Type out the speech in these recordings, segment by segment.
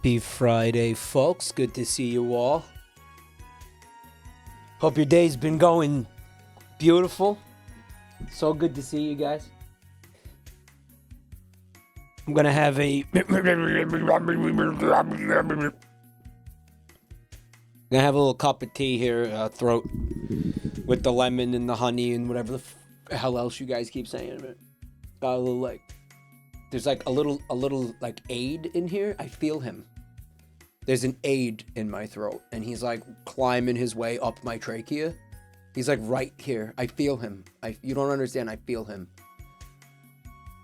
Happy Friday, folks. Good to see you all. Hope your day's been going beautiful. So good to see you guys. I'm gonna have a little cup of tea here, throat with the lemon and the honey and whatever the hell else you guys keep saying. Got a little like, there's like a little like aid in here. I feel him. There's an aid in my throat, and he's like climbing his way up my trachea. He's like right here. I feel him. You don't understand. I feel him.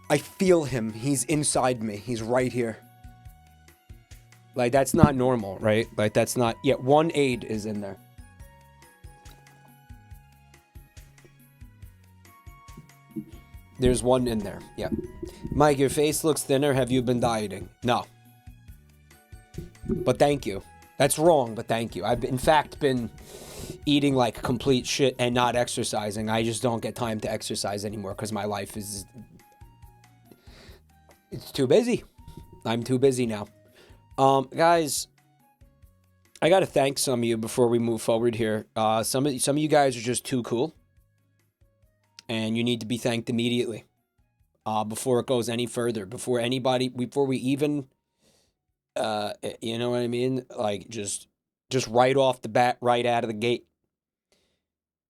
I feel him. He's inside me. He's right here. Like, that's not normal, right? Like, that's not... Yeah, one aid is in there. There's one in there. Yeah. Mike, your face looks thinner. Have you been dieting? No. But thank you. That's wrong, but thank you. I've, in fact, been eating like complete shit and not exercising. I just don't get time to exercise anymore because my life is... It's too busy. I'm too busy now. Guys, I gotta thank some of you before we move forward here. Some of you guys are just too cool. And you need to be thanked immediately. Before it goes any further. Before we even... you know what I mean? Like, just right off the bat, right out of the gate.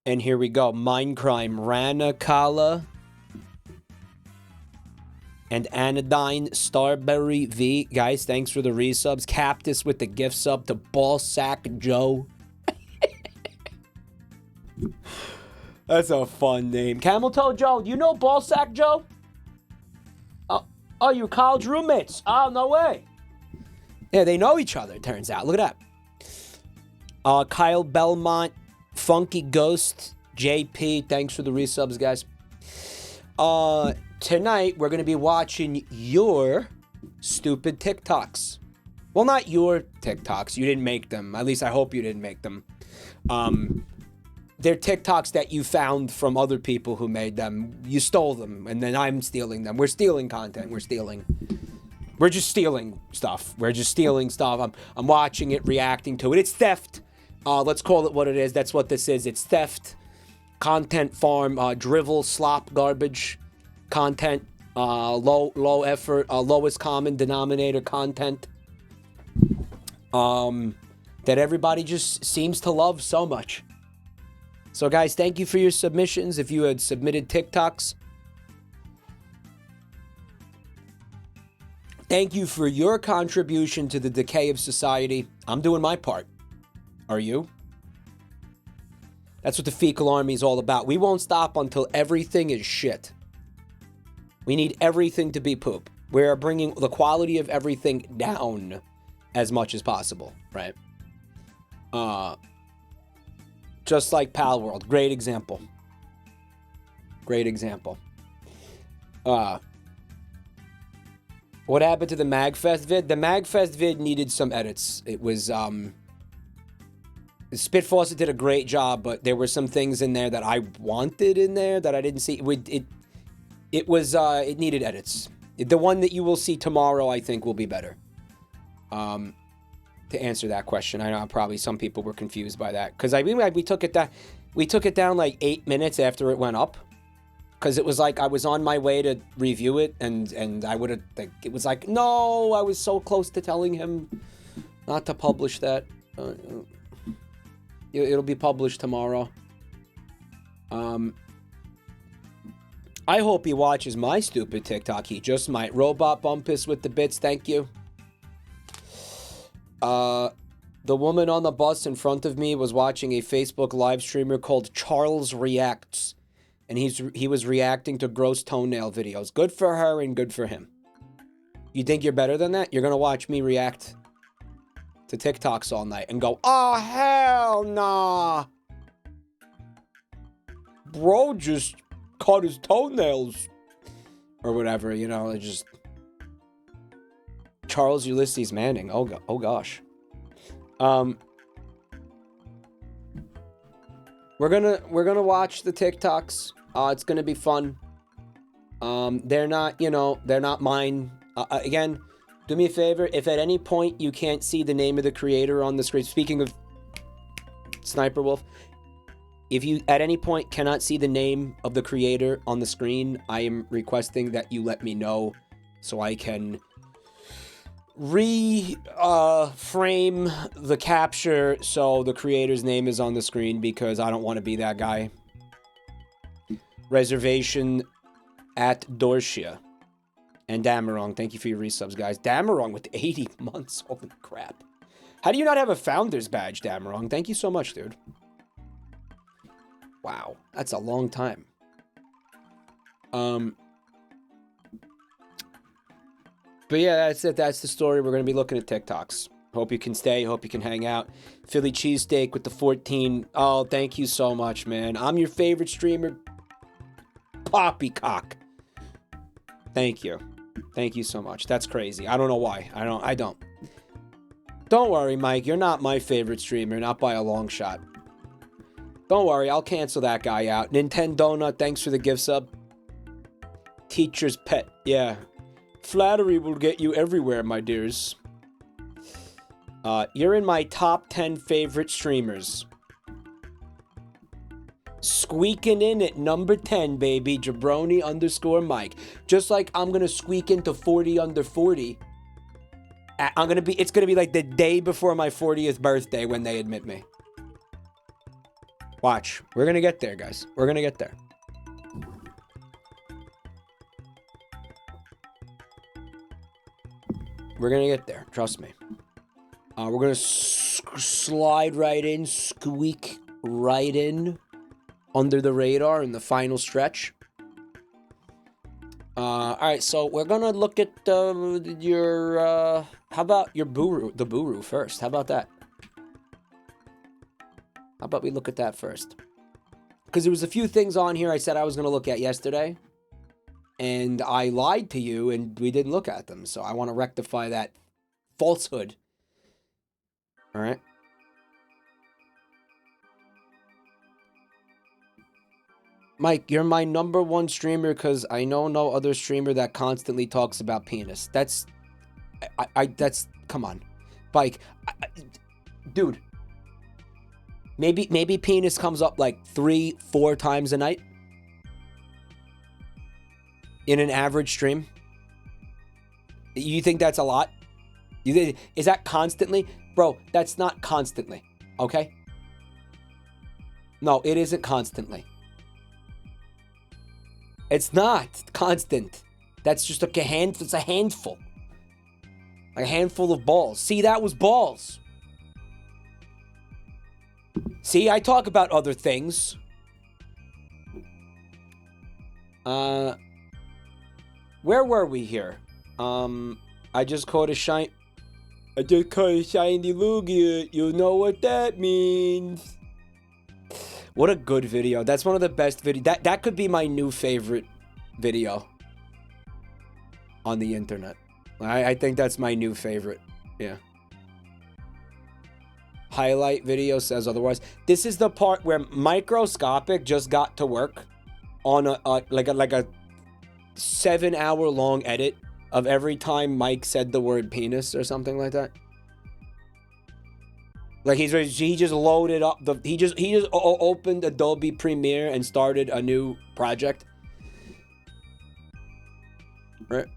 And here we go. Mindcrime, Rana Kala, and Anodyne, Starberry V. Guys, thanks for the resubs. Cactus with the gift sub to Ballsack Joe. That's a fun name. Camel Toe Joe. Do you know Ballsack Joe? Oh, you college roommates. Oh, no way. Yeah, they know each other, it turns out. Look at that. Kyle Belmont, Funky Ghost, JP. Thanks for the resubs, guys. Tonight, we're going to be watching your stupid TikToks. Well, not your TikToks. You didn't make them. At least I hope you didn't make them. They're TikToks that you found from other people who made them. You stole them, and then I'm stealing them. We're stealing content. We're just stealing stuff. We're just stealing stuff. I'm watching it, reacting to it. It's theft. Let's call it what it is. That's what this is. It's theft. Content farm, drivel, slop, garbage, content, low effort, lowest common denominator content. That everybody just seems to love so much. So guys, thank you for your submissions. If you had submitted TikToks, thank you for your contribution to the decay of society. I'm doing my part. Are you? That's what the fecal army is all about. We won't stop until everything is shit. We need everything to be poop. We're bringing the quality of everything down as much as possible, right? Just like Pal World. Great example. Great example. What happened to the MagFest vid? The MagFest vid needed some edits. It was, Spit Fawcett did a great job, but there were some things in there that I wanted in there that I didn't see. It needed edits. The one that you will see tomorrow, I think, will be better. To answer that question, I know probably some people were confused by that, because I mean, we took it down like 8 minutes after it went up. Because it was like I was on my way to review it, and I would have, like, it was like, no, I was so close to telling him not to publish that. It'll be published tomorrow. I hope he watches my stupid TikTok. He just might. Robot Bumpus with the bits, thank you. The woman on the bus in front of me was watching a Facebook live streamer called Charles Reacts. And he was reacting to gross toenail videos. Good for her and good for him. You think you're better than that? You're going to watch me react to TikToks all night and go, oh, hell nah. Bro just cut his toenails. Or whatever, you know, it just... Charles Ulysses Manning. Oh gosh. We're gonna watch the TikToks. It's gonna be fun. They're not mine. Again, Do me a favor, if at any point you can't see the name of the creator on the screen, speaking of Sniper Wolf, if you at any point cannot see the name of the creator on the screen, I am requesting that you let me know so I can frame the capture so the creator's name is on the screen, because I don't want to be that guy. Reservation at Dorsia. And Damarong, thank you for your resubs, guys. Damarong with 80 months. Holy crap. How do you not have a founder's badge, Damarong? Thank you so much, dude. Wow, that's a long time. But yeah, that's it. That's the story. We're going to be looking at TikToks. Hope you can stay. Hope you can hang out. Philly cheesesteak with the 14. Oh, thank you so much, man. I'm your favorite streamer. Poppycock. Thank you. Thank you so much. That's crazy. I don't know why. I don't. Don't worry, Mike. You're not my favorite streamer. Not by a long shot. Don't worry. I'll cancel that guy out. Nintendona, thanks for the gift sub. Teacher's pet. Yeah. Flattery will get you everywhere, my dears. You're in my top 10 favorite streamers. Squeaking in at number 10, baby. Jabroni _ Mike. Just like I'm gonna squeak into 40 under 40. It's gonna be like the day before my 40th birthday when they admit me. Watch. We're gonna get there, guys. We're gonna get there. We're gonna get there. Trust me. We're gonna slide right in, squeak right in under the radar in the final stretch. All right, so we're gonna look at your how about your the Buru first? How about that? How about we look at that first? Because there was a few things on here I said I was gonna look at yesterday, and I lied to you, and we didn't look at them. So I want to rectify that falsehood. All right. Mike, you're my #1 streamer because I know no other streamer that constantly talks about penis. That's come on, Mike, dude. Maybe penis comes up like 3-4 times a night in an average stream. You think that's a lot? Is that constantly? Bro, that's not constantly, okay? No, it isn't constantly. It's not constant. That's just like it's a handful. Like a handful of balls. See, that was balls. See, I talk about other things. Where were we here? I just caught a shiny loogie. You know what that means. What a good video. That's one of the best videos. That could be my new favorite video on the internet. I think that's my new favorite. Yeah. Highlight video says otherwise. This is the part where Microscopic just got to work on a 7-hour-long edit of every time Mike said the word penis or something like that. Like he just loaded up he just opened Adobe Premiere and started a new project. Right?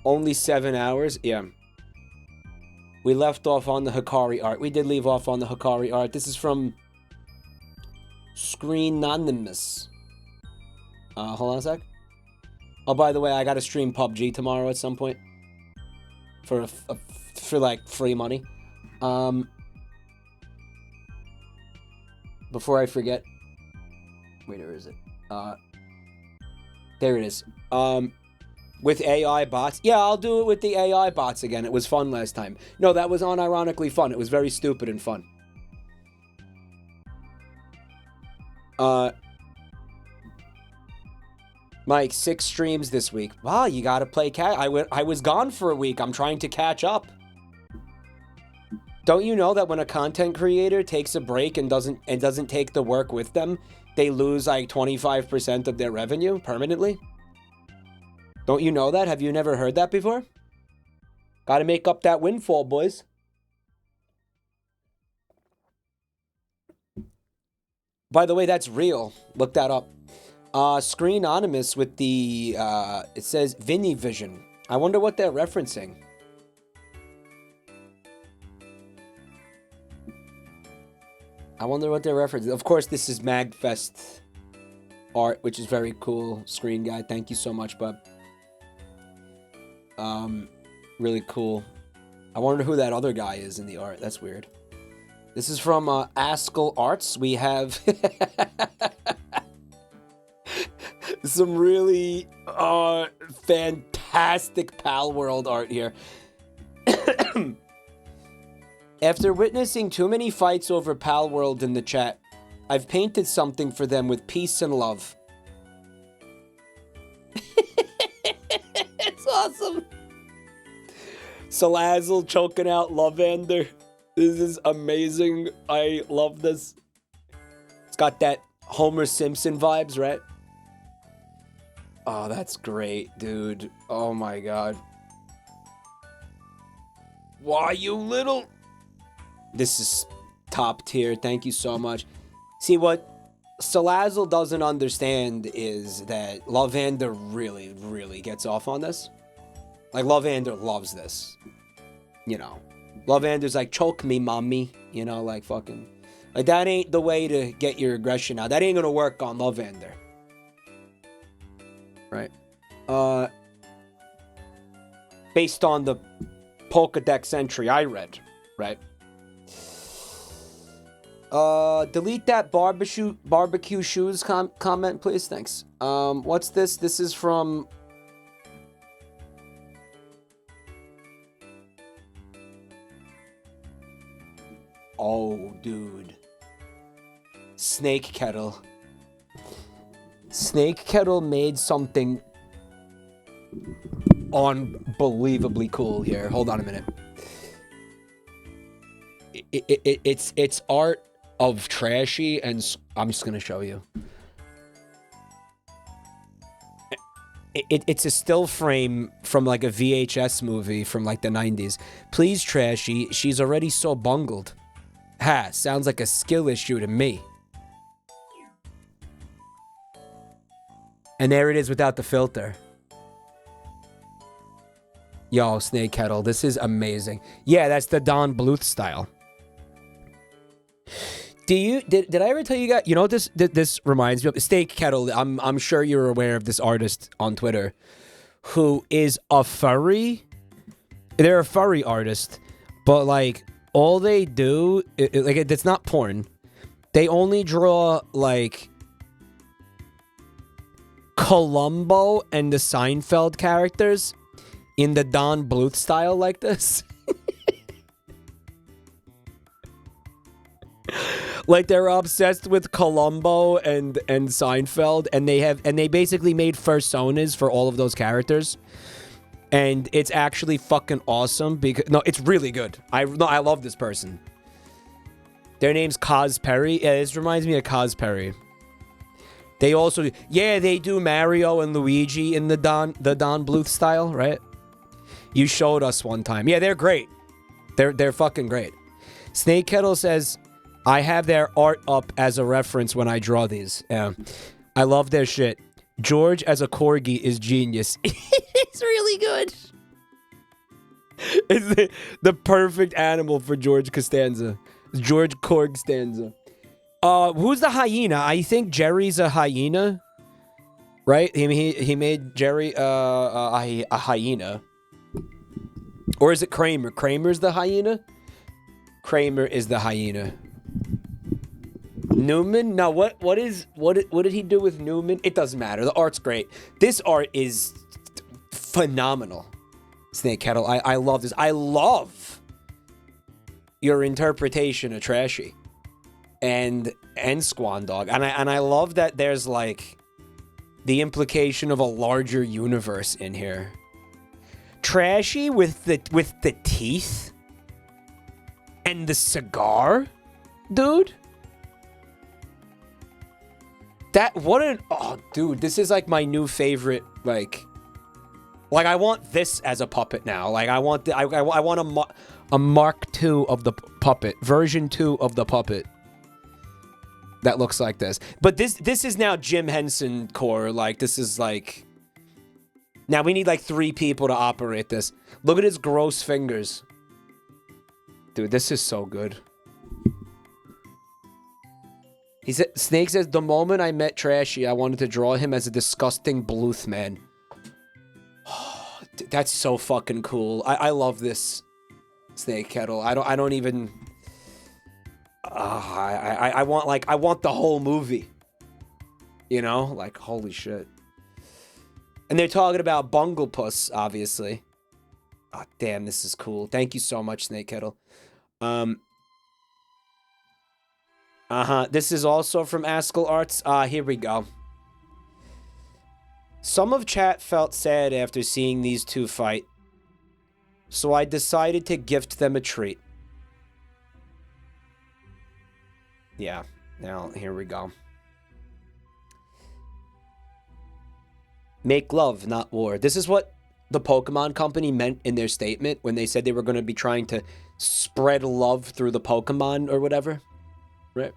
Only 7 hours? Yeah. We left off on the Hikari art. We did leave off on the Hikari art. This is from Screenanonymous. Hold on a sec. Oh, by the way, I gotta stream PUBG tomorrow at some point. For like free money. Before I forget. Wait, where is it? There it is. With AI bots. Yeah, I'll do it with the AI bots again. It was fun last time. No, that was unironically fun. It was very stupid and fun. Mike, 6 streams this week. Wow, you gotta play I was gone for a week. I'm trying to catch up. Don't you know that when a content creator takes a break and doesn't take the work with them, they lose like 25% of their revenue permanently? Don't you know that? Have you never heard that before? Gotta make up that windfall, boys. By the way, that's real. Look that up. Screen Anonymous with the, it says Vinny Vision. I wonder what they're referencing. Of course, this is Magfest art, which is very cool. Screen guy, thank you so much, bud. Really cool. I wonder who that other guy is in the art. That's weird. This is from Askell Arts. We have some really fantastic Pal World art here. After witnessing too many fights over Pal World in the chat, I've painted something for them with peace and love. It's awesome. Salazzle choking out Lavander. This is amazing. I love this. It's got that Homer Simpson vibes, right? Oh, that's great, dude. Oh my god. Why, you little... This is top tier. Thank you so much. See, what Salazzle doesn't understand is that Lavander really, really gets off on this. Like, Lavander loves this. You know. Lavander's like, choke me, mommy. You know, like, fucking... Like, that ain't the way to get your aggression out. That ain't gonna work on Lavander. Right? Based on the Pokedex entry I read. Right? Delete that barbecue shoes comment, please. Thanks. What's this? This is from... Oh, dude. Snake Kettle. Snake Kettle made something unbelievably cool here. Hold on a minute. It's art of Trashy, and I'm just gonna show you. It's a still frame from like a VHS movie from like the 90s. Please, Trashy, she's already so bungled. Ha, sounds like a skill issue to me. And there it is without the filter. Yo, Snake Kettle, this is amazing. Yeah, that's the Don Bluth style. Did I ever tell you guys? You know what this reminds me of? Snake Kettle. I'm sure you're aware of this artist on Twitter, who is a furry. They're a furry artist, but like all they do, like it's not porn. They only draw like Columbo and the Seinfeld characters in the Don Bluth style like this. Like they're obsessed with Columbo and Seinfeld, and they basically made personas for all of those characters, and it's actually fucking awesome because no, it's really good. I love this person. Their name's Cos Perry. Yeah, this reminds me of Cos Perry. They also they do Mario and Luigi in the Don Bluth style, right? You showed us one time. Yeah, they're great. They're fucking great. Snake Kettle says, I have their art up as a reference when I draw these. Yeah. I love their shit. George as a corgi is genius. It's really good. It's the perfect animal for George Costanza. George Corgstanza. Who's the hyena? I think Jerry's a hyena. Right? He made Jerry a hyena. Or is it Kramer? Kramer's the hyena? Kramer is the hyena. Newman? No, what did he do with Newman? It doesn't matter. The art's great. This art is phenomenal. Snake Kettle. I love this. I love your interpretation of Trashy and Squan Dog. And I love that there's like the implication of a larger universe in here. Trashy with the teeth and the cigar, dude. Dude, this is like my new favorite like Like, I want this as a puppet now. Like, I want I want a Mark II of the puppet, version 2 of the puppet that looks like this. But this is now Jim Henson core. Like, this is like, now we need like 3 people to operate this. Look at his gross fingers. Dude, this is so good. He said, Snake says, the moment I met Trashy, I wanted to draw him as a disgusting Bluth man. That's so fucking cool. I love this Snake Kettle. I don't even. I want the whole movie. You know, like, holy shit. And they're talking about Bunglepuss, obviously. Oh, damn, this is cool. Thank you so much, Snake Kettle. This is also from Askell Arts. Here we go. Some of chat felt sad after seeing these two fight, so I decided to gift them a treat. Yeah, now here we go. Make love, not war. This is what the Pokemon Company meant in their statement when they said they were going to be trying to spread love through the Pokemon or whatever. Right?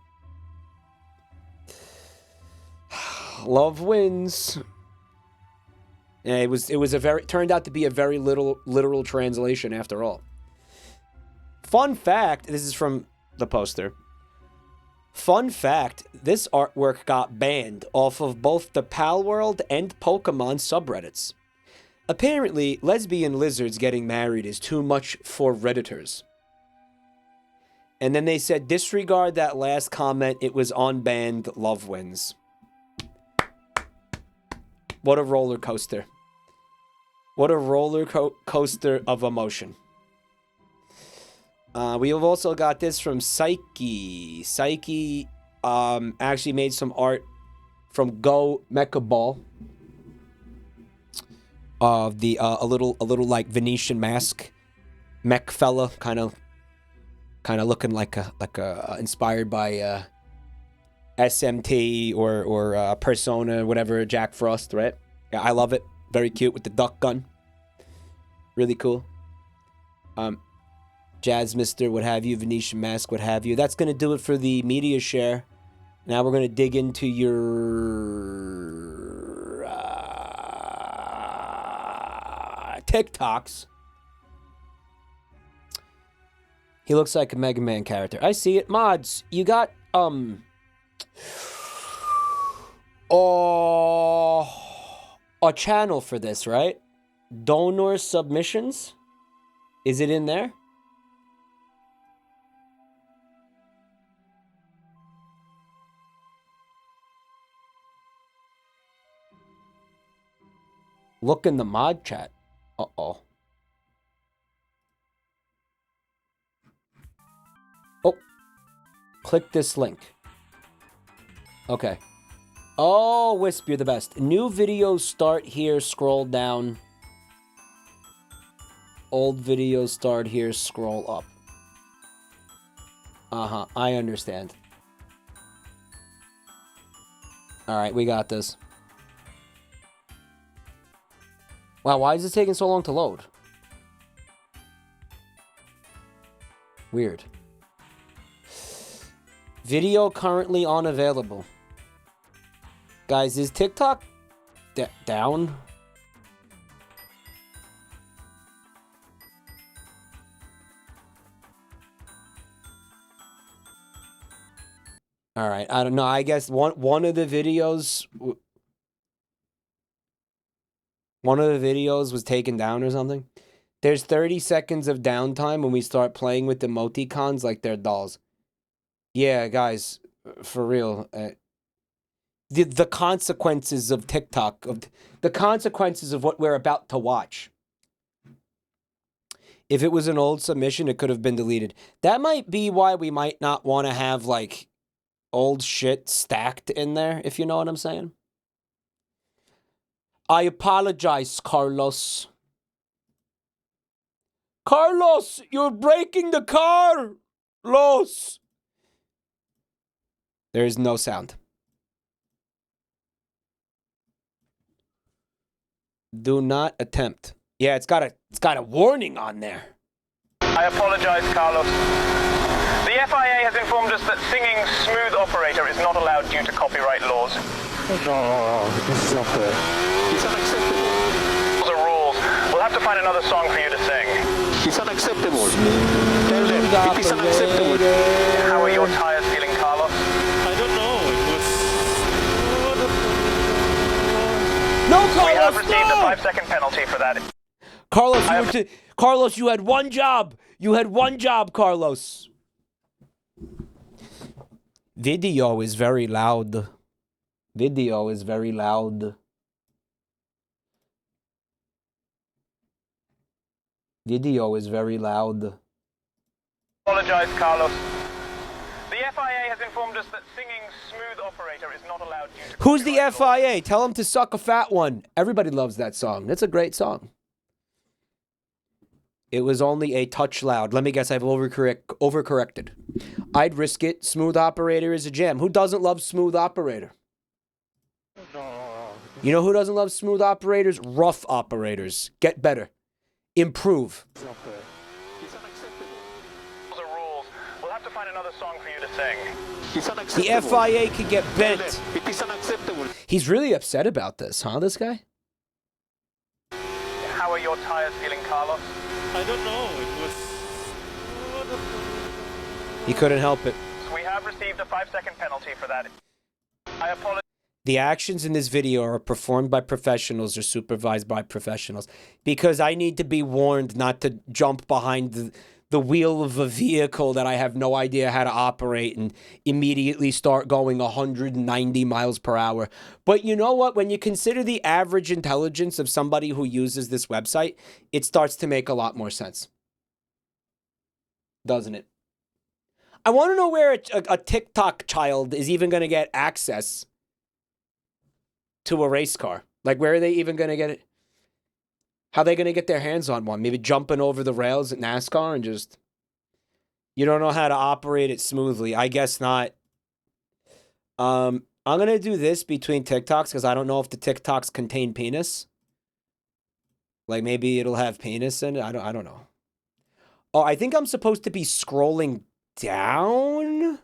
Love wins. Yeah, it turned out to be a very literal translation after all. Fun fact, this is from the poster. Fun fact, this artwork got banned off of both the Palworld and Pokemon subreddits. Apparently, lesbian lizards getting married is too much for Redditors. And then they said, disregard that last comment, it was unbanned, love wins. What a roller coaster. What a roller coaster of emotion. We have also got this from Psyche. Psyche actually made some art from Go Mecha Ball. Of a little like Venetian mask mech fella, kind of looking like a inspired by SMT or Persona, whatever, Jack Frost, right? Yeah, I love it. Very cute with the duck gun. Really cool. Jazz Mister, what have you, Venetian Mask, what have you. That's going to do it for the media share. Now we're going to dig into your TikToks. He looks like a Mega Man character. I see it. Mods, you got, a channel for this, right? Donor submissions? Is it in there? Look in the mod chat. Uh-oh. Oh. Click this link. Okay. Oh, Wisp, you're the best. New videos start here, scroll down. Old videos start here, scroll up. Uh-huh, I understand. Alright, we got this. Wow, why is it taking so long to load? Weird. Video currently unavailable. Guys, is TikTok down? Alright, I don't know. I guess one of the videos... One of the videos was taken down or something. There's 30 seconds of downtime when we start playing with emoticons like they're dolls. Yeah, guys, for real. The consequences of TikTok, the consequences of what we're about to watch. If it was an old submission, it could have been deleted. That might be why we might not want to have, like, old shit stacked in there, if you know what I'm saying. I apologize, Carlos. Carlos, you're breaking the car! Los! There is no sound. Do not attempt. Yeah, it's got a warning on there. I apologize, Carlos. The FIA has informed us that singing Smooth Operator is not allowed due to copyright laws. No, this is not fair. It's unacceptable. The rules. We'll have to find another song for you to sing. It's unacceptable. Tell them it is unacceptable. How are your tires feeling, Carlos? I don't know. It was... No, We have Carlos, received a no! 5-second penalty for that. Carlos, you had one job. You had one job, Carlos. Video is very loud. Video is very loud. Video is very loud. Apologize, Carlos. The FIA has informed us that singing Smooth Operator is not allowed due to Who's the copyright laws. FIA? Tell him to suck a fat one. Everybody loves that song. That's a great song. It was only a touch loud. Let me guess, I've overcorrected. I'd risk it. Smooth Operator is a jam. Who doesn't love Smooth Operator? You know who doesn't love Smooth Operators? Rough operators. Get better. Improve. It's not fair. It's unacceptable. The rules. We'll have to find another song for you to sing. It's The unacceptable. FIA could get Tell bent. them it is unacceptable. He's really upset about this, huh, this guy? How are your tires feeling, Carlos? I don't know. It was... He couldn't help it. We have received a 5-second penalty for that. I apologize. The actions in this video are performed by professionals or supervised by professionals. Because I need to be warned not to jump behind the wheel of a vehicle that I have no idea how to operate and immediately start going 190 miles per hour. But you know what? When you consider the average intelligence of somebody who uses this website, it starts to make a lot more sense. Doesn't it? I want to know where a TikTok child is even going to get access to a race car. Like, where are they even going to get it? How are they going to get their hands on one? Maybe jumping over the rails at NASCAR and just... You don't know how to operate it smoothly. I guess not. I'm going to do this between TikToks because I don't know if the TikToks contain penis. Like, maybe it'll have penis in it. I don't know. Oh, I think I'm supposed to be scrolling down?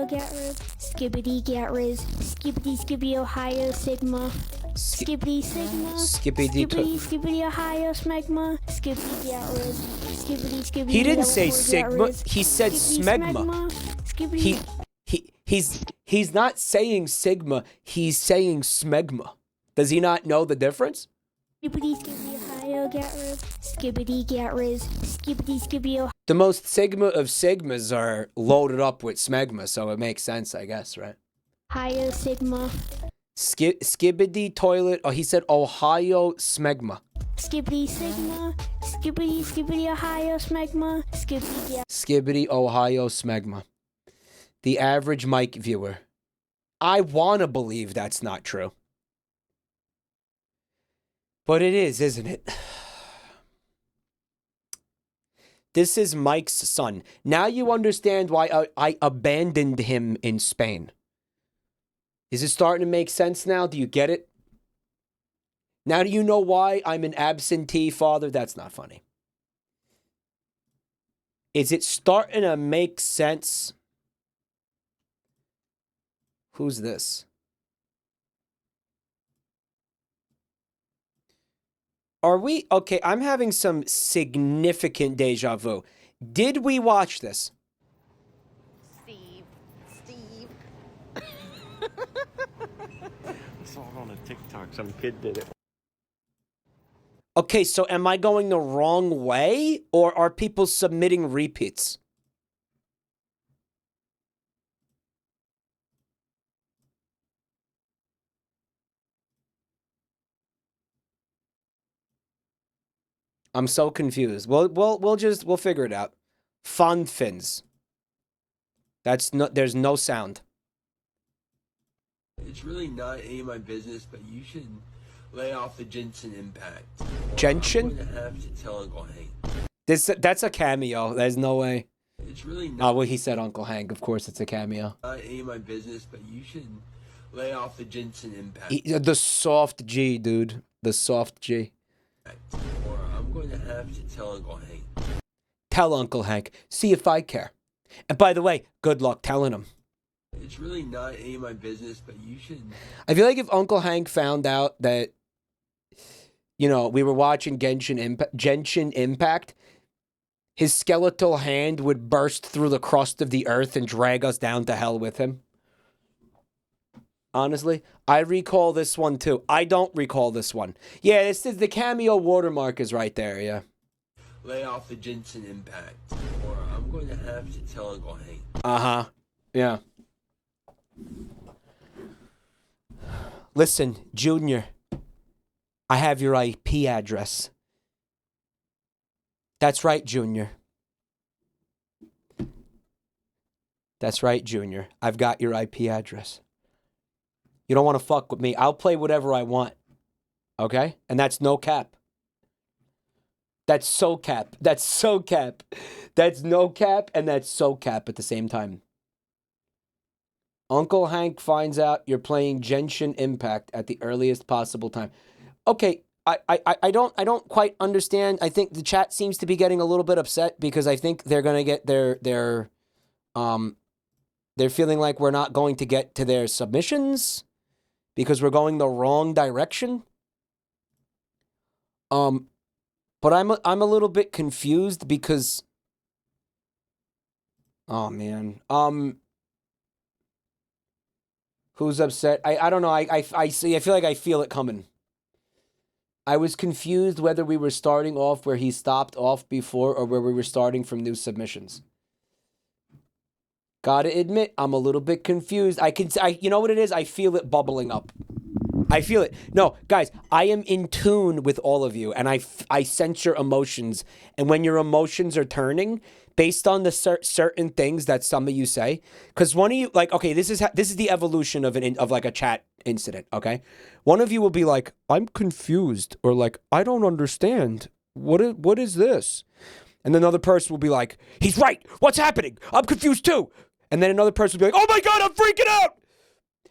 Get rid, skibbity Ohio Sigma, skibbity Sigma, skibbity Ohio Smegma, skibbity get rid, skibbity He didn't say double Sigma, get rid, he said skibbity smegma. skibbity He's not saying Sigma, he's saying smegma. Does he not know the difference? skibbity Ohio get rid, skibbity Ohio. The most Sigma of Sigmas are loaded up with smegma, so it makes sense, I guess, right? Ohio Sigma, Skibbity toilet. Oh, he said Ohio smegma. skibbity Sigma, skibbity Ohio Smegma, skibbity get. Skibbity Ohio smegma. The average mic viewer. I want to believe that's not true. But it is, isn't it? This is Mike's son. Now you understand why I abandoned him in Spain. Is it starting to make sense now? Do you get it? Now do you know why I'm an absentee father? That's not funny. Is it starting to make sense? Who's this? Are we... Okay, I'm having some significant deja vu. Did we watch this? Steve. I saw it on a TikTok. Some kid did it. Okay, so am I going the wrong way? Or are people submitting repeats? I'm so confused. We'll figure it out. Fond fins. There's no sound. It's really not any of my business, but you should lay off the Jensen impact. Genshin? I'm gonna have to tell Uncle Hank. That's a cameo. There's no way. It's really Oh, not well, he said Uncle Hank. Of course, it's a cameo. any of my business, but you should lay off the Jensen impact. The soft G, dude. The soft G. Or I'm going to have to tell Uncle Hank. Tell Uncle Hank. See if I care. And by the way, good luck telling him. It's really not any of my business, but you should. I feel like if Uncle Hank found out that, you know, we were watching Genshin Impact, his skeletal hand would burst through the crust of the earth and drag us down to hell with him. Honestly, I recall this one too. I don't recall this one. Yeah, this is the cameo watermark is right there, yeah. Lay off the Jensen impact. Or I'm going to have to tell Uncle Hank. Uh-huh. Yeah. Listen, Junior, I have your IP address. That's right, Junior. That's right, Junior. I've got your IP address. You don't want to fuck with me. I'll play whatever I want. Okay? And that's no cap. That's so cap. That's so cap. That's no cap and that's so cap at the same time. Uncle Hank finds out you're playing Genshin Impact at the earliest possible time. Okay, I don't quite understand. I think the chat seems to be getting a little bit upset because I think they're gonna get they're feeling like we're not going to get to their submissions because we're going the wrong direction. But I'm a little bit confused because, oh man, who's upset? I don't know. I see. I feel like I feel it coming. I was confused whether we were starting off where he stopped off before or where we were starting from new submissions. Gotta admit, I'm a little bit confused. You know what it is? I feel it bubbling up. I feel it. No, guys, I am in tune with all of you, and I sense your emotions. And when your emotions are turning, based on the certain things that some of you say, because one of you, like, okay, this is the evolution of like a chat incident. Okay, one of you will be like, "I'm confused," or like, "I don't understand. What is this?" And then another person will be like, "He's right. What's happening? I'm confused too." And then another person will be like, "Oh my God, I'm freaking out."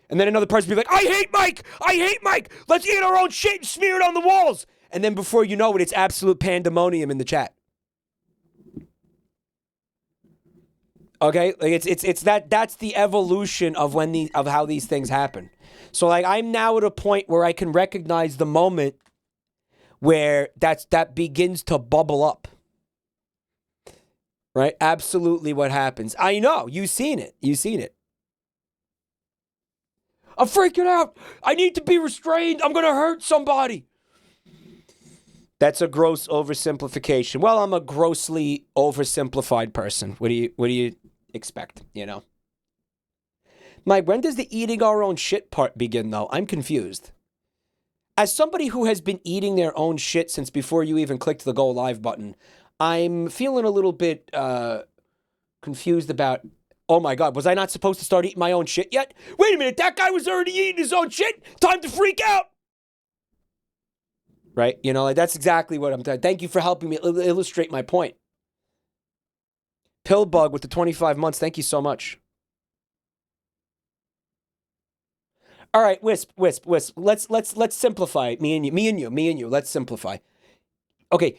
And then another person will be like, I hate Mike. I hate Mike. Let's eat our own shit and smear it on the walls. And then before you know it, it's absolute pandemonium in the chat. Okay? Like that's the evolution of of how these things happen. So like I'm now at a point where I can recognize the moment where that begins to bubble up. Right? Absolutely what happens. I know. You've seen it. You've seen it. I'm freaking out. I need to be restrained. I'm going to hurt somebody. That's a gross oversimplification. Well, I'm a grossly oversimplified person. What do you expect, you know? Mike, when does the eating our own shit part begin, though? I'm confused. As somebody who has been eating their own shit since before you even clicked the go live button, I'm feeling a little bit confused about... Oh my God, was I not supposed to start eating my own shit yet? Wait a minute, that guy was already eating his own shit? Time to freak out! Right? You know, like that's exactly what I'm doing. Thank you for helping me illustrate my point. Pillbug with the 25 months, thank you so much. All right, Wisp. Let's simplify. Me and you. Let's simplify. Okay,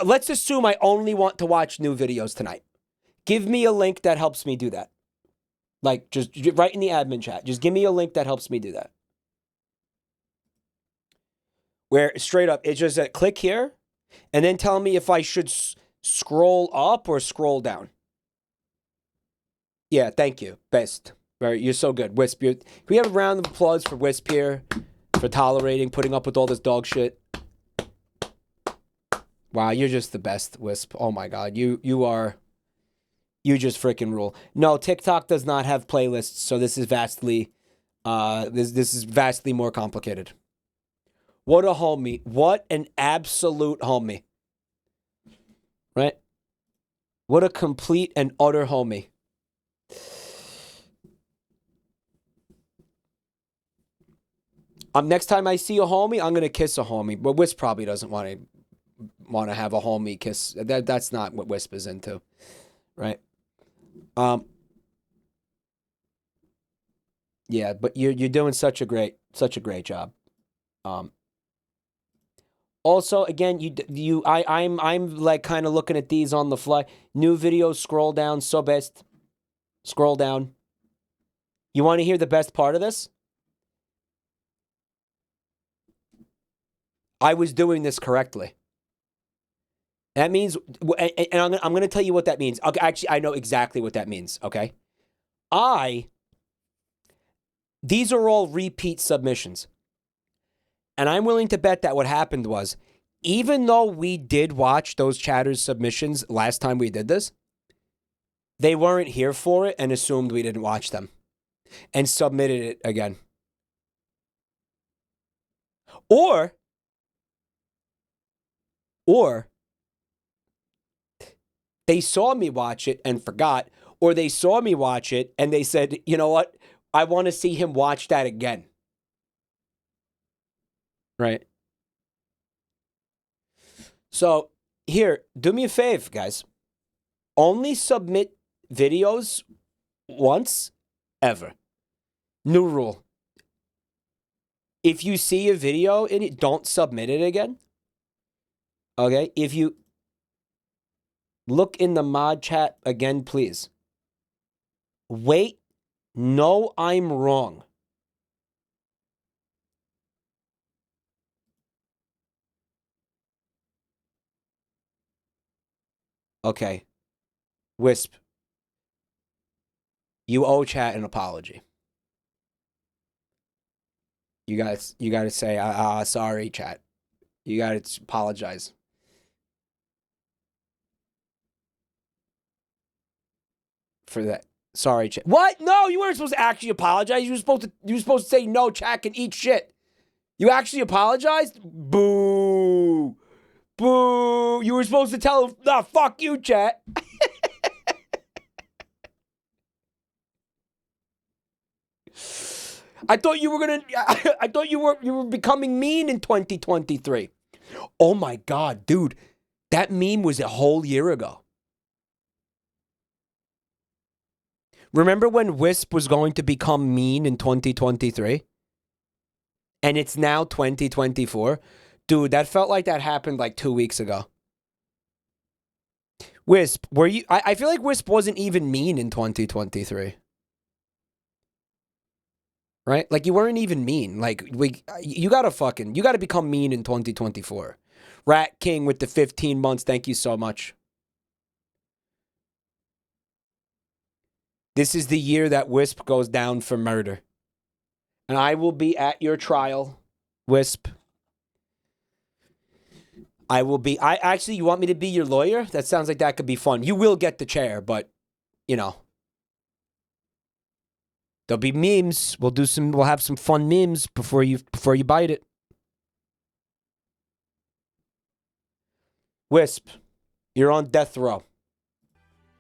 let's assume I only want to watch new videos tonight. Give me a link that helps me do that. Like, just write in the admin chat. Just give me a link that helps me do that. Where, straight up, it's just that click here, and then tell me if I should scroll up or scroll down. Yeah, thank you. Best. You're so good. Wisp, we have a round of applause for Wisp here, for tolerating, putting up with all this dog shit. Wow, you're just the best, Wisp. Oh my God, you just freaking rule. No, TikTok does not have playlists, so this is vastly, this is vastly more complicated. What a homie. What an absolute homie. Right? What a complete and utter homie. Next time I see a homie, I'm gonna kiss a homie. But Wisp probably doesn't want to have a homie kiss. That's not what Wisp is into, right? Yeah, but you're doing such a great job. Also, again, I'm like kind of looking at these on the fly. New videos, scroll down, so best. Scroll down. You want to hear the best part of this? I was doing this correctly. That means, and I'm going to tell you what that means. Okay, actually, I know exactly what that means, okay? These are all repeat submissions. And I'm willing to bet that what happened was, even though we did watch those chatters submissions last time we did this, they weren't here for it and assumed we didn't watch them and submitted it again. Or they saw me watch it and forgot, or they saw me watch it and they said, you know what? I want to see him watch that again. Right? So, here, do me a favor, guys. Only submit videos once, ever. New rule. If you see a video in it, don't submit it again. Okay? If you look in the mod chat again, please. Wait. No, I'm wrong. Okay. Wisp. You owe chat an apology. You gotta say, sorry, chat. You gotta apologize. For that. Sorry, chat. What? No, you weren't supposed to actually apologize. You were supposed to say no, chat can eat shit. You actually apologized? Boo. Boo. You were supposed to tell him, nah, fuck you, chat. I thought you were becoming mean in 2023. Oh my God, dude. That meme was a whole year ago. Remember when Wisp was going to become mean in 2023? And it's now 2024? Dude, that felt like that happened like 2 weeks ago. Wisp, were you... I feel like Wisp wasn't even mean in 2023. Right? Like, you weren't even mean. Like, you gotta become mean in 2024. Rat King with the 15 months, thank you so much. This is the year that Wisp goes down for murder. And I will be at your trial, Wisp. Actually, you want me to be your lawyer? That sounds like that could be fun. You will get the chair, but, you know. There'll be memes. We'll have some fun memes before you bite it. Wisp, you're on death row.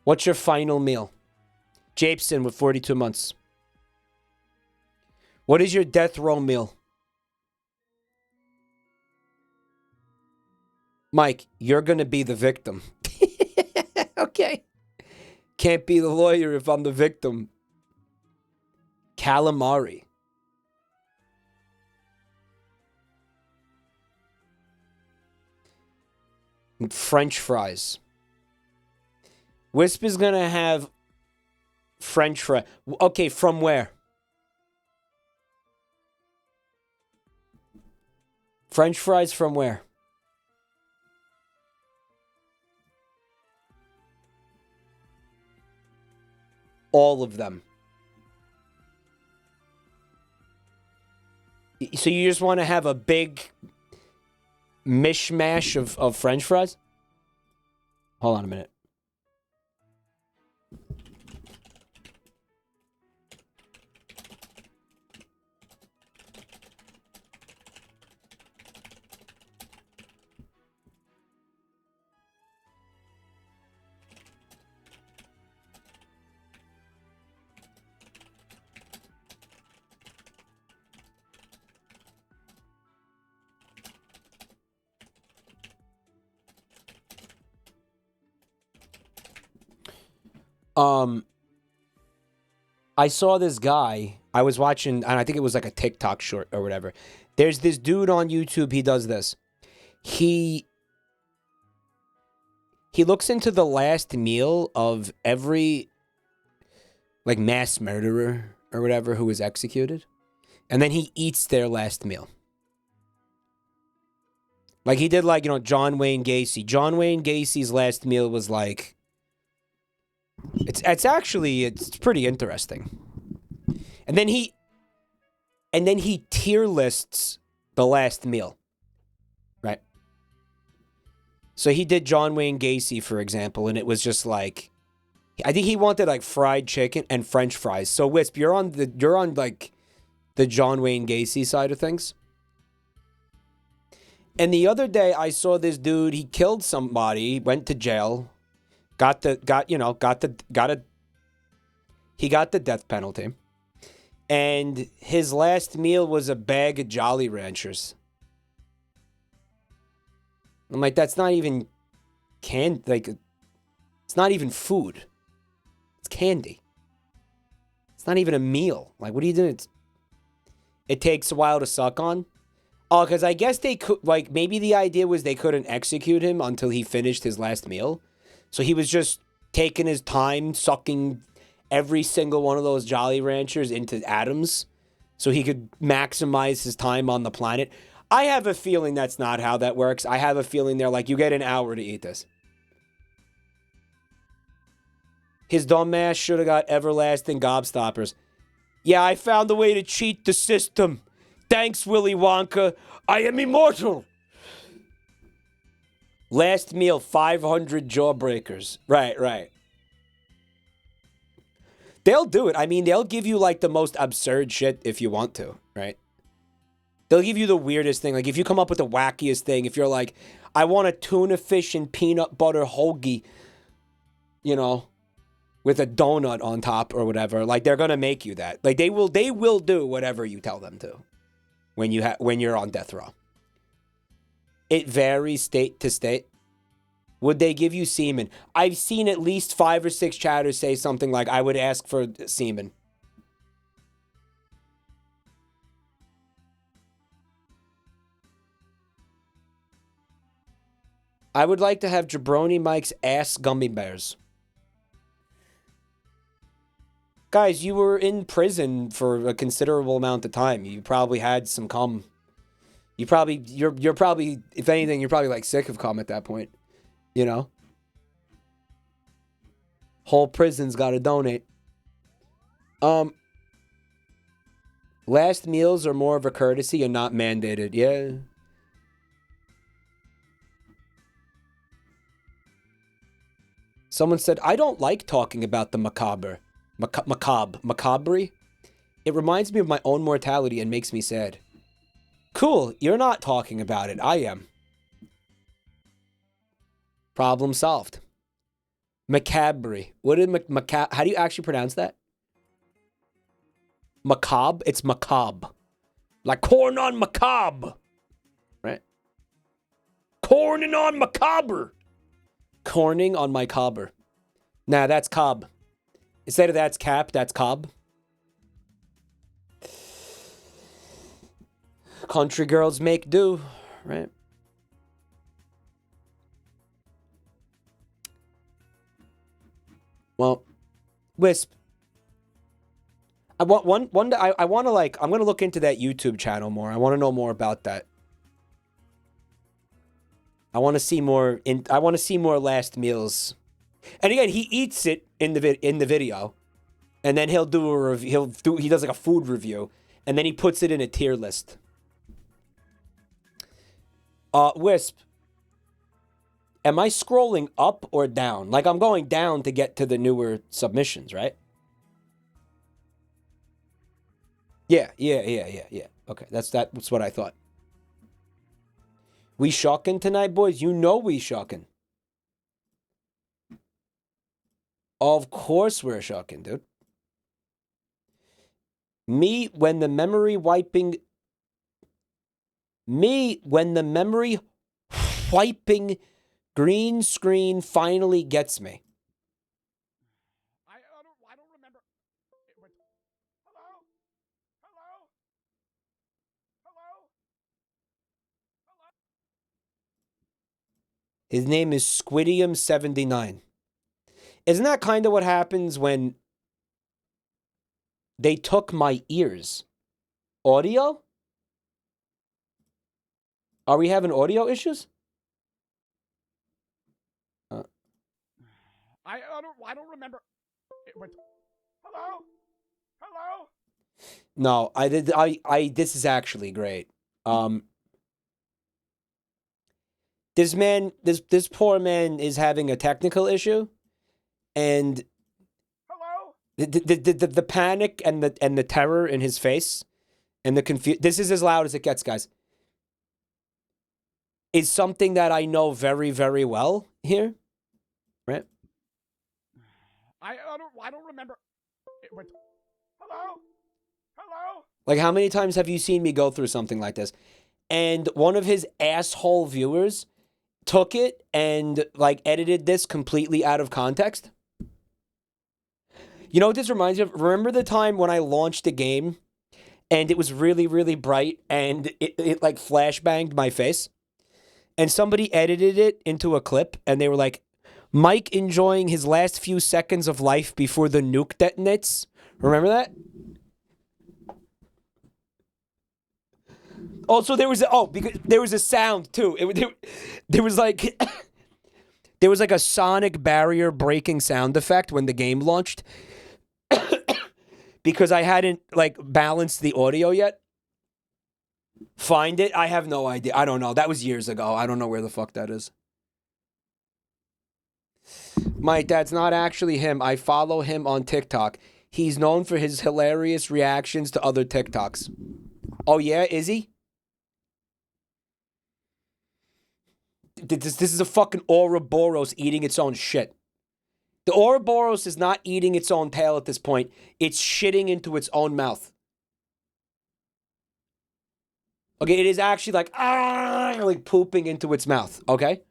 What's your final meal? Japeson with 42 months. What is your death row meal? Mike, you're going to be the victim. Okay. Can't be the lawyer if I'm the victim. Calamari. And French fries. Wisp is going to have French fries. Okay, from where? French fries from where? All of them. So you just want to have a big mishmash of French fries? Hold on a minute. I saw this guy. I was watching, and I think it was like a TikTok short or whatever. There's this dude on YouTube. He does this. He looks into the last meal of every like mass murderer or whatever who was executed, and then he eats their last meal. Like he did, like, you know, John Wayne Gacy. John Wayne Gacy's last meal was like, it's actually pretty interesting. And then he tier lists the last meal, right? So he did John Wayne Gacy, for example, and it was just like, I think he wanted like fried chicken and French fries. So Wisp, you're on like the John Wayne Gacy side of things. And the other day I saw this dude, he killed somebody, went to jail, he got the death penalty. And his last meal was a bag of Jolly Ranchers. I'm like, that's not even it's not even food. It's candy. It's not even a meal. Like, what are you doing? It takes a while to suck on. Oh, because I guess they could, like, maybe the idea was they couldn't execute him until he finished his last meal. So he was just taking his time, sucking every single one of those Jolly Ranchers into atoms so he could maximize his time on the planet. I have a feeling that's not how that works. I have a feeling they're like, you get an hour to eat this. His dumb ass should have got everlasting gobstoppers. Yeah, I found a way to cheat the system. Thanks, Willy Wonka. I am immortal. Last meal, 500 jawbreakers. Right. They'll do it. I mean, they'll give you like the most absurd shit if you want to, right? They'll give you the weirdest thing. Like if you come up with the wackiest thing, if you're like, I want a tuna fish and peanut butter hoagie, you know, with a donut on top or whatever, like they're going to make you that. Like they will do whatever you tell them to. When you're on death row. It varies state to state. Would they give you semen? I've seen at least 5 or 6 chatters say something like, I would ask for semen. I would like to have Jabroni Mike's ass gummy bears. Guys, you were in prison for a considerable amount of time. You probably had some cum. You're probably, if anything, you're probably like sick of cum at that point. You know? Whole prison's got to donate. Last meals are more of a courtesy and not mandated. Yeah. Someone said, I don't like talking about the macabre. Macabre. It reminds me of my own mortality and makes me sad. Cool, you're not talking about it. I am. Problem solved. Macabre. What is how do you actually pronounce that? Macabre? It's macabre. Like corn on macabre. Right? Corning on macabre. Corning on my cobber. Nah, that's cob. Instead of that's cap, that's cob. Country girls make do, right? Well, Wisp. I want one. I want to like. I'm gonna look into that YouTube channel more. I want to know more about that. I want to see more. I want to see more last meals. And again, he eats it in the video, and then he'll do a review. He does like a food review, and then he puts it in a tier list. Wisp. Am I scrolling up or down? Like I'm going down to get to the newer submissions, right? Yeah. Okay, that's what I thought. We shocking tonight, boys? You know we shocking. Of course we're shocking, dude. Me when the memory wiping green screen finally gets me. I don't remember. His name is Squidium79. Isn't that kind of what happens when they took my ears? Audio? Are we having audio issues? I don't remember. Wait. Hello? Hello? No, this is actually great. This poor man is having a technical issue, and Hello? the panic and the terror in his face and the confusion. This is as loud as it gets, guys. Is something that I know very, very well here, right? I don't remember. Wait. Hello? Hello? Like, how many times have you seen me go through something like this? And one of his asshole viewers took it and, like, edited this completely out of context. You know what this reminds me of? Remember the time when I launched a game and it was really, really bright and it like, flashbanged my face? And somebody edited it into a clip and they were like, Mike enjoying his last few seconds of life before the nuke detonates. Remember that? Also, because there was a sound too. There was like there was like a sonic barrier breaking sound effect when the game launched because I hadn't like balanced the audio yet. Find it? I have no idea. I don't know. That was years ago. I don't know where the fuck that is. Mike, that's not actually him. I follow him on TikTok. He's known for his hilarious reactions to other TikToks. Oh yeah, is he? This is a fucking Ouroboros eating its own shit. The Ouroboros is not eating its own tail at this point. It's shitting into its own mouth. Okay, it is actually like pooping into its mouth, okay?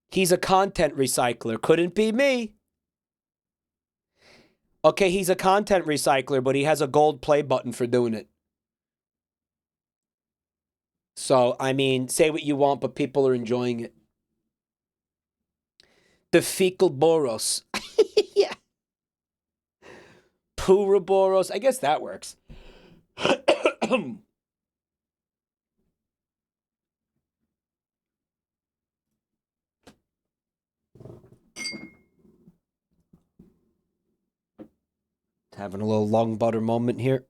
He's a content recycler. Couldn't be me. Okay, he's a content recycler, but he has a gold play button for doing it. So, I mean, say what you want, but people are enjoying it. The fecal boros. Yeah. Puroboros. I guess that works. Having a little long butter moment here.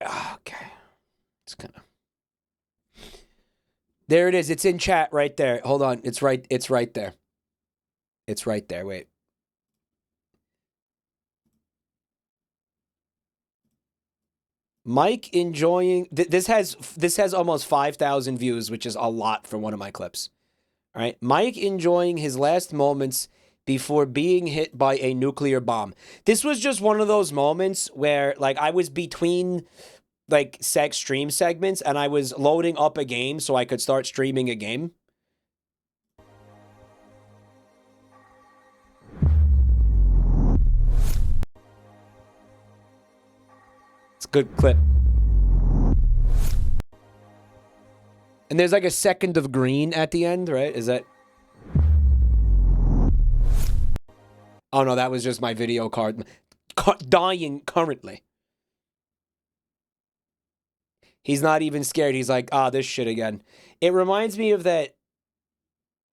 Okay. It's kind of. There it is. It's in chat right there. Hold on. It's right there. It's right there. Wait. Mike enjoying this has almost 5,000 views, which is a lot for one of my clips. All right. Mike enjoying his last moments before being hit by a nuclear bomb. This was just one of those moments where like I was between like stream segments and I was loading up a game so I could start streaming a game. It's a good clip. And there's like a second of green at the end, right? Is that... Oh no, that was just my video card. Dying currently. He's not even scared. He's like, this shit again. It reminds me of that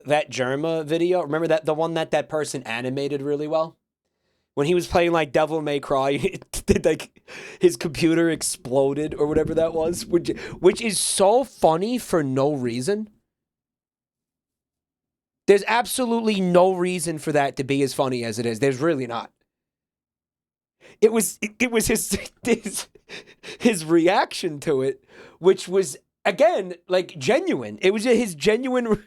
Germa video. Remember that the one that person animated really well? When he was playing like Devil May Cry, like his computer exploded or whatever that was, which is so funny for no reason. There's absolutely no reason for that to be as funny as it is. There's really not. It was his reaction to it, which was again like genuine. It was his genuine.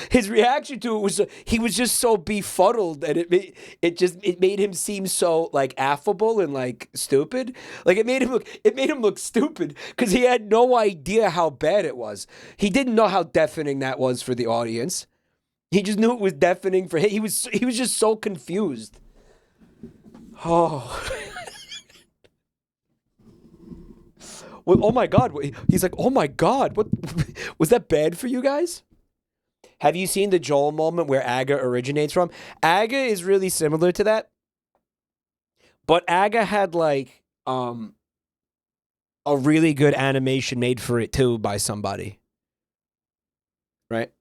His reaction to it was he was just so befuddled, and it made him seem so like affable and like stupid. Like it made him look stupid because he had no idea how bad it was. He didn't know how deafening that was for the audience. He just knew it was deafening for him. He was just so confused. Oh. Well, oh my God. He's like, oh my God. What was that bad for you guys? Have you seen the Joel moment where Aga originates from? Aga is really similar to that. But Aga had like a really good animation made for it too by somebody. Right?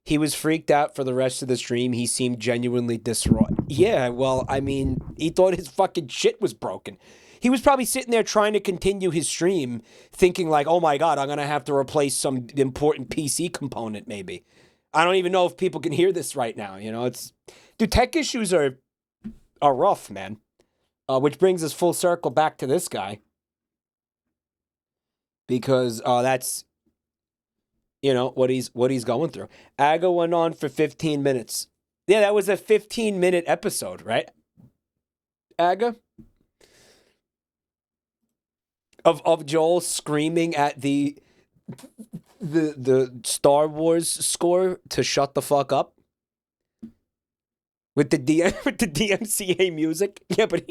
He was freaked out for the rest of the stream. He seemed genuinely distraught. Yeah, well, I mean, he thought his fucking shit was broken. He was probably sitting there trying to continue his stream, thinking like, oh my God, I'm going to have to replace some important PC component maybe. I don't even know if people can hear this right now. You know, dude, tech issues are rough, man. Which brings us full circle back to this guy. Because that's, you know, what he's going through. Aga went on for 15 minutes. Yeah, that was a 15-minute episode, right? Aga? Of Joel screaming at the Star Wars score to shut the fuck up with the DMCA music. Yeah, but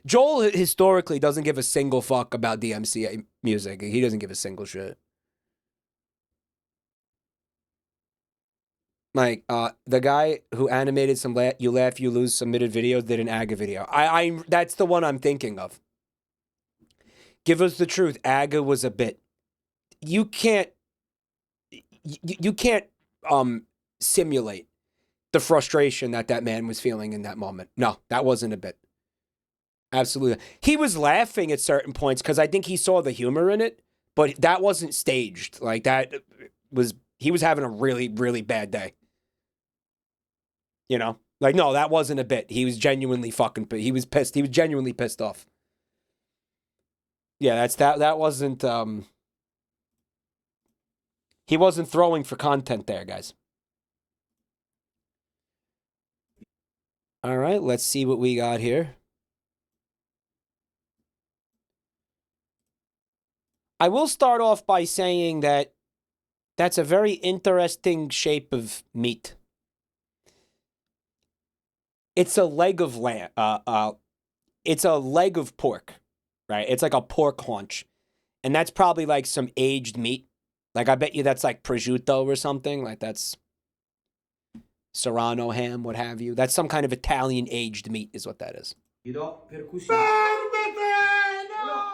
Joel historically doesn't give a single fuck about DMCA music. He doesn't give a single shit. Like the guy who animated some You Laugh You Lose submitted videos did an Aga video. I that's the one I'm thinking of. Give us the truth. Aga was a bit. You can't simulate the frustration that man was feeling in that moment. No, that wasn't a bit. Absolutely. He was laughing at certain points because I think he saw the humor in it, but that wasn't staged. Like he was having a really, really bad day. You know? Like, no, that wasn't a bit. He was genuinely he was pissed. He was genuinely pissed off. Yeah, that wasn't he wasn't throwing for content there, guys. All right, let's see what we got here. I will start off by saying that that's a very interesting shape of meat. It's a leg of lamb. It's a leg of pork, right? It's like a pork haunch, and that's probably like some aged meat. Like I bet you that's like prosciutto or something. Like that's Serrano ham, what have you. That's some kind of Italian aged meat, is what that is. Gli do percussione.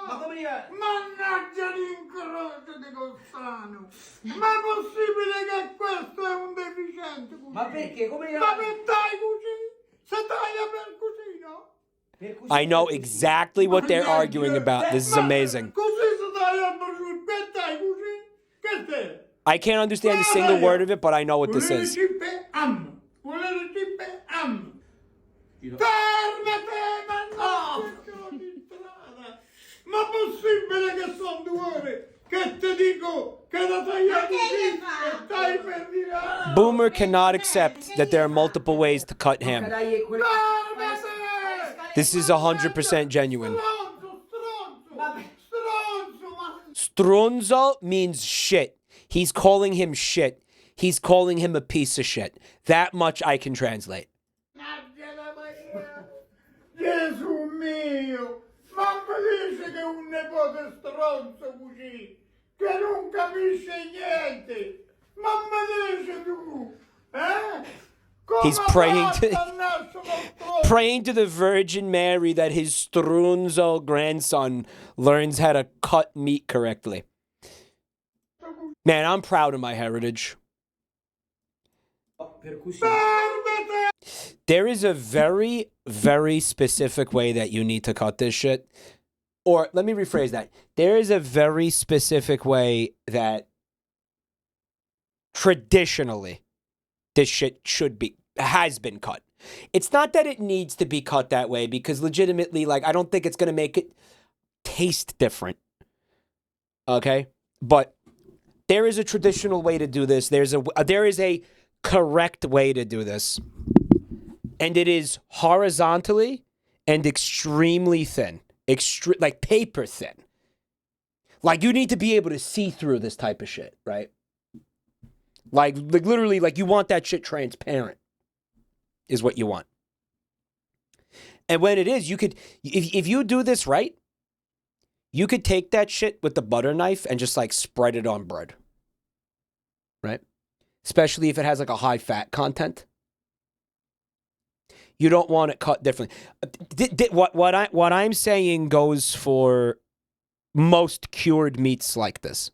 Ma come gli è? Mannaggia l'incrocio di Cossano! Ma è possibile che questo è un deficiente cugino? Ma perché? Come gli è? Ma per dai cugino? Se dai a percusino? I know exactly what they're arguing about. This is amazing. Così se dai a prosciutto, che dai cugino? Che te? I can't understand a single word of it, but I know what this is. Volere cippe am. Fermate, mannaggia di strada! Ma possibile che sono 2 ore che ti dico che la tagliare così e stai per dire... Boomer cannot accept that there are multiple ways to cut ham. This is 100% genuine. Stronzo means shit. He's calling him shit. He's calling him a piece of shit. That much I can translate. Gesù mio! Ma mi dice che è un nipote stronzo così, che non capisce niente! Ma mi dice tu, eh? He's praying to the Virgin Mary that his strunzo grandson learns how to cut meat correctly. Man, I'm proud of my heritage. There is a very, very specific way that you need to cut this shit. Or let me rephrase that. There is a very specific way that traditionally this shit has been cut. It's not that it needs to be cut that way because legitimately, like, I don't think it's going to make it taste different. Okay? But there is a traditional way to do this. There is a correct way to do this. And it is horizontally and extremely thin. Like paper thin. Like you need to be able to see through this type of shit, right? Like literally, like you want that shit transparent is what you want. And when it is, you could, if you do this right, you could take that shit with the butter knife and just like spread it on bread. Right? Especially if it has like a high fat content. You don't want it cut differently. What I'm saying goes for most cured meats like this,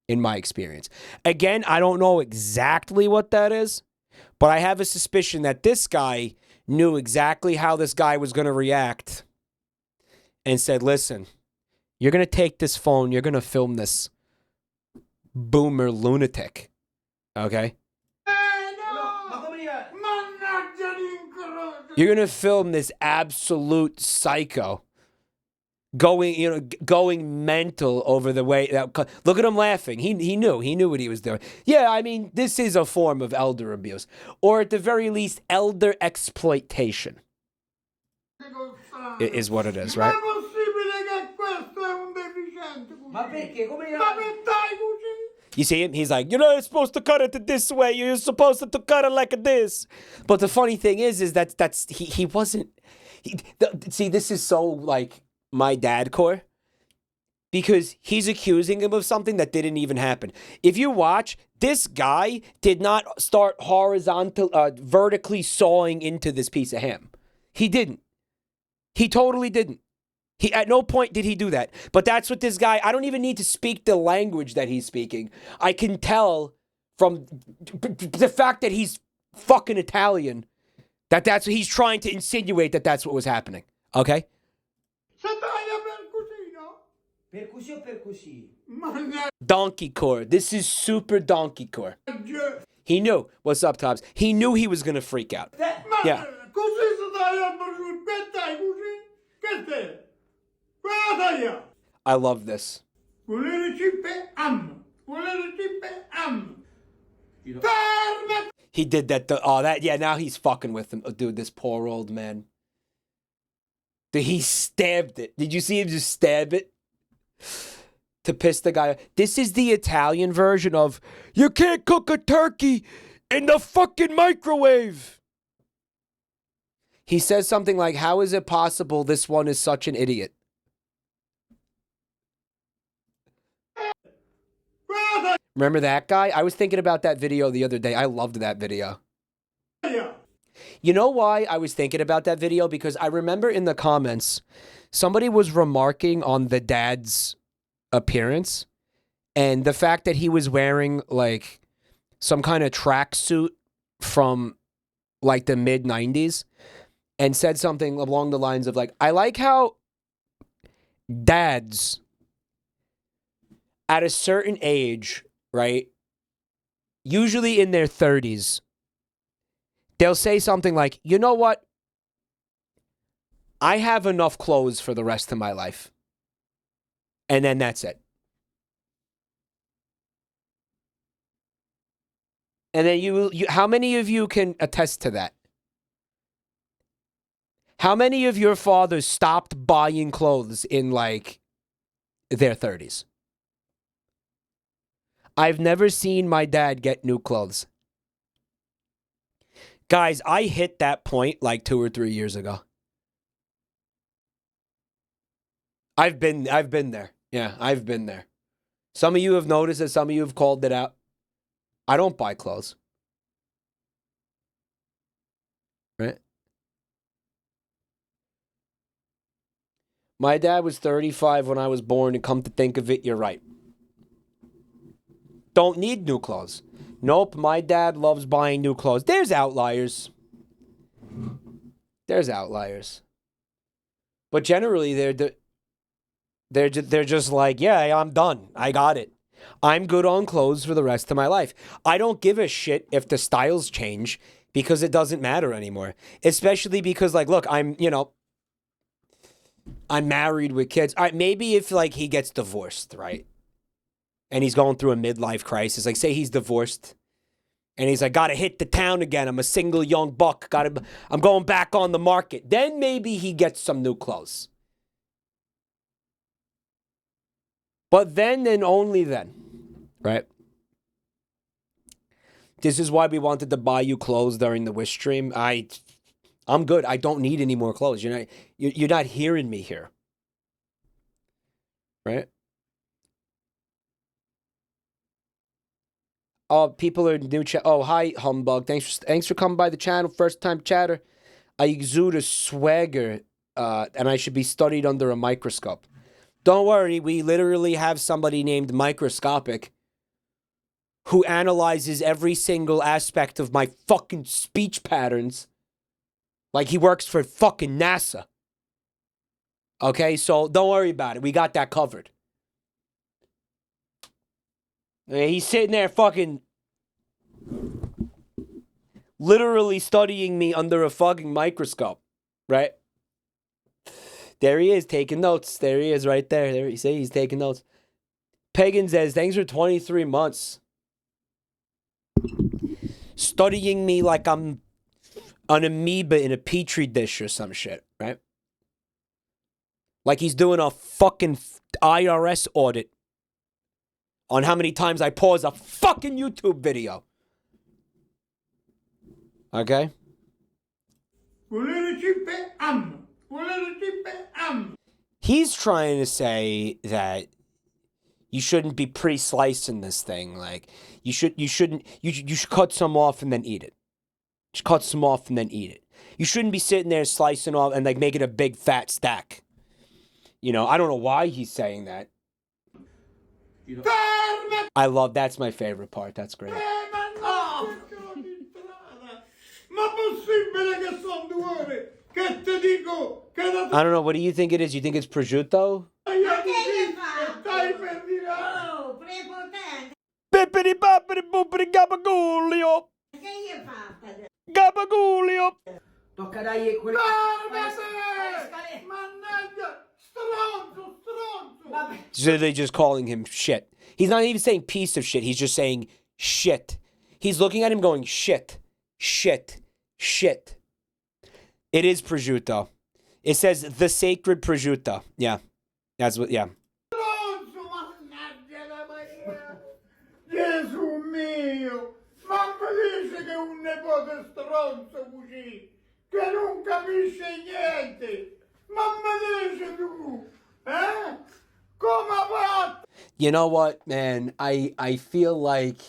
in my experience. Again, I don't know exactly what that is, but I have a suspicion that this guy knew exactly how this guy was going to react and said, listen, you're going to take this phone, you're going to film this boomer lunatic, okay? You're going to film this absolute psycho going mental over the way that, look at him laughing. He knew what he was doing. Yeah, I mean, this is a form of elder abuse, or at the very least, elder exploitation is what it is, right? You see him? He's like, you're not supposed to cut it this way. You're supposed to cut it like this. But the funny thing is that he wasn't. See, this is so like my dad core, because he's accusing him of something that didn't even happen. If you watch, this guy did not start vertically sawing into this piece of ham. He didn't. He totally didn't. At no point did he do that. But that's what this guy, I don't even need to speak the language that he's speaking. I can tell from the fact that he's fucking Italian that's what he's trying to insinuate, that's what was happening. Okay? Donkey core. This is super donkey core. He knew. What's up, Tops? He knew he was going to freak out. Yeah. I love this. He did that. Yeah, now he's fucking with him. Oh, dude, this poor old man. He stabbed it. Did you see him just stab it? To piss the guy off. This is the Italian version of, you can't cook a turkey in the fucking microwave. He says something like, how is it possible this one is such an idiot? Remember that guy? I was thinking about that video the other day. I loved that video. You know why I was thinking about that video? Because I remember in the comments, somebody was remarking on the dad's appearance and the fact that he was wearing like some kind of tracksuit from like the mid-90s, and said something along the lines of like, I like how dads at a certain age, right, usually in their 30s, they'll say something like, you know what? I have enough clothes for the rest of my life. And then that's it. And then you how many of you can attest to that? How many of your fathers stopped buying clothes in like their 30s? I've never seen my dad get new clothes. Guys, I hit that point like 2 or 3 years ago. I've been there. Yeah, I've been there. Some of you have noticed it. Some of you have called it out. I don't buy clothes. Right? My dad was 35 when I was born, and come to think of it, you're right. Don't need new clothes. Nope, my dad loves buying new clothes. There's outliers. There's outliers. But generally, they're just like, yeah, I'm done. I got it. I'm good on clothes for the rest of my life. I don't give a shit if the styles change, because it doesn't matter anymore. Especially because, like, look, I'm married with kids. All right, maybe if, like, he gets divorced, right? And he's going through a midlife crisis. Like, say he's divorced. And he's like, gotta hit the town again. I'm a single young buck. I'm going back on the market. Then maybe he gets some new clothes. But then and only then, right? This is why we wanted to buy you clothes during the wish stream. I I'm good. I don't need any more clothes. You're not hearing me here. Right? Oh, people are new chat. Oh, hi, Humbug. Thanks for coming by the channel. First time chatter. I exude a swagger, and I should be studied under a microscope. Don't worry, we literally have somebody named Microscopic who analyzes every single aspect of my fucking speech patterns like he works for fucking NASA. Okay, so don't worry about it. We got that covered. He's sitting there fucking literally studying me under a fucking microscope, right? There he is taking notes. There he is right there. There you see, he's taking notes. Pagan says, thanks for 23 months. Studying me like I'm an amoeba in a petri dish or some shit, right? Like he's doing a fucking IRS audit on how many times I pause a fucking YouTube video. Okay? He's trying to say that you shouldn't be pre-slicing this thing. Like, you should cut some off and then eat it. Just cut some off and then eat it. You shouldn't be sitting there slicing off and like making a big fat stack. You know, I don't know why he's saying that. I love, that's my favorite part. That's great. Ma possibile che sono 2 ore che ti dico che la I don't know, what do you think it is? You think it's prosciutto? stai per dire Oh, prepotente. Bippity boppity boopity gabagoolio. Che gli fa? Gabagoolio. Tocca dargli quello. mannaggia stronzo. So they're just calling him shit. He's not even saying piece of shit. He's just saying shit. He's looking at him going, shit. It is prosciutto. It says the sacred prosciutto. Yeah. That's what, yeah. Stronzo, mannaggia la Maria. Gesù mio. Mamma dice che è un nipote stronzo così, che non capisce niente. Mamma dice tu, eh? Come ha fatto? You know what, man? I feel like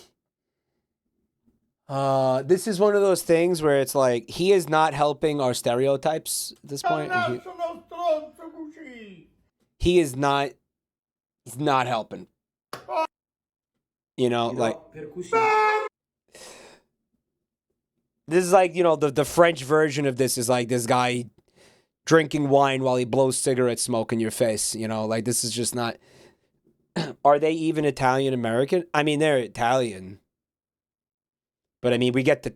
this is one of those things where it's like he is not helping our stereotypes at this point. Sono stronzo così. He is not. He's not helping. You know, like this is like, you know, the French version of this is like this guy drinking wine while he blows cigarette smoke in your face. You know, like this is just not. Are they even Italian American? I mean, they're Italian. But I mean, we get the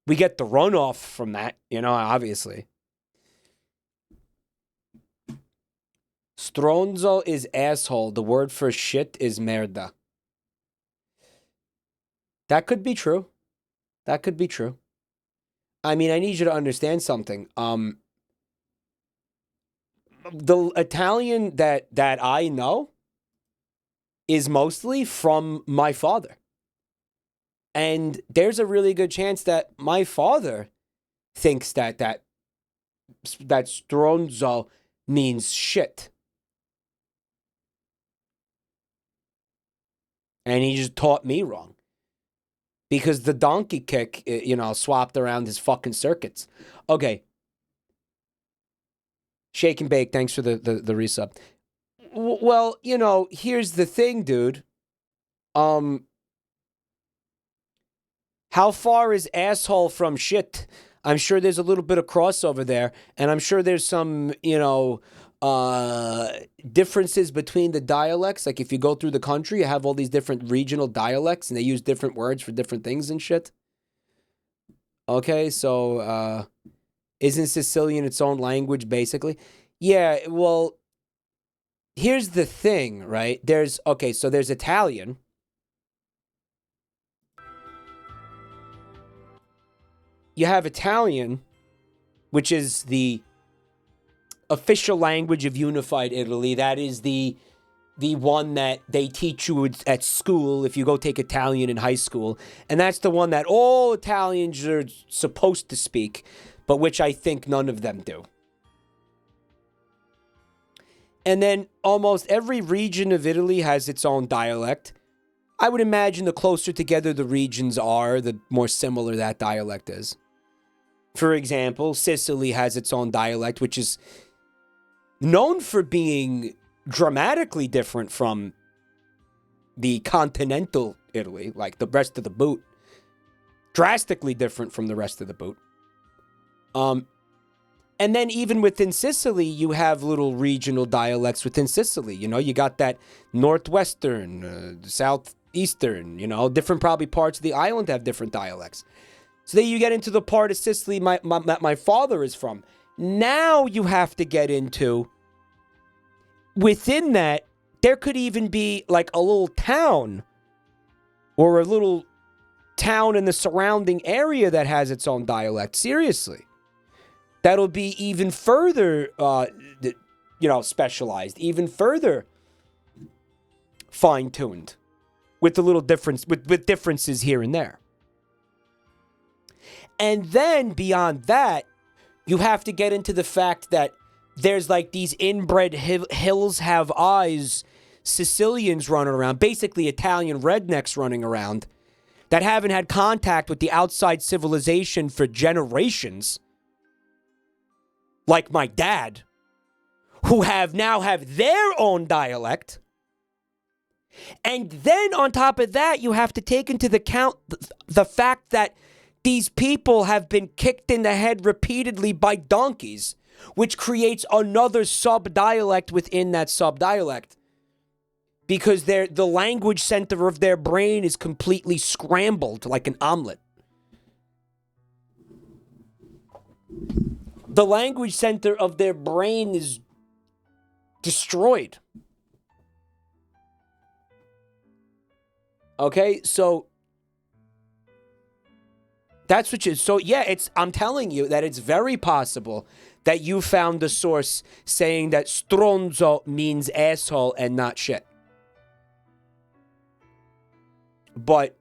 runoff from that, you know, obviously. Stronzo is asshole. The word for shit is merda. That could be true. That could be true. I mean, I need you to understand something. The Italian that I know is mostly from my father. And there's a really good chance that my father thinks that stronzo means shit. And he just taught me wrong. Because the donkey kick, you know, swapped around his fucking circuits. Okay. Shake and bake, thanks for the resub. Well, you know, here's the thing, dude. How far is asshole from shit? I'm sure there's a little bit of crossover there, and I'm sure there's some, you know, differences between the dialects. Like if you go through the country, you have all these different regional dialects, and they use different words for different things and shit. Okay, so isn't Sicilian its own language, basically? Yeah, well, here's the thing, right? There's Italian. You have Italian, which is the official language of unified Italy. That is the one that they teach you at school if you go take Italian in high school. And that's the one that all Italians are supposed to speak. but which I think none of them do. And then almost every region of Italy has its own dialect. I would imagine the closer together the regions are, the more similar that dialect is. For example, Sicily has its own dialect, which is known for being dramatically different from the continental Italy, like the rest of the boot. Drastically different from the rest of the boot. And then even within Sicily, you have little regional dialects within Sicily. You know, you got that northwestern, southeastern, you know, different probably parts of the island have different dialects. So then you get into the part of Sicily my father is from. Now you have to get into, within that, there could even be like a little town or a little town in the surrounding area that has its own dialect. Seriously. That'll be even further, specialized, even further fine-tuned with the little difference, with differences here and there. And then beyond that, you have to get into the fact that there's like these inbred hills have eyes Sicilians running around, basically Italian rednecks running around that haven't had contact with the outside civilization for generations, like my dad, who now have their own dialect. And then on top of that, you have to take into account the fact that these people have been kicked in the head repeatedly by donkeys, which creates another sub-dialect within that sub-dialect. Because the language center of their brain is completely scrambled like an omelet. The language center of their brain is destroyed. Okay, so that's what you... So, yeah, I'm telling you that it's very possible that you found a source saying that stronzo means asshole and not shit. But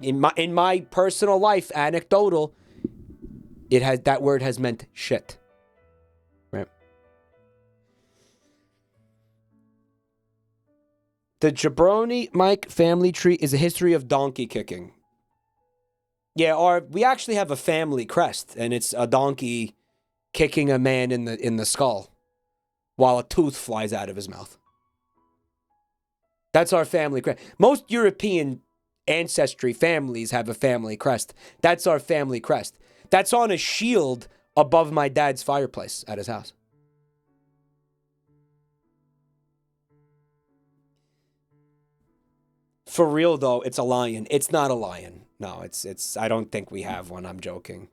in my personal life, anecdotal, that word has meant shit. Right? The Jabroni Mike family tree is a history of donkey kicking. Yeah, we actually have a family crest, and it's a donkey kicking a man in the skull while a tooth flies out of his mouth. That's our family crest. Most European ancestry families have a family crest. That's our family crest. That's on a shield above my dad's fireplace at his house. For real, though, it's a lion. It's not a lion. No, it's. I don't think we have one. I'm joking.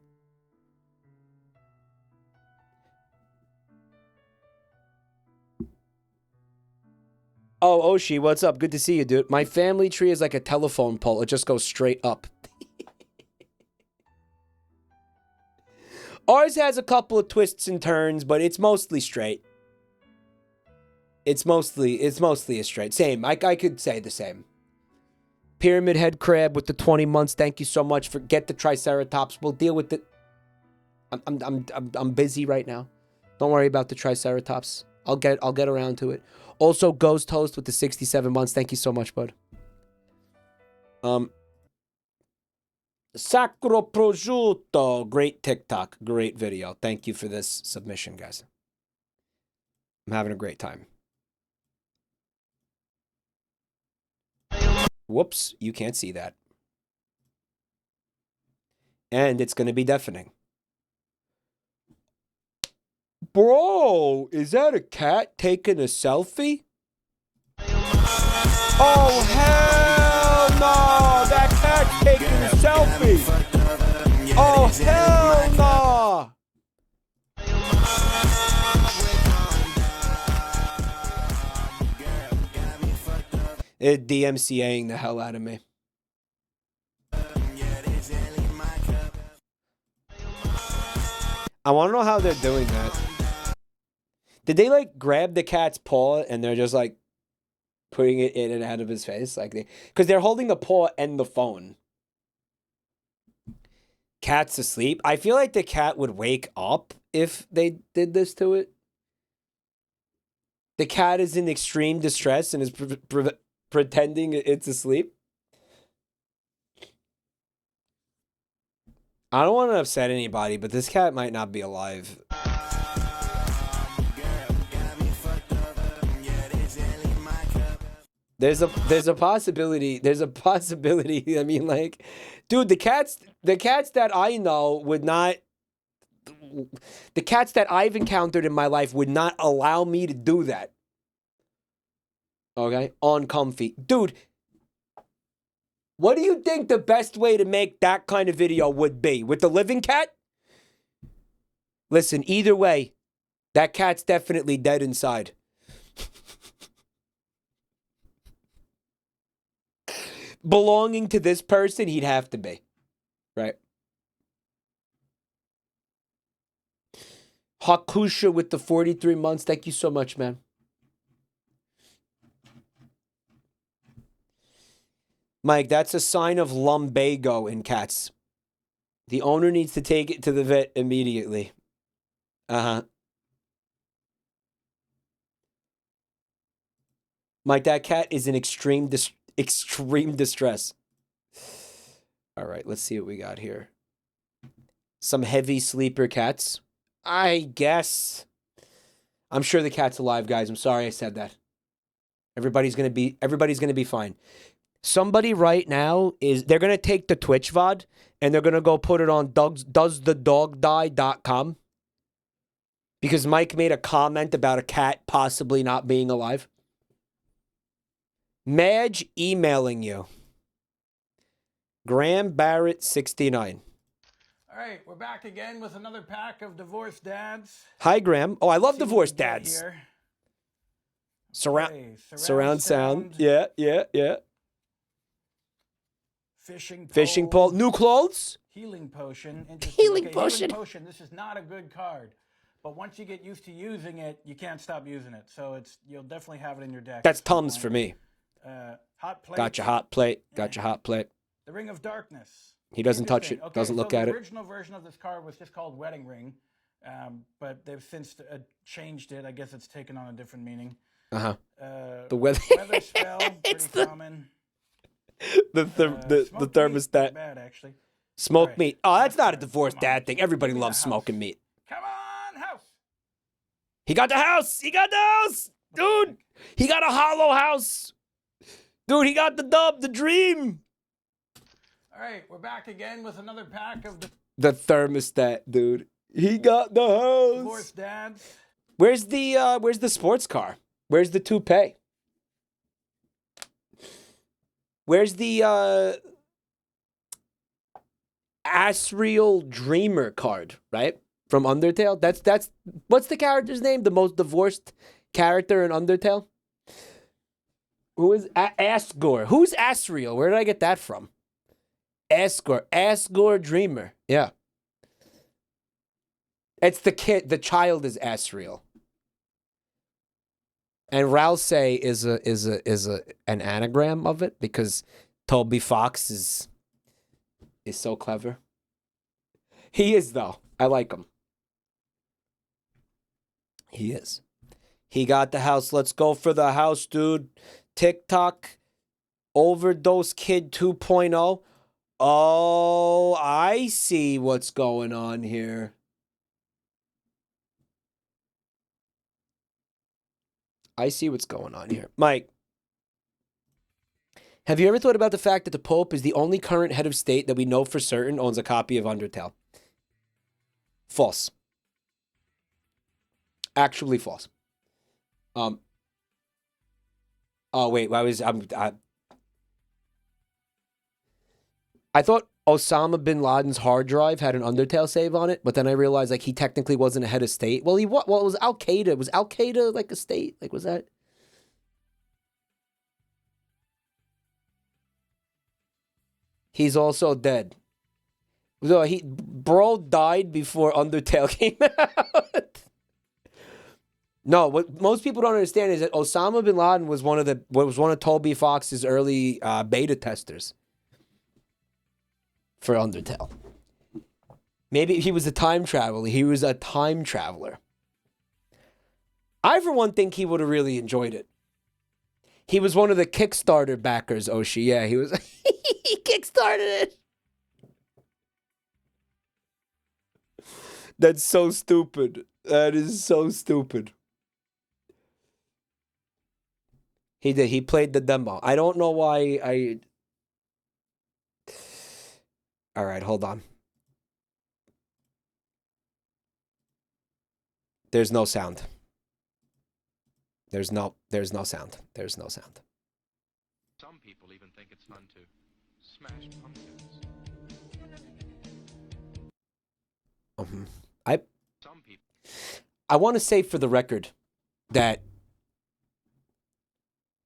Oh, Oshi, what's up? Good to see you, dude. My family tree is like a telephone pole. It just goes straight up. Ours has a couple of twists and turns, but it's mostly straight. It's mostly a straight. Same. I could say the same. Pyramid head crab with the 20 months. Thank you so much for get the Triceratops. We'll deal with it. I'm busy right now. Don't worry about the Triceratops. I'll get around to it. Also, Ghost Host with the 67 months. Thank you so much, bud. Sacro prosciutto. Great TikTok. Great video. Thank you for this submission, guys. I'm having a great time. Whoops, you can't see that. And it's going to be deafening. Bro, is that a cat taking a selfie? Oh, hell no! That cat's taking a selfie! Oh, hell no! It DMCAing the hell out of me. I want to know how they're doing that. Did they like grab the cat's paw and they're just like putting it in and out of his face? Like because they're holding the paw and the phone. Cat's asleep. I feel like the cat would wake up if they did this to it. The cat is in extreme distress and is pretending it's asleep. I don't want to upset anybody, but this cat might not be alive. There's a possibility. There's a possibility. I mean, like, dude, the cats that I know would not. The cats that I've encountered in my life would not allow me to do that. Okay, on comfy, dude. What do you think the best way to make that kind of video would be? With the living cat? Listen, either way, that cat's definitely dead inside. Belonging to this person, he'd have to be. Right? Hakusha with the 43 months. Thank you so much, man. Mike, that's a sign of lumbago in cats. The owner needs to take it to the vet immediately. Uh-huh. Mike, that cat is in extreme distress. All right, let's see what we got here. Some heavy sleeper cats. I guess. I'm sure the cat's alive, guys. I'm sorry I said that. Everybody's gonna be fine. Somebody right now they're gonna take the Twitch VOD and they're gonna go put it on doesthedogdie.com because Mike made a comment about a cat possibly not being alive. Madge emailing you. Graham Barrett 69. All right, we're back again with another pack of divorced dads. Hi, Graham. Oh, I love divorced dads. Surround sound. Yeah. Fishing pole. New clothes? Healing potion. Healing potion. Healing potion. This is not a good card. But once you get used to using it, you can't stop using it. So you'll definitely have it in your deck. That's Tums for me. Hot plate. Got your hot plate. Got your hot plate. The Ring of Darkness. He doesn't touch it. Okay, doesn't look at the it. The original version of this card was just called Wedding Ring. But they've since changed it. I guess it's taken on a different meaning. Uh-huh. The weather spell. Pretty common. The thermostat. Bad, actually. Smoked meat. Oh, that's not a divorced dad thing. Everybody loves smoking meat. Come on, house. He got the house. He got the house. Dude, he got a hollow house. Dude, he got the dub, the dream. All right, we're back again with another pack of the thermostat, dude. He got the house. Divorced dads. Where's the sports car? Where's the toupee? Where's the Asriel Dreamer card, right? From Undertale? That's what's the character's name? The most divorced character in Undertale? Who is Asgore? Who's Asriel? Where did I get that from? Asgore Dreamer. Yeah. It's the kid, the child is Asriel. And Ralse is an anagram of it because Toby Fox is so clever. He is though. I like him. He is. He got the house. Let's go for the house, dude. TikTok overdose kid 2.0. Oh, I see what's going on here. I see what's going on here. Mike, have you ever thought about the fact that the Pope is the only current head of state that we know for certain owns a copy of Undertale? False. Actually false. Oh wait, I thought Osama bin Laden's hard drive had an Undertale save on it, but then I realized like he technically wasn't a head of state. Well, it was Al Qaeda. Was Al Qaeda like a state? Like was that? He's also dead. So bro died before Undertale came out. No, what most people don't understand is that Osama bin Laden was one of Toby Fox's early beta testers for Undertale. Maybe he was a time traveler. He was a time traveler. I, for one, think he would have really enjoyed it. He was one of the Kickstarter backers, Oshi. Yeah, he was. He kickstarted it. That's so stupid. That is so stupid. He did. He played the demo. I don't know why I... All right, hold on. There's no sound. There's no sound. There's no sound. Some people even think it's fun to smash pumpkins. I want to say for the record that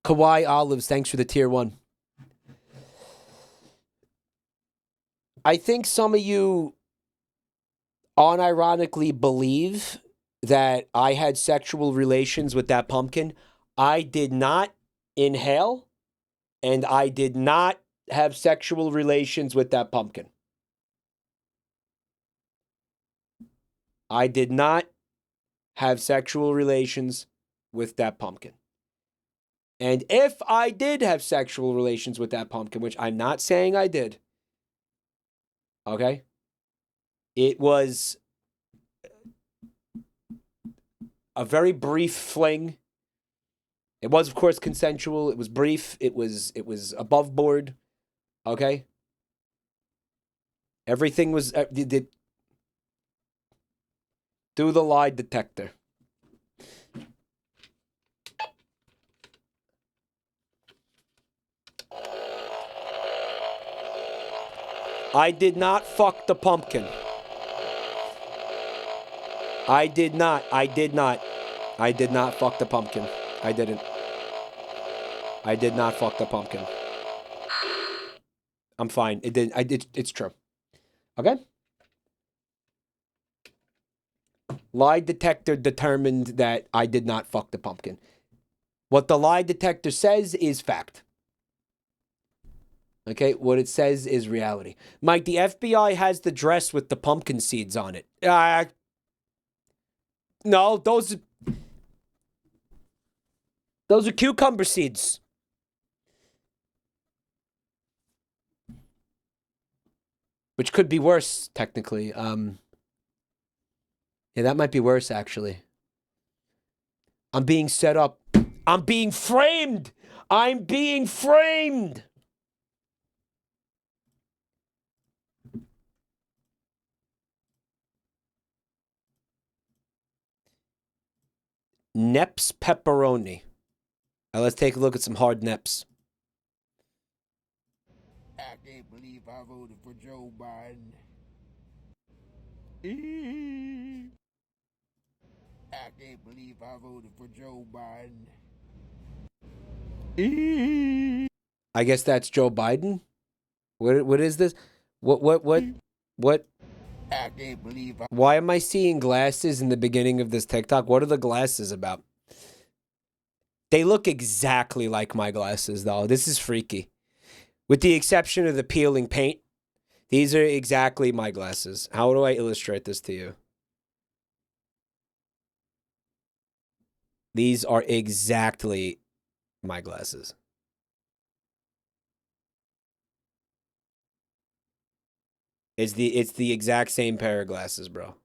Kawhi Olives, thanks for the tier 1. I think some of you unironically believe that I had sexual relations with that pumpkin. I did not inhale, and I did not have sexual relations with that pumpkin. I did not have sexual relations with that pumpkin. And if I did have sexual relations with that pumpkin, which I'm not saying I did, okay, it was a very brief fling. It was, of course, consensual. It was brief. It was above board. Okay. Everything was. Do the lie detector. I did not fuck the pumpkin. I did not fuck the pumpkin. I didn't. I did not fuck the pumpkin. I'm fine. It's true. Okay? Lie detector determined that I did not fuck the pumpkin. What the lie detector says is fact. Okay? What it says is reality. Mike, the FBI has the dress with the pumpkin seeds on it. No, those are cucumber seeds. Which could be worse, technically. Yeah, that might be worse, actually. I'm being set up. I'm being framed! I'm being framed! Neps pepperoni. Now let's take a look at some hard neps. I can't believe I voted for Joe Biden. I can't believe I voted for Joe Biden. I guess that's Joe Biden? What is this? What? I can't believe I... Why am I seeing glasses in the beginning of this TikTok? What are the glasses about? They look exactly like my glasses, though. This is freaky. With the exception of the peeling paint, these are exactly my glasses. How do I illustrate this to you? These are exactly my glasses. It's the exact same pair of glasses, bro.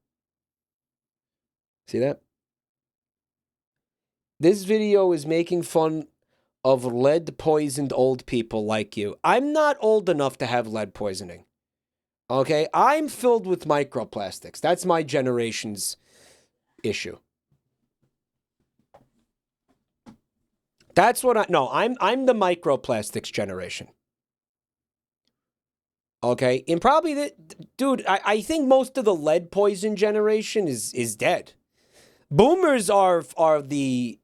See that? This video is making fun of lead-poisoned old people like you. I'm not old enough to have lead poisoning. Okay? I'm filled with microplastics. That's my generation's issue. That's what I'm the microplastics generation. Okay? And probably dude, I think most of the lead poison generation is dead. Boomers are the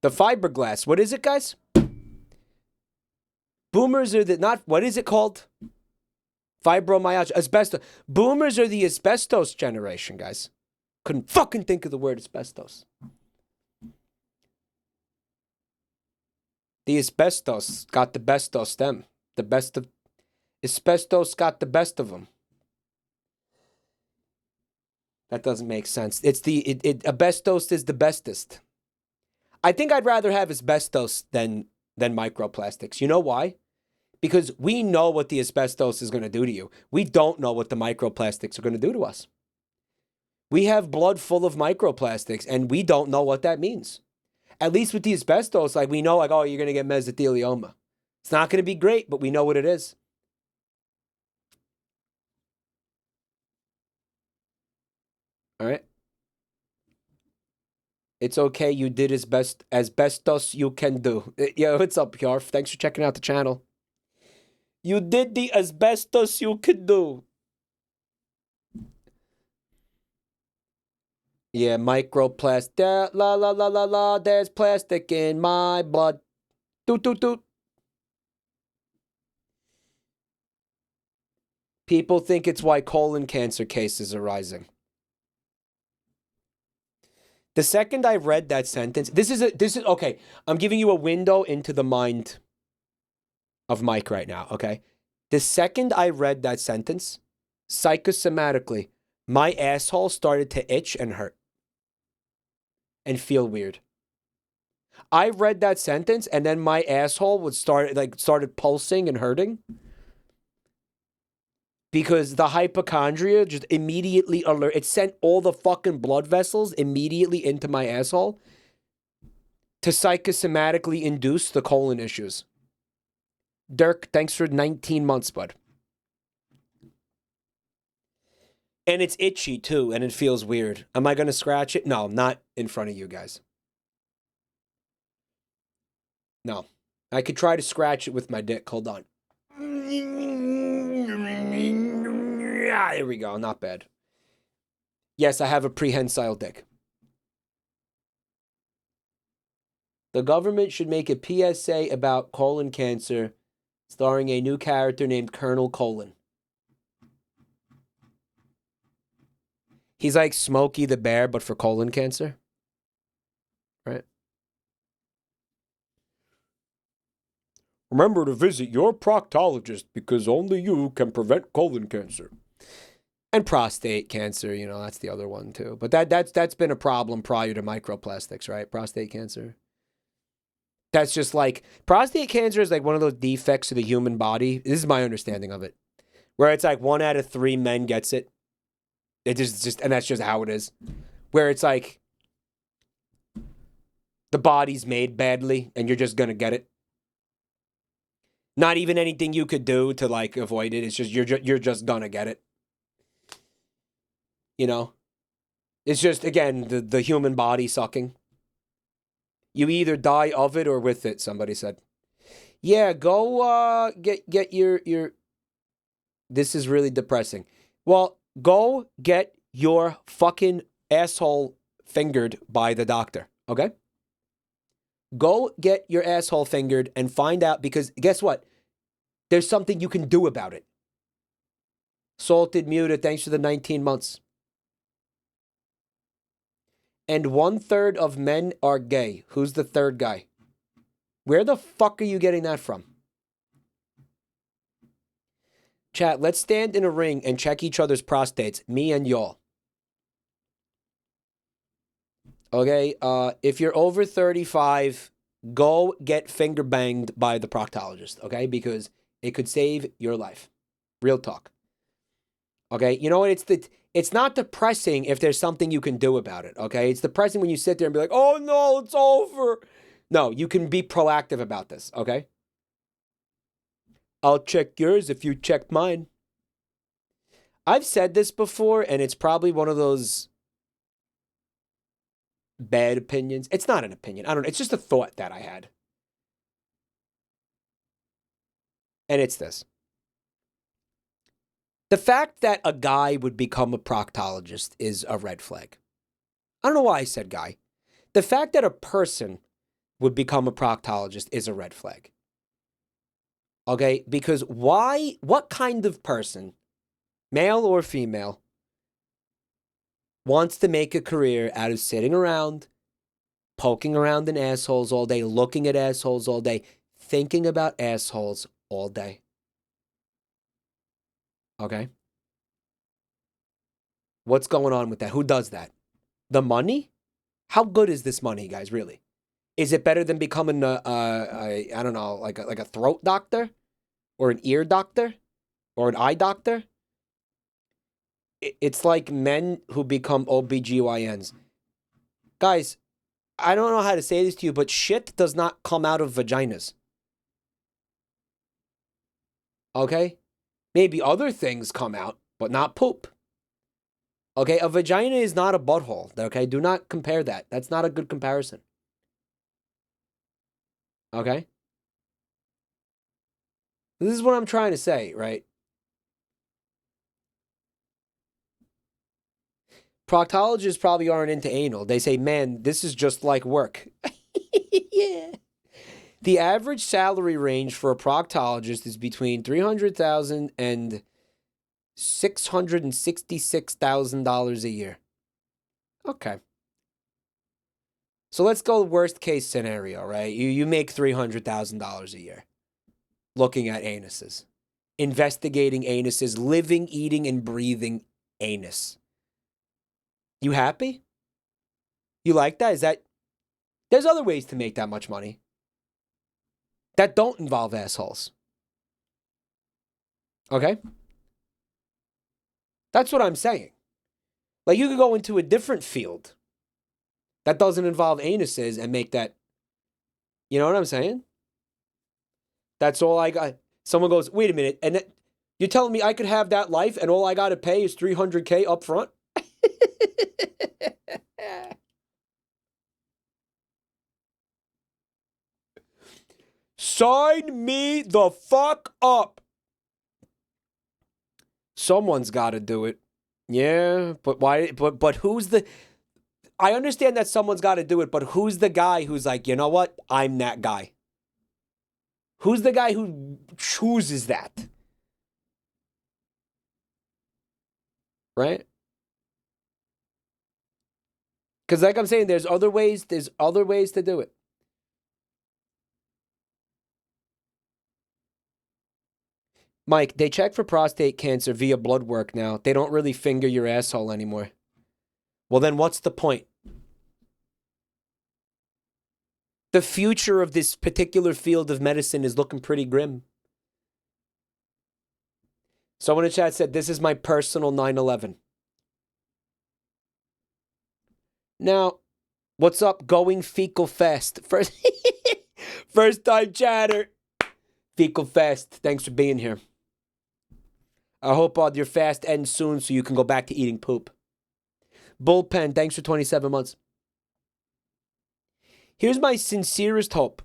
fiberglass. What is it, guys? Boomers are what is it called? Fibromyalgia. Asbestos. Boomers are the asbestos generation, guys. Couldn't fucking think of the word asbestos. The asbestos got the best of them. The best of... Asbestos got the best of them. That doesn't make sense. Asbestos is the bestest. I think I'd rather have asbestos than microplastics. You know why? Because we know what the asbestos is going to do to you. We don't know what the microplastics are going to do to us. We have blood full of microplastics, and we don't know what that means. At least with the asbestos, like we know, like, oh, you're going to get mesothelioma. It's not going to be great, but we know what it is. All right? It's okay. You did as best you can do. Yo, what's up, Yarf? Thanks for checking out the channel. You did the asbestos you could do. Yeah, microplastic. La la la la la. There's plastic in my blood. Toot toot toot. People think it's why colon cancer cases are rising. The second I read that sentence, this is okay. I'm giving you a window into the mind of Mike right now, okay? The second I read that sentence, psychosomatically, my asshole started to itch and hurt and feel weird. I read that sentence and then my asshole started pulsing and hurting because the hypochondria just immediately it sent all the fucking blood vessels immediately into my asshole to psychosomatically induce the colon issues. Dirk, thanks for 19 months, bud. And it's itchy, too, and it feels weird. Am I going to scratch it? No, not in front of you guys. No. I could try to scratch it with my dick. Hold on. Ah, there we go. Not bad. Yes, I have a prehensile dick. The government should make a PSA about colon cancer starring a new character named Colonel Colon. He's like Smokey the Bear, but for colon cancer. Right? Remember to visit your proctologist because only you can prevent colon cancer. And prostate cancer, you know, that's the other one too. But that's been a problem prior to microplastics, right? Prostate cancer. That's just like, prostate cancer is like one of those defects of the human body. This is my understanding of it. Where it's like 1 out of 3 men gets it. It just and that's just how it is. Where it's like the body's made badly and you're just gonna get it. Not even anything you could do to like avoid it. It's just you're just gonna get it. You know? It's just, again, the human body sucking. You either die of it or with it, somebody said. Yeah, go get your this is really depressing. Well, go get your fucking asshole fingered by the doctor, okay? Go get your asshole fingered and find out, because guess what? There's something you can do about it. Salted Muta, thanks for the 19 months. And 1/3 of men are gay. Who's the third guy? Where the fuck are you getting that from? Chat, let's stand in a ring and check each other's prostates. Me and y'all. Okay, if you're over 35, go get finger banged by the proctologist, okay? Because it could save your life. Real talk. Okay, you know what? It's not depressing if there's something you can do about it, okay? It's depressing when you sit there and be like, oh no, it's over. No, you can be proactive about this, okay? I'll check yours if you check mine. I've said this before, and it's probably one of those bad opinions. It's not an opinion. I don't know. It's just a thought that I had. And it's this. The fact that a guy would become a proctologist is a red flag. I don't know why I said guy. The fact that a person would become a proctologist is a red flag. Okay? Because what kind of person, male or female, wants to make a career out of sitting around, poking around in assholes all day, looking at assholes all day, thinking about assholes all day? Okay? What's going on with that? Who does that? The money? How good is this money, guys, really? Is it better than becoming I don't know, like a throat doctor? Or an ear doctor? Or an eye doctor? It's like men who become OBGYNs. Guys, I don't know how to say this to you, but shit does not come out of vaginas. Okay? Maybe other things come out, but not poop. Okay? A vagina is not a butthole. Okay? Do not compare that. That's not a good comparison. Okay? This is what I'm trying to say, right? Proctologists probably aren't into anal. They say, man, this is just like work. Yeah. The average salary range for a proctologist is between $300,000 and $666,000 a year. Okay. So let's go worst case scenario, right? You make $300,000 a year looking at anuses, investigating anuses, living, eating, and breathing anus. You happy? You like that? Is that... There's other ways to make that much money that don't involve assholes. Okay? That's what I'm saying. Like, you could go into a different field that doesn't involve anuses and make that... You know what I'm saying? That's all I got. Someone goes, wait a minute, and you're telling me I could have that life and all I got to pay is $300K up front? Sign me the fuck up. Someone's got to do it. Yeah, but why? But who's the... I understand that someone's got to do it, but who's the guy who's like, you know what? I'm that guy. Who's the guy who chooses that? Right? Because like I'm saying, there's other ways to do it. Mike, they check for prostate cancer via blood work now. They don't really finger your asshole anymore. Well, then what's the point? The future of this particular field of medicine is looking pretty grim. Someone in chat said, this is my personal 9/11. Now, what's up, going fecal fast? First time chatter. Fecal fast. Thanks for being here. I hope your fast ends soon so you can go back to eating poop. Bullpen, thanks for 27 months. Here's my sincerest hope.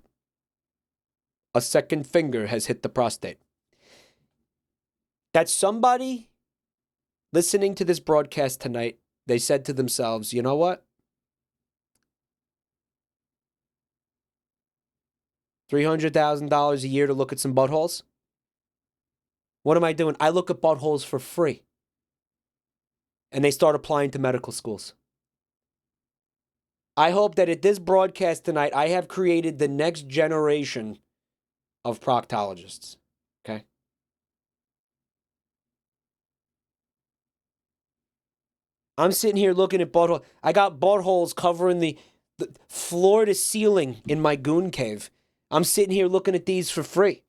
A second finger has hit the prostate. That somebody listening to this broadcast tonight, they said to themselves, you know what? $300,000 a year to look at some buttholes? What am I doing? I look at buttholes for free. And they start applying to medical schools. I hope that at this broadcast tonight, I have created the next generation of proctologists. Okay? I'm sitting here looking at buttholes. I got buttholes covering the floor to ceiling in my goon cave. I'm sitting here looking at these for free.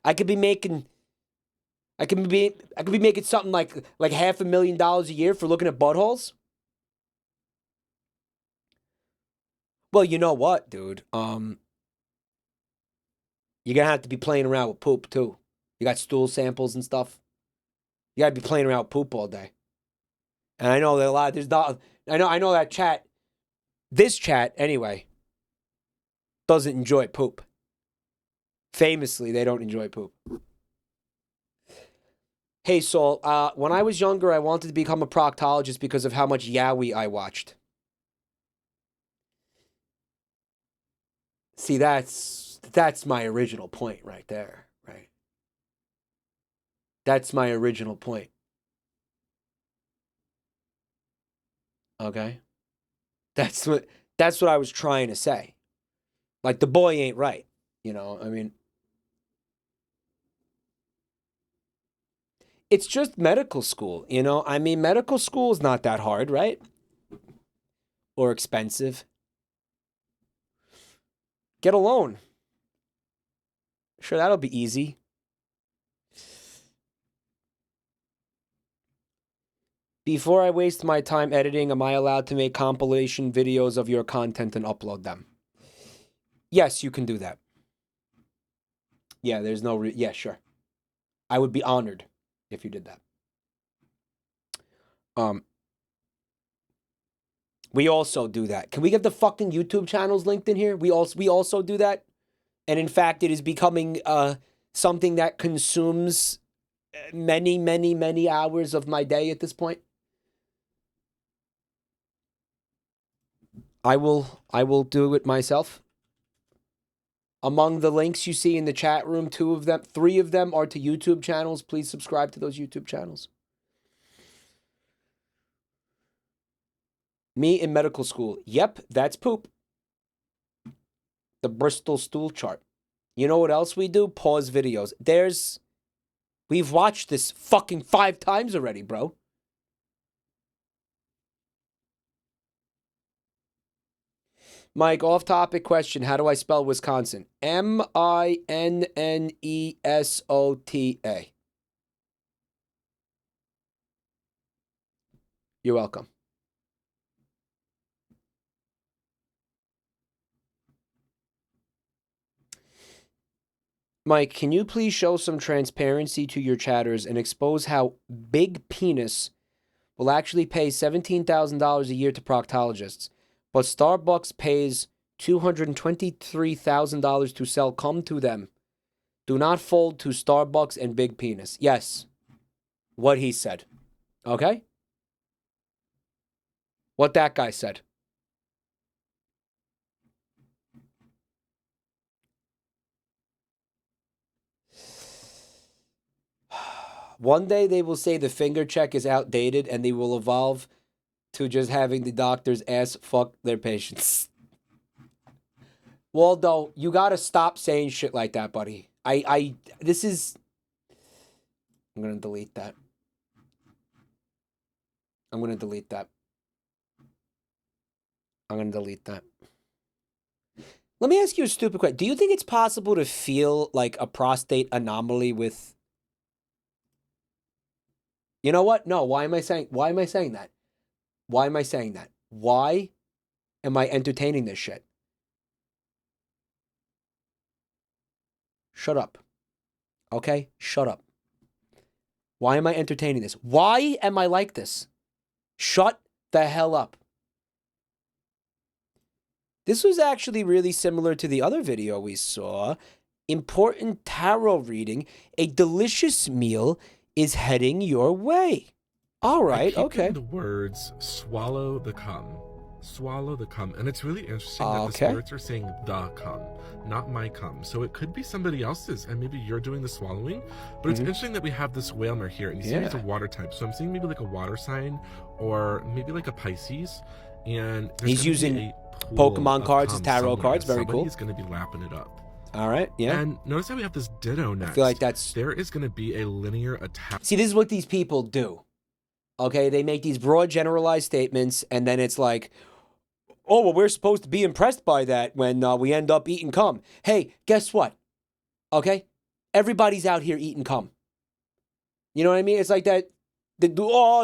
I could be making something like $500,000 a year for looking at buttholes. Well, you know what, dude? You're gonna have to be playing around with poop too. You got stool samples and stuff. You gotta be playing around with poop all day. And I know that a lot. I know that chat. This chat anyway doesn't enjoy poop. Famously, they don't enjoy poop. Hey, Saul. When I was younger, I wanted to become a proctologist because of how much yaoi I watched. See, that's my original point right there, right? That's my original point. Okay? That's what I was trying to say. Like, the boy ain't right, you know? I mean, It's just medical school, you know? I mean, medical school is not that hard, right? Or expensive. Get a loan. Sure, that'll be easy. Before I waste my time editing, am I allowed to make compilation videos of your content and upload them? Yes, you can do that. Yeah, there's no... yeah, sure. I would be honored if you did that. We also do that. Can we get the fucking YouTube channels linked in here? We also do that. And in fact, it is becoming something that consumes many, many, many hours of my day at this point. I will do it myself. Among the links you see in the chat room, 3 of them are to YouTube channels. Please subscribe to those YouTube channels. Me in medical school. Yep, that's poop. The Bristol stool chart. You know what else we do? Pause videos. We've watched this fucking 5 times already, bro. Mike, off-topic question. How do I spell Wisconsin? M-I-N-N-E-S-O-T-A. You're welcome. Mike, can you please show some transparency to your chatters and expose how Big Penis will actually pay $17,000 a year to proctologists, but Starbucks pays $223,000 to sell cum to them? Do not fold to Starbucks and Big Penis. Yes, what he said. Okay? What that guy said. One day they will say the finger check is outdated and they will evolve to just having the doctors ass fuck their patients. Waldo, you gotta stop saying shit like that, buddy. I'm gonna delete that. I'm gonna delete that. Let me ask you a stupid question. Do you think it's possible to feel like a prostate anomaly with... You know what? No, why am I saying that? Why am I entertaining this shit? Shut up. Okay? Shut up. Why am I entertaining this? Why am I like this? Shut the hell up. This was actually really similar to the other video we saw. Important tarot reading. A delicious meal is heading your way. All right, okay. The words swallow the cum. Swallow the cum. And it's really interesting that the spirits are saying the cum, not my cum. So it could be somebody else's, and maybe you're doing the swallowing. But it's interesting that we have this whaler here, and you see it's a water type. So I'm seeing maybe like a water sign, or maybe like a Pisces. And he's using Pokemon cards as tarot cards. Very cool. He's going to be lapping it up. All right, yeah. And notice how we have this ditto next. I feel like there is going to be a linear attack. See, this is what these people do. Okay, they make these broad generalized statements, and then it's like, oh, well, we're supposed to be impressed by that when we end up eating cum. Hey, guess what? Okay? Everybody's out here eating cum. You know what I mean? It's like that,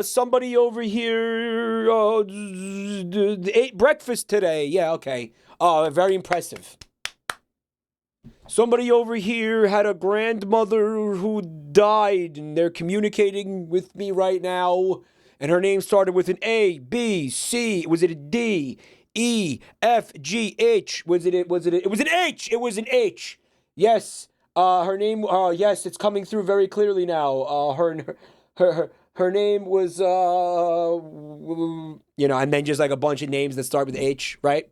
somebody over here ate breakfast today. Yeah, okay. Oh, very impressive. Somebody over here had a grandmother who died, and they're communicating with me right now, and her name started with an A, B, C. Was it a D, E, F, G, H? It was an H. It was an H. Yes. Her name. Yes, it's coming through very clearly now. Her name was. And then just like a bunch of names that start with H, right?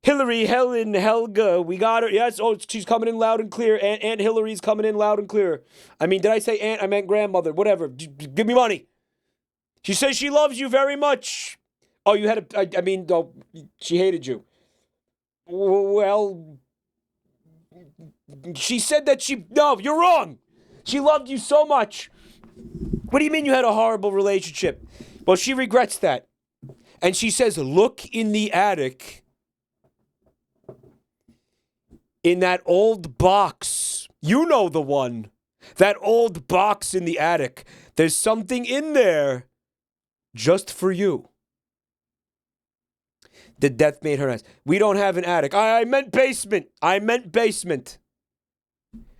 Hillary, Helen, Helga, we got her. Yes, she's coming in loud and clear. Aunt Hillary's coming in loud and clear. I mean, did I say aunt? I meant grandmother. Whatever. Give me money. She says she loves you very much. Oh, you had she hated you. Well, she said that no, you're wrong. She loved you so much. What do you mean you had a horrible relationship? Well, she regrets that. And she says, look in the attic. In that old box. You know the one. That old box in the attic. There's something in there. Just for you. The death made her ask. We don't have an attic. I meant basement. I meant basement.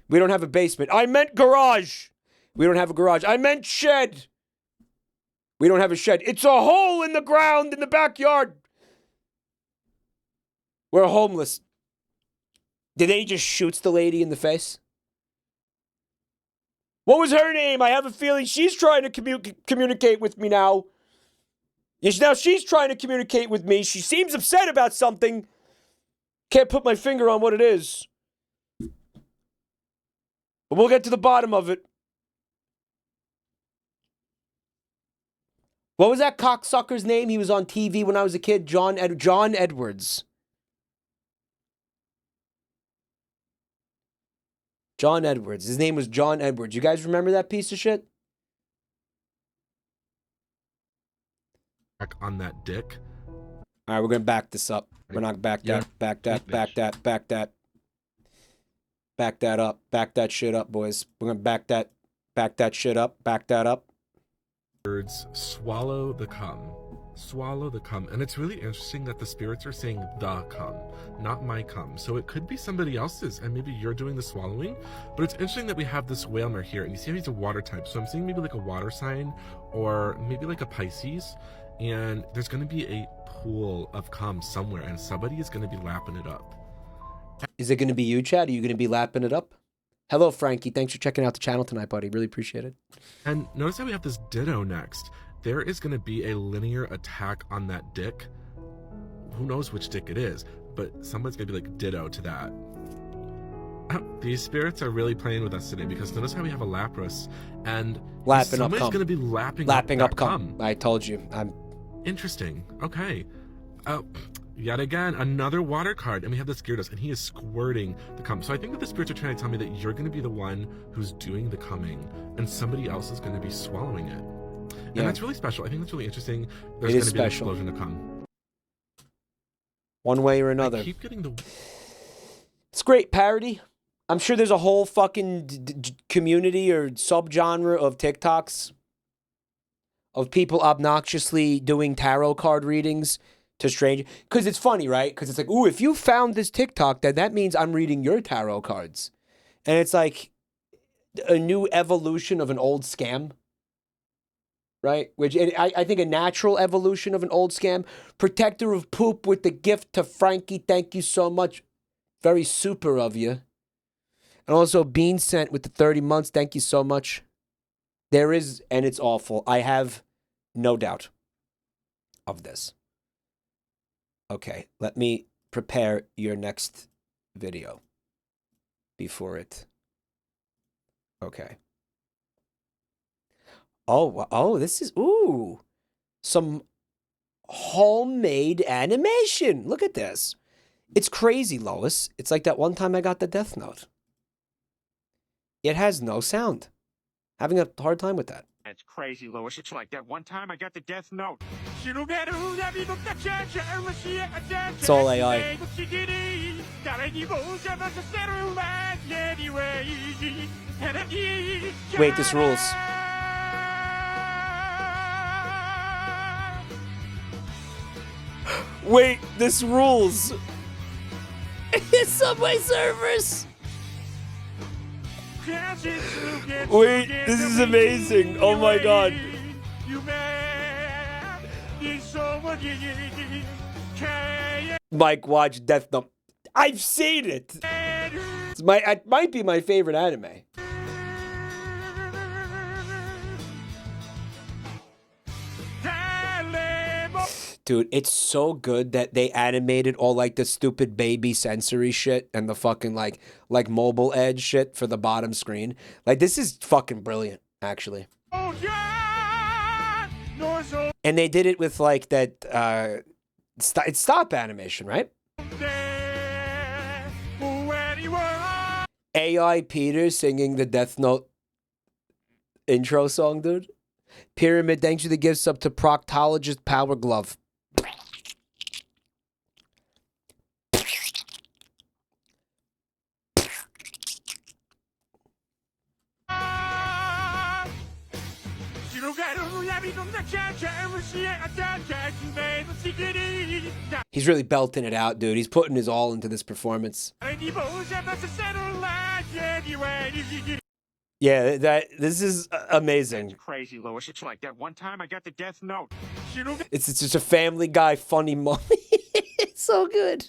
We don't have a basement. I meant garage. We don't have a garage. I meant shed. We don't have a shed. It's a hole in the ground in the backyard. We're homeless. Did they just shoot the lady in the face? What was her name? I have a feeling she's trying to communicate with me now. Yes, now she's trying to communicate with me. She seems upset about something. Can't put my finger on what it is. But we'll get to the bottom of it. What was that cocksucker's name? He was on TV when I was a kid. John Edwards. John Edwards. His name was John Edwards. You guys remember that piece of shit? Back on that dick. All right, we're going to back this up. We're not back that, back that, back that, back that. Back that up. Back that shit up, boys. We're going to back that shit up. Back that up. Words, swallow the cum. Swallow the cum. And it's really interesting that the spirits are saying the cum, not my cum. So it could be somebody else's, and maybe you're doing the swallowing. But it's interesting that we have this whaler here, and you see how he's a water type. So I'm seeing maybe like a water sign, or maybe like a Pisces. And there's going to be a pool of cum somewhere, and somebody is going to be lapping it up. Is it going to be you, Chad? Are you going to be lapping it up? Hello, Frankie. Thanks for checking out the channel tonight, buddy. Really appreciate it. And notice how we have this ditto next. There is going to be a linear attack on that dick. Who knows which dick it is, but someone's going to be like ditto to that. These spirits are really playing with us today, because notice how we have a Lapras, and someone's going to be lapping up cum. I told you. Interesting. Okay. Yet again, another water card, and we have this Gyarados, and he is squirting the cum. So I think that the spirits are trying to tell me that you're going to be the one who's doing the cumming, and somebody else is going to be swallowing it. And that's really special. I think that's really interesting. There's going to be an explosion of cum. One way or another. I keep getting the... It's great parody. I'm sure there's a whole fucking community or subgenre of TikToks of people obnoxiously doing tarot card readings to strangers. Because it's funny, right? Because it's like, ooh, if you found this TikTok, then that means I'm reading your tarot cards. And it's like a new evolution of an old scam. Right? Which I think a natural evolution of an old scam. Protector of poop with the gift to Frankie. Thank you so much. Very super of you. And also Bean Scent with the 30 months. Thank you so much. There is, and it's awful. I have no doubt of this. Okay, let me prepare your next video before it. Okay. Oh, this is, ooh, some homemade animation. Look at this. It's crazy, Lois. It's like that one time I got the Death Note. It has no sound. Having a hard time with that. That's crazy, Lois. It's like that one time I got the Death Note. It's all AI. Wait, this rules. Wait, this rules. It's Subway servers. Wait, this is amazing. Oh my god. Mike, watch Death Note. I've seen it. It might be my favorite anime. Dude, it's so good that they animated all like the stupid baby sensory shit and the fucking like mobile edge shit for the bottom screen. Like, this is fucking brilliant, actually. And they did it with like that it's stop animation, right? AI Peter singing the Death Note intro song, dude. Pyramid, thanks for the gifts up to Proctologist Power Glove. He's really belting it out, dude. He's putting his all into this performance. Yeah, this is amazing. That's crazy, Louis. It's like that one time I got the death note. It's just a Family Guy funny moment. It's so good.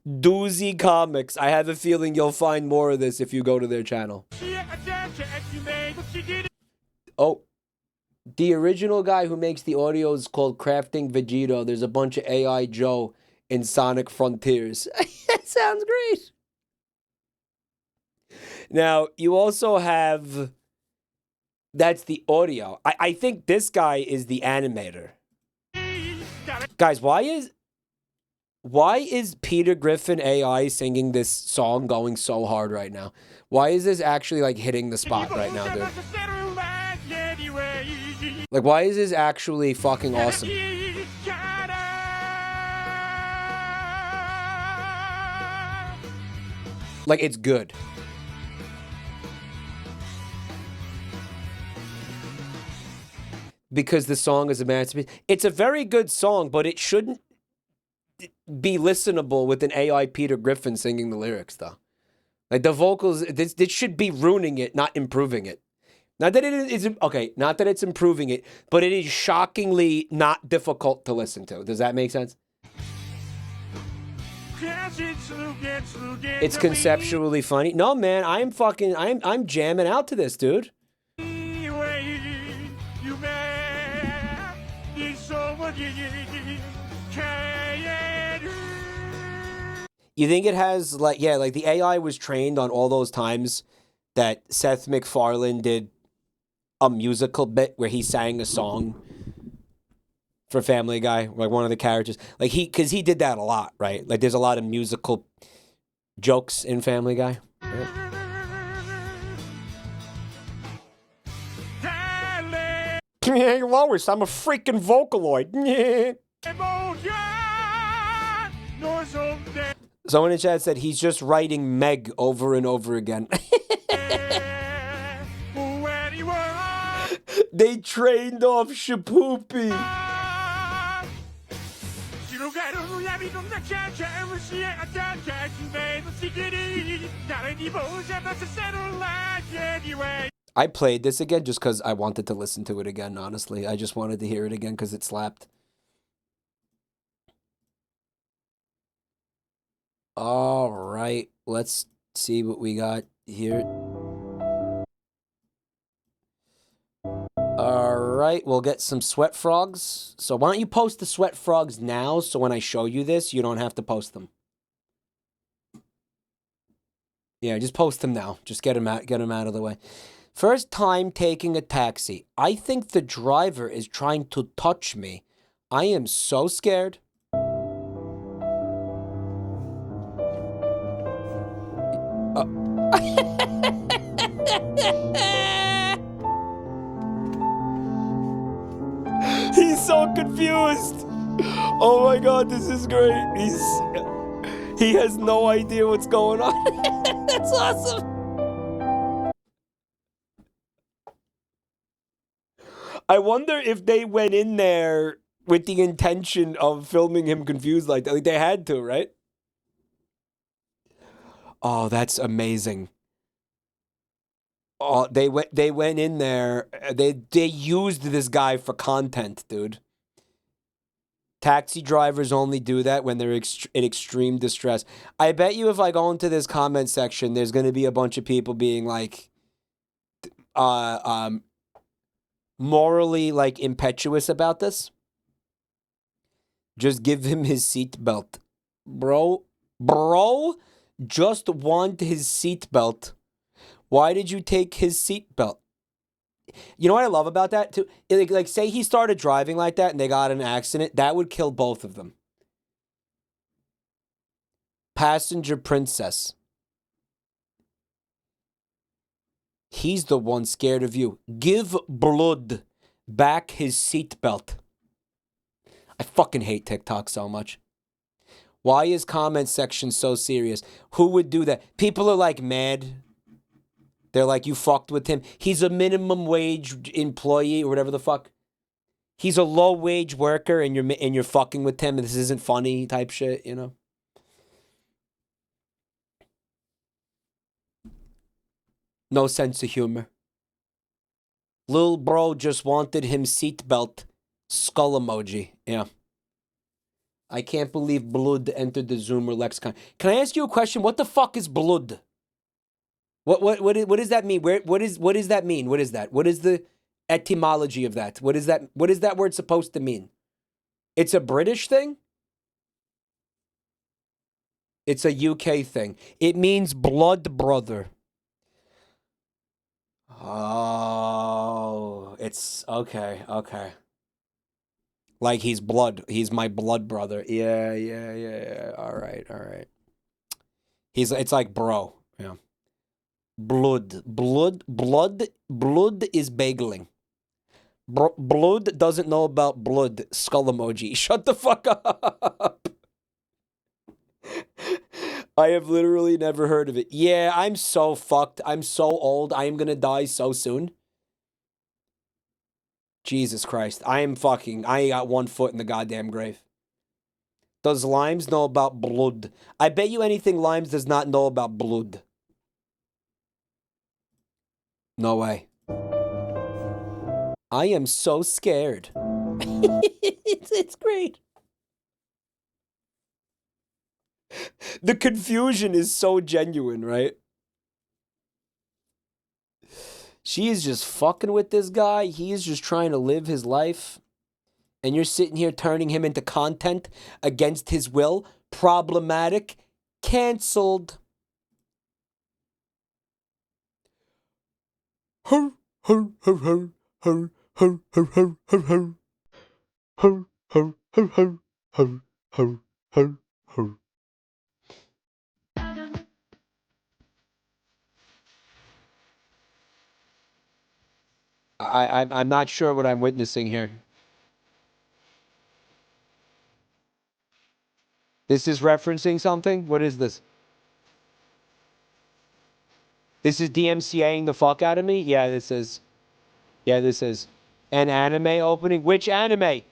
Doozy Comics. I have a feeling you'll find more of this if you go to their channel. Oh, the original guy who makes the audio is called Crafting Vegito. There's a bunch of AI Joe in Sonic Frontiers. That sounds great. Now, you also have... That's the audio. I think this guy is the animator. Guys, why is Peter Griffin AI singing this song going so hard right now? Why is this actually, like, hitting the spot right now, dude? Like, why is this actually fucking awesome? Like, it's good. Because the song is a masterpiece. It's a very good song, but it shouldn't be listenable with an AI Peter Griffin singing the lyrics, though. Like, the vocals, this should be ruining it, not improving it. Not that it is, okay, not that it's improving it, but it is shockingly not difficult to listen to. Does that make sense? It's conceptually funny. No, man, I'm jamming out to this, dude. You think it has, like, yeah, like the AI was trained on all those times that Seth MacFarlane did a musical bit where he sang a song for Family Guy, like one of the characters. Like, because he did that a lot, right? Like, there's a lot of musical jokes in Family Guy. Right? Hey, Lois, I'm a freaking Vocaloid. Someone in chat said he's just writing Meg over and over again. They trained off Shapoopy. I played this again just because I wanted to listen to it again, honestly. I just wanted to hear it again because it slapped. All right, let's see what we got here. All right, we'll get some sweat frogs. So why don't you post the sweat frogs now so when I show you this, you don't have to post them. Yeah, just post them now. Just get them out of the way. First time taking a taxi. I think the driver is trying to touch me. I am so scared. He's so confused. Oh my god, this is great. He has no idea what's going on. That's awesome. I wonder if they went in there with the intention of filming him confused like that. Like, they had to, right? Oh, that's amazing. Oh, they went in there. They used this guy for content, dude. Taxi drivers only do that when they're in extreme distress. I bet you if I go into this comment section, there's going to be a bunch of people being like, morally, like, impetuous about this. Just give him his seatbelt. Bro, just want his seatbelt. Why did you take his seatbelt? You know what I love about that, too? Like, say he started driving like that and they got in an accident, that would kill both of them. Passenger princess. He's the one scared of you. Give Blood back his seatbelt. I fucking hate TikTok so much. Why is comment section so serious? Who would do that? People are like mad. They're like, you fucked with him. He's a minimum wage employee or whatever the fuck. He's a low wage worker and you're fucking with him and this isn't funny type shit, you know? No sense of humor. Lil bro just wanted him seatbelt. Skull emoji. Yeah. I can't believe blood entered the Zoomer lexicon. Can I ask you a question? What the fuck is blood? What does that mean? What does that mean? What is that? What is the etymology of that? What is that word supposed to mean? It's a British thing? It's a UK thing. It means blood brother. Oh, it's okay. Like he's blood. He's my blood brother. Yeah. All right. It's like bro. Yeah. Blood is bageling. Blood doesn't know about blood. Skull emoji. Shut the fuck up. I have literally never heard of it. Yeah, I'm so fucked. I'm so old. I am gonna die so soon. Jesus Christ. I got 1 foot in the goddamn grave. Does Limes know about blood? I bet you anything Limes does not know about blood. No way. I am so scared. It's great. The confusion is so genuine, right? She is just fucking with this guy. He is just trying to live his life. And you're sitting here turning him into content against his will. Problematic. Cancelled. Her. I'm not sure what I'm witnessing here. This is referencing something? What is this? This is DMCAing the fuck out of me? Yeah, this is. An anime opening? Which anime?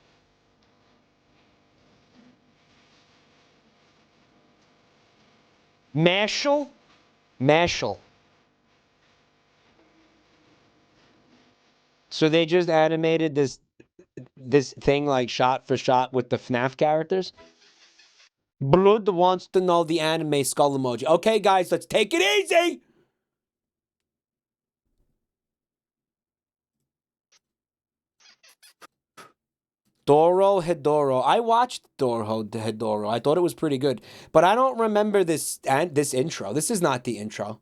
Mashal? So they just animated this thing like shot for shot with the FNAF characters? Blood wants to know the anime skull emoji. Okay, guys, let's take it easy! Doro Hedoro. I watched Doro Hedoro. I thought it was pretty good. But I don't remember this intro. This is not the intro.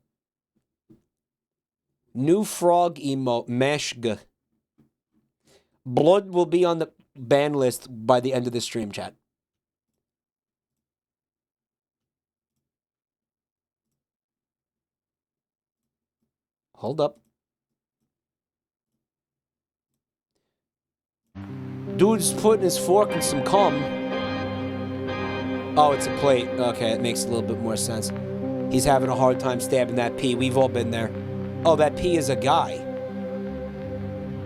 New frog emote. Meshg. Blood will be on the ban list by the end of the stream, chat. Hold up. Dude's putting his fork in some cum. Oh, it's a plate. Okay, it makes a little bit more sense. He's having a hard time stabbing that pea. We've all been there. Oh, that pea is a guy.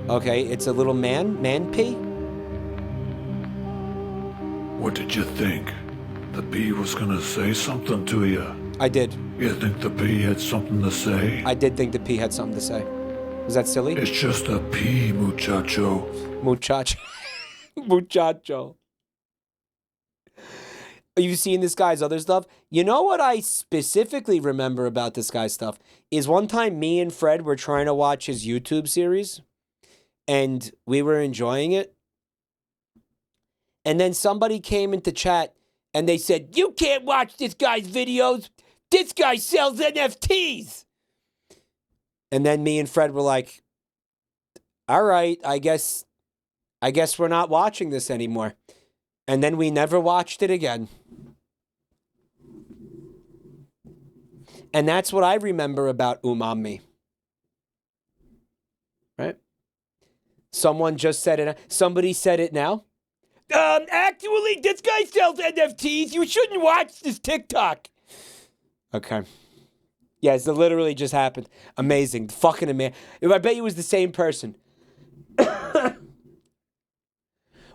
Okay, it's a little man pea? What did you think? The pea was gonna say something to you? I did. You think the pea had something to say? I did think the pea had something to say. Was that silly? It's just a pea, muchacho. Muchacho. You've seen this guy's other stuff? You know what I specifically remember about this guy's stuff? Is one time me and Fred were trying to watch his YouTube series. And we were enjoying it. And then somebody came into chat and they said, "You can't watch this guy's videos. This guy sells NFTs." And then me and Fred were like, "All right, I guess we're not watching this anymore." And then we never watched it again. And that's what I remember about Umami. Someone just said it. Somebody said it now. Actually, this guy sells NFTs. You shouldn't watch this TikTok. Okay. Yes, it literally just happened. Amazing. Fucking amazing. I bet you it was the same person.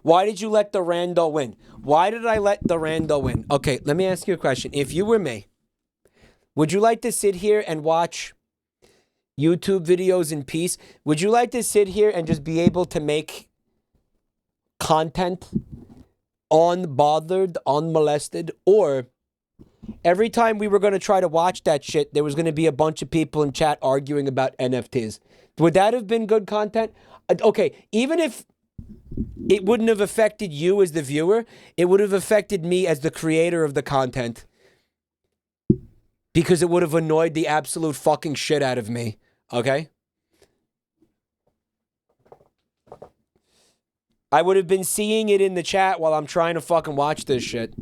Why did you let the rando win? Why did I let the rando win? Okay, let me ask you a question. If you were me, would you like to sit here and watch YouTube videos in peace? Would you like to sit here and just be able to make content unbothered, unmolested? Or every time we were going to try to watch that shit, there was going to be a bunch of people in chat arguing about NFTs. Would that have been good content? Okay, even if it wouldn't have affected you as the viewer, it would have affected me as the creator of the content. Because it would have annoyed the absolute fucking shit out of me. Okay? I would have been seeing it in the chat while I'm trying to fucking watch this shit.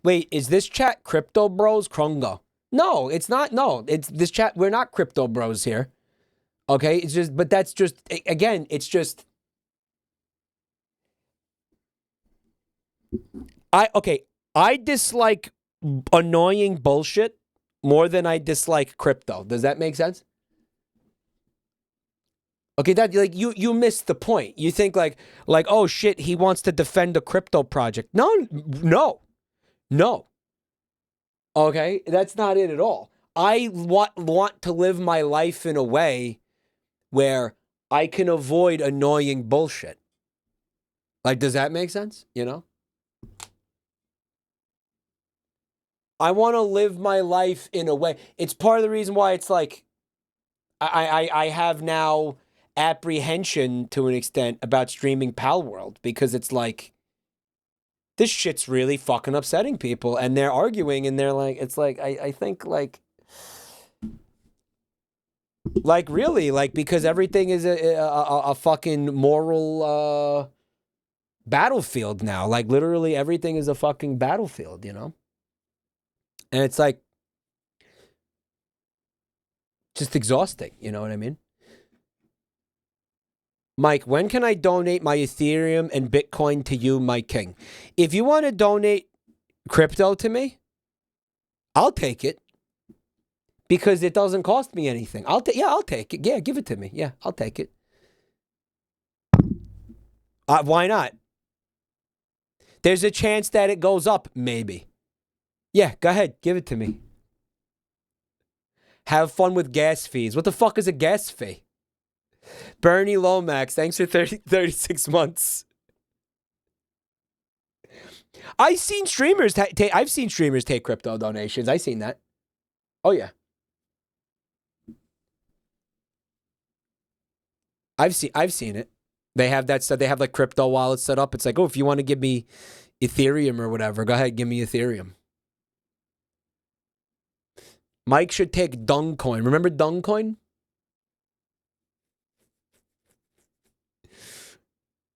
Wait, is this chat Crypto Bros? Krungo? No, it's not. No, it's this chat. We're not Crypto Bros here. Okay? It's just, but that's just, again, it's just. I dislike annoying bullshit more than I dislike crypto. Does that make sense? Okay, that like you missed the point. You think like oh shit, he wants to defend a crypto project. No. Okay, that's not it at all. I want to live my life in a way where I can avoid annoying bullshit. Like, does that make sense? You know? I want to live my life in a way. It's part of the reason why it's like I have now apprehension to an extent about streaming Pal World, because it's like this shit's really fucking upsetting people, and they're arguing, and they're like, it's like I think like really, like, because everything is a fucking moral battlefield now. Like, literally everything is a fucking battlefield, you know? And it's like just exhausting, you know what I mean? Mike, when can I donate my Ethereum and Bitcoin to you, my king? If you want to donate crypto to me, I'll take it. Because it doesn't cost me anything. I'll take it. Yeah, give it to me. Yeah, I'll take it. Why not? There's a chance that it goes up, maybe. Yeah, go ahead. Give it to me. Have fun with gas fees. What the fuck is a gas fee? Bernie Lomax, thanks for 36 months. I've seen streamers take crypto donations. I've seen that. Oh, yeah. I've seen it. They have that set. They have like crypto wallets set up. It's like, oh, if you want to give me Ethereum or whatever, go ahead, give me Ethereum. Mike should take Dungcoin. Remember Dungcoin?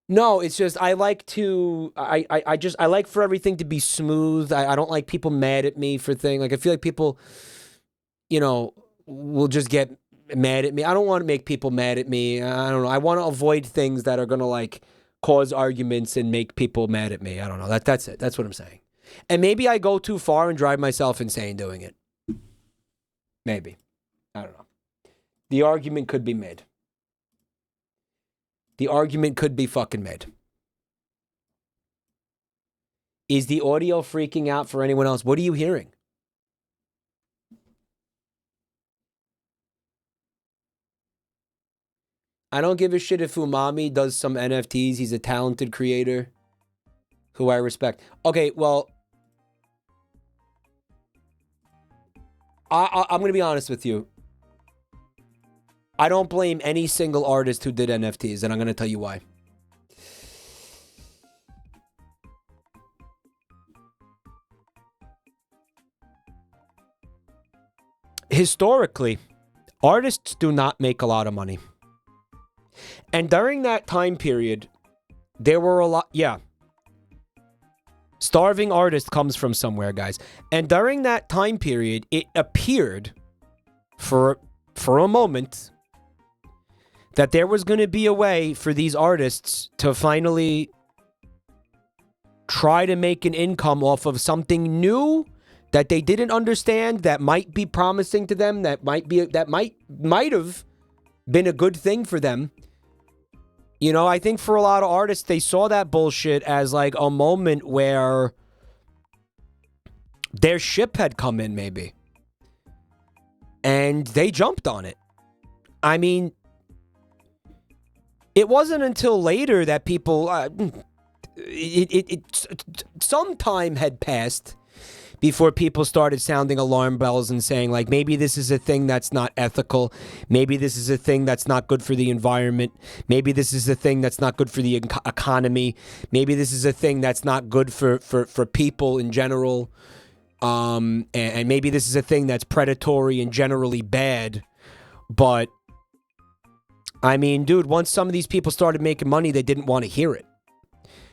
No, it's just I like to I like for everything to be smooth. I don't like people mad at me for things. Like, I feel like people, you know, will just get mad at me. I don't want to make people mad at me. I don't know. I want to avoid things that are going to like cause arguments and make people mad at me. I don't know. That's it. That's what I'm saying. And maybe I go too far and drive myself insane doing it. Maybe. I don't know. The argument could be made. The argument could be fucking made. Is the audio freaking out for anyone else? What are you hearing? I don't give a shit if Umami does some NFTs. He's a talented creator who I respect. Okay, well, I'm going to be honest with you. I don't blame any single artist who did NFTs, and I'm going to tell you why. Historically, artists do not make a lot of money. And during that time period, there were a lot... Yeah. Starving artist comes from somewhere, guys. And during that time period, it appeared for a moment that there was going to be a way for these artists to finally try to make an income off of something new that they didn't understand, that might be promising to them, that might have been a good thing for them. You know, I think for a lot of artists, they saw that bullshit as like a moment where their ship had come in, maybe. And they jumped on it. I mean, it wasn't until later that people, some time had passed before people started sounding alarm bells and saying, like, maybe this is a thing that's not ethical. Maybe this is a thing that's not good for the environment. Maybe this is a thing that's not good for the economy. Maybe this is a thing that's not good for people in general. And maybe this is a thing that's predatory and generally bad. But, I mean, dude, once some of these people started making money, they didn't want to hear it.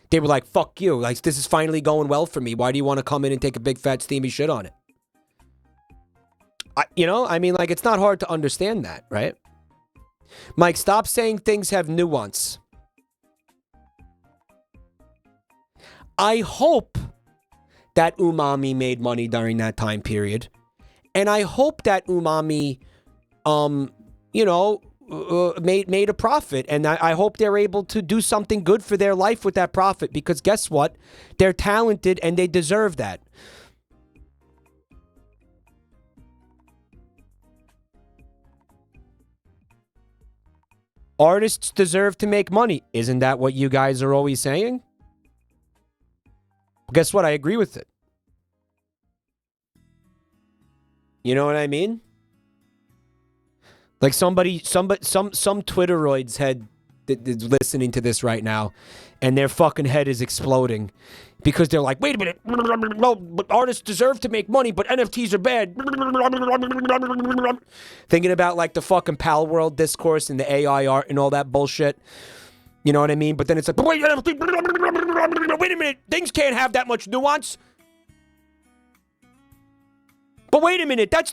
They were like, fuck you. Like, this is finally going well for me. Why do you want to come in and take a big, fat, steamy shit on it? I mean, like, it's not hard to understand that, right? Mike, stop saying things have nuance. I hope that Umami made money during that time period. And I hope that Umami, made a profit, and I hope they're able to do something good for their life with that profit, because guess what? They're talented and they deserve that. Artists deserve to make money. Isn't that what you guys are always saying? Guess what? I agree with it. You know what I mean? Like some Twitteroids had listening to this right now, and their fucking head is exploding because they're like, wait a minute, no, but artists deserve to make money, but NFTs are bad. Thinking about like the fucking Pal World discourse and the AI art and all that bullshit. You know what I mean? But then it's like, but wait a minute, things can't have that much nuance. But wait a minute, that's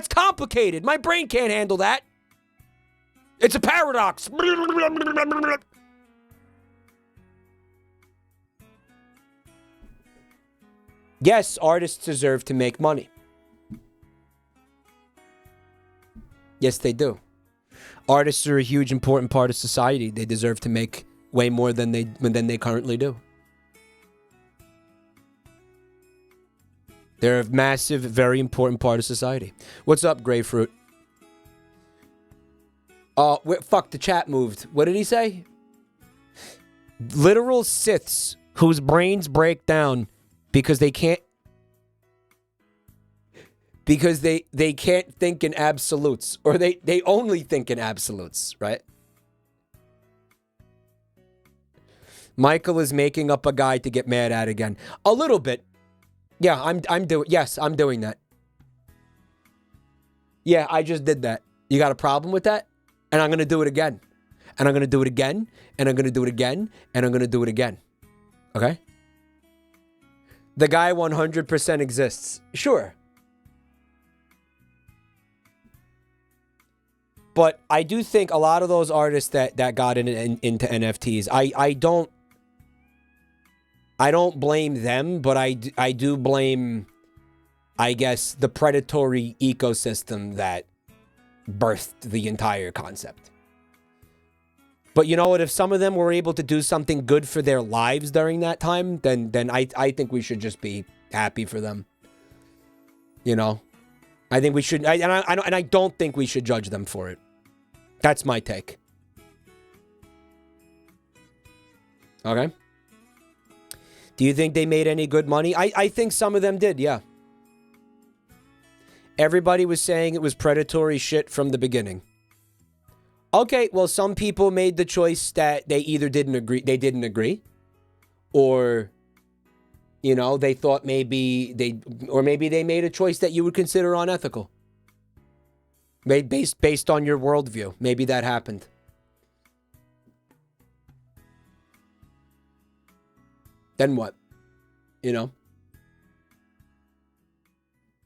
complicated. My brain can't handle that. It's a paradox. Yes, artists deserve to make money. Yes, they do. Artists are a huge, important part of society. They deserve to make way more than they currently do. They're a massive, very important part of society. What's up, Grapefruit? Fuck, the chat moved. What did he say? Literal Siths whose brains break down because they can't think in absolutes, or they only think in absolutes, right? Michael is making up a guy to get mad at again. A little bit. Yeah, I'm doing that. Yeah, I just did that. You got a problem with that? And I'm going to do it again. And I'm going to do it again. And I'm going to do it again. And I'm going to do it again. Okay? The guy 100% exists. Sure. But I do think a lot of those artists that got into NFTs, I don't blame them, but I do blame, I guess, the predatory ecosystem that birthed the entire concept. But you know what? If some of them were able to do something good for their lives during that time, then I think we should just be happy for them. You know, I think we should, and I don't think we should judge them for it. That's my take. Okay. Do you think they made any good money? I think some of them did, yeah. Everybody was saying it was predatory shit from the beginning. Okay, well, some people made the choice that they either didn't agree, or, you know, they thought maybe they made a choice that you would consider unethical. Based on your worldview. Maybe that happened. Then what? You know?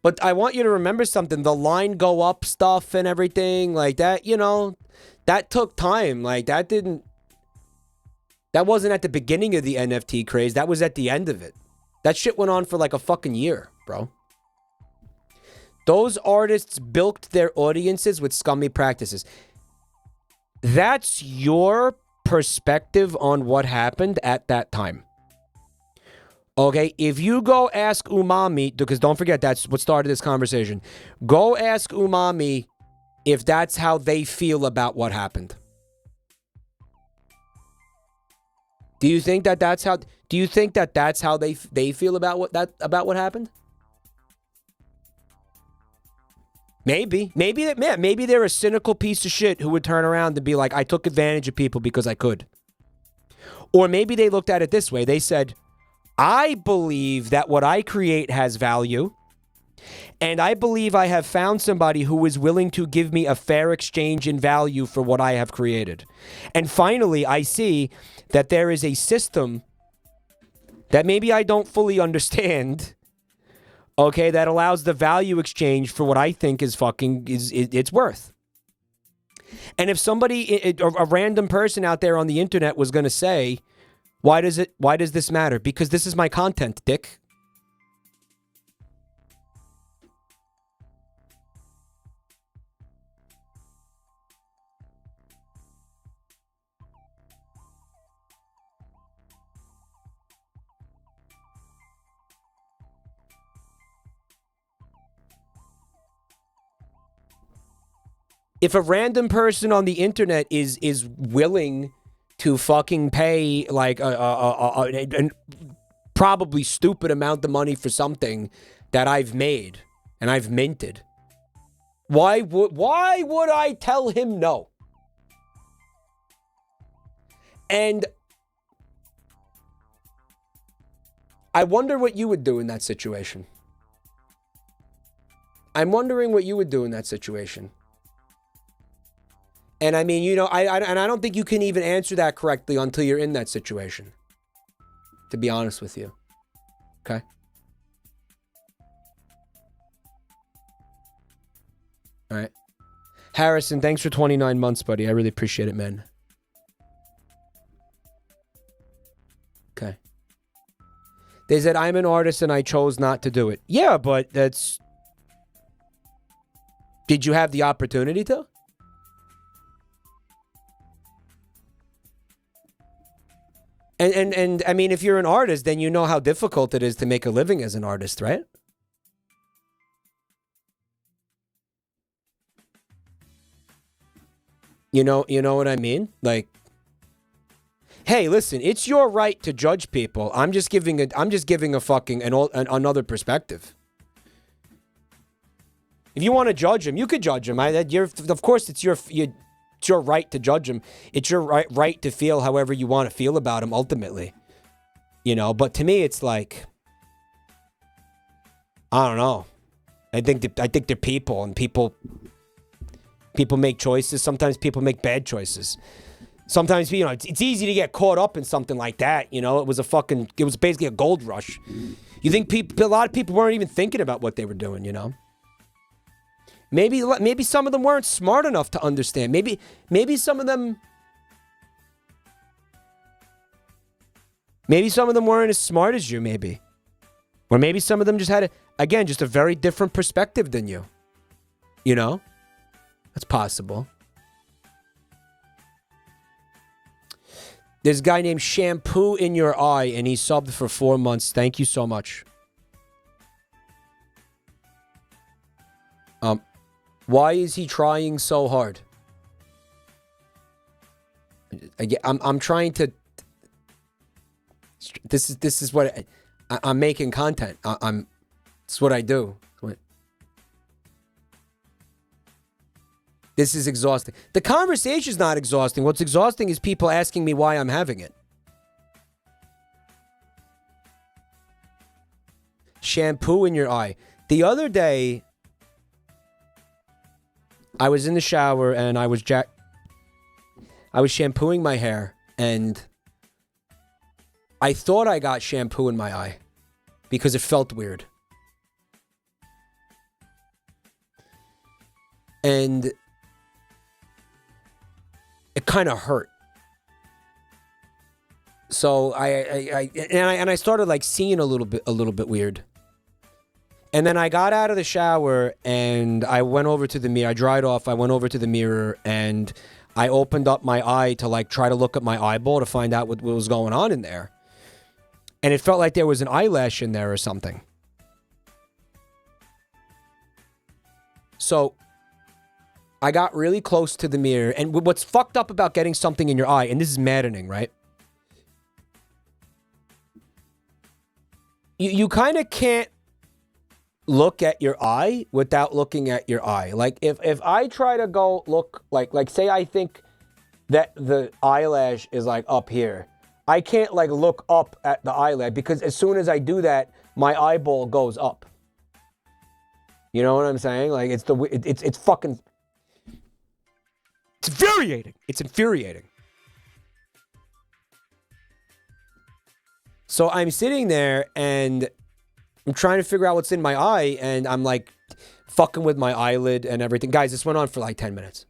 But I want you to remember something. The line go up stuff and everything like that, you know, that took time. Like that wasn't at the beginning of the NFT craze. That was at the end of it. That shit went on for like a fucking year, bro. Those artists bilked their audiences with scummy practices. That's your perspective on what happened at that time. Okay, if you go ask Umami, because don't forget that's what started this conversation. Go ask Umami if that's how they feel about what happened. Do you think that that's how? Do you think that that's how they feel about what happened? Maybe they're a cynical piece of shit who would turn around and be like, I took advantage of people because I could. Or maybe they looked at it this way. They said, I believe that what I create has value, and I believe I have found somebody who is willing to give me a fair exchange in value for what I have created. And finally, I see that there is a system that maybe I don't fully understand, okay, that allows the value exchange for what I think is it's worth. And if somebody, a random person out there on the internet was going to say, why does this matter? Because this is my content, dick. If a random person on the internet is willing to fucking pay like a probably stupid amount of money for something that I've made and I've minted, why would I tell him no? And I wonder what you would do in that situation. I'm wondering what you would do in that situation. And I mean, you know, I don't think you can even answer that correctly until you're in that situation, to be honest with you. Okay? All right. Harrison, thanks for 29 months, buddy. I really appreciate it, man. Okay. They said, I'm an artist and I chose not to do it. Yeah, but that's... Did you have the opportunity to? And I mean, if you're an artist, then you know how difficult it is to make a living as an artist, right? You know what I mean? Like, hey, listen, it's your right to judge people. I'm just giving a fucking another perspective. If you want to judge them, you could judge them. Of course, it's your right to judge them. It's your right to feel however you want to feel about them ultimately. You know, but to me, it's like, I don't know. I think they're people, and people make choices. Sometimes people make bad choices. Sometimes, you know, it's easy to get caught up in something like that. You know, it was basically a gold rush. You think a lot of people weren't even thinking about what they were doing, you know? Maybe some of them weren't smart enough to understand. Maybe some of them weren't as smart as you, maybe. Or maybe some of them just had just a very different perspective than you. You know? That's possible. There's a guy named Shampoo in Your Eye, and he subbed for 4 months. Thank you so much. Why is he trying so hard? I'm trying to. This is what I'm making content. It's what I do. This is exhausting. The conversation's not exhausting. What's exhausting is people asking me why I'm having it. Shampoo in Your Eye. The other day, I was in the shower and I was shampooing my hair, and I thought I got shampoo in my eye because it felt weird. And it kind of hurt. So I started like seeing a little bit weird. And then I got out of the shower and I went over to the mirror. I dried off. I went over to the mirror and I opened up my eye to like try to look at my eyeball to find out what was going on in there. And it felt like there was an eyelash in there or something. So I got really close to the mirror. And what's fucked up about getting something in your eye, and this is maddening, right? You kind of can't look at your eye without looking at your eye. Like if I try to go look like say I think that the eyelash is like up here, I can't like look up at the eyelash because as soon as I do that, my eyeball goes up. You know what I'm saying? Like it's fucking, it's infuriating. It's infuriating. So I'm sitting there and I'm trying to figure out what's in my eye and I'm like fucking with my eyelid and everything. Guys, this went on for like 10 minutes.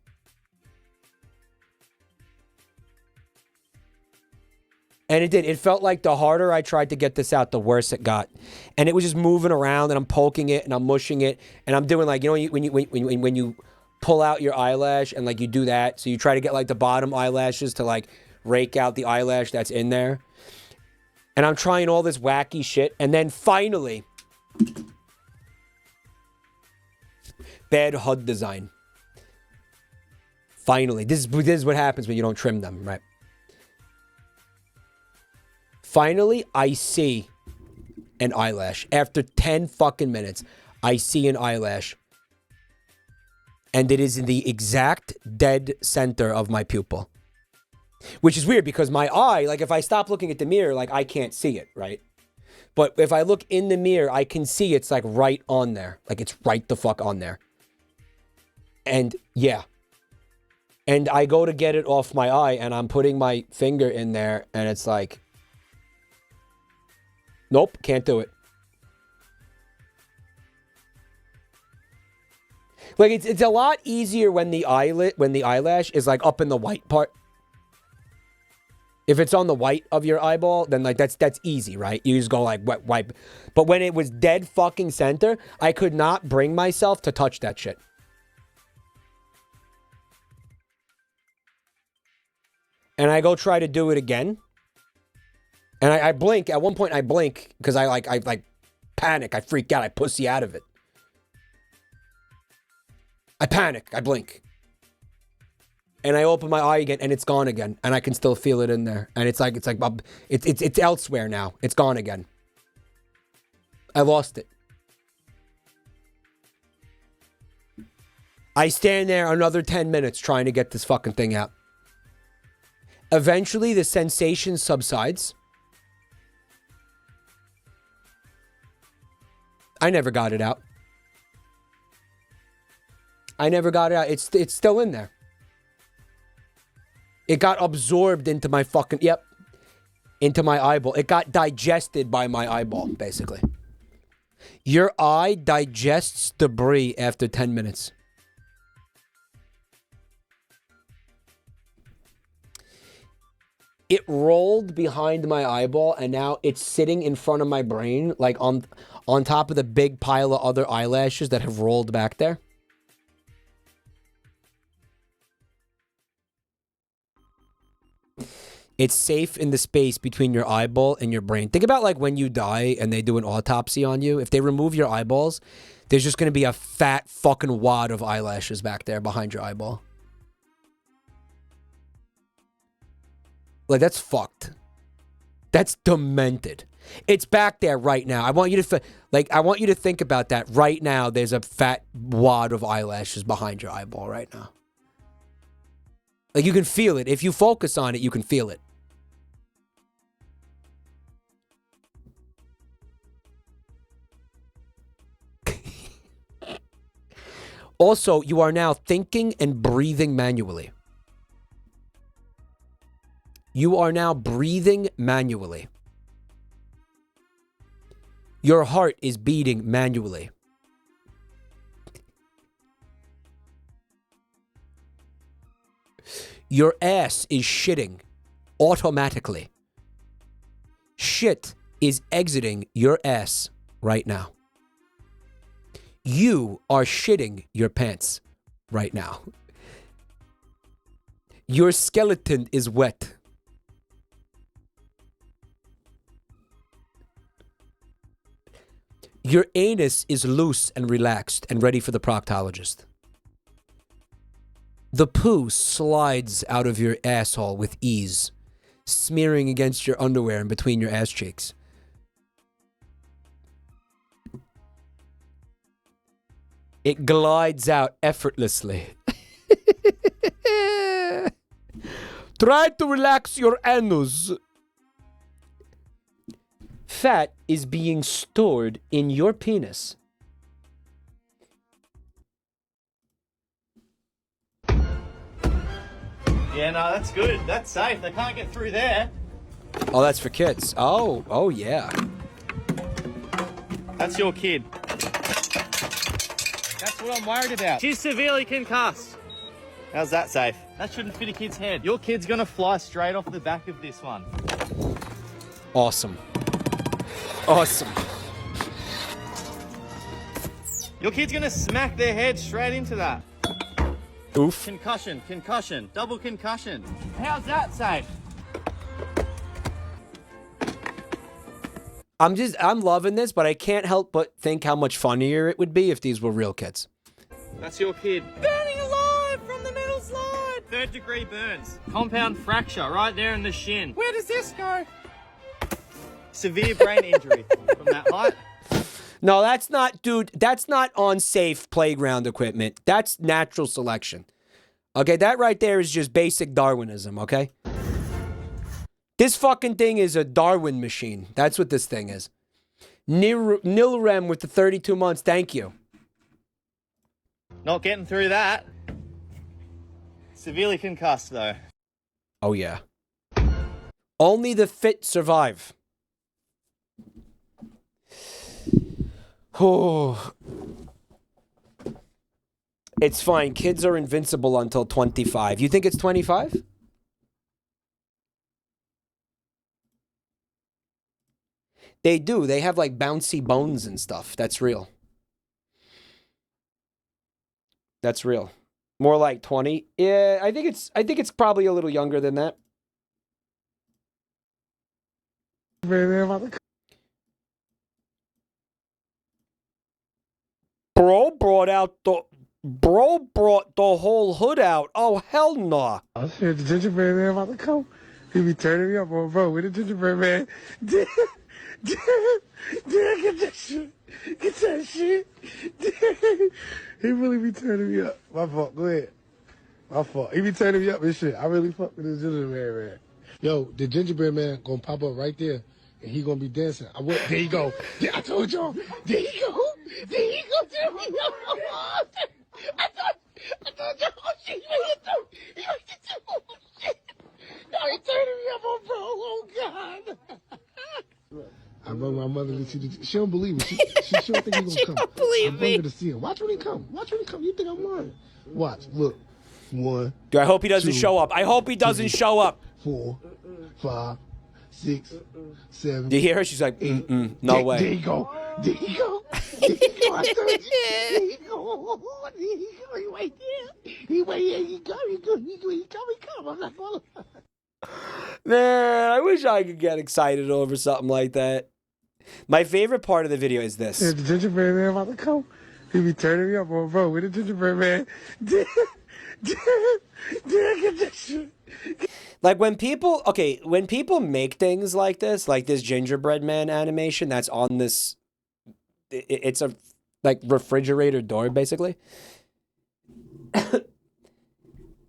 And it did. It felt like the harder I tried to get this out, the worse it got. And it was just moving around and I'm poking it and I'm mushing it and I'm doing like, you know, when you pull out your eyelash and like you do that. So you try to get like the bottom eyelashes to like rake out the eyelash that's in there. And I'm trying all this wacky shit. And then finally, bad HUD design. Finally, this is what happens when you don't trim them, right? Finally, I see an eyelash. After 10 fucking minutes, I see an eyelash. And it is in the exact dead center of my pupil. Which is weird because my eye, like if I stop looking at the mirror, like I can't see it, right? But if I look in the mirror, I can see it's like right on there. Like it's right the fuck on there. And yeah. And I go to get it off my eye and I'm putting my finger in there and it's like, nope, can't do it. Like it's a lot easier when the eyelash is like up in the white part. If it's on the white of your eyeball, then like that's easy, right? You just go like wipe. But when it was dead fucking center, I could not bring myself to touch that shit. And I go try to do it again. And I blink. At one point I blink because I panic. I freak out. I pussy out of it. I panic. I blink. And I open my eye again, and it's gone again, and I can still feel it in there. And it's elsewhere now. It's gone again. I lost it. I stand there another 10 minutes trying to get this fucking thing out. Eventually, the sensation subsides. I never got it out. I never got it out. It's still in there. It got absorbed into my fucking, into my eyeball. It got digested by my eyeball, basically. Your eye digests debris after 10 minutes. It rolled behind my eyeball, and now it's sitting in front of my brain, like on top of the big pile of other eyelashes that have rolled back there. It's safe in the space between your eyeball and your brain. Think about like when you die and they do an autopsy on you. If they remove your eyeballs, there's just going to be a fat fucking wad of eyelashes back there behind your eyeball. Like, that's fucked. That's demented. It's back there right now. I want you to think about that right now. There's a fat wad of eyelashes behind your eyeball right now. Like, you can feel it. If you focus on it, you can feel it. Also, you are now thinking and breathing manually. You are now breathing manually. Your heart is beating manually. Your ass is shitting automatically. Shit is exiting your ass right now. You are shitting your pants right now. Your skeleton is wet. Your anus is loose and relaxed and ready for the proctologist. The poo slides out of your asshole with ease, smearing against your underwear and between your ass cheeks. It glides out effortlessly. Try to relax your anus. Fat is being stored in your penis. Yeah, no, that's good. That's safe. They can't get through there. Oh, that's for kids. Oh, yeah. That's your kid. That's what I'm worried about. She's severely concussed. How's that safe? That shouldn't fit a kid's head. Your kid's gonna fly straight off the back of this one. Awesome. Awesome. Your kid's gonna smack their head straight into that. Oof. Concussion, concussion, double concussion. How's that safe? I'm loving this, but I can't help but think how much funnier it would be if these were real kids. That's your kid. Burning alive from the metal slide. 3rd-degree burns. Compound fracture right there in the shin. Where does this go? Severe brain injury from that height. No, that's not, dude, that's not unsafe playground equipment. That's natural selection. Okay, that right there is just basic Darwinism, okay? This fucking thing is a Darwin machine. That's what this thing is. Nilrem with the 32 months, thank you. Not getting through that. Severely concussed, though. Oh, yeah. Only the fit survive. Oh. It's fine. Kids are invincible until 25. You think it's 25? They do. They have like bouncy bones and stuff. That's real. That's real. More like 20. Yeah, I think it's probably a little younger than that. Bro brought the whole hood out. Oh, hell no. I said the gingerbread man about to come. He be turning me up, bro. With the gingerbread man. Get that shit. Get that shit. He really be turning me up. My fault. Go ahead. My fault. He be turning me up and shit. I really fuck with this gingerbread man. Yo, the gingerbread man gonna pop up right there, and he gonna be dancing. There you go. Yeah, I told y'all. There you go. There you go. Turn me up. I told y'all. Oh, shit. You ain't get too. Oh, shit. No, he turning me up, bro. Oh, God. I brought my mother to see the. She don't believe me. She don't think he's gonna come. Don't believe I brought me. her to see him. Watch when he come. Watch when he come. You think I'm lying? Watch. Look. 1. Dude, I hope he doesn't 2, show up. I hope he doesn't show up. 4, 5, 6, 7. Do you hear her? She's like, no way. There you go. There you go. There you go. I told you. There you go. There you go. He wait there. He wait there. He go. He go. He come. I'm not gonna. Man, I wish I could get excited over something like that. My favorite part of the video is this. The gingerbread man about to come. He be turning me up, bro. With the gingerbread man. Get that shit. Like when people make things like this gingerbread man animation that's on this, it's a like refrigerator door basically.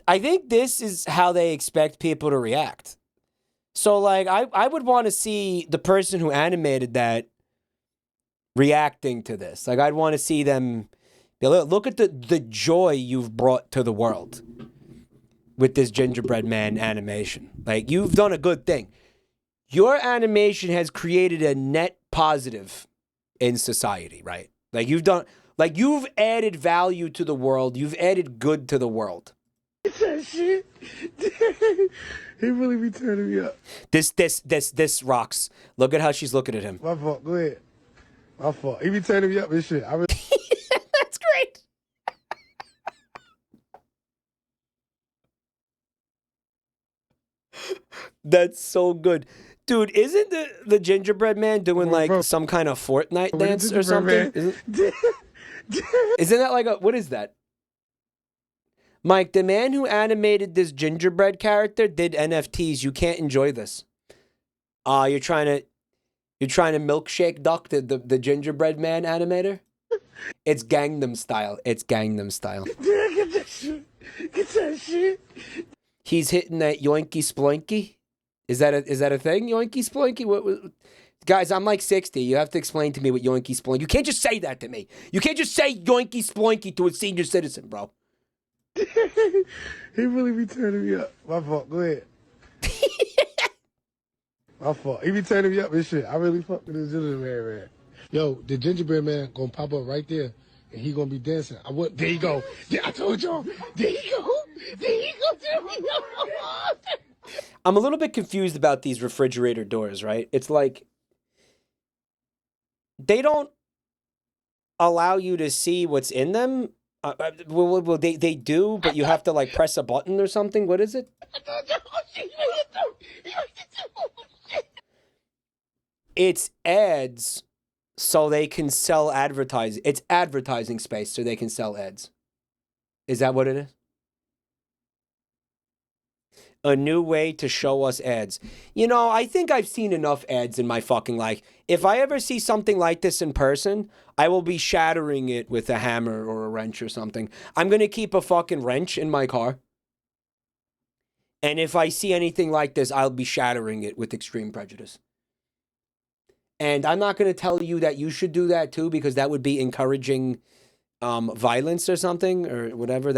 I think this is how they expect people to react. So like I would want to see the person who animated that reacting to this. Like I'd want to see them be like, look at the joy you've brought to the world with this gingerbread man animation. Like you've done a good thing. Your animation has created a net positive in society, right? Like you've added value to the world. You've added good to the world Get that shit. He really be turning me up. This rocks. Look at how she's looking at him. My fault. Go ahead. My fault. He be turning me up and shit. I really. That's great. That's so good. Dude, isn't the gingerbread man doing like some kind of Fortnite dance or something? Isn't that like a, what is that? Mike, the man who animated this gingerbread character did NFTs. You can't enjoy this. You're trying to milkshake duck the gingerbread man animator? It's Gangnam Style. It's Gangnam Style. Get that shit. Get that shit. He's hitting that Yoinky Sploinky. Is that a thing? Yoinky Sploinky? What, guys, I'm like 60. You have to explain to me what Yoinky Sploinky. You can't just say that to me. You can't just say Yoinky Sploinky to a senior citizen, bro. He really be turning me up. My fault. Go ahead. My fault. He be turning me up and shit. I really fuck with this gingerbread man. Yo, the gingerbread man gonna pop up right there, and he gonna be dancing. There you go. Yeah, I told y'all. There you go. There you go. There we go. I'm a little bit confused about these refrigerator doors, right? It's like they don't allow you to see what's in them. Well, they do, but you have to like press a button or something. What is it? It's ads so they can sell advertising. It's advertising space so they can sell ads. Is that what it is? A new way to show us ads. You know, I think I've seen enough ads in my fucking life. If I ever see something like this in person, I will be shattering it with a hammer or a wrench or something. I'm going to keep a fucking wrench in my car. And if I see anything like this, I'll be shattering it with extreme prejudice. And I'm not going to tell you that you should do that too, because that would be encouraging violence or something or whatever.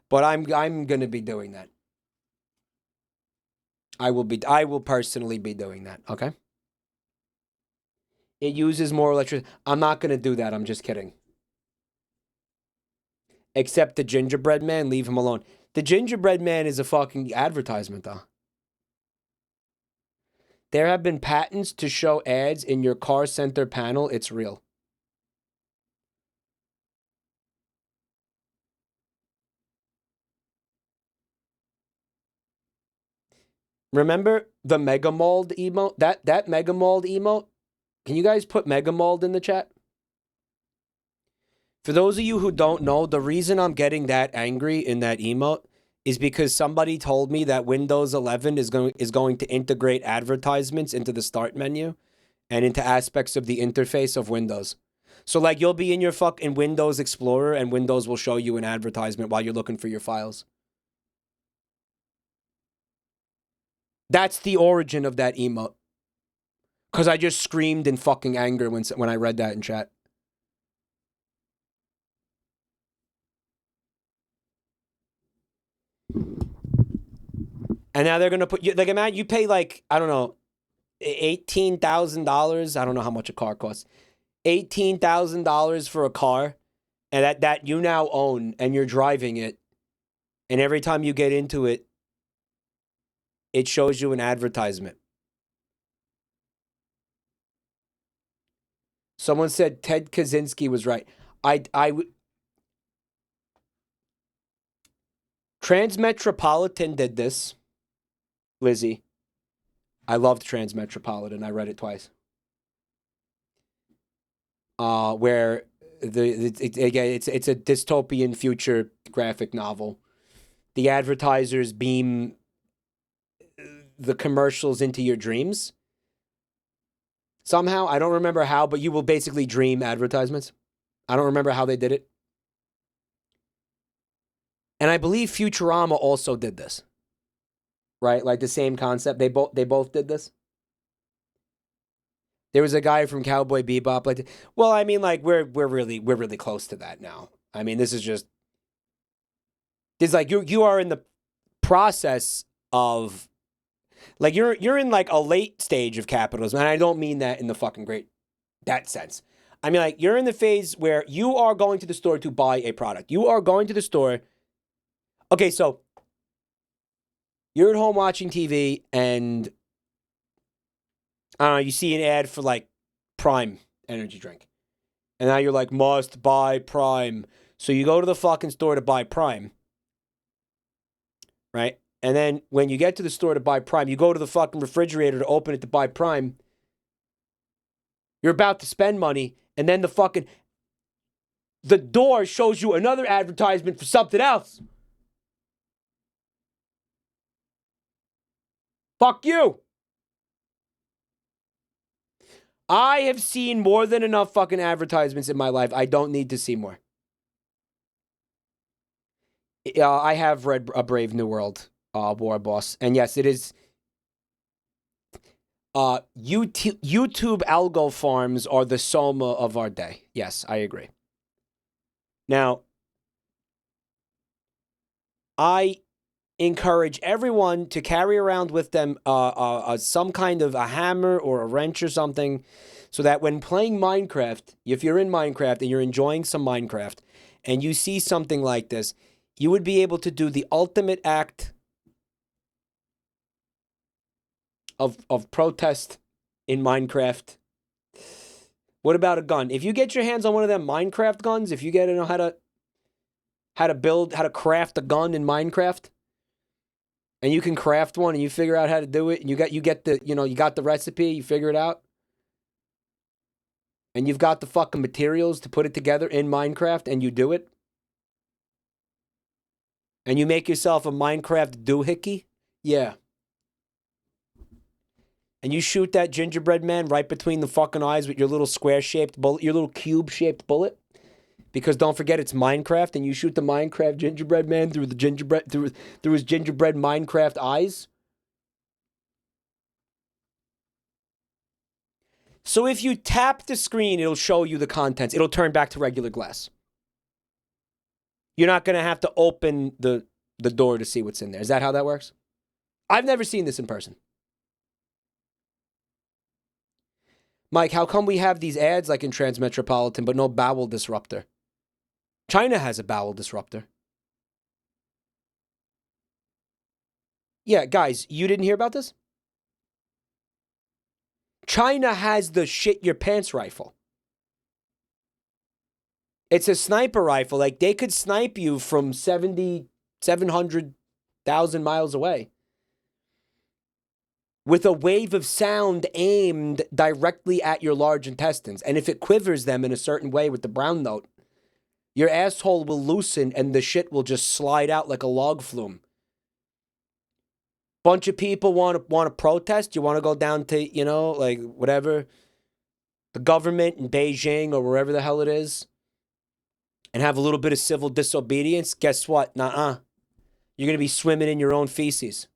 But I'm going to be doing that. I will personally be doing that, okay? It uses more electricity. I'm not going to do that. I'm just kidding. Except the gingerbread man, leave him alone. The gingerbread man is a fucking advertisement, though. There have been patents to show ads in your car center panel. It's real. Remember the Mega Mold emote? That Mega Mold emote? Can you guys put Mega Mold in the chat? For those of you who don't know, the reason I'm getting that angry in that emote is because somebody told me that Windows 11 is going to integrate advertisements into the start menu and into aspects of the interface of Windows. So like you'll be in your fucking Windows Explorer and Windows will show you an advertisement while you're looking for your files. That's the origin of that emote. Because I just screamed in fucking anger when I read that in chat. And now they're going to put you, like, man, you pay like, I don't know, $18,000. I don't know how much a car costs. $18,000 for a car. And that you now own and you're driving it. And every time you get into it, it shows you an advertisement. Someone said Ted Kaczynski was right. Transmetropolitan did this. Lizzie. I loved Transmetropolitan. I read it twice. Where it's a dystopian future graphic novel. The advertisers beam the commercials into your dreams. Somehow, I don't remember how, but you will basically dream advertisements. I don't remember how they did it. And I believe Futurama also did this. Right? Like the same concept. They both did this. There was a guy from Cowboy Bebop. Like, well, I mean, like we're really close to that now. I mean, this is just. It's like you are in the process of. Like you're in like a late stage of capitalism, and I don't mean that in the fucking that sense. I mean like you're in the phase where you are going to the store to buy a product. You are going to the store. Okay, so You're at home watching TV and I don't know, you see an ad for like Prime energy drink. And now you're like, must buy Prime. So you go to the fucking store to buy Prime. Right? And then when you get to the store to buy Prime, you go to the fucking refrigerator to open it to buy Prime. You're about to spend money. And then the door shows you another advertisement for something else. Fuck you. I have seen more than enough fucking advertisements in my life. I don't need to see more. I have read A Brave New World, War Boss. And yes, it is. YouTube algo farms are the Soma of our day. Yes, I agree. Now, I encourage everyone to carry around with them some kind of a hammer or a wrench or something so that when playing Minecraft, if you're in Minecraft and you're enjoying some Minecraft and you see something like this, you would be able to do the ultimate act of protest in Minecraft. What about a gun? If you get your hands on one of them Minecraft guns, if you get to know how to craft a gun in Minecraft, and you can craft one and you figure out how to do it, and you got the recipe, you figure it out, and you've got the fucking materials to put it together in Minecraft, and you do it, and you make yourself a Minecraft doohickey, yeah. And you shoot that gingerbread man right between the fucking eyes with your little square-shaped bullet, your little cube-shaped bullet. Because don't forget, it's Minecraft, and you shoot the Minecraft gingerbread man through his gingerbread Minecraft eyes. So if you tap the screen, it'll show you the contents. It'll turn back to regular glass. You're not going to have to open the door to see what's in there. Is that how that works? I've never seen this in person. Mike, how come we have these ads like in Transmetropolitan, but no bowel disruptor? China has a bowel disruptor. Yeah, guys, you didn't hear about this? China has the shit your pants rifle. It's a sniper rifle. Like, they could snipe you from 700,000 miles away with a wave of sound aimed directly at your large intestines. And if it quivers them in a certain way with the brown note, your asshole will loosen and the shit will just slide out like a log flume. Bunch of people want to protest. You want to go down to, like whatever, the government in Beijing or wherever the hell it is, and have a little bit of civil disobedience. Guess what? Nuh-uh. You're going to be swimming in your own feces.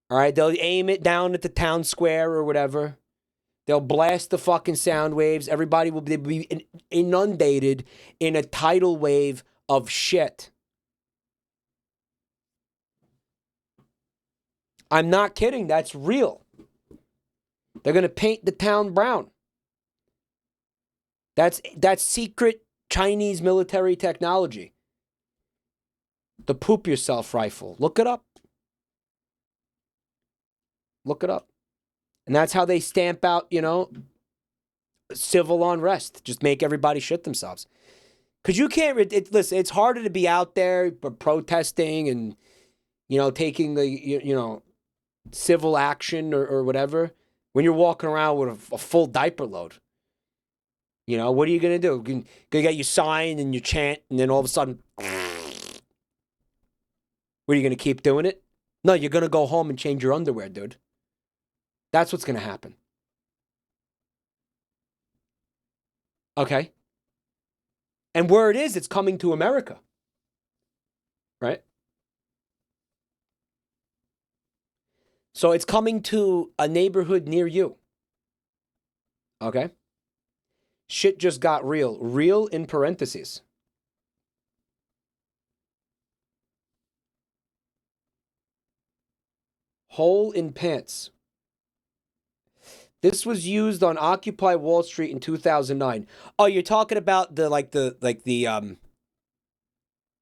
All right, they'll aim it down at the town square or whatever. They'll blast the fucking sound waves. Everybody will be inundated in a tidal wave of shit. I'm not kidding. That's real. They're going to paint the town brown. That's secret Chinese military technology. The poop yourself rifle. Look it up. Look it up. And that's how they stamp out, civil unrest. Just make everybody shit themselves. Because you can't, listen, it's harder to be out there protesting and, taking the, civil action or whatever when you're walking around with a full diaper load. What are you going to do? Going to get your sign and your chant, and then all of a sudden, what are you going to keep doing it? No, you're going to go home and change your underwear, dude. That's what's going to happen. Okay? And where it is, it's coming to America. Right? So it's coming to a neighborhood near you. Okay? Shit just got real. Real in parentheses. Hole in pants. This was used on Occupy Wall Street in 2009. Oh, you're talking about the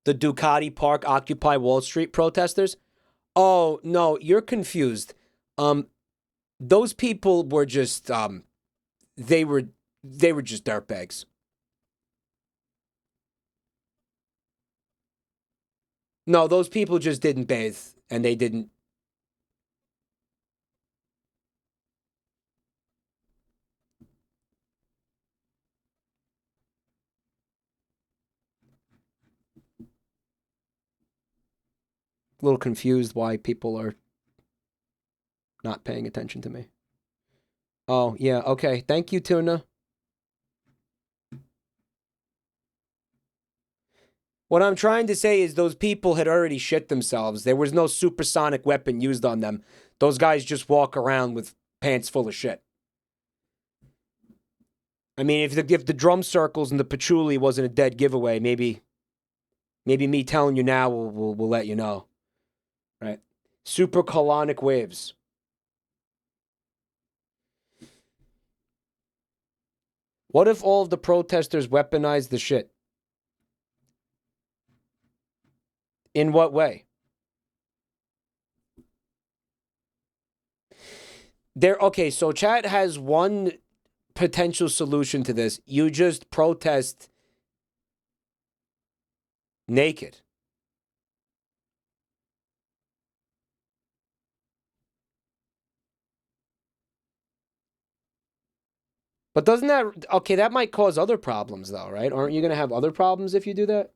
The Ducati Park Occupy Wall Street protesters? Oh, no, you're confused. Those people were just, they were just dirtbags. No, those people just didn't bathe, and they didn't. A little confused why people are not paying attention to me. Oh, yeah, okay. Thank you, Tuna. What I'm trying to say is those people had already shit themselves. There was no supersonic weapon used on them. Those guys just walk around with pants full of shit. I mean, if the drum circles and the patchouli wasn't a dead giveaway, maybe me telling you now will let you know. Right? Supercolonic waves. What if all of the protesters weaponized the shit? In what way? Okay, so chat has one potential solution to this. You just protest naked. But doesn't that... Okay, that might cause other problems, though, right? Aren't you going to have other problems if you do that?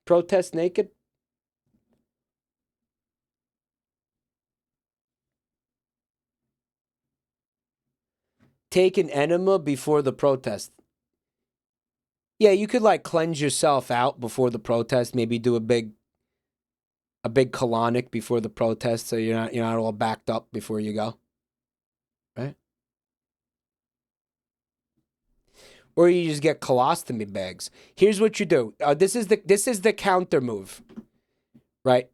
Protest naked? Take an enema before the protest. Yeah, you could, like, cleanse yourself out before the protest. Maybe do a big colonic before the protest so you're not all backed up before you go. Right? Or you just get colostomy bags. Here's what you do. This is the counter move. Right?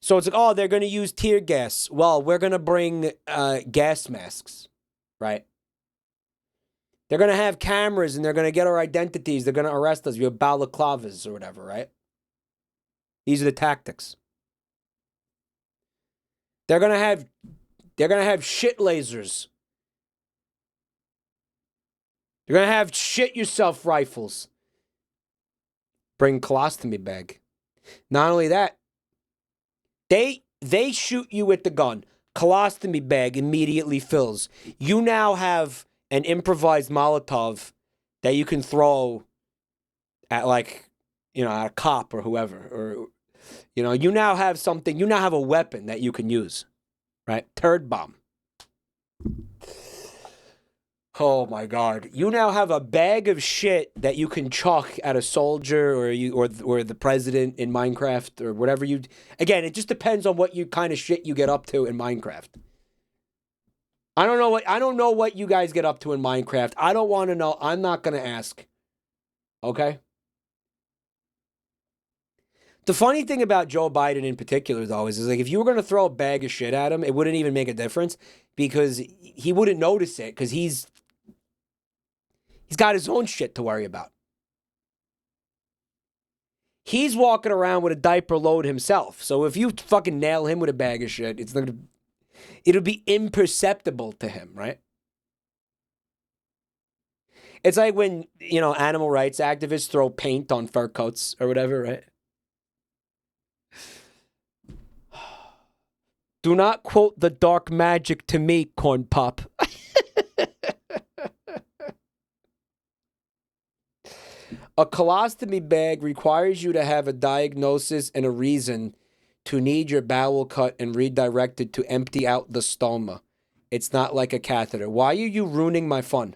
So it's like, oh, they're going to use tear gas. Well, we're going to bring gas masks. Right? They're going to have cameras and they're going to get our identities. They're going to arrest us. We have balaclavas or whatever, right? These are the tactics. They're going to have shit lasers. You're going to have shit yourself rifles. Bring colostomy bag. Not only that, they shoot you with the gun. Colostomy bag immediately fills. You now have an improvised Molotov that you can throw at, like, at a cop or whoever. Or, you now have something. You now have a weapon that you can use. Right? Turd bomb. Oh my God! You now have a bag of shit that you can chuck at a soldier or the president in Minecraft or whatever you. Again, it just depends on what kind of shit you get up to in Minecraft. I don't know what you guys get up to in Minecraft. I don't want to know. I'm not gonna ask. Okay. The funny thing about Joe Biden in particular, though, is like if you were gonna throw a bag of shit at him, it wouldn't even make a difference because he wouldn't notice it because he's got his own shit to worry about. He's walking around with a diaper load himself. So if you fucking nail him with a bag of shit, it'll be imperceptible to him, right? It's like when, animal rights activists throw paint on fur coats or whatever, right? Do not quote the dark magic to me, corn pop. A colostomy bag requires you to have a diagnosis and a reason to need your bowel cut and redirected to empty out the stoma. It's not like a catheter. Why are you ruining my fun?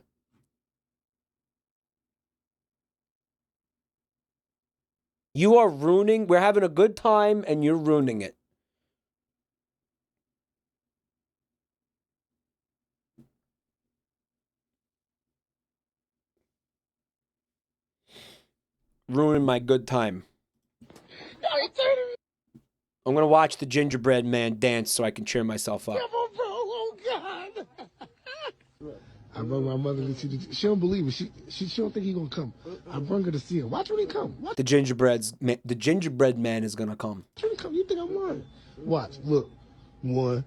You are ruining. We're having a good time and you're ruining it. Ruin my good time. I'm going to watch the gingerbread man dance so I can cheer myself up. I brought my mother to see the. She don't believe it. She don't think he gonna come. I brought her to see him. Watch when he come. Watch. The gingerbread man is gonna come. Watch when he come. You think I'm lying? Watch. Look. 1.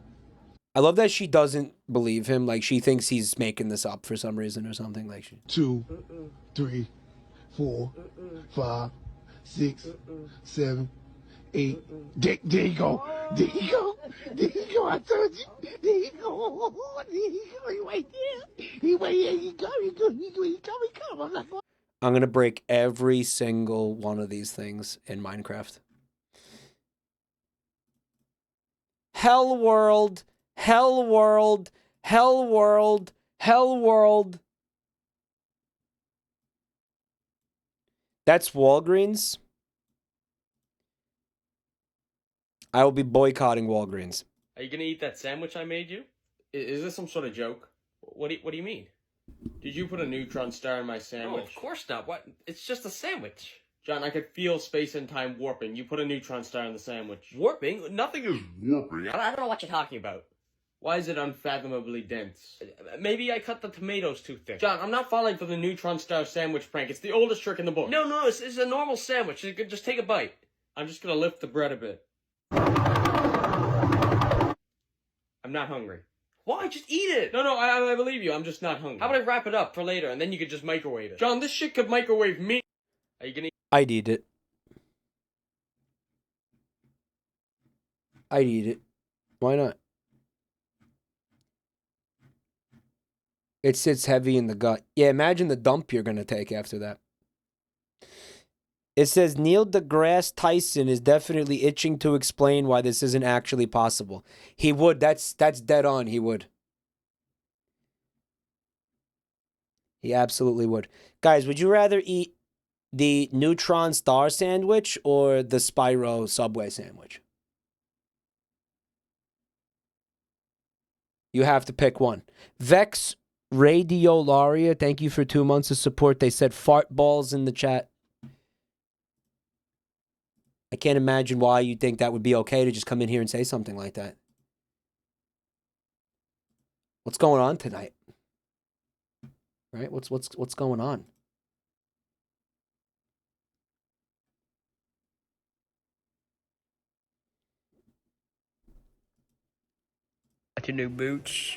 I love that she doesn't believe him. Like, she thinks he's making this up for some reason or something. Like, 2, 3, 4, 5, 6, 7, 8. There you go. There you go. There you go. I told you. There you go. There you go. He right there. He right here. He come. He come. He come. I'm not going. I'm gonna break every single one of these things in Minecraft. Hell world. Hell world. Hell world. Hell world. That's Walgreens. I will be boycotting Walgreens. Are you gonna eat that sandwich I made you? Is this some sort of joke? What do you mean? Did you put a neutron star in my sandwich? No, of course not. What? It's just a sandwich. John, I could feel space and time warping. You put a neutron star in the sandwich. Warping? Nothing is warping. I don't know what you're talking about. Why is it unfathomably dense? Maybe I cut the tomatoes too thick. John, I'm not falling for the neutron star sandwich prank. It's the oldest trick in the book. No, it's a normal sandwich. Just take a bite. I'm just gonna lift the bread a bit. I'm not hungry. Why? Just eat it! No, I believe you. I'm just not hungry. How about I wrap it up for later, and then you could just microwave it? John, this shit could microwave me. Are you gonna eat? I'd eat it. I'd eat it. Why not? It sits heavy in the gut. Yeah, imagine the dump you're gonna take after that. It says Neil deGrasse Tyson is definitely itching to explain why this isn't actually possible. He would. That's dead on. He would. He absolutely would. Guys, would you rather eat the neutron star sandwich or the Spyro Subway sandwich? You have to pick one. Vex Radiolaria, thank you for 2 months of support. They said fart balls in the chat. I can't imagine why you think that would be okay to just come in here and say something like that. What's going on tonight? Right? What's going on? Got your new boots.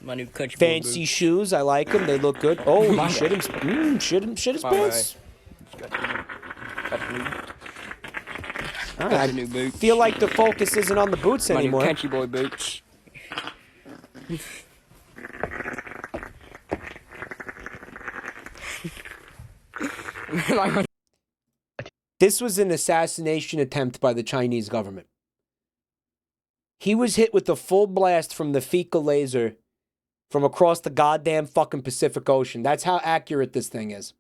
My new country Fancy boots. shoes. I like them. They look good. Oh, he shit his pants. I new boots. feel like the focus isn't on the boots anymore. My new country boy boots. This was an assassination attempt by the Chinese government. He was hit with a full blast from the fecal laser from across the goddamn fucking Pacific Ocean. That's how accurate this thing is.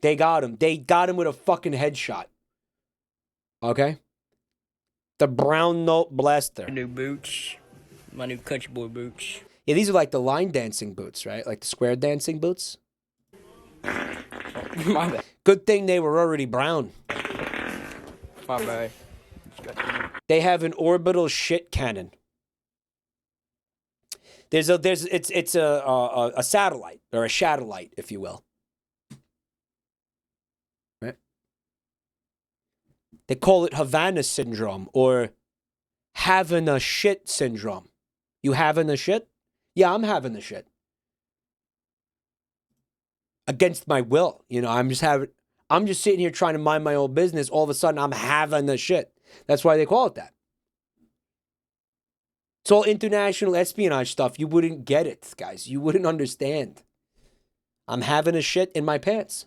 They got him. They got him with a fucking headshot. Okay? The brown note blaster. New boots. My new country boy boots. Yeah, these are like the line dancing boots, right? Like the square dancing boots. My bad. Good thing they were already brown. My bad. They have an orbital shit cannon. It's a satellite or a shatellite, if you will. Right? They call it Havana syndrome or having a shit syndrome. You having a shit? Yeah, I'm having a shit. Against my will, you know. I'm just sitting here trying to mind my own business. All of a sudden, I'm having a shit. That's why they call it that. It's all international espionage stuff. You wouldn't get it, guys. You wouldn't understand. I'm having a shit in my pants.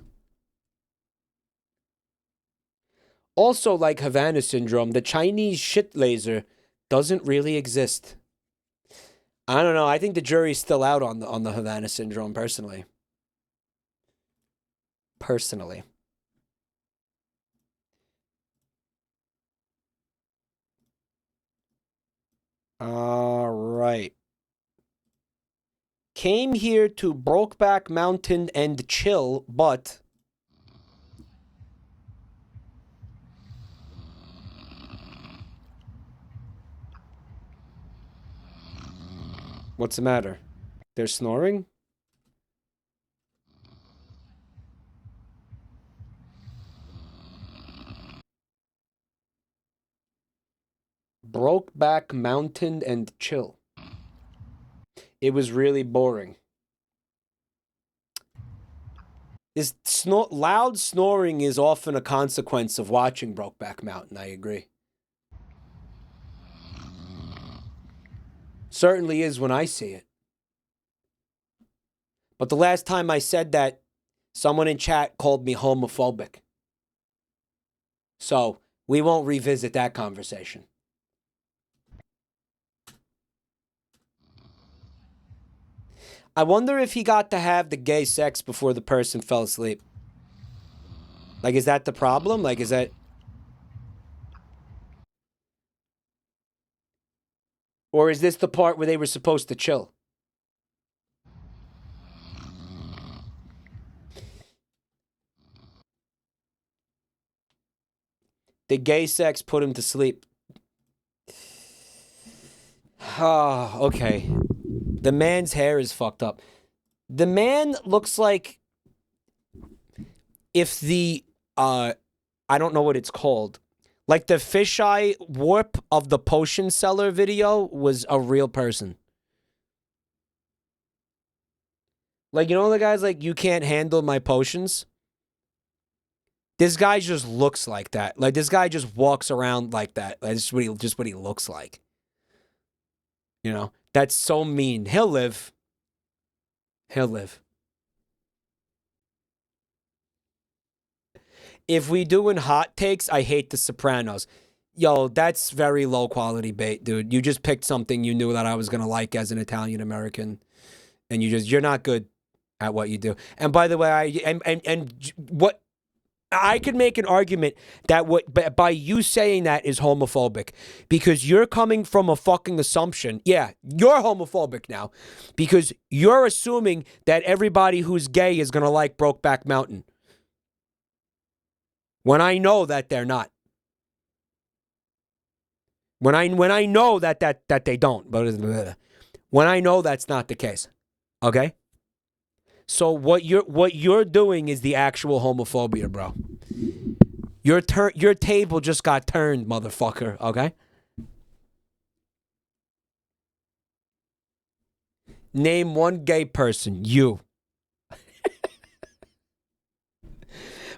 Also, like Havana syndrome, the Chinese shit laser doesn't really exist. I don't know. I think the jury's still out on the Havana syndrome, personally. All right. Came here to Brokeback Mountain and chill, but What's the matter? They're snoring? Brokeback Mountain and chill. It was really boring. Loud snoring is often a consequence of watching Brokeback Mountain, I agree. Certainly is when I see it. But the last time I said that, someone in chat called me homophobic. So, we won't revisit that conversation. I wonder if he got to have the gay sex before the person fell asleep. Like, is that the problem? Like, is that... Or is this the part where they were supposed to chill? The gay sex put him to sleep. Oh, okay. The man's hair is fucked up. The man looks like if the, I don't know what it's called. Like the fisheye warp of the potion seller video was a real person. Like, you know the guys like, you can't handle my potions? This guy just looks like that. Like, this guy just walks around like that. That's just what he looks like. You know? That's so mean. He'll live. He'll live. If we doing hot takes, I hate The Sopranos. Yo, that's very low quality bait, dude. You just picked something you knew that I was going to like as an Italian American. And you're not good at what you do. And by the way, what I could make an argument that by you saying that is homophobic because you're coming from a fucking assumption. Yeah, you're homophobic now because you're assuming that everybody who's gay is going to like Brokeback Mountain. When I know that they're not. When I know that they don't. When I know that's not the case. Okay? So what you're doing is the actual homophobia, bro. Your table just got turned, motherfucker, okay? Name one gay person. You.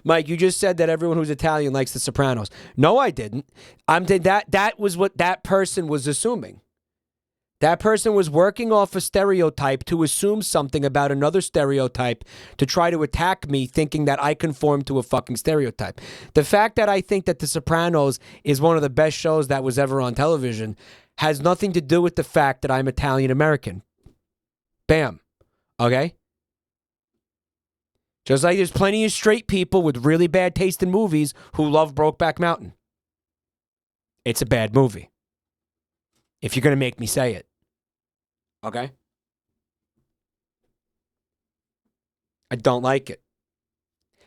Mike, you just said that everyone who's Italian likes The Sopranos. No, I didn't. That was what that person was assuming. That person was working off a stereotype to assume something about another stereotype to try to attack me thinking that I conform to a fucking stereotype. The fact that I think that The Sopranos is one of the best shows that was ever on television has nothing to do with the fact that I'm Italian American. Bam. Okay? Just like there's plenty of straight people with really bad taste in movies who love Brokeback Mountain. It's a bad movie. If you're going to make me say it. Okay? I don't like it.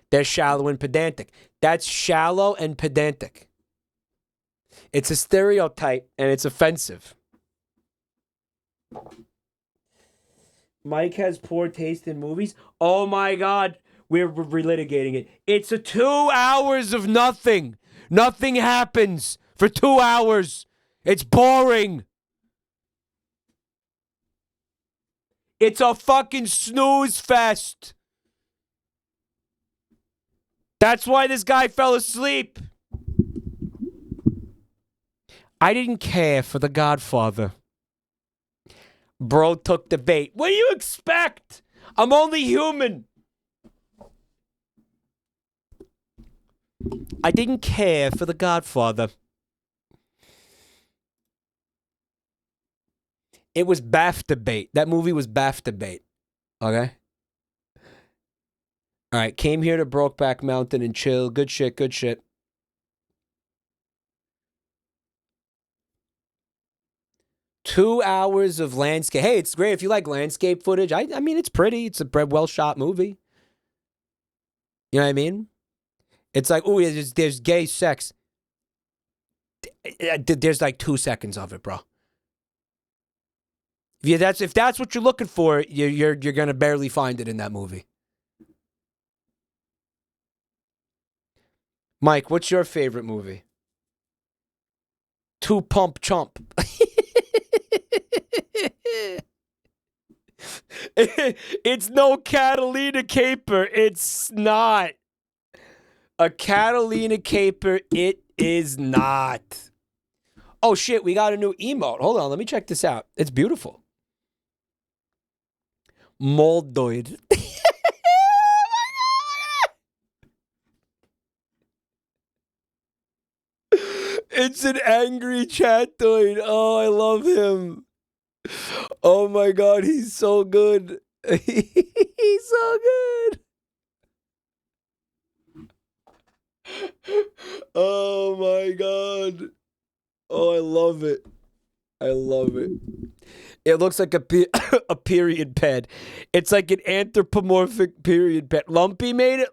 They're shallow and pedantic. That's shallow and pedantic. It's a stereotype and it's offensive. Mike has poor taste in movies. Oh my God. We're relitigating it. It's a 2 hours of nothing. Nothing happens for 2 hours. It's boring. It's a fucking snooze fest. That's why this guy fell asleep. I didn't care for The Godfather. Bro took the bait. What do you expect? I'm only human. I didn't care for The Godfather. It was BAFTA bait. That movie was BAFTA bait. Okay? All right, came here to Brokeback Mountain and chill. Good shit, good shit. Two hours of landscape. Hey, it's great if you like landscape footage. I mean, it's pretty. It's a well-shot movie. You know what I mean? It's like, ooh, there's gay sex. There's like 2 seconds of it, bro. If that's what you're looking for, you're gonna barely find it in that movie. Mike, what's your favorite movie? Two Pump Chump. It's no Catalina Caper. It's not. A Catalina Caper, it is not. Oh shit, we got a new emote. Hold on, let me check this out. It's beautiful. Moldoid. It's an angry chatoid. Oh, I love him. Oh my god, he's so good. He's so good. Oh my god. Oh, I love it. I love it. It looks like a period pad. It's like an anthropomorphic period pad. Lumpy made it.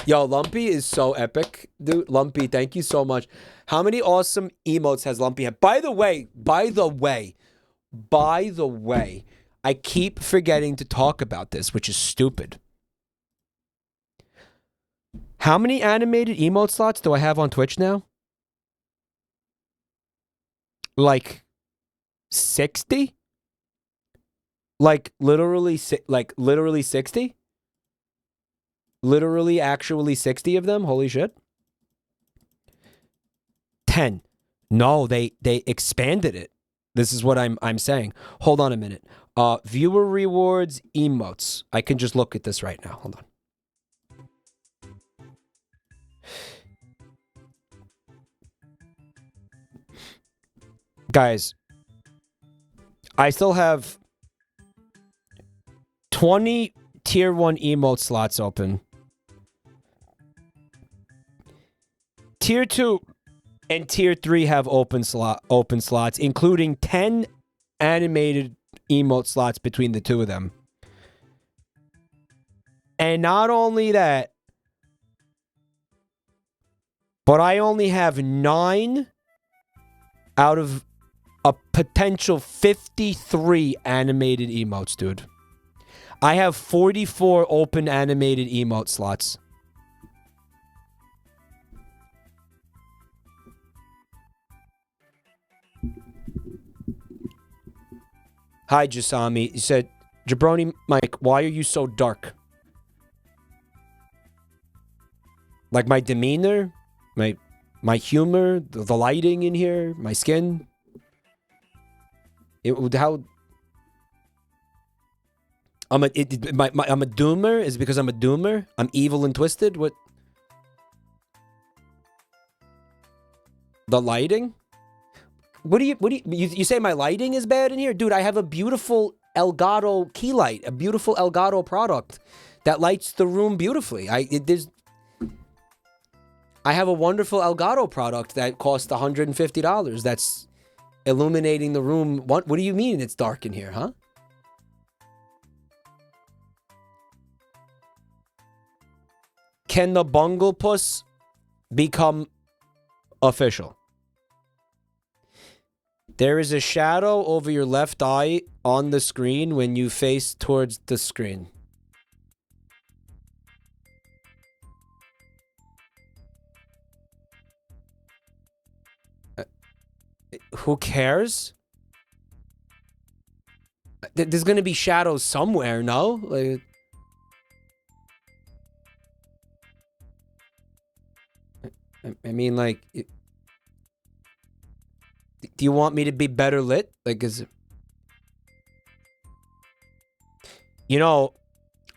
Yo, Lumpy is so epic. Dude, Lumpy, thank you so much. How many awesome emotes has Lumpy had? By the way, I keep forgetting to talk about this, which is stupid. How many animated emote slots do I have on Twitch now? Like 60? Like literally 60? Literally actually 60 of them? Holy shit. 10. No, they expanded it. This is what I'm saying. Hold on a minute. Viewer rewards emotes. I can just look at this right now. Hold on. Guys, I still have 20 tier 1 emote slots open. Tier 2 and tier 3 have open slots, including 10 animated emote slots between the two of them. And not only that, but I only have 9 out of a potential 53 animated emotes, dude. I have 44 open animated emote slots. Hi, Jasami. You said, Jabroni Mike, why are you so dark? Like my demeanor? My humor? The lighting in here? My skin? How... I'm a doomer? Is it because I'm a doomer? I'm evil and twisted? What? The lighting? What do you say my lighting is bad in here? Dude, I have a beautiful Elgato key light, a beautiful Elgato product that lights the room beautifully. I have a wonderful Elgato product that costs $150. That's illuminating the room. What do you mean it's dark in here, huh? Can the bungle puss become official? There is a shadow over your left eye on the screen when you face towards the screen. Who cares? There's going to be shadows somewhere, no? Like... I mean, like... Do you want me to be better lit? Like, is... You know,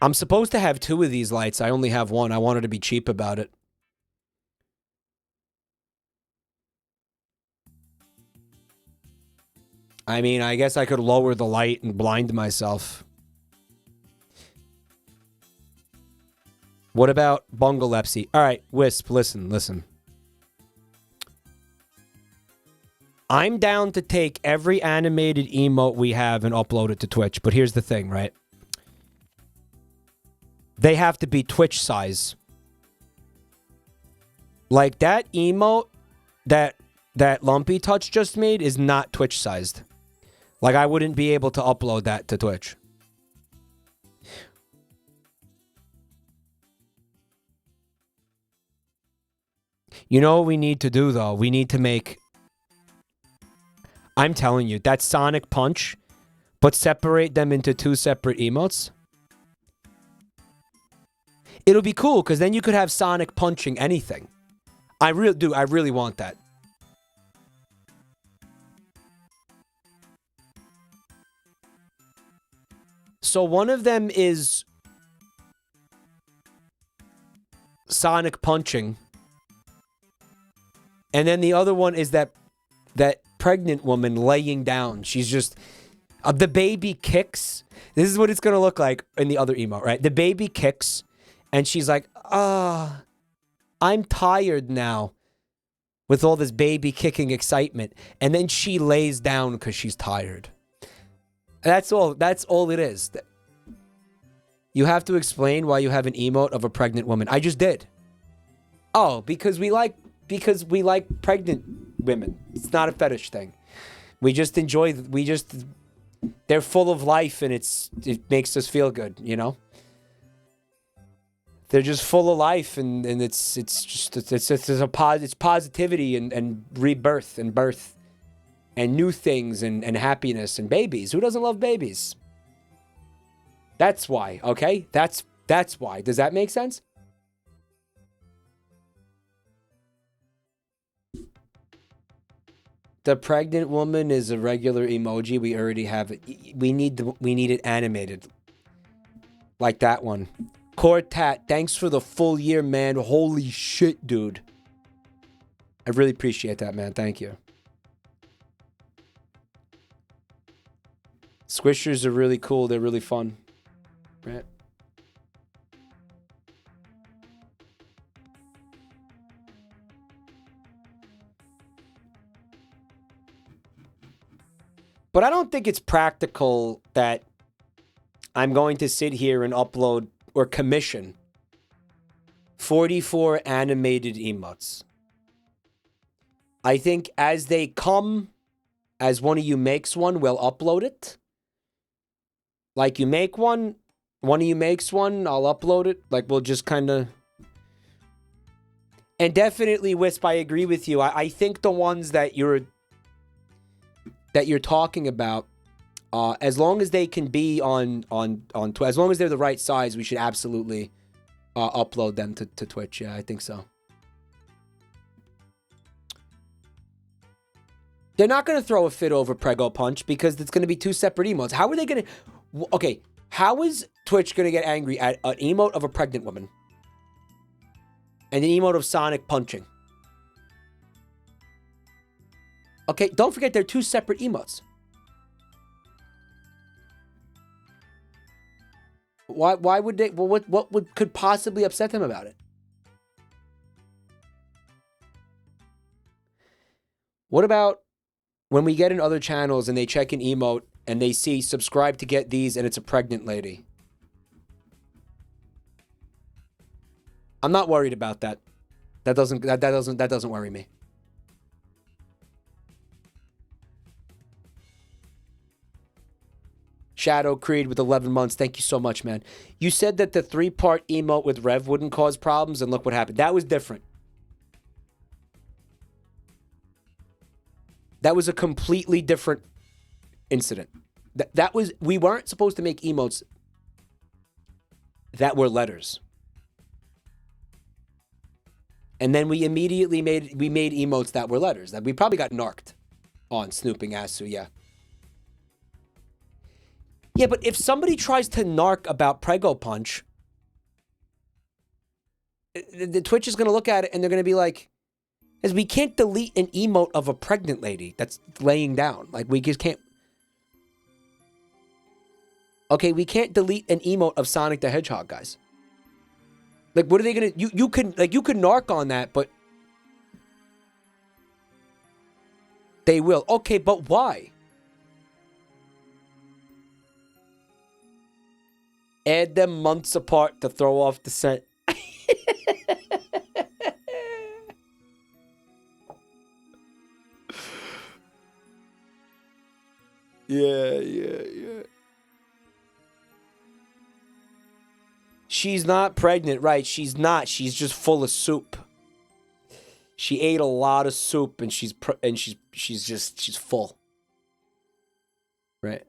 I'm supposed to have 2 of these lights. I only have 1. I wanted to be cheap about it. I mean, I guess I could lower the light and blind myself. What about bungalepsy? All right, Wisp, listen. I'm down to take every animated emote we have and upload it to Twitch. But here's the thing, right? They have to be Twitch size. Like that emote that Lumpy Touch just made is not Twitch sized. Like, I wouldn't be able to upload that to Twitch. You know what we need to do, though? We need to make... I'm telling you, that Sonic Punch, but separate them into 2 separate emotes. It'll be cool, because then you could have Sonic punching anything. I really want that. So one of them is Sonic punching. And then the other one is that pregnant woman laying down. She's just... the baby kicks. This is what it's going to look like in the other emote, right? The baby kicks, and she's like, I'm tired now with all this baby kicking excitement. And then she lays down because she's tired. That's all it is. You have to explain why you have an emote of a pregnant woman. I just did. Oh, because we like pregnant women. It's not a fetish thing. We just enjoy, they're full of life, and it makes us feel good, you know? They're just full of life, and it's positivity and rebirth and birth and new things and happiness and babies. Who doesn't love babies? That's why, okay? That's why. Does that make sense? The pregnant woman is a regular emoji. We already have it. We need it animated. Like that one. Cortat, thanks for the full year, man. Holy shit, dude. I really appreciate that, man. Thank you. Squishers are really cool. They're really fun. Right? But I don't think it's practical that I'm going to sit here and upload or commission 44 animated emotes. I think as they come, as one of you makes one, we'll upload it. Like, you make one of you makes one, I'll upload it. Like, we'll just kind of... And definitely, Wisp, I agree with you. I think the ones that you're talking about, as long as they can be on as long as they're the right size, we should absolutely upload them to Twitch. Yeah, I think so. They're not going to throw a fit over Prego Punch because it's going to be 2 separate emotes. How are they going to... Okay, how is Twitch going to get angry at an emote of a pregnant woman and an emote of Sonic punching? Okay, don't forget they're 2 separate emotes. Why would they... Well, what could possibly upset them about it? What about when we get in other channels and they check an emote and they see subscribe to get these and it's a pregnant lady? I'm not worried about that. That doesn't worry me. Shadow Creed with 11 months. Thank you so much, man. You said that the 3-part emote with Rev wouldn't cause problems, and look what happened. That was different. That was a completely different incident. That was... We weren't supposed to make emotes that were letters. And then we immediately made emotes that were letters. That we probably got narked on snooping Asu, yeah. Yeah, but if somebody tries to narc about Prego Punch, the Twitch is going to look at it and they're going to be like, as we can't delete an emote of a pregnant lady that's laying down. Like, we just can't. Okay, we can't delete an emote of Sonic the Hedgehog, guys. Like, what are they going to... You could narc on that, but... They will. Okay, but why? Add them months apart to throw off the scent. Yeah. She's not pregnant, right? She's not. She's just full of soup. She ate a lot of soup, and she's full. Right.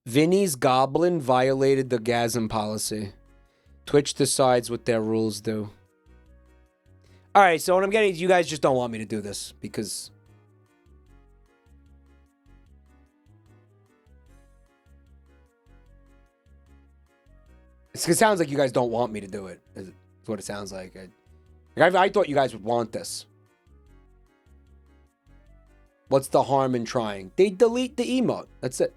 Vinny's Goblin violated the gasm policy. Twitch decides what their rules do. All right, so what I'm getting is you guys just don't want me to do this because... It sounds like you guys don't want me to do it. Is what it sounds like. I thought you guys would want this. What's the harm in trying? They delete the emote. That's it.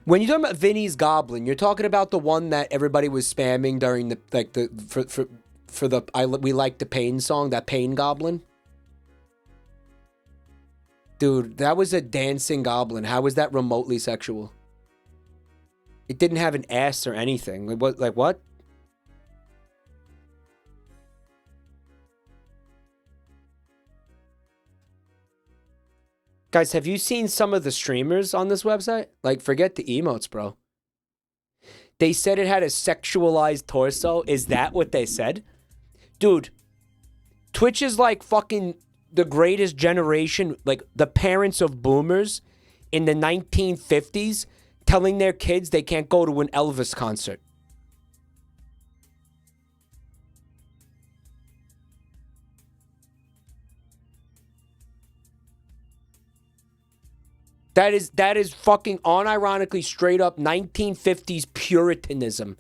When you're talking about Vinny's Goblin, you're talking about the one that everybody was spamming during We Like the Pain song, that Pain Goblin. Dude, that was a dancing goblin. How was that remotely sexual? It didn't have an ass or anything. Like what? Guys, have you seen some of the streamers on this website? Like, forget the emotes, bro. They said it had a sexualized torso. Is that what they said? Dude, Twitch is like fucking the greatest generation, like the parents of boomers in the 1950s telling their kids they can't go to an Elvis concert. That is fucking unironically straight up 1950s Puritanism.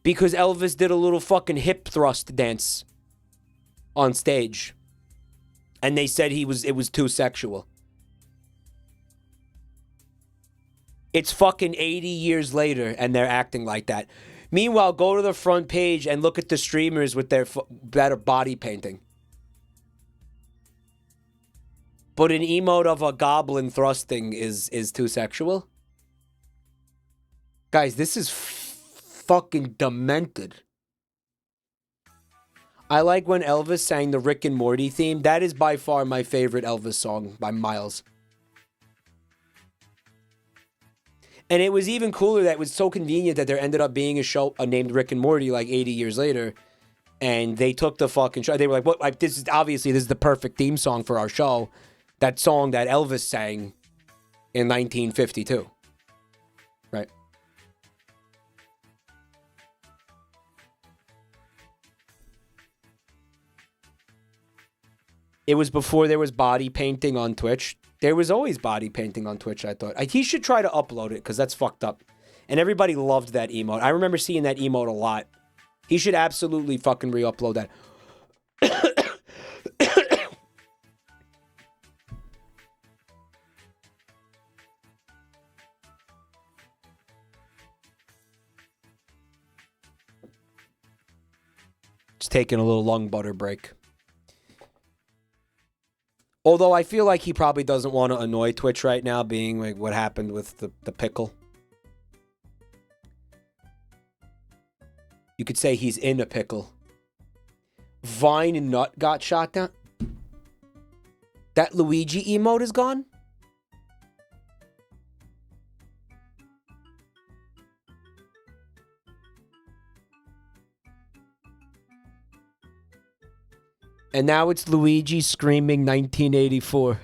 Because Elvis did a little fucking hip thrust dance on stage. And they said it was too sexual. It's fucking 80 years later and they're acting like that. Meanwhile, go to the front page and look at the streamers with their better body painting. But an emote of a goblin thrusting is too sexual? Guys, this is fucking demented. I like when Elvis sang the Rick and Morty theme. That is by far my favorite Elvis song by miles. And it was even cooler that it was so convenient that there ended up being a show named Rick and Morty like 80 years later. And they took the fucking show. They were like, "What? Like, this is the perfect theme song for our show." That song that Elvis sang in 1952. Right. It was before there was body painting on Twitch. There was always body painting on Twitch, I thought. He should try to upload it, because that's fucked up. And everybody loved that emote. I remember seeing that emote a lot. He should absolutely fucking re-upload that. Just taking a little lung butter break. Although I feel like he probably doesn't want to annoy Twitch right now, being like what happened with the pickle. You could say he's in a pickle. Vine Nut got shot down. That Luigi emote is gone? And now it's Luigi screaming 1984.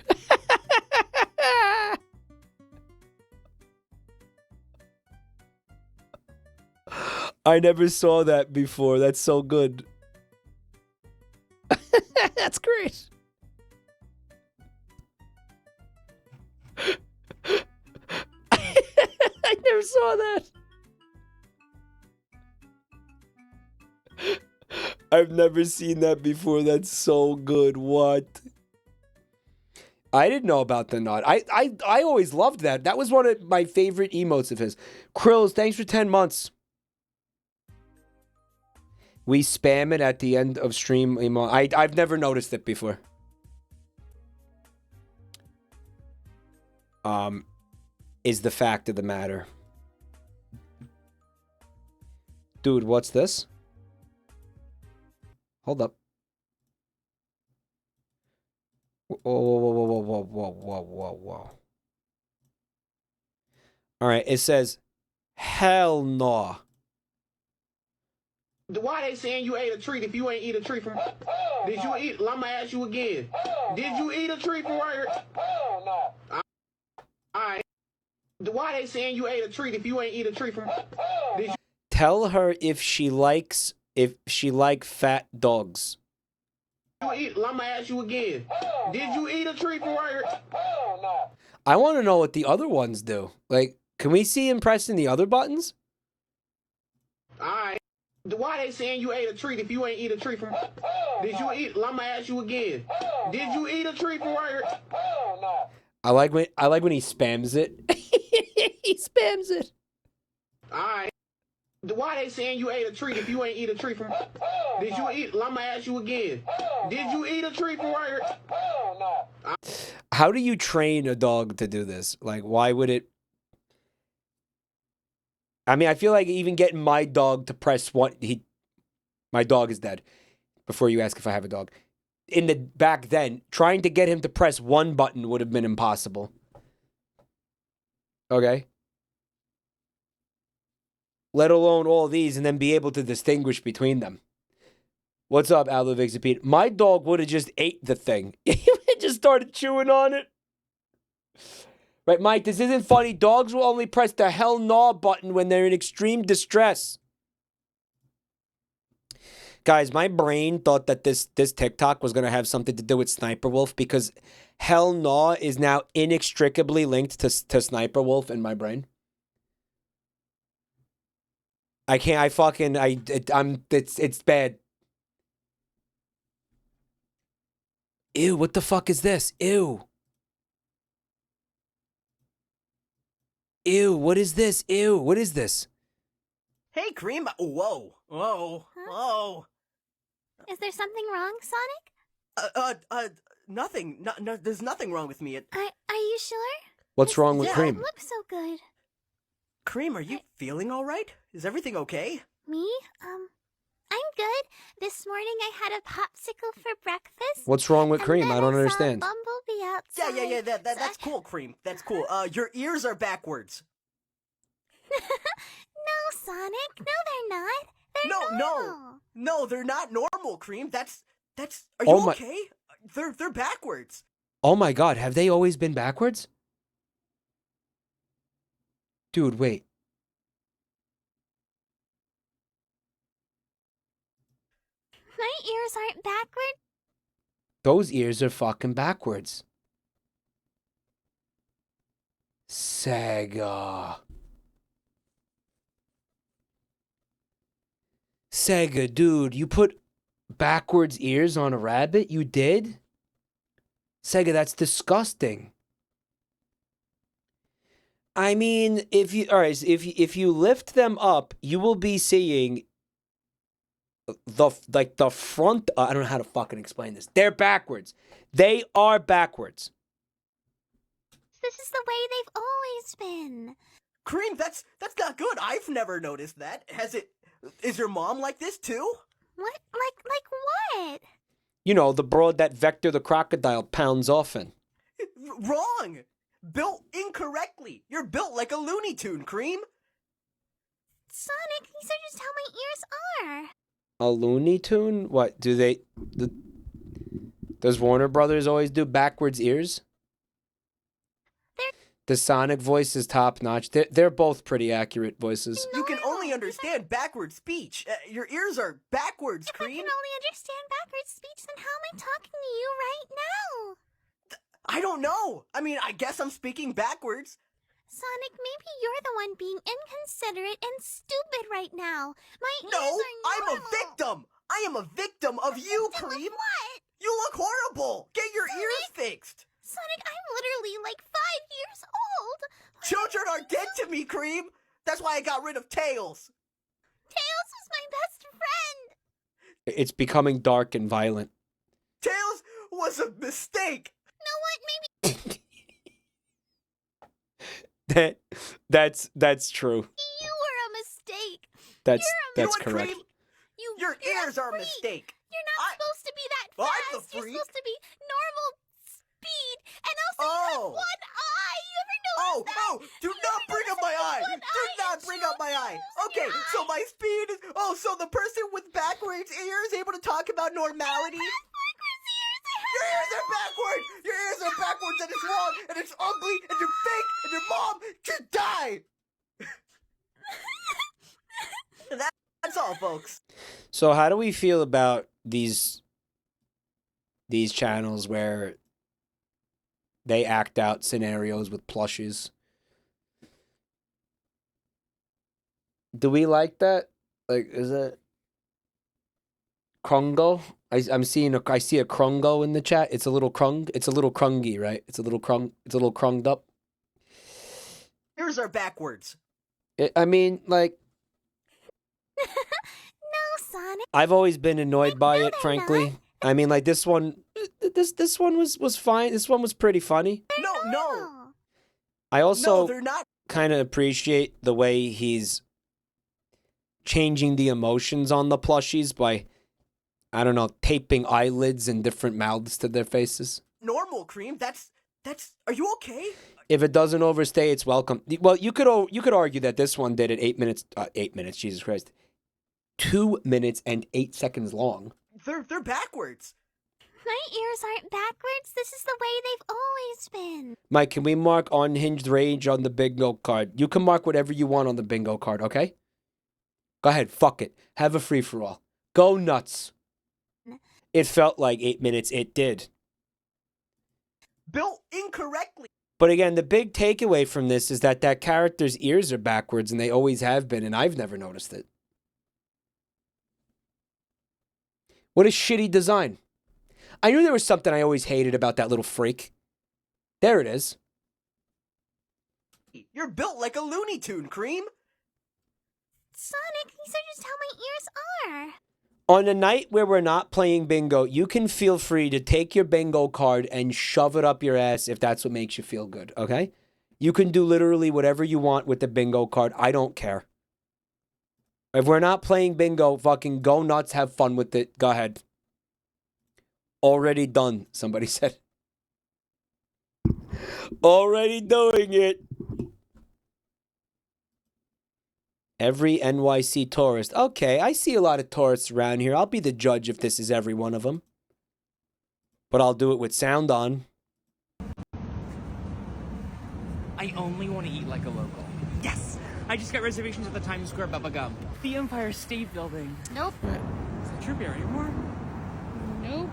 I never saw that before. That's so good. That's great. I never saw that. I've never seen that before. That's so good. What? I didn't know about the nut. I always loved that. That was one of my favorite emotes of his. Krills, thanks for 10 months. We spam it at the end of stream emote. I've never noticed it before. Is the fact of the matter. Dude, what's this? Hold up. Whoa. All right, it says, hell no. Why they saying you ate a treat if you ain't eat a treat from? Did you eat? I'ma ask you again. Did you eat a treat from right here? Hell no. All right. Why they saying you ate a treat if you ain't eat a treat from? Did you? Tell her if she like fat dogs. I'ma ask you again. Did you eat a treat from right here? Hell no. I want to know what the other ones do. Like, can we see him pressing the other buttons? All right. Why they saying you ate a treat if you ain't eat a treat from? Did you eat? I'ma ask you again. Did you eat a treat from right here? Hell no. I like when he spams it. He spams it. All right. Why they saying you ate a treat if you ain't eat a treat from? Did you eat? I'ma ask you again. Did you eat a treat from right here? Hell no. How do you train a dog to do this? Like, why would it? I mean, I feel like even getting my dog to press one, my dog is dead. Before you ask if I have a dog, back then, trying to get him to press one button would have been impossible. Okay. Let alone all these and then be able to distinguish between them. What's up, Alovixapede? My dog would have just ate the thing. He just started chewing on it. Right, Mike, this isn't funny. Dogs will only press the hell no button when they're in extreme distress. Guys, my brain thought that this TikTok was going to have something to do with Sniper Wolf because hell no is now inextricably linked to Sniper Wolf in my brain. It's bad. Ew, what the fuck is this? Ew. Ew, what is this? Ew, what is this? Hey, Cream. Whoa. Is there something wrong, Sonic? Nothing. No, there's nothing wrong with me. Are you sure? What's wrong with Cream? You look so good. Cream, are you feeling all right? Is everything okay? Me? I'm good. This morning I had a popsicle for breakfast. What's wrong with Cream? I don't understand. Bumblebee outside. Yeah. That's cool, Cream. That's cool. Your ears are backwards. No, Sonic. No, they're not. They're normal. No, they're not normal, Cream. That's. Are you okay? They're backwards. Oh my God, have they always been backwards? Dude, wait. My ears aren't backward. Those ears are fucking backwards. Sega, dude, you put backwards ears on a rabbit? You did? Sega, that's disgusting. I mean, if you lift them up, you will be seeing the front. I don't know how to fucking explain this. They're backwards. They are backwards. This is the way they've always been. Cream, that's not good. I've never noticed that. Is your mom like this too? What? Like what? You know, the broad that Vector the crocodile pounds often. Wrong. Built incorrectly. You're built like a Looney Tune, Cream. Sonic, these are just how my ears are. A Looney Tune? What, does Warner Brothers always do backwards ears? The Sonic voice is top notch. They're both pretty accurate voices. You can only understand backwards speech. Your ears are backwards, Cream. If I can only understand backwards speech, then how am I talking to you right now? I don't know. I mean, I guess I'm speaking backwards. Sonic, maybe you're the one being inconsiderate and stupid right now. My ears are normal. I'm a victim. I am a victim of you, Cream. What? You look horrible. Get your ears fixed. Sonic, I'm literally like 5 years old. Children are dead to me, Cream. That's why I got rid of Tails. Tails was my best friend. It's becoming dark and violent. Tails was a mistake. You know what? Maybe that's true. You were a mistake. That's Cream? correct. Your ears are a mistake. You're not supposed to be that fast. I'm the freak. You're supposed to be normal Oh. One eye. You ever notice that? Oh, do not bring up my eye. Do not bring up my eye. Okay, so my speed is... Oh, so the person with backwards ears able to talk about normality? Your ears are backwards! Your ears are backwards and it's wrong and it's ugly and you're fake and your mom should die! That's all, folks. So how do we feel about these channels where they act out scenarios with plushes? Do we like that? Like, is it Krungo? I see a Krungo in the chat. It's a little crungy, right? It's a little crunged up. Ears are backwards. I mean, like, No, Sonic. I've always been annoyed by it, frankly. I mean, like, this one was fine. This one was pretty funny. No. I also No, they're not. kind of appreciate the way he's changing the emotions on the plushies by, I don't know, taping eyelids and different mouths to their faces. Normal, Cream. That's. Are you okay? If it doesn't overstay its welcome. Well, you could argue that this one did it 8 minutes. 8 minutes, Jesus Christ. 2 minutes and 8 seconds long. They're backwards. My ears aren't backwards. This is the way they've always been. Mike, can we mark unhinged rage on the bingo card? You can mark whatever you want on the bingo card, okay? Go ahead, fuck it. Have a free-for-all. Go nuts. It felt like 8 minutes. It did. Built incorrectly. But again, the big takeaway from this is that character's ears are backwards, and they always have been, and I've never noticed it. What a shitty design. I knew there was something I always hated about that little freak. There it is. You're built like a Looney Tune, Cream. Sonic, these are just how my ears are. On a night where we're not playing bingo, you can feel free to take your bingo card and shove it up your ass if that's what makes you feel good, okay? You can do literally whatever you want with the bingo card. I don't care. If we're not playing bingo, fucking go nuts, have fun with it. Go ahead. Already done, somebody said. Already doing it. Every NYC tourist. Okay, I see a lot of tourists around here. I'll be the judge if this is every one of them. But I'll do it with sound on. I only want to eat like a local. Yes! I just got reservations at the Times Square Bubba Gum. The Empire State Building. Nope. Is it Tribune anymore? Nope.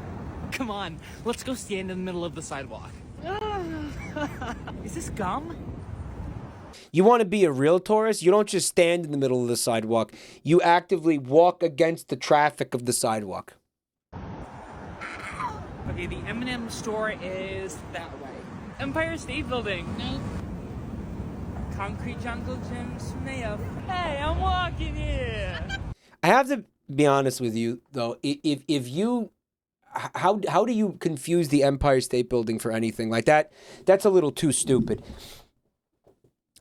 Come on, let's go stand in the middle of the sidewalk. Is this gum? You want to be a real tourist? You don't just stand in the middle of the sidewalk. You actively walk against the traffic of the sidewalk. Okay, the M&M store is that way. Empire State Building. Nope. Concrete Jungle Gym Smith. Hey, I'm walking here. I have to be honest with you, though. If you... How do you confuse the Empire State Building for anything like that? That's a little too stupid.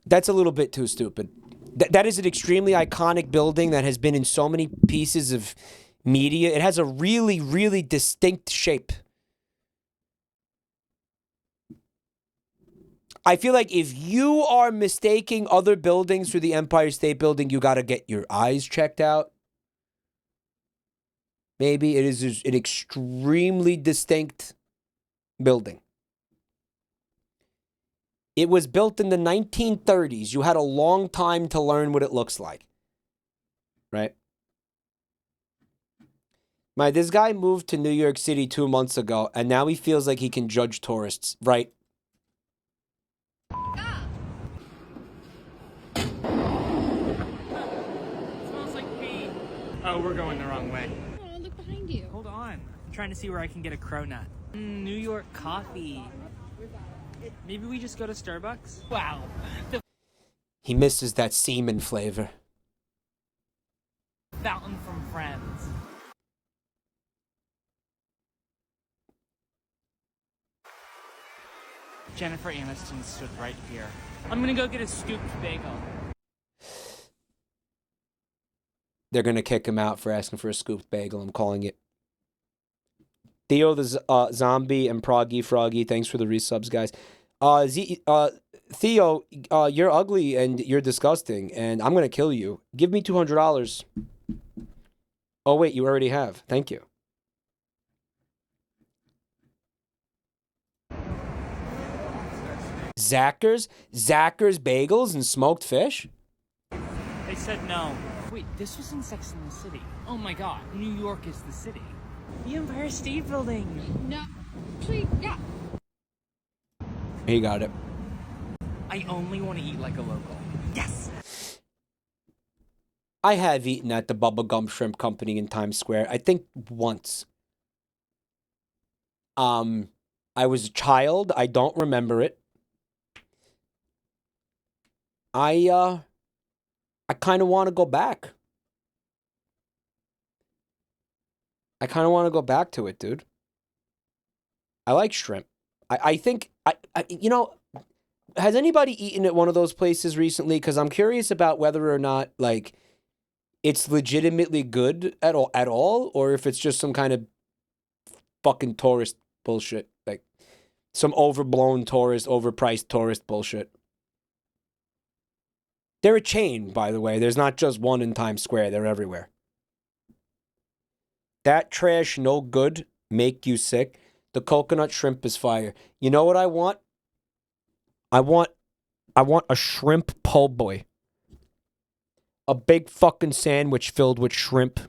That's a little bit too stupid. That is an extremely iconic building that has been in so many pieces of media. It has a really, really distinct shape. I feel like if you are mistaking other buildings for the Empire State Building, you got to get your eyes checked out. Maybe it is an extremely distinct building. It was built in the 1930s. You had a long time to learn what it looks like. Right? This guy moved to New York City 2 months ago, and now he feels like he can judge tourists. Right? Smells like pee. Oh, we're going the wrong way. Oh, look behind you. Hold on. I'm trying to see where I can get a cronut. New York coffee. Maybe we just go to Starbucks? Wow. He misses that semen flavor. Fountain from Friends. Jennifer Aniston stood right here. I'm gonna go get a scooped bagel. They're going to kick him out for asking for a scooped bagel. I'm calling it. Theo the Zombie and Proggy Froggy, thanks for the resubs, guys. Theo, you're ugly and you're disgusting, and I'm gonna kill you. Give me $200. Oh wait, you already have. Thank you. Zackers bagels and smoked fish. They said no. Wait, this was in Sex and the City. Oh my god, New York is the city. The Empire State Building. No. Actually, yeah. He got it. I only want to eat like a local. Yes! I have eaten at the Bubblegum Shrimp Company in Times Square. I think once. I was a child. I don't remember it. I kind of want to go back. I kind of want to go back to it, dude. I like shrimp. I think, you know, has anybody eaten at one of those places recently? Because I'm curious about whether or not, like, it's legitimately good at all, or if it's just some kind of fucking tourist bullshit. Like, some overblown tourist, overpriced tourist bullshit. They're a chain, by the way. There's not just one in Times Square. They're everywhere. That trash, no good, make you sick. The coconut shrimp is fire. You know what I want? I want a shrimp po' boy. A big fucking sandwich filled with shrimp.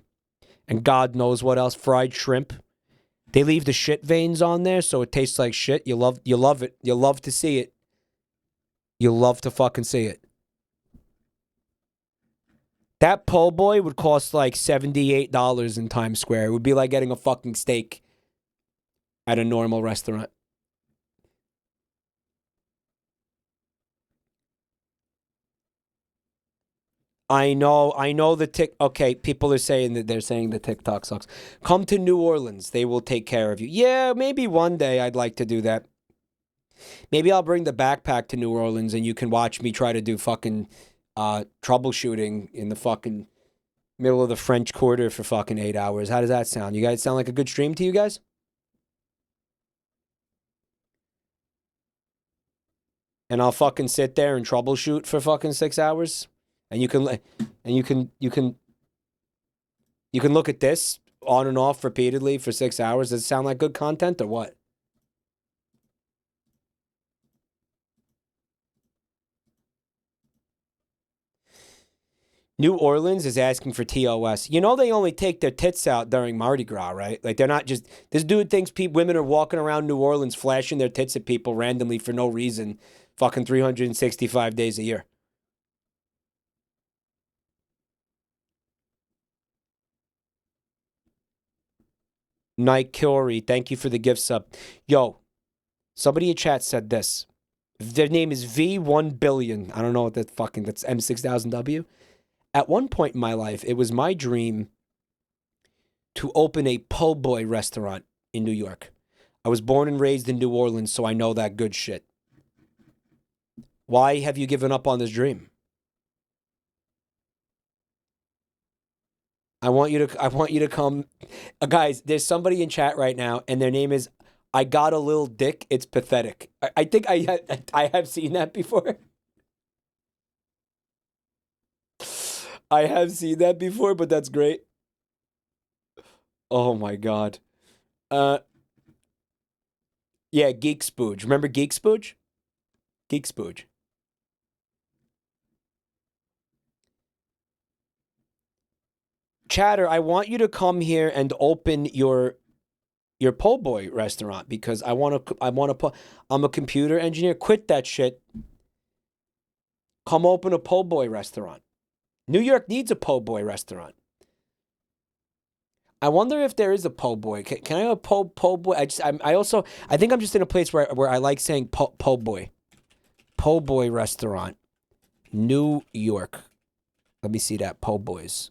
And God knows what else. Fried shrimp. They leave the shit veins on there, so it tastes like shit. You love it. You love to see it. You love to fucking see it. That po' boy would cost like $78 in Times Square. It would be like getting a fucking steak at a normal restaurant. I know okay, people are saying that they're saying the TikTok sucks. Come to New Orleans. They will take care of you. Yeah, maybe one day I'd like to do that. Maybe I'll bring the backpack to New Orleans and you can watch me try to do fucking troubleshooting in the fucking middle of the French Quarter for fucking 8 hours. How does that sound? You guys sound like a good stream to you guys? And I'll fucking sit there and troubleshoot for fucking 6 hours? And you can look at this on and off repeatedly for 6 hours. Does it sound like good content or what? New Orleans is asking for TOS. You know they only take their tits out during Mardi Gras, right? Like they're not just... This dude thinks women are walking around New Orleans flashing their tits at people randomly for no reason fucking 365 days a year. Nike Curie, thank you for the gift sub. Yo, somebody in chat said this. Their name is V1Billion. I don't know what that fucking... That's M6000W. At one point in my life, it was my dream to open a po' boy restaurant in New York. I was born and raised in New Orleans, so I know that good shit. Why have you given up on this dream? I want you to come. Guys, there's somebody in chat right now, and their name is I Got a Little Dick. It's pathetic. I think I have seen that before. I have seen that before, but that's great. Oh my god. Yeah, Geek Spooge. Remember Geek Spooge? Geek Spooge. Chatter, I want you to come here and open your po' boy restaurant because I'm a computer engineer. Quit that shit. Come open a po' boy restaurant. New York needs a po' boy restaurant. I wonder if there is a po' boy. Can I have a po' boy? I think I'm just in a place where I like saying po' boy. Po' boy restaurant. New York. Let me see that. Po' boys.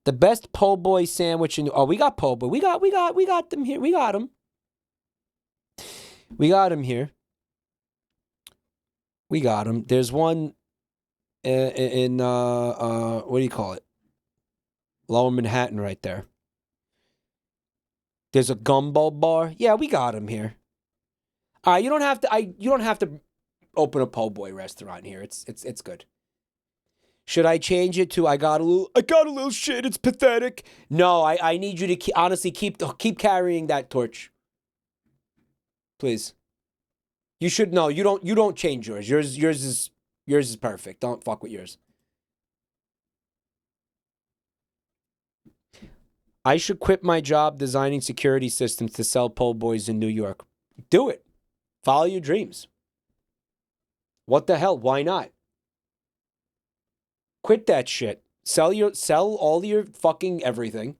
The best po' boy sandwich in... Oh, we got po' boy. We got them here. We got them. We got them here. We got them. There's one in what do you call it? Lower Manhattan right there. There's a gumbo bar. Yeah, we got them here. You don't have to. You don't have to open a po' boy restaurant here. It's good. Should I change it to I got a little shit. It's pathetic. No, I need you to honestly keep carrying that torch. Please. You should know. You don't change yours. Yours is perfect. Don't fuck with yours. I should quit my job designing security systems to sell po' boys in New York. Do it. Follow your dreams. What the hell? Why not? Quit that shit. Sell all your fucking everything.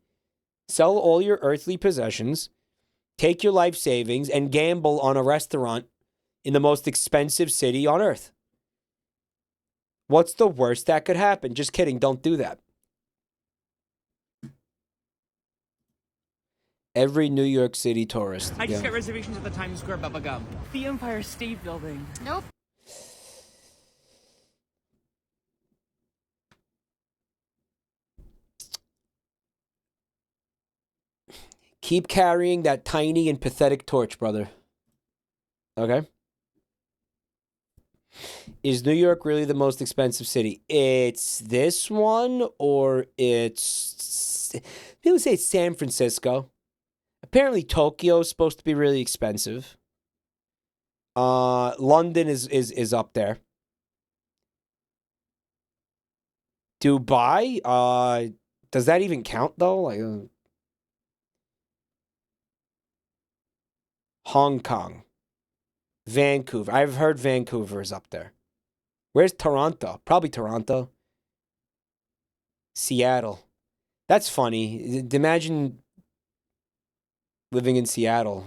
Sell all your earthly possessions. Take your life savings and gamble on a restaurant in the most expensive city on earth. What's the worst that could happen? Just kidding. Don't do that. Every New York City tourist. I just got reservations at the Times Square Bubba Gum. The Empire State Building. Nope. Keep carrying that tiny and pathetic torch, brother. Okay? Is New York really the most expensive city? It's this one, or it's... People say it's San Francisco. Apparently Tokyo is supposed to be really expensive. London is up there. Dubai? Does that even count, though? Like... Hong Kong, Vancouver. I've heard Vancouver is up there. Where's Toronto? Probably Toronto. Seattle. That's funny. Imagine living in Seattle.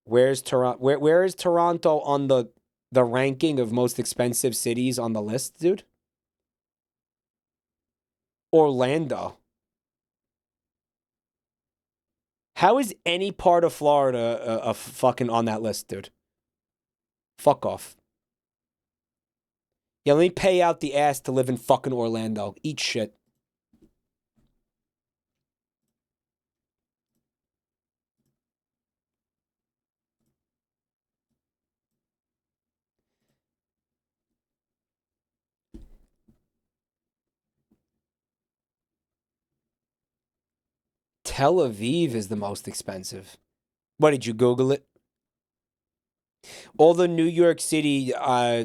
Where's Toronto? Where is Toronto on the ranking of most expensive cities on the list, dude? Orlando. How is any part of Florida fucking on that list, dude? Fuck off. Yeah, let me pay out the ass to live in fucking Orlando. Eat shit. Tel Aviv is the most expensive. What, did you Google it? All the New York City, the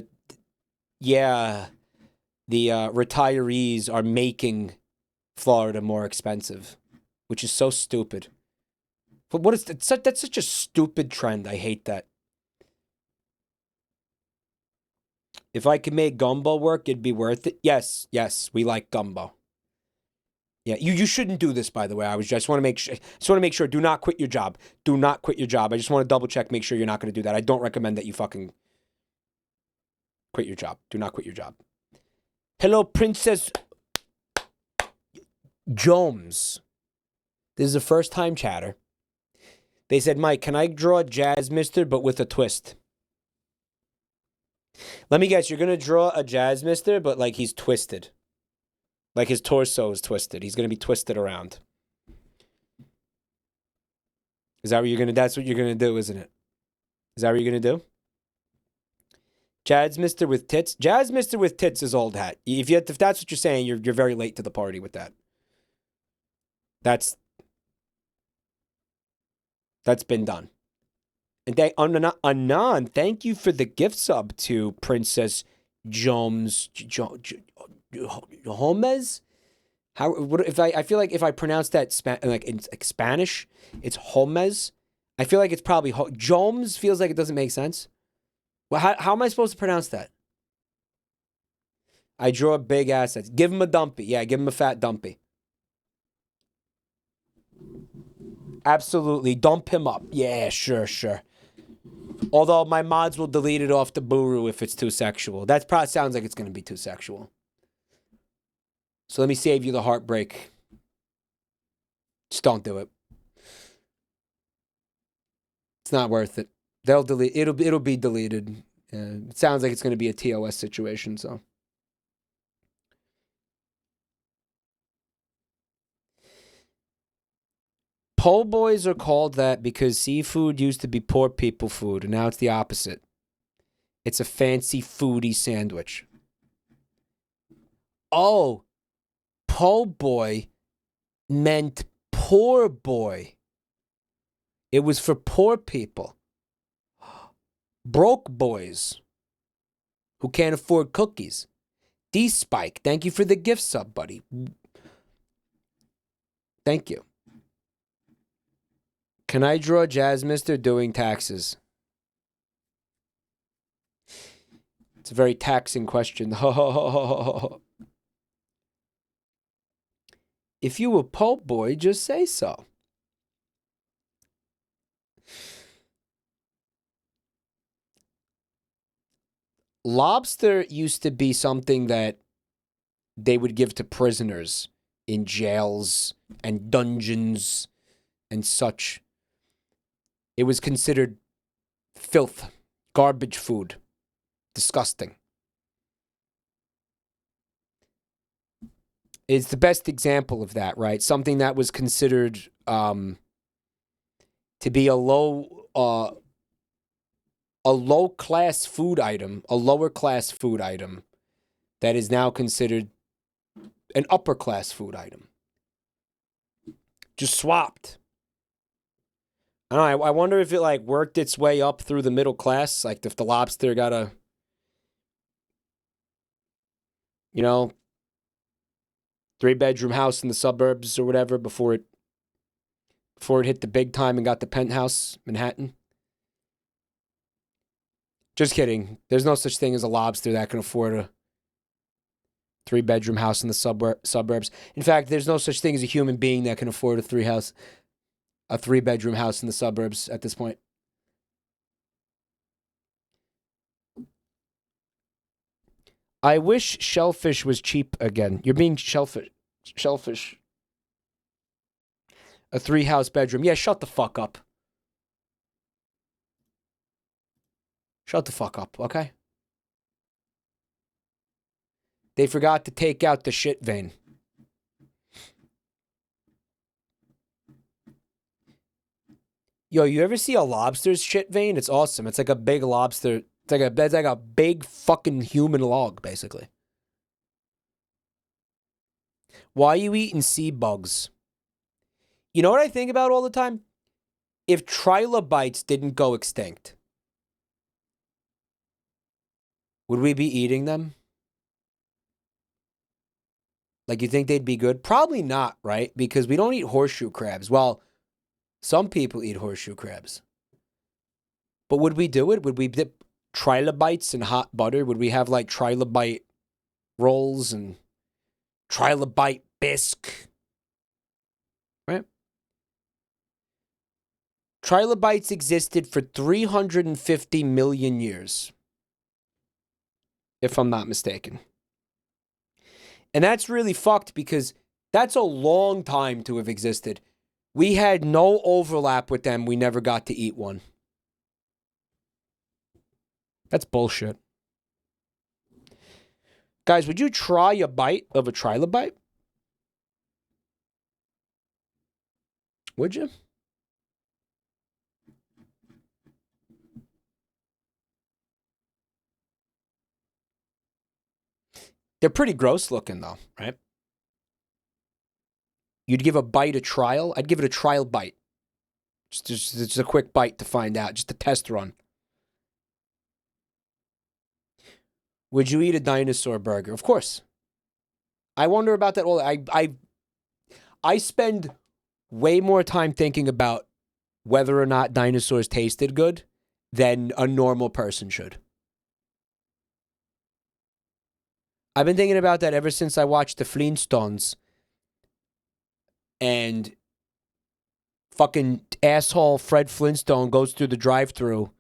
retirees are making Florida more expensive, which is so stupid. But that's such a stupid trend. I hate that. If I could make gumbo work, it'd be worth it. Yes, we like gumbo. Yeah, you shouldn't do this, by the way. I just want to make sure. Do not quit your job. Do not quit your job. I just want to double check, make sure you're not going to do that. I don't recommend that you fucking quit your job. Do not quit your job. Hello, Princess Jones. This is a first-time chatter. They said, Mike, can I draw a Jazz Mister but with a twist? Let me guess, you're going to draw a Jazz Mister, but like he's twisted. Like his torso is twisted. He's going to be twisted around. Is that what you're going to... That's what you're going to do, isn't it? Is that what you're going to do? Jazz Mister with tits? Jazz Mister with tits is old hat. If that's what you're saying, you're very late to the party with that. That's been done. And Anon, thank you for the gift sub to Princess Jones... Homez? I feel like if I pronounce that in Spanish, it's Homez. I feel like it's probably Jomes feels like it doesn't make sense. Well, how am I supposed to pronounce that? I draw big assets. Give him a dumpy. Yeah, give him a fat dumpy. Absolutely. Dump him up. Yeah, sure. Although my mods will delete it off the Buru if it's too sexual. That probably sounds like it's going to be too sexual. So let me save you the heartbreak. Just don't do it. It's not worth it. They'll delete. It'll be deleted. It sounds like it's going to be a TOS situation. So. Po' boys are called that because seafood used to be poor people food, and now it's the opposite. It's a fancy foodie sandwich. Oh, po' boy meant poor boy. It was for poor people. Broke boys who can't afford cookies. D-Spike, thank you for the gift sub, buddy. Thank you. Can I draw Jazz Mister doing taxes? It's a very taxing question. If you a po' boy, just say so. Lobster used to be something that they would give to prisoners in jails and dungeons and such. It was considered filth, garbage food, disgusting. It's the best example of that, right? Something that was considered to be a low-class food item, a lower-class food item that is now considered an upper-class food item. Just swapped. I don't know, I wonder if it like worked its way up through the middle class, like if the lobster got a, you know, 3-bedroom house in the suburbs or whatever before it hit the big time and got the penthouse, Manhattan. Just kidding. There's no such thing as a lobster that can afford a 3-bedroom house in the suburbs. In fact, there's no such thing as a human being that can afford a 3-bedroom house in the suburbs at this point. I wish shellfish was cheap again. You're being shellfish. A 3-house bedroom. Yeah, shut the fuck up. Shut the fuck up, okay? They forgot to take out the shit vein. Yo, you ever see a lobster's shit vein? It's awesome. It's like a big lobster. It's like a big fucking human log, basically. Why are you eating sea bugs? You know what I think about all the time? If trilobites didn't go extinct, would we be eating them? Like, you think they'd be good? Probably not, right? Because we don't eat horseshoe crabs. Well, some people eat horseshoe crabs. But would we do it? Would we dip trilobites in hot butter? Would we have, like, trilobite rolls and trilobite bisque? Right? Trilobites existed for 350 million years, if I'm not mistaken. And that's really fucked because that's a long time to have existed. We had no overlap with them. We never got to eat one. That's bullshit. Guys, would you try a bite of a trilobite? Would you? They're pretty gross looking, though, right? You'd give a bite a trial? I'd give it a trial bite. Just a quick bite to find out. Just a test run. Would you eat a dinosaur burger? Of course. I wonder about that all. I spend way more time thinking about whether or not dinosaurs tasted good than a normal person should. I've been thinking about that ever since I watched the Flintstones. And fucking asshole Fred Flintstone goes through the drive-thru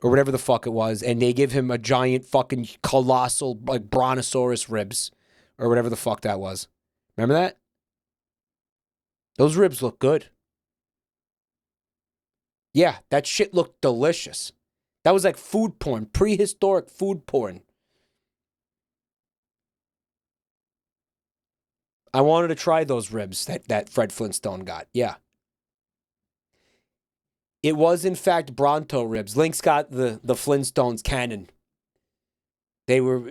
or whatever the fuck it was, and they give him a giant fucking colossal like brontosaurus ribs or whatever the fuck that was. Remember that? Those ribs look good. Yeah, that shit looked delicious. That was like food porn, prehistoric food porn. I wanted to try those ribs that Fred Flintstone got. Yeah. It was, in fact, Bronto ribs. Link's got the Flintstones canon. They were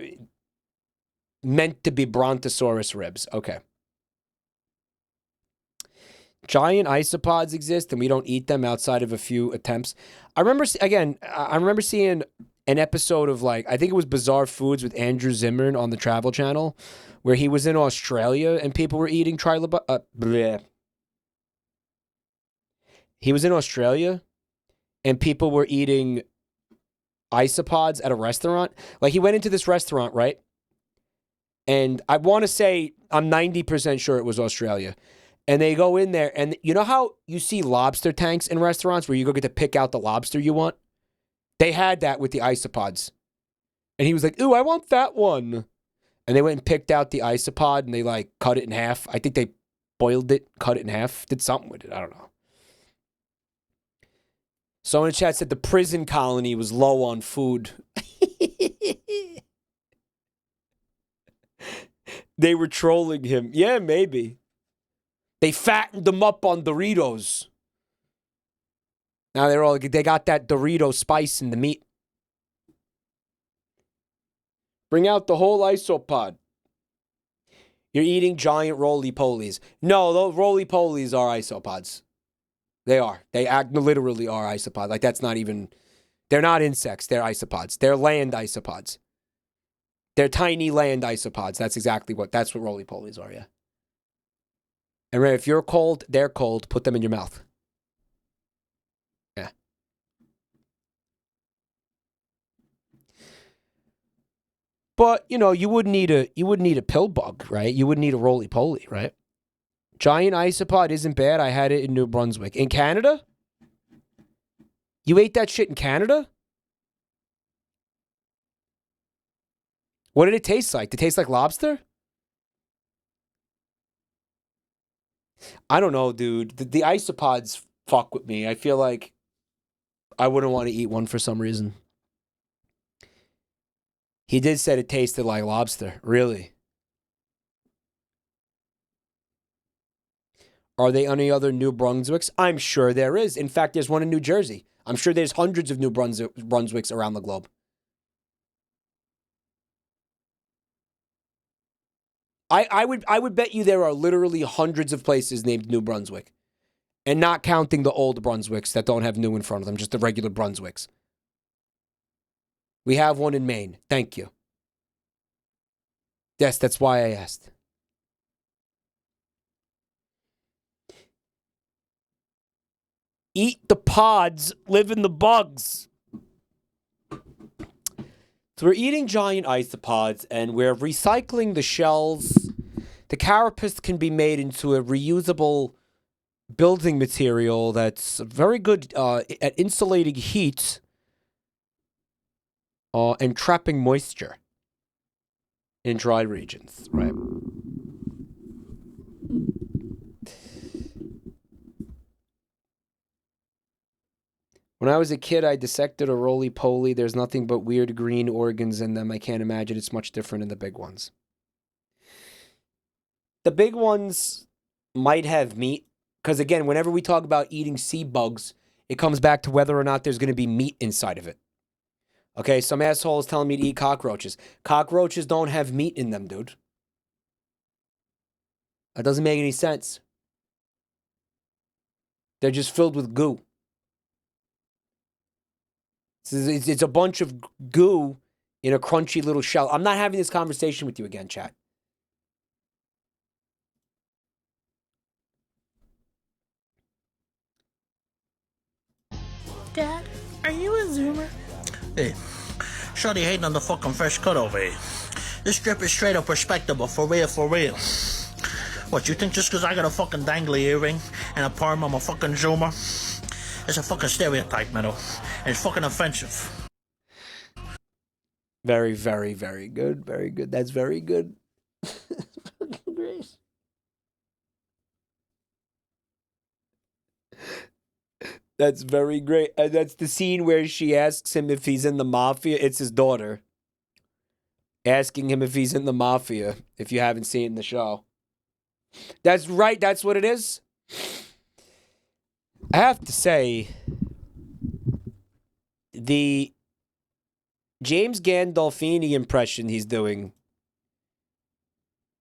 meant to be Brontosaurus ribs. Okay. Giant isopods exist, and we don't eat them outside of a few attempts. I remember seeing an episode of, like, I think it was Bizarre Foods with Andrew Zimmern on the Travel Channel, where he was in Australia and people were eating He was in Australia and people were eating isopods at a restaurant. Like, he went into this restaurant, right? And I want to say, I'm 90% sure it was Australia. And they go in there, and you know how you see lobster tanks in restaurants where you go get to pick out the lobster you want? They had that with the isopods. And he was like, ooh, I want that one. And they went and picked out the isopod, and they, like, cut it in half. I think they boiled it, cut it in half, did something with it. I don't know. Someone in chat said the prison colony was low on food. They were trolling him. Yeah, maybe. They fattened them up on Doritos. Now they got that Dorito spice in the meat. Bring out the whole isopod. You're eating giant roly-polies. No, those roly-polies are isopods. They are. They literally are isopods. Like, that's not even... They're not insects. They're isopods. They're land isopods. They're tiny land isopods. That's what roly-polies are, yeah. And remember, if you're cold, they're cold, put them in your mouth. Yeah. But, you know, you wouldn't need a pill bug, right? You wouldn't need a roly-poly, right? Giant isopod isn't bad. I had it in New Brunswick. In Canada? You ate that shit in Canada? What did it taste like? Did it taste like lobster? I don't know, dude. The isopods fuck with me. I feel like I wouldn't want to eat one for some reason. He did say it tasted like lobster. Really? Are there any other New Brunswicks? I'm sure there is. In fact, there's one in New Jersey. I'm sure there's hundreds of New Brunswicks around the globe. I would bet you there are literally hundreds of places named New Brunswick. And not counting the old Brunswicks that don't have new in front of them, just the regular Brunswicks. We have one in Maine. Thank you. Yes, that's why I asked. Eat the pods, live in the bugs. So we're eating giant isopods, and we're recycling the shells. The carapace can be made into a reusable building material that's very good at insulating heat and trapping moisture in dry regions, right? When I was a kid, I dissected a roly-poly. There's nothing but weird green organs in them. I can't imagine it's much different in the big ones. The big ones might have meat. Because, again, whenever we talk about eating sea bugs, it comes back to whether or not there's going to be meat inside of it. Okay, some asshole is telling me to eat cockroaches. Cockroaches don't have meat in them, dude. That doesn't make any sense. They're just filled with goo. It's a bunch of goo in a crunchy little shell. I'm not having this conversation with you again, chat. Dad, are you a zoomer? Hey, shorty hating on the fucking fresh cut over here. This drip is straight up respectable, for real, for real. What, you think just because I got a fucking dangly earring and a perm I'm a fucking zoomer? It's a fucking stereotype, Meadow. And it's fucking offensive. Very, very, very good. Very good. That's very good. Great. That's very great. And that's the scene where she asks him if he's in the mafia. It's his daughter asking him if he's in the mafia, if you haven't seen the show. That's right. That's what it is. I have to say, the James Gandolfini impression he's doing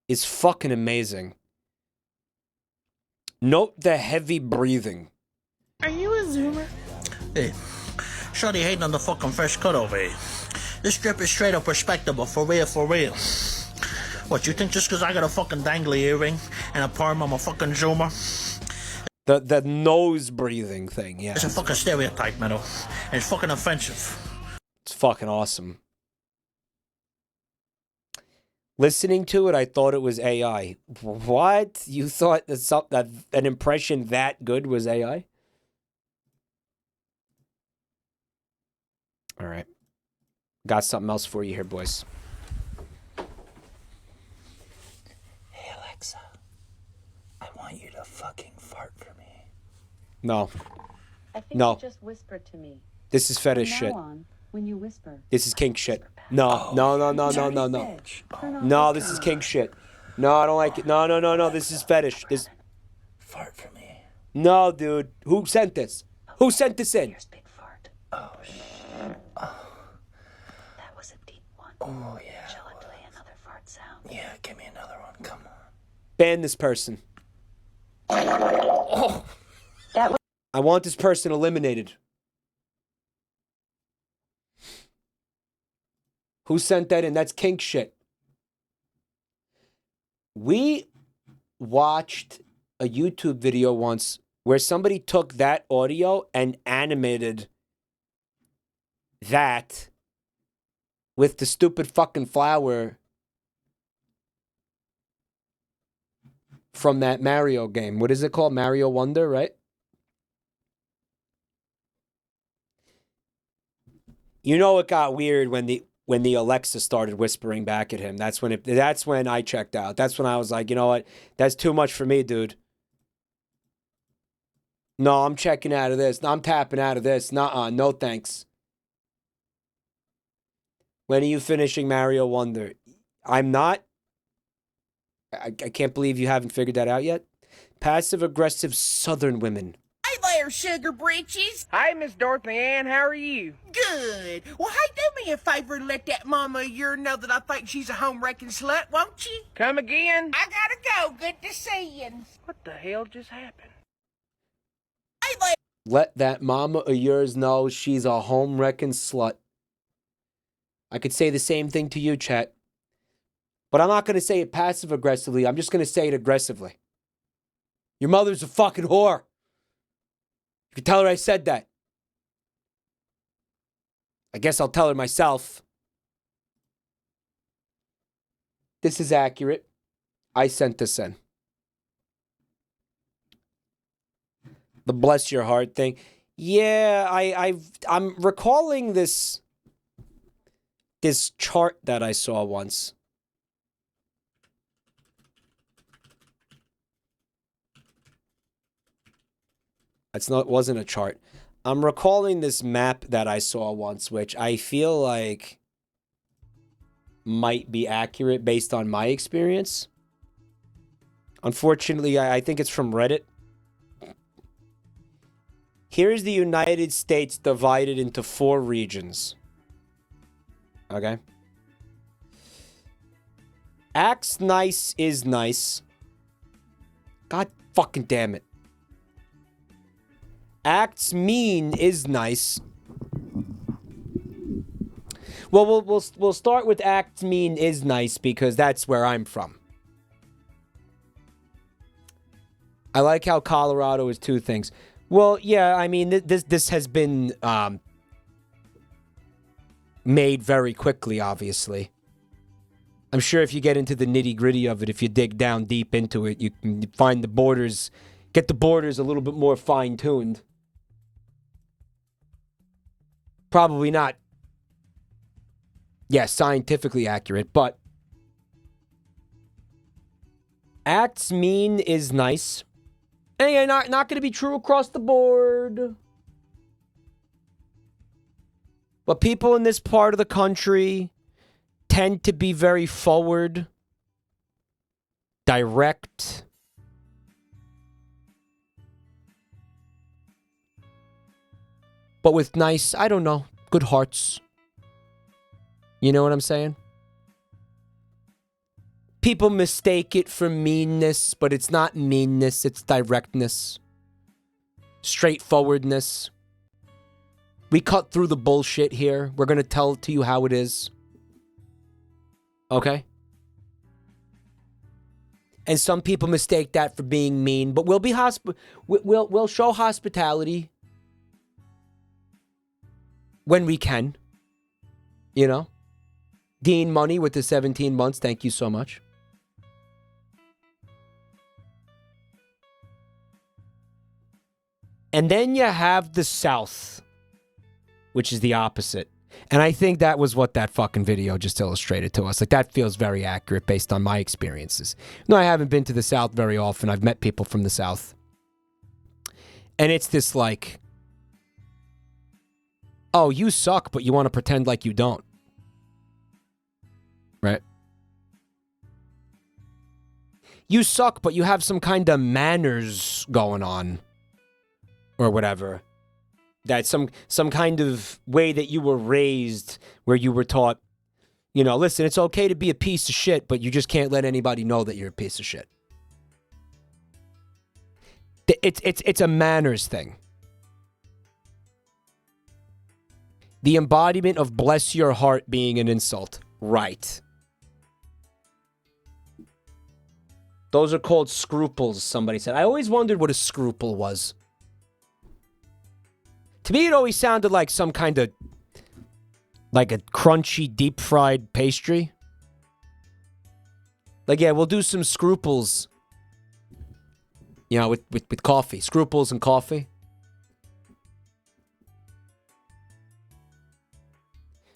is fucking amazing. Note the heavy breathing. Are you a zoomer? Hey, shorty hating on the fucking fresh cut over here. This strip is straight up respectable, for real, for real. What, you think just because I got a fucking dangly earring and a perm I'm a fucking zoomer? The nose breathing thing, yeah. It's a fucking stereotype, Meadow. And it's fucking offensive. It's fucking awesome. Listening to it, I thought it was AI. What? You thought that an impression that good was AI? All right. Got something else for you here, boys. Hey, Alexa. I want you to fucking fart for me. No. I think No. you just whispered to me. This is fetish From shit. now on, when you whisper, This is kink shit. No, no, no, no, no, no, no. No, this is kink shit. No, I don't like it. No, no, no, no. This is fetish. This. Fart for me. No, dude. Who sent this? Who sent this in? Oh, shit. Oh. that was a deep one. Oh, yeah. Shall I play another fart sound? Yeah, give me another one. Come on. Ban this person. Oh. That was I want this person eliminated. Who sent that in? That's kink shit. We watched a YouTube video once where somebody took that audio and animated that with the stupid fucking flower from that Mario game. What is it called? Mario Wonder, right? You know it got weird when the Alexa started whispering back at him. That's when I checked out. That's when I was like, you know what? That's too much for me, dude. No, I'm checking out of this. No, I'm tapping out of this. Nuh-uh, no thanks. When are you finishing Mario Wonder? I'm not. I can't believe you haven't figured that out yet. Passive-aggressive Southern women. Hey there, sugar britches. Hi, Miss Dorothy Ann. How are you? Good. Well, hey, do me a favor and let that mama of yours know that I think she's a home-wrecking slut, won't you? Come again? I gotta go. Good to see you. What the hell just happened? Hey there. Let that mama of yours know she's a home-wrecking slut. I could say the same thing to you, chat. But I'm not going to say it passive-aggressively. I'm just going to say it aggressively. Your mother's a fucking whore. You can tell her I said that. I guess I'll tell her myself. This is accurate. I sent this in. The bless your heart thing. Yeah, I'm recalling this chart that I saw once. Wasn't a chart. I'm recalling this map that I saw once, which I feel like might be accurate based on my experience. Unfortunately, I think it's from Reddit. Here's the United States divided into 4 regions. Okay? Acts nice is nice. God fucking damn it. Acts mean is nice. Well, we'll start with acts mean is nice because that's where I'm from. I like how Colorado is 2 things. Well, yeah, I mean this has been made very quickly, obviously. I'm sure if you get into the nitty-gritty of it, if you dig down deep into it, you can find the borders, get the borders a little bit more fine-tuned. Probably not, scientifically accurate, but acts mean is nice. And not going to be true across the board. But people in this part of the country tend to be very forward, direct. But with nice, I don't know, good hearts. You know what I'm saying? People mistake it for meanness, but it's not meanness, it's directness. Straightforwardness. We cut through the bullshit here. We're going to tell it to you how it is. Okay? And some people mistake that for being mean, but we'll be we'll show hospitality when we can. You know? Dean Money with the 17 months. Thank you so much. And then you have the South, which is the opposite. And I think that was what that fucking video just illustrated to us. Like, that feels very accurate based on my experiences. No, I haven't been to the South very often. I've met people from the South. And it's this like, oh, you suck, but you want to pretend like you don't. Right? You suck, but you have some kind of manners going on. Or whatever. That some kind of way that you were raised where you were taught, you know, listen, it's okay to be a piece of shit, but you just can't let anybody know that you're a piece of shit. It's a manners thing. The embodiment of bless your heart being an insult. Right. Those are called scruples, somebody said. I always wondered what a scruple was. To me, it always sounded like some kind of, like a crunchy, deep-fried pastry. Like, yeah, we'll do some scruples, you know, with coffee. Scruples and coffee.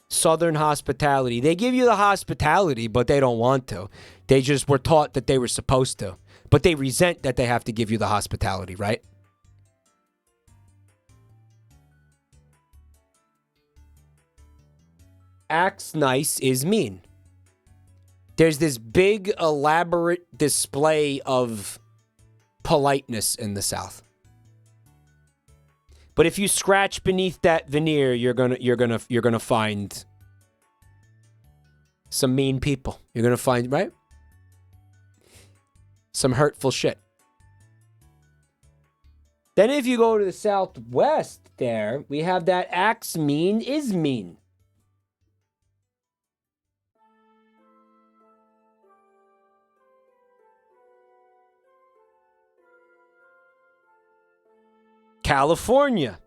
Southern hospitality. They give you the hospitality, but they don't want to. They just were taught that they were supposed to. But they resent that they have to give you the hospitality, right? Acts nice is mean. There's this big, elaborate display of politeness in the South. But if you scratch beneath that veneer, you're gonna find some mean people. You're gonna find, right? Some hurtful shit. Then if you go to the Southwest there, we have that acts mean is mean. California.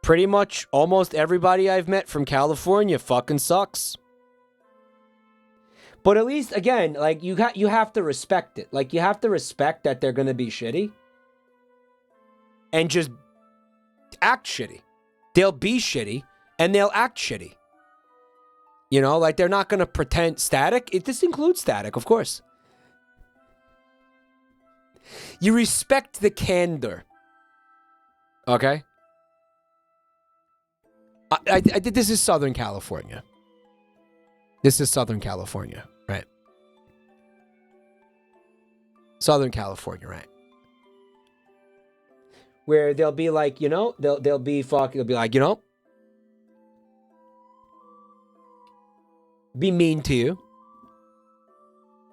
Pretty much almost everybody I've met from California fucking sucks. But at least, again, like, you have to respect it. Like, you have to respect that they're going to be shitty. And just act shitty. They'll be shitty, and they'll act shitty. You know, like, they're not going to pretend static. This includes static, of course. You respect the candor. Okay? I this is Southern California. This is Southern California, right? Southern California, right? Where they'll be like, you know, they'll be like, you know, be mean to you.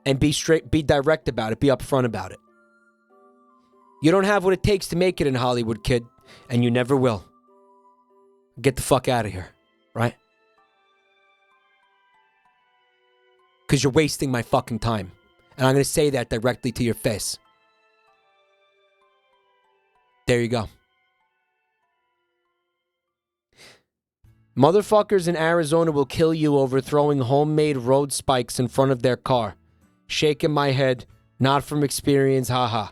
And be straight, be direct about it, be upfront about it. You don't have what it takes to make it in Hollywood, kid, and you never will. Get the fuck out of here, right? Because you're wasting my fucking time. And I'm going to say that directly to your face. There you go. Motherfuckers in Arizona will kill you over throwing homemade road spikes in front of their car. Shaking my head, not from experience, haha.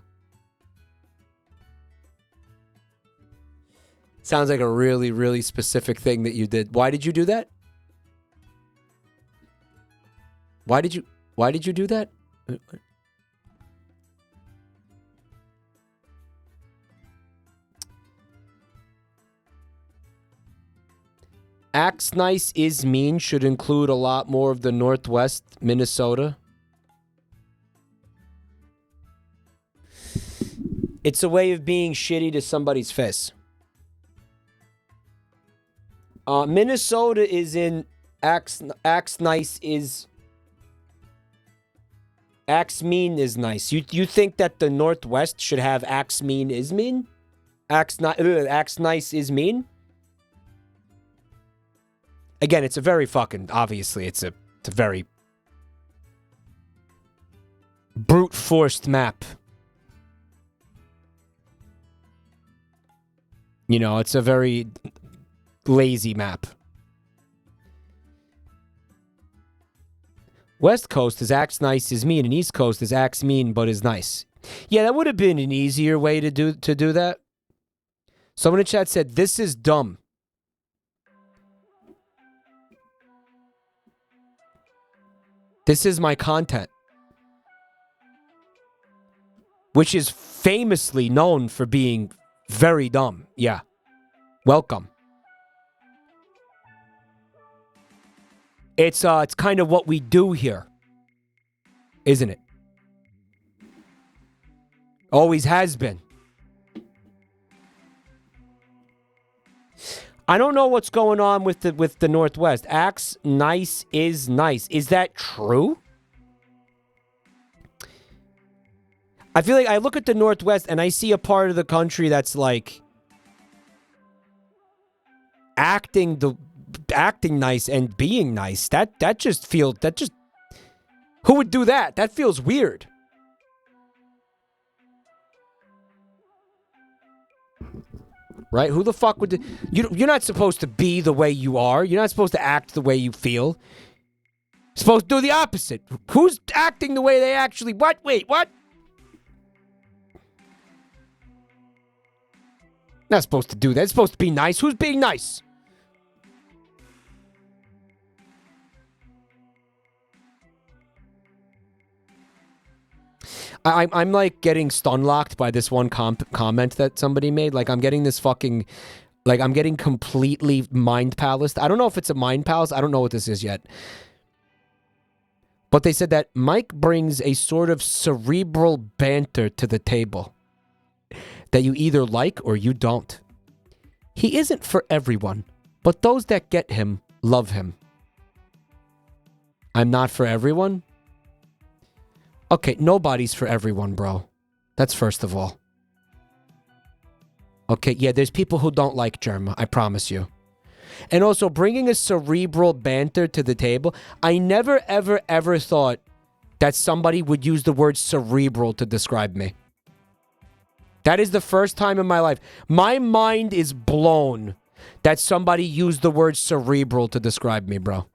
Sounds like a really, really specific thing that you did. Why did you do that? Why did you do that? Acts nice is mean should include a lot more of the Northwest Minnesota. It's a way of being shitty to somebody's face. Minnesota is in acts nice is acts mean is nice. You think that the Northwest should have acts mean is mean? Acts nice is mean? Again, it's a very fucking obviously it's a very brute forced map. You know, it's a very lazy map. West Coast is acts nice is mean, and East Coast is acts mean but is nice. Yeah, that would have been an easier way to do that. Someone in chat said, "This is dumb." This is my content, which is famously known for being very dumb. Yeah. Welcome. It's kind of what we do here, isn't it? Always has been. I don't know what's going on with the Northwest. Acts nice is nice. Is that true? I feel like I look at the Northwest and I see a part of the country that's like acting nice and being nice. That just who would do that? That feels weird. Right? Who the fuck would you're not supposed to be the way you are. You're not supposed to act the way you feel. You're supposed to do the opposite. Who's acting the way they actually what? Wait, what? Not supposed to do that. It's supposed to be nice. Who's being nice? I'm like getting stun-locked by this one comment that somebody made. Like I'm getting this fucking... Like I'm getting completely mind-palaced. I don't know if it's a mind palace. I don't know what this is yet. But they said that Mike brings a sort of cerebral banter to the table that you either like or you don't. He isn't for everyone, but those that get him love him. I'm not for everyone? Okay, nobody's for everyone, bro. That's first of all. Okay, yeah, there's people who don't like Germa, I promise you. And also, bringing a cerebral banter to the table, I never, ever, ever thought that somebody would use the word cerebral to describe me. That is the first time in my life. My mind is blown that somebody used the word cerebral to describe me, bro.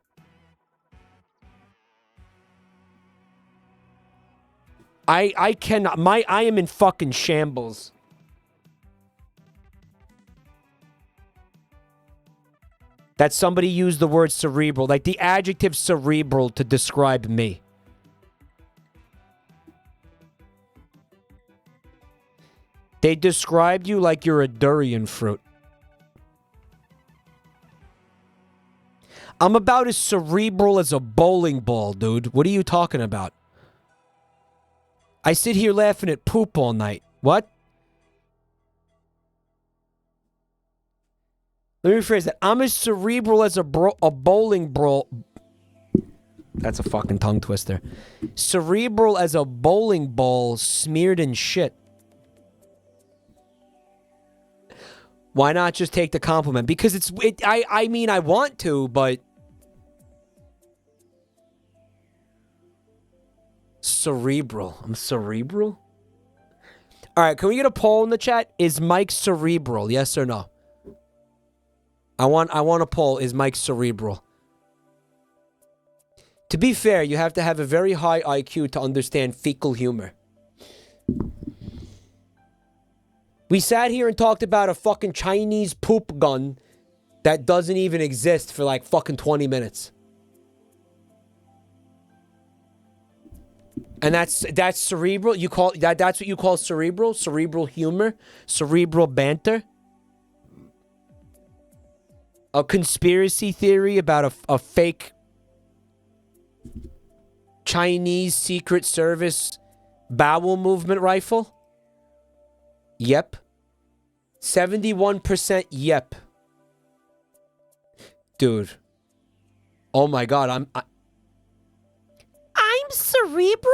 I cannot, I am in fucking shambles. That somebody used the word cerebral, like the adjective cerebral to describe me. They described you like you're a durian fruit. I'm about as cerebral as a bowling ball, dude. What are you talking about? I sit here laughing at poop all night. What? Let me rephrase that. I'm as cerebral as a bowling ball. That's a fucking tongue twister. Cerebral as a bowling ball smeared in shit. Why not just take the compliment? Because I mean, I want to, but... Cerebral. I'm cerebral? Alright, can we get a poll in the chat? Is Mike cerebral? Yes or no? I want a poll. Is Mike cerebral? To be fair, you have to have a very high IQ to understand fecal humor. We sat here and talked about a fucking Chinese poop gun that doesn't even exist for like fucking 20 minutes. And that's cerebral? You call that's what you call cerebral? Cerebral humor? Cerebral banter? A conspiracy theory about a fake Chinese Secret Service bowel movement rifle? Yep. 71% yep. Dude. Oh my God, I'm cerebral?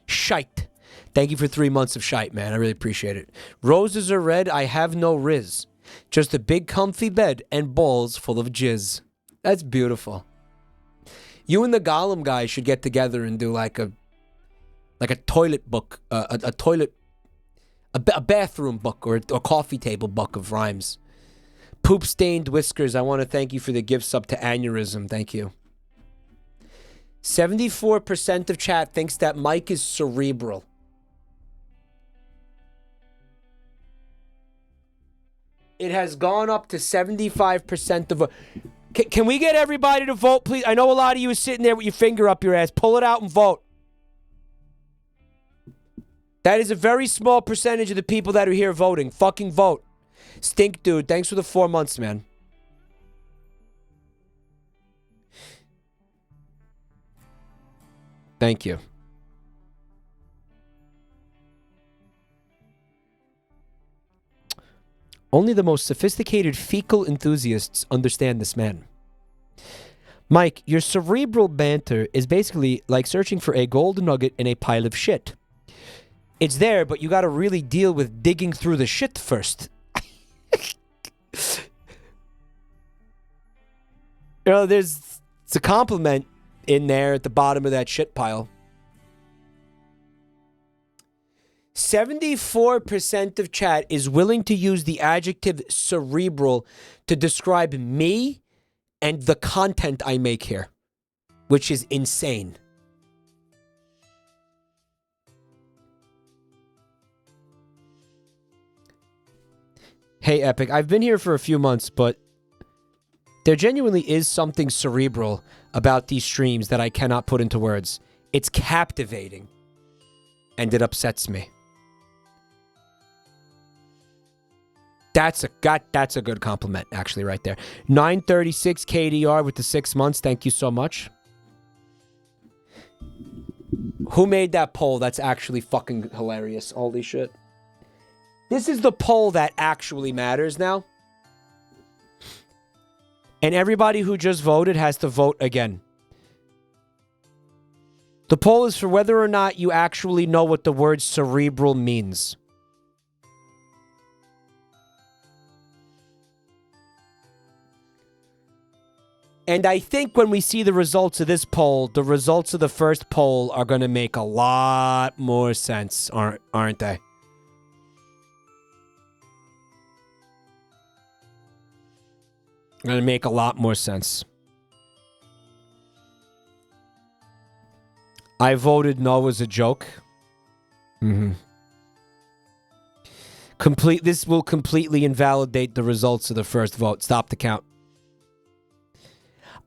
Shite. Thank you for 3 months of shite, man. I really appreciate it. Roses are red. I have no riz. Just a big comfy bed and balls full of jizz. That's beautiful. You and the Gollum guy should get together and do like a toilet book, a bathroom book or a coffee table book of rhymes. Poop stained whiskers. I want to thank you for the gift sub to Aneurysm. Thank you. 74% of chat thinks that Mike is cerebral. It has gone up to 75% of... Can we get everybody to vote, please? I know a lot of you are sitting there with your finger up your ass. Pull it out and vote. That is a very small percentage of the people that are here voting. Fucking vote. Stink Dude, thanks for the 4 months, man. Thank you. Only the most sophisticated fecal enthusiasts understand this man. Mike, your cerebral banter is basically like searching for a gold nugget in a pile of shit. It's there, but you gotta really deal with digging through the shit first. You know, it's a compliment in there at the bottom of that shit pile. 74% of chat is willing to use the adjective cerebral to describe me and the content I make here, which is insane. Hey, Epic, I've been here for a few months, but there genuinely is something cerebral about these streams that I cannot put into words. It's captivating, and it upsets me. That's a good compliment, actually, right there. 936 KDR with the 6 months. Thank you so much. Who made that poll? That's actually fucking hilarious. Holy shit. This is the poll that actually matters now. And everybody who just voted has to vote again. The poll is for whether or not you actually know what the word cerebral means. And I think when we see the results of this poll, the results of the first poll are going to make a lot more sense, aren't they? Going to make a lot more sense. I voted no as a joke. This will completely invalidate the results of the first vote. Stop the count.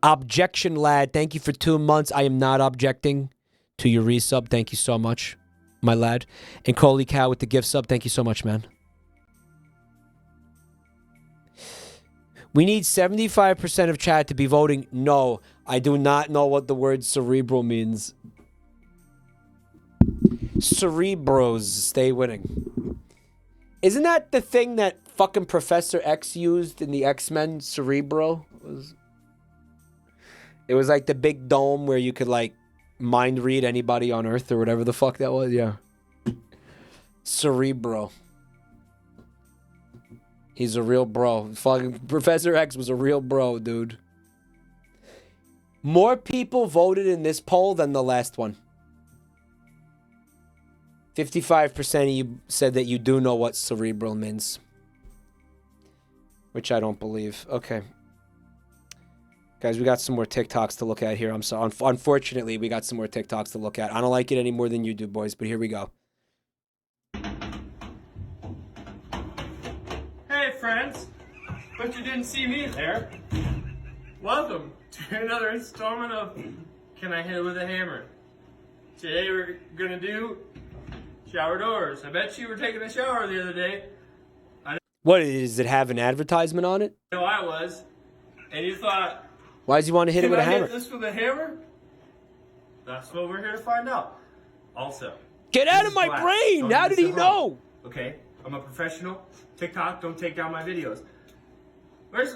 Objection lad, thank you for 2 months. I am not objecting to your resub. Thank you so much, my lad. And Coley Cow with the gift sub. Thank you so much, man. We need 75% of chat to be voting no. I do not know what the word cerebral means. Cerebros stay winning. Isn't that the thing that fucking Professor X used in the X-Men? Cerebro? It was like the big dome where you could like mind read anybody on Earth or whatever the fuck that was. Yeah. Cerebro. He's a real bro. Fucking Professor X was a real bro, dude. More people voted in this poll than the last one. 55% of you said that you do know what cerebral means. Which I don't believe. Okay. Guys, we got some more TikToks to look at here. I'm sorry. Unfortunately, we got some more TikToks to look at. I don't like it any more than you do, boys, but here we go. Hey, friends. But you didn't see me there. Welcome to another installment of Can I Hit It With a Hammer? Today we're gonna do shower doors. I bet you were taking a shower the other day. What, does it have an advertisement on it? I know I was. And you thought... Why does he want to hit it with a hammer? Can I hit this with a hammer? That's what we're here to find out. Also... Get out of my brain! How did he know? Okay? I'm a professional. TikTok, don't take down my videos. Where's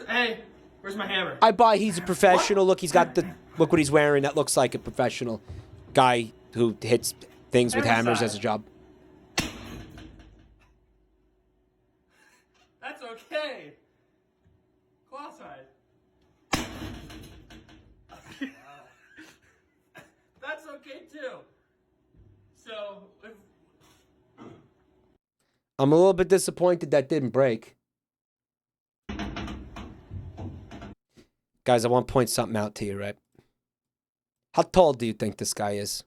my hammer? I buy he's a professional. Look, look what he's wearing. That looks like a professional guy who hits things with hammers as a job. That's okay. Cross-eyed. That's okay too. So, I'm a little bit disappointed that didn't break. Guys, I want to point something out to you, right? How tall do you think this guy is?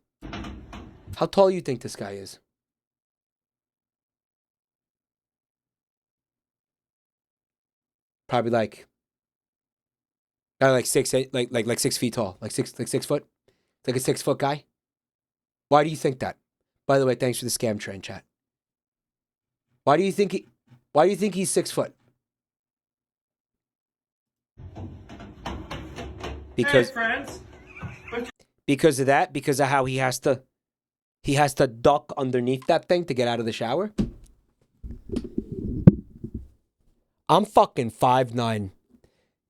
How tall do you think this guy is? Probably like 6'8", like 6 feet tall, like 6 foot, like a 6 foot guy. Why do you think that? By the way, thanks for the scam train chat. Why do you think he's 6 foot? Because of that, because of how he has to duck underneath that thing to get out of the shower. I'm fucking 5'9",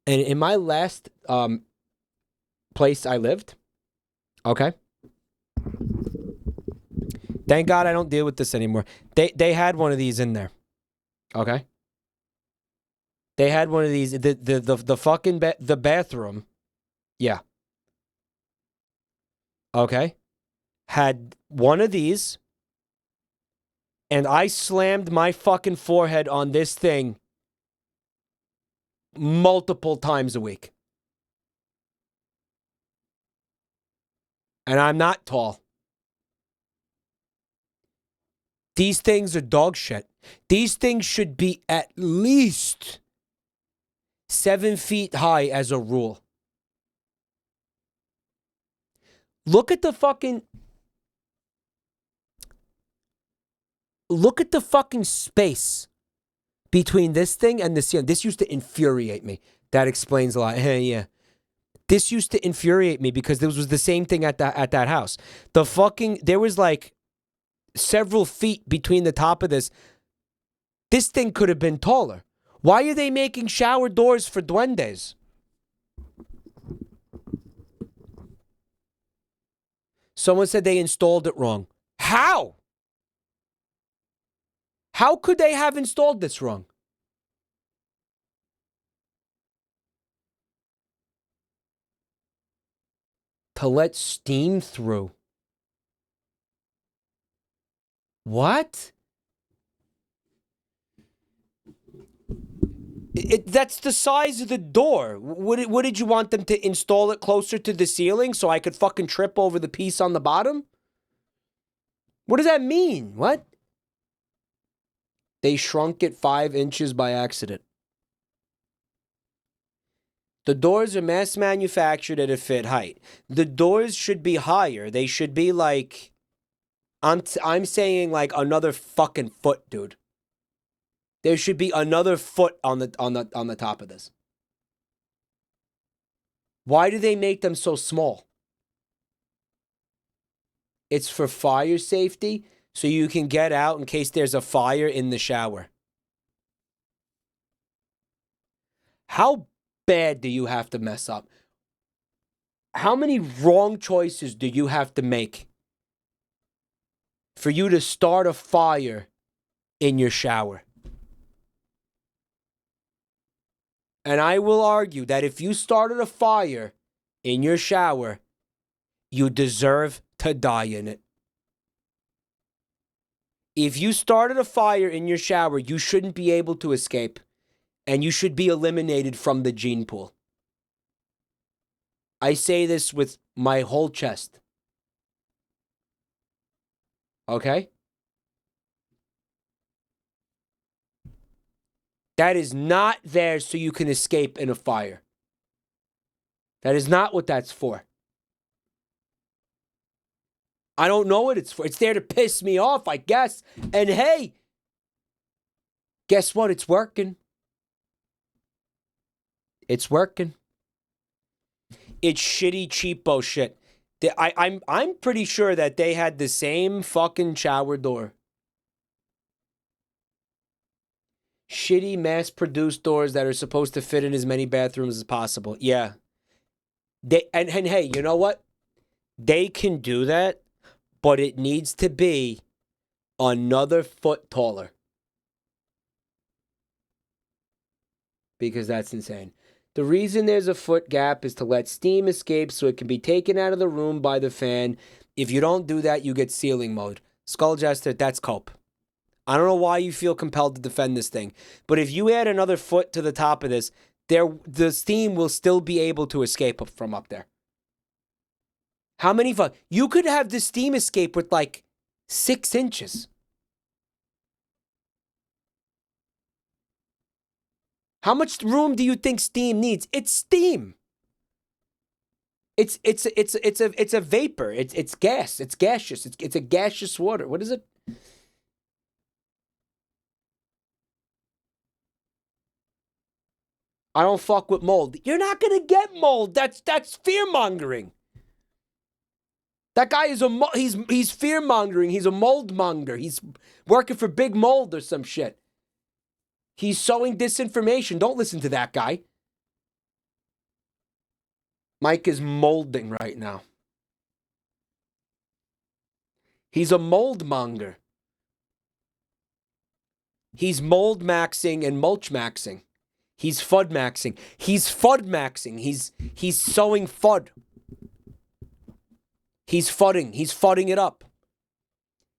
and in my last place I lived, okay. Thank God I don't deal with this anymore. They had one of these in there, okay. They had one of these. The fucking the bathroom, yeah. Okay, had one of these, and I slammed my fucking forehead on this thing multiple times a week. And I'm not tall. These things are dog shit. These things should be at least 7 feet high as a rule. Look at the fucking space between this thing and the ceiling. This used to infuriate me. That explains a lot. Yeah. This used to infuriate me because this was the same thing at that house. There was like several feet between the top of this. This thing could have been taller. Why are they making shower doors for duendes? Someone said they installed it wrong. How? How could they have installed this wrong? To let steam through. What? That's the size of the door. What did you want them to install it closer to the ceiling so I could fucking trip over the piece on the bottom? What does that mean? What? They shrunk it 5 inches by accident. The doors are mass manufactured at a fit height. The doors should be higher. They should be like, I'm saying like another fucking foot, dude. There should be another foot on the top of this. Why do they make them so small? It's for fire safety, so you can get out in case there's a fire in the shower. How bad do you have to mess up? How many wrong choices do you have to make for you to start a fire in your shower? And I will argue that if you started a fire in your shower, you deserve to die in it. If you started a fire in your shower, you shouldn't be able to escape. And you should be eliminated from the gene pool. I say this with my whole chest. Okay? That is not there so you can escape in a fire. That is not what that's for. I don't know what it's for. It's there to piss me off, I guess. And hey, guess what? It's working. It's working. It's shitty, cheapo shit. I'm pretty sure that they had the same fucking shower door. shitty mass-produced doors that are supposed to fit in as many bathrooms as possible. Yeah. And hey, you know what? They can do that, but it needs to be another foot taller. Because that's insane. The reason there's a foot gap is to let steam escape so it can be taken out of the room by the fan. If you don't do that, you get ceiling mode. Skull Jester, that's cope. I don't know why you feel compelled to defend this thing, but if you add another foot to the top of this, the steam will still be able to escape from up there. How many foot? You could have the steam escape with like 6 inches. How much room do you think steam needs? It's steam. It's a vapor. It's gas. It's gaseous. It's a gaseous water. What is it? I don't fuck with mold. You're not gonna get mold. That's fear mongering. That guy is he's fear mongering. He's a mold monger. He's working for Big Mold or some shit. He's sowing disinformation. Don't listen to that guy. Mike is molding right now. He's a mold monger. He's mold maxing and mulch maxing. He's FUD maxing. He's FUD maxing. He's sowing FUD. He's fudding. He's fudding it up.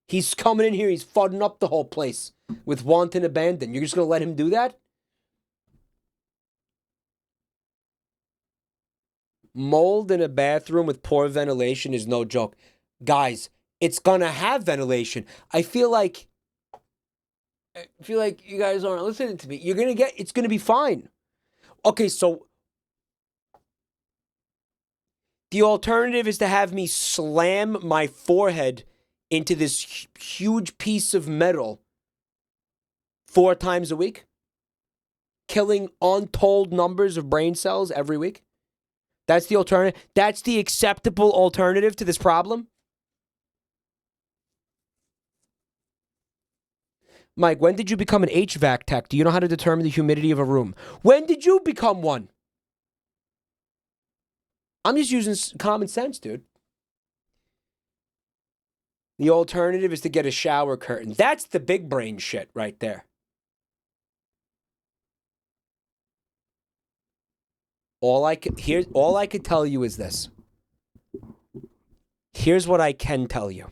He's coming in here. He's fudding up the whole place with wanton abandon. You're just going to let him do that? Mold in a bathroom with poor ventilation is no joke. Guys, it's going to have ventilation. I feel like you guys aren't listening to me. It's going to be fine. Okay, so the alternative is to have me slam my forehead into this huge piece of metal 4 times a week, killing untold numbers of brain cells every week. That's the alternative. That's the acceptable alternative to this problem. Mike, when did you become an HVAC tech? Do you know how to determine the humidity of a room? When did you become one? I'm just using common sense, dude. The alternative is to get a shower curtain. That's the big brain shit right there. All I could tell you is this. Here's what I can tell you.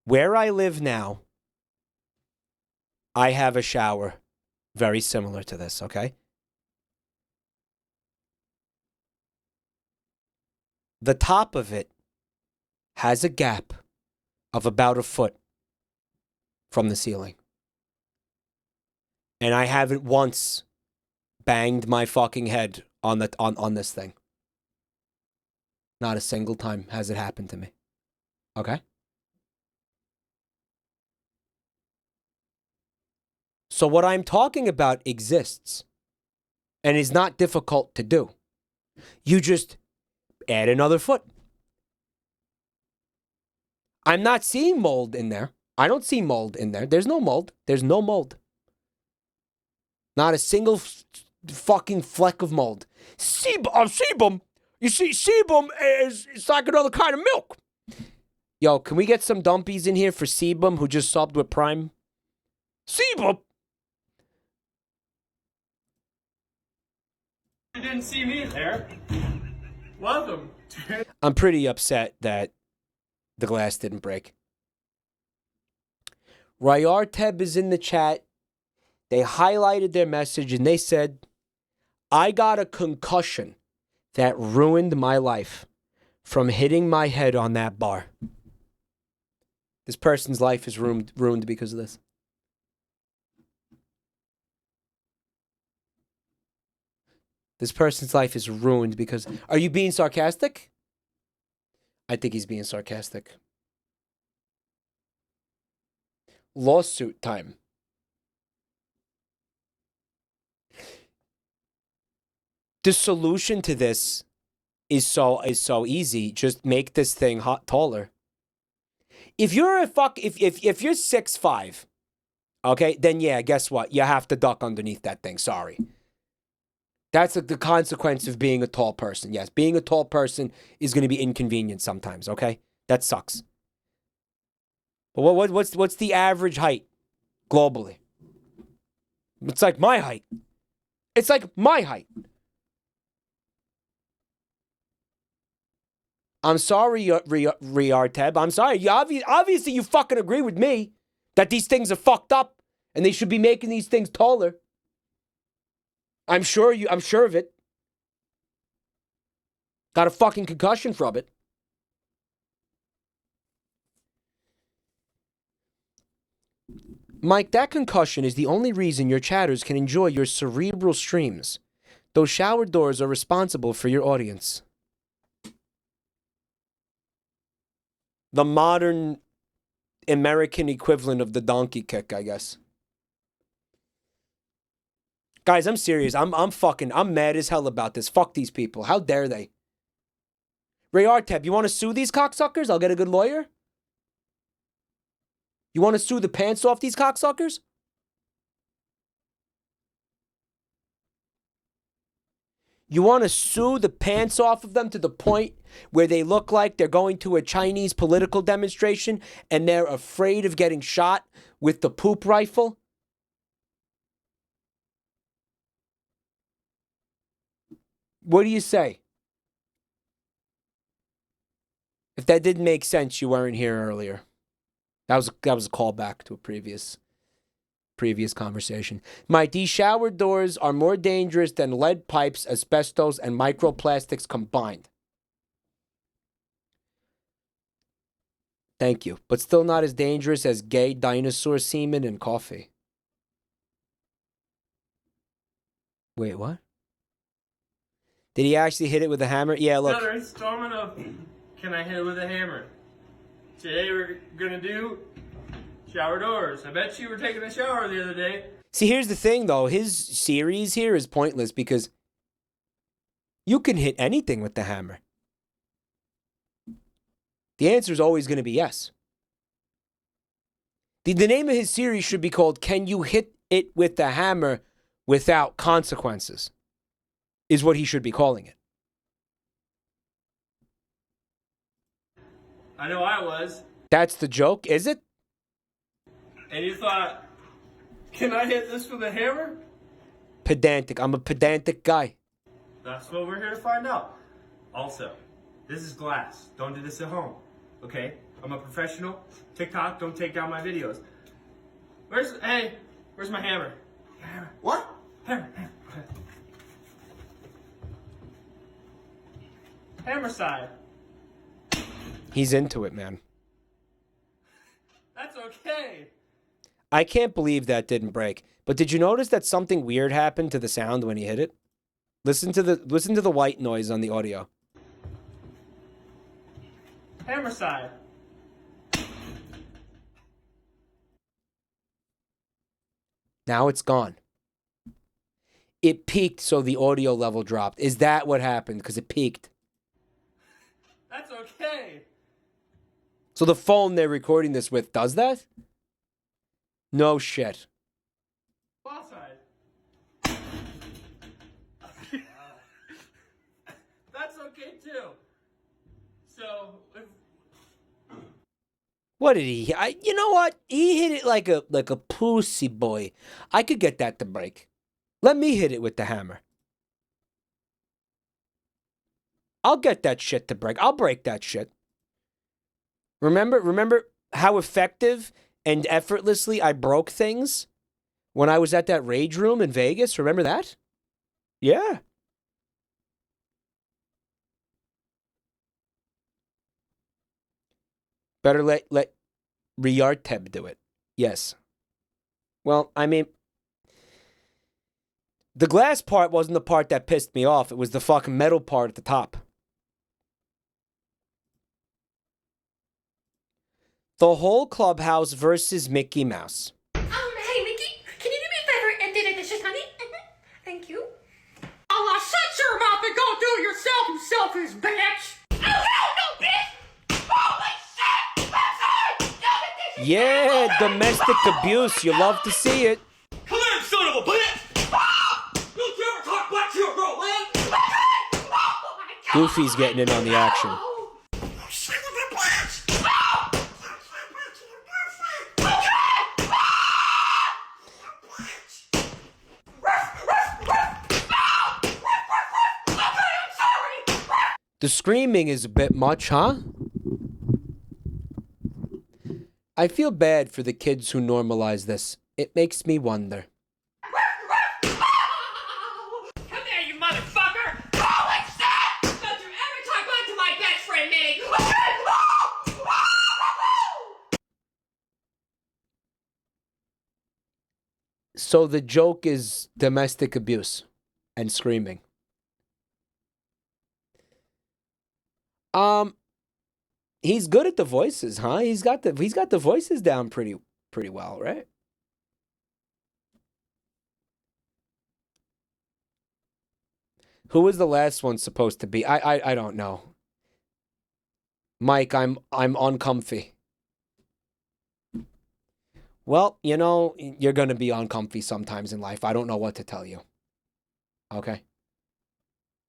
Where I live now, I have a shower very similar to this, okay? The top of it has a gap of about a foot from the ceiling. And I haven't once banged my fucking head on this thing. Not a single time has it happened to me. Okay? So what I'm talking about exists and is not difficult to do. You just add another foot. I'm not seeing mold in there. I don't see mold in there. There's no mold. There's no mold. Not a single fucking fleck of mold. Sebum. You see, sebum it's like another kind of milk. Yo, can we get some dumpies in here for Sebum who just subbed with Prime? Sebum. You didn't see me there. Welcome. I'm pretty upset that the glass didn't break. Rayarteb is in the chat. They highlighted their message and they said, I got a concussion that ruined my life from hitting my head on that bar. This person's life is ruined because of this. This person's life is ruined because... Are you being sarcastic? I think he's being sarcastic. Lawsuit time. The solution to this is so easy. Just make this thing taller. If you're if you're 6'5", okay, then yeah, guess what? You have to duck underneath that thing. Sorry. That's like the consequence of being a tall person. Yes, being a tall person is going to be inconvenient sometimes, okay? That sucks. But what's the average height globally? It's like my height. It's like my height. I'm sorry, Riarteb. I'm sorry. Obviously, you fucking agree with me that these things are fucked up and they should be making these things taller. I'm sure of it. Got a fucking concussion from it. Mike, that concussion is the only reason your chatters can enjoy your cerebral streams. Those shower doors are responsible for your audience. The modern American equivalent of the donkey kick, I guess. Guys, I'm serious. I'm mad as hell about this. Fuck these people. How dare they? Ray Arteb, you want to sue these cocksuckers? I'll get a good lawyer. You want to sue the pants off these cocksuckers? You want to sue the pants off of them to the point where they look like they're going to a Chinese political demonstration and they're afraid of getting shot with the poop rifle? What do you say? If that didn't make sense, you weren't here earlier. That was a callback to a previous conversation. Mike, these shower doors are more dangerous than lead pipes, asbestos, and microplastics combined. Thank you. But still not as dangerous as gay dinosaur semen and coffee. Wait, what? Did he actually hit it with a hammer? Yeah, look. Another installment of Can I Hit It With a Hammer? Today we're gonna do shower doors. I bet you were taking a shower the other day. See, here's the thing, though. His series here is pointless because you can hit anything with the hammer. The answer is always going to be yes. The name of his series should be called Can You Hit It With the Hammer Without Consequences? Is what he should be calling it. I know I was. That's the joke, is it? And you thought, can I hit this with a hammer? Pedantic. I'm a pedantic guy. That's what we're here to find out. Also, this is glass. Don't do this at home. Okay? I'm a professional. TikTok, don't take down my videos. Where's my hammer? Hammer. What? Hammer. Hammer side. He's into it, man. That's okay. I can't believe that didn't break. But did you notice that something weird happened to the sound when he hit it? Listen to the white noise on the audio. Hammer side. Now it's gone. It peaked, so the audio level dropped. Is that what happened? Because it peaked. That's okay. So the phone they're recording this with does that? No shit. Boss side. That's okay too. So, What did he? You know what? He hit it like a pussy boy. I could get that to break. Let me hit it with the hammer. I'll get that shit to break. I'll break that shit. Remember how effective and effortlessly I broke things when I was at that rage room in Vegas? Remember that? Yeah. Better let Riarteb do it. Yes. Well, I mean, the glass part wasn't the part that pissed me off. It was the fucking metal part at the top. The whole clubhouse versus Mickey Mouse. Hey, Mickey, can you do me a favor and do the dishes, honey? Thank you. Oh, shut your mouth and go do it yourself, you selfish bitch! Oh, hell no, bitch! Holy shit! That's it! Yeah, domestic abuse. You love to see it. Come here, son of a bitch! Don't you ever talk back to your girl, man! Goofy's getting in on the action. The screaming is a bit much, huh? I feel bad for the kids who normalize this. It makes me wonder. Come here, you motherfucker! Holy shit! Don't you ever talk back to my best friend, Minnie! So the joke is domestic abuse and screaming. He's good at the voices, huh? He's got the voices down pretty well, right? Who was the last one supposed to be? I don't know. Mike, I'm uncomfy. Well, you know, you're gonna be uncomfy sometimes in life. I don't know what to tell you. Okay?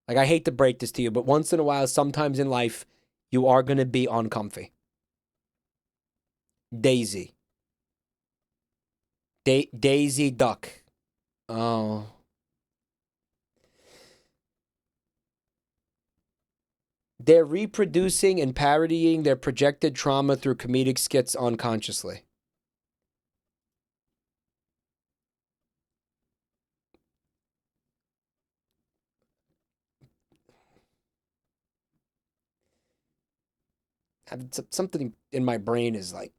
Like, I hate to break this to you, but once in a while, sometimes in life, you are gonna be uncomfy. Daisy. Daisy Duck. Oh. They're reproducing and parodying their projected trauma through comedic skits unconsciously. Something in my brain is like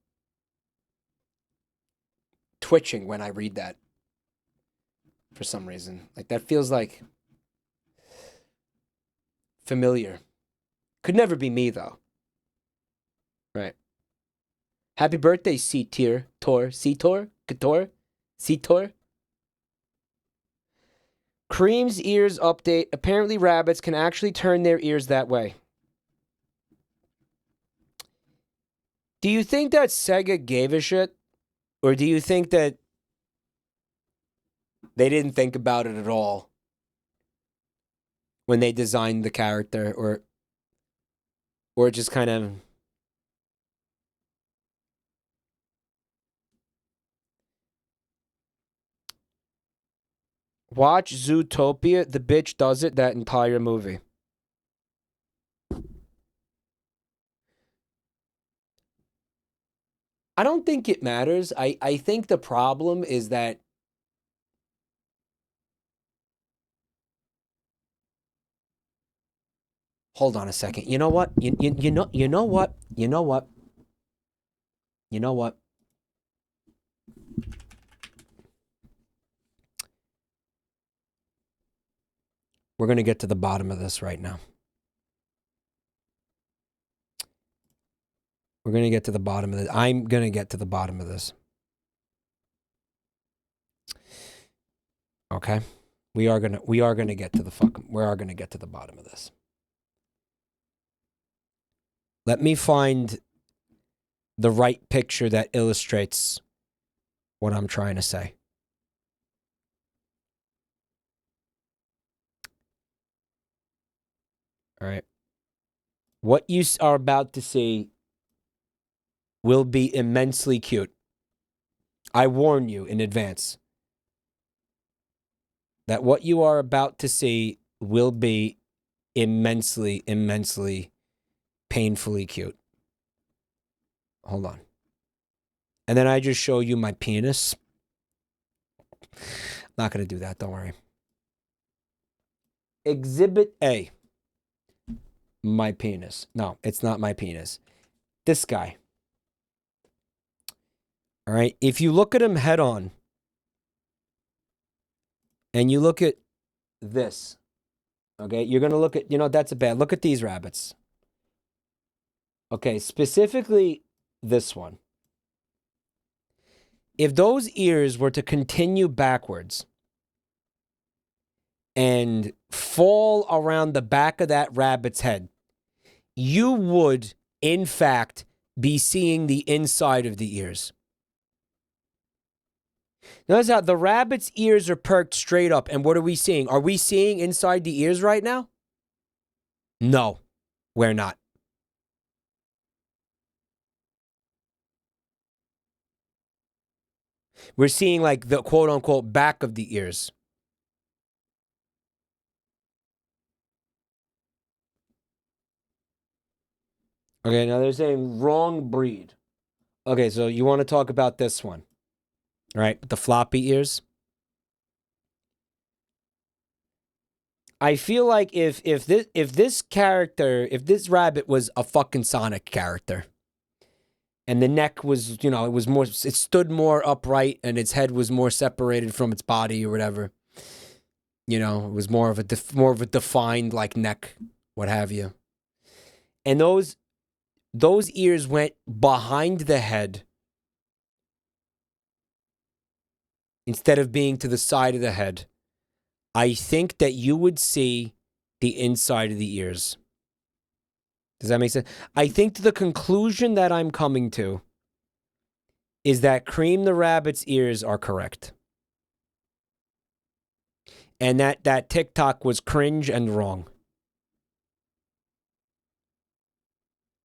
twitching when I read that for some reason. Like, that feels like familiar. Could never be me, though. Right. Happy birthday, C-Tier. C-Tor? Couture? C-Tor? Cream's ears update. Apparently rabbits can actually turn their ears that way. Do you think that Sega gave a shit? Or do you think that they didn't think about it at all when they designed the character? Or just kind of... Watch Zootopia. The bitch does it that entire movie. I don't think it matters. I think the problem is that hold on a second. You know what? You know what? You know what? You know what? We're going to get to the bottom of this right now. We're going to get to the bottom of this. I'm going to get to the bottom of this. Okay? We are going to get to the bottom of this. Let me find the right picture that illustrates what I'm trying to say. All right. What you are about to see will be immensely cute. I warn you in advance that what you are about to see will be immensely, immensely, painfully cute. Hold on. And then I just show you my penis. Not going to do that, don't worry. Exhibit A. My penis. No, it's not my penis. This guy. All right. If you look at him head on and you look at this, okay, you're going to look at, that's a bad. Look at these rabbits. Okay, specifically this one. If those ears were to continue backwards and fall around the back of that rabbit's head, you would, in fact, be seeing the inside of the ears. Notice how the rabbit's ears are perked straight up, and what are we seeing? Are we seeing inside the ears right now? No, we're not. We're seeing like the quote-unquote back of the ears. Okay, now they're saying wrong breed. Okay, so you want to talk about this one, right? The floppy ears. I feel like if this rabbit was a fucking Sonic character, and the neck was, you know, it stood more upright, and its head was more separated from its body or whatever. You know, it was more of a defined like neck, what have you. And those ears went behind the head instead of being to the side of the head. I think that you would see the inside of the ears. Does that make sense? I think the conclusion that I'm coming to is that Cream the Rabbit's ears are correct. And that TikTok was cringe and wrong.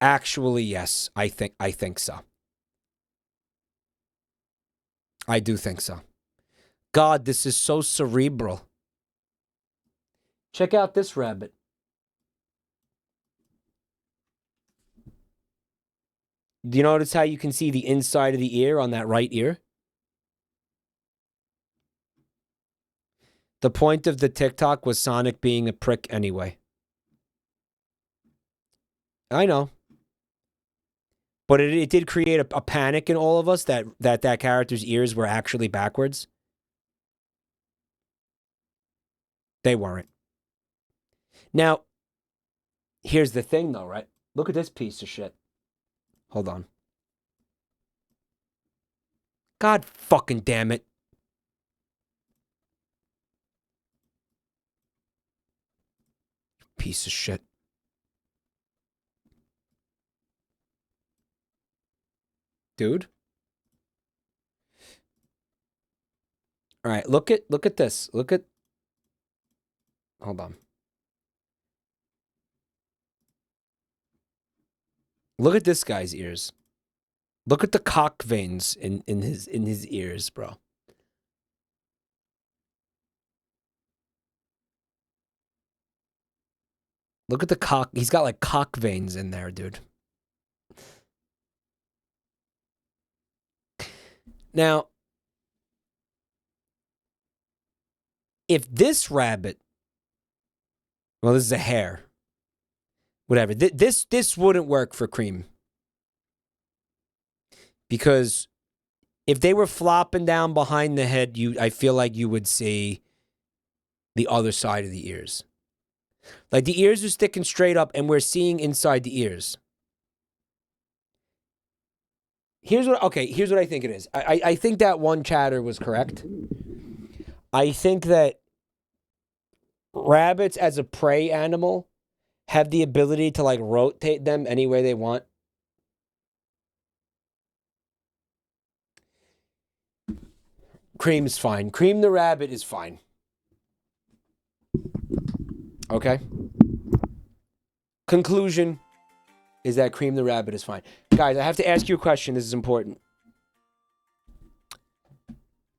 Actually, yes, I think so. I do think so. God, this is so cerebral. Check out this rabbit. Do you notice how you can see the inside of the ear on that right ear? The point of the TikTok was Sonic being a prick anyway. I know. But it did create a panic in all of us that character's ears were actually backwards. They weren't. Now, here's the thing though, right? Look at this piece of shit. Hold on. God fucking damn it. Piece of shit. Dude. All right, look at this. Hold on. Look at this guy's ears. Look at the cock veins in his ears, bro. Look at the cock. He's got like cock veins in there, dude. Now, if this rabbit, well, this is a hare. Whatever. This wouldn't work for Cream. Because if they were flopping down behind the head, I feel like you would see the other side of the ears. Like the ears are sticking straight up and we're seeing inside the ears. Here's what I think it is. I think that one chatter was correct. I think that rabbits as a prey animal have the ability to like rotate them any way they want. Cream's fine. Cream the rabbit is fine. Okay? Conclusion is that Cream the rabbit is fine. Guys, I have to ask you a question. This is important.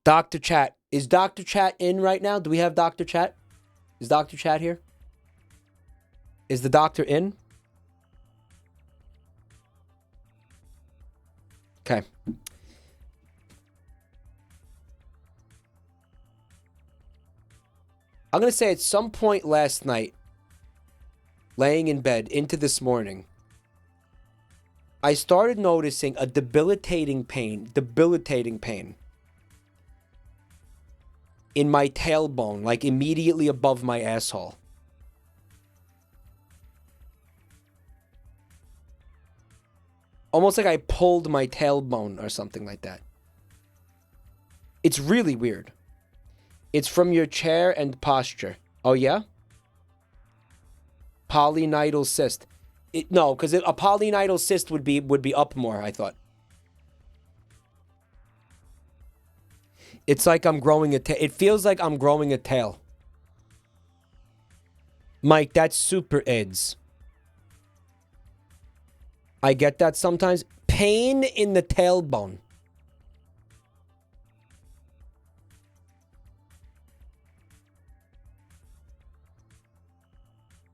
Dr. Chat. Is Dr. Chat in right now? Do we have Dr. Chat? Is Dr. Chat here? Is the doctor in? Okay. I'm going to say at some point last night, laying in bed into this morning, I started noticing a debilitating pain in my tailbone, like immediately above my asshole. Almost like I pulled my tailbone or something like that. It's really weird. It's from your chair and posture. Oh, yeah? Polynidal cyst. No, because a polyidal cyst would be up more, I thought. It's like I'm growing a tail. It feels like I'm growing a tail. Mike, that's super AIDS. I get that sometimes. Pain in the tailbone.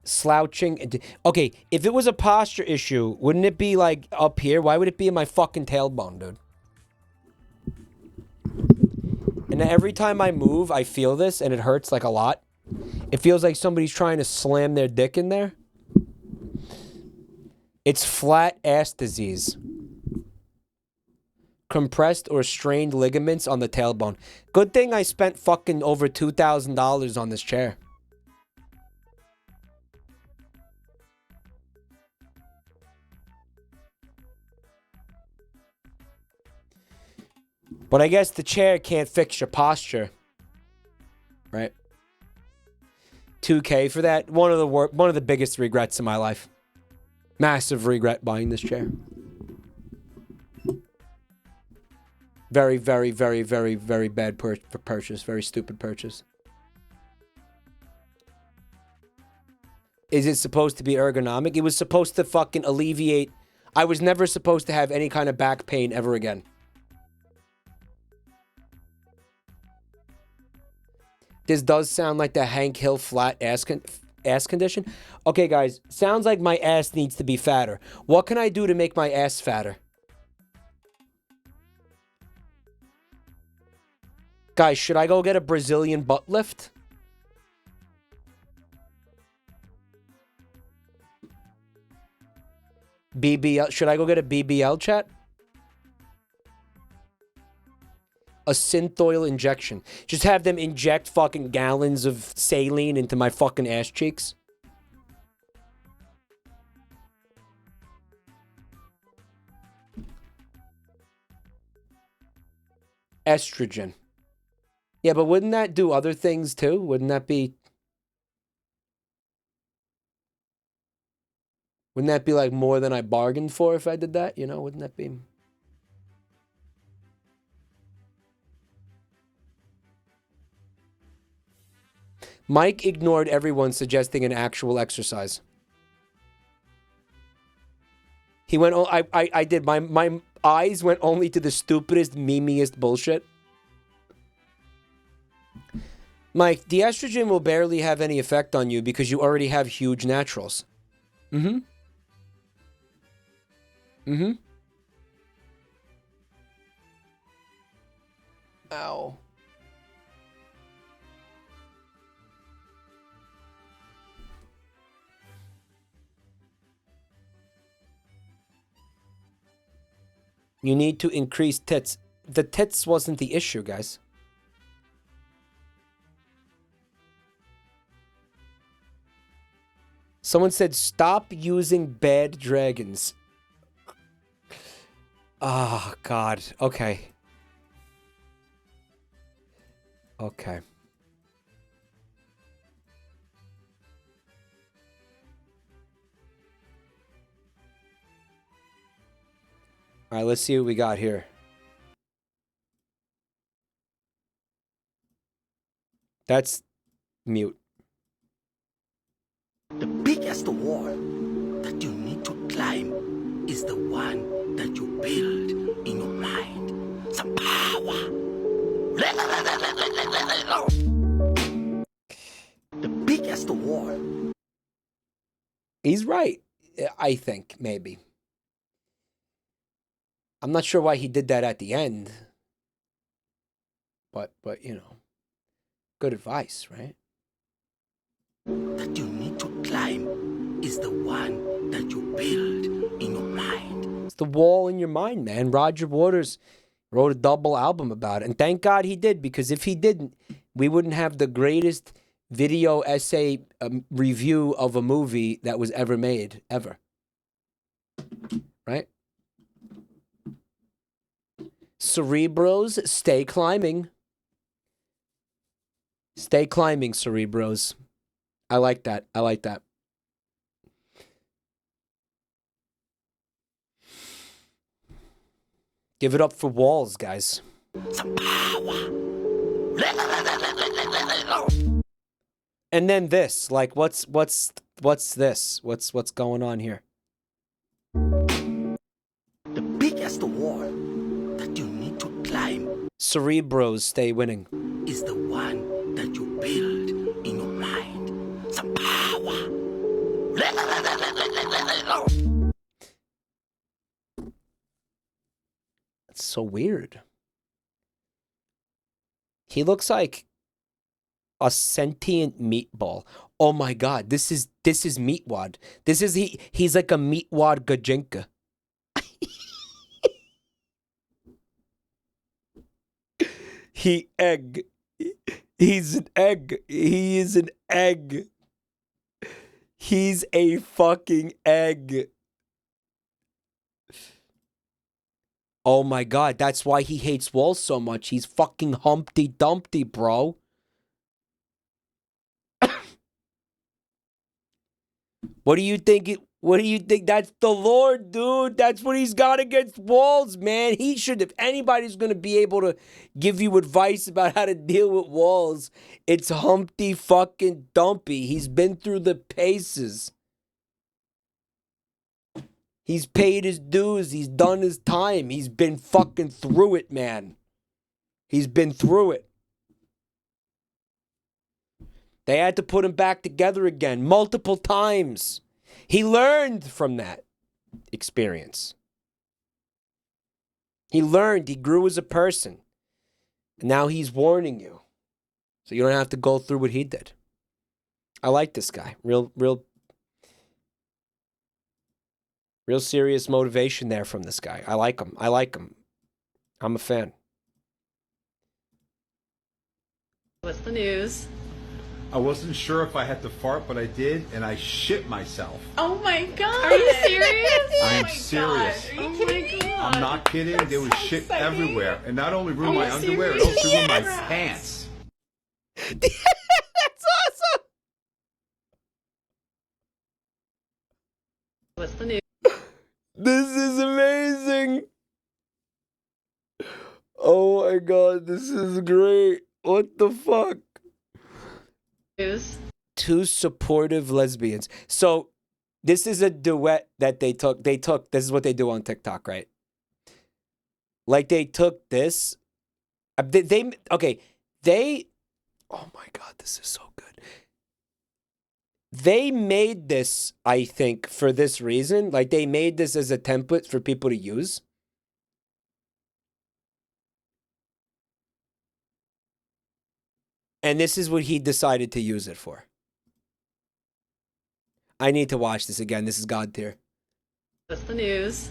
Slouching. Okay, if it was a posture issue, wouldn't it be like up here? Why would it be in my fucking tailbone, dude? And every time I move, I feel this, and it hurts like a lot. It feels like somebody's trying to slam their dick in there. It's flat ass disease. Compressed or strained ligaments on the tailbone. Good thing I spent fucking over $2,000 on this chair. But I guess the chair can't fix your posture. Right? 2K for that. One of the biggest regrets in my life. Massive regret buying this chair. Very, very, very, very, very bad purchase. Very stupid purchase. Is it supposed to be ergonomic? It was supposed to fucking alleviate. I was never supposed to have any kind of back pain ever again. This does sound like the Hank Hill flat ass condition. Okay, guys. Sounds like my ass needs to be fatter. What can I do to make my ass fatter? Guys, should I go get a Brazilian butt lift? BBL. Should I go get a BBL, chat? A synth oil injection. Just have them inject fucking gallons of saline into my fucking ass cheeks. Estrogen. Yeah, but wouldn't that do other things too? Wouldn't that be like more than I bargained for if I did that? You know, wouldn't that be... Mike ignored everyone suggesting an actual exercise. He went, oh, I did. My eyes went only to the stupidest, memeiest bullshit. Mike, the estrogen will barely have any effect on you because you already have huge naturals. Mm-hmm. Mm-hmm. Ow. You need to increase tits. The tits wasn't the issue, guys. Someone said, stop using bad dragons. Oh, God. Okay. Okay. All right, let's see what we got here. That's mute. The biggest wall that you need to climb is the one that you build in your mind. Some power. The biggest wall. He's right, I think, maybe. I'm not sure why he did that at the end. But you know, good advice, right? That you need to climb is the one that you build in your mind. It's the wall in your mind, man. Roger Waters wrote a double album about it. And thank God he did, because if he didn't, we wouldn't have the greatest video essay review of a movie that was ever made, ever. Right? Cerebros, stay climbing. Stay climbing, Cerebros. I like that. I like that. Give it up for walls, guys. Some power. And then this, like, what's this? What's going on here? The biggest wall that you need to climb Cerebros stay winning. is the one that you build in your mind. Some power. That's so weird. He looks like a sentient meatball. Oh my god, this is Meatwad. He's like a Meatwad Gajinka. He's an egg. He is an egg. He's a fucking egg. Oh my god, that's why he hates walls so much. He's fucking Humpty Dumpty, bro. What do you think? What do you think? That's the Lord, dude. That's what he's got against walls, man. He should, if anybody's going to be able to give you advice about how to deal with walls, it's Humpty fucking Dumpty. He's been through the paces. He's paid his dues. He's done his time. He's been fucking through it, man. He's been through it. They had to put him back together again multiple times. He learned from that experience. He learned. He grew as a person. And now he's warning you. So you don't have to go through what he did. I like this guy. Real serious motivation there from this guy. I like him. I'm a fan. What's the news? I wasn't sure if I had to fart, but I did, and I shit myself. Oh my god! Are you serious? I am serious. Are you kidding me? I'm not kidding. There was shit everywhere. And not only ruined my underwear, it also ruined my pants. That's awesome! What's the news? This is amazing! Oh my god, this is great. What the fuck? News. Two supportive lesbians. So, this is a duet that they took. This is what they do on TikTok, right? Like, they took this. Oh my god, this is so good. They made this, I think, for this reason. Like, they made this as a template for people to use. And this is what he decided to use it for. I need to watch this again. This is God tier. What's the news?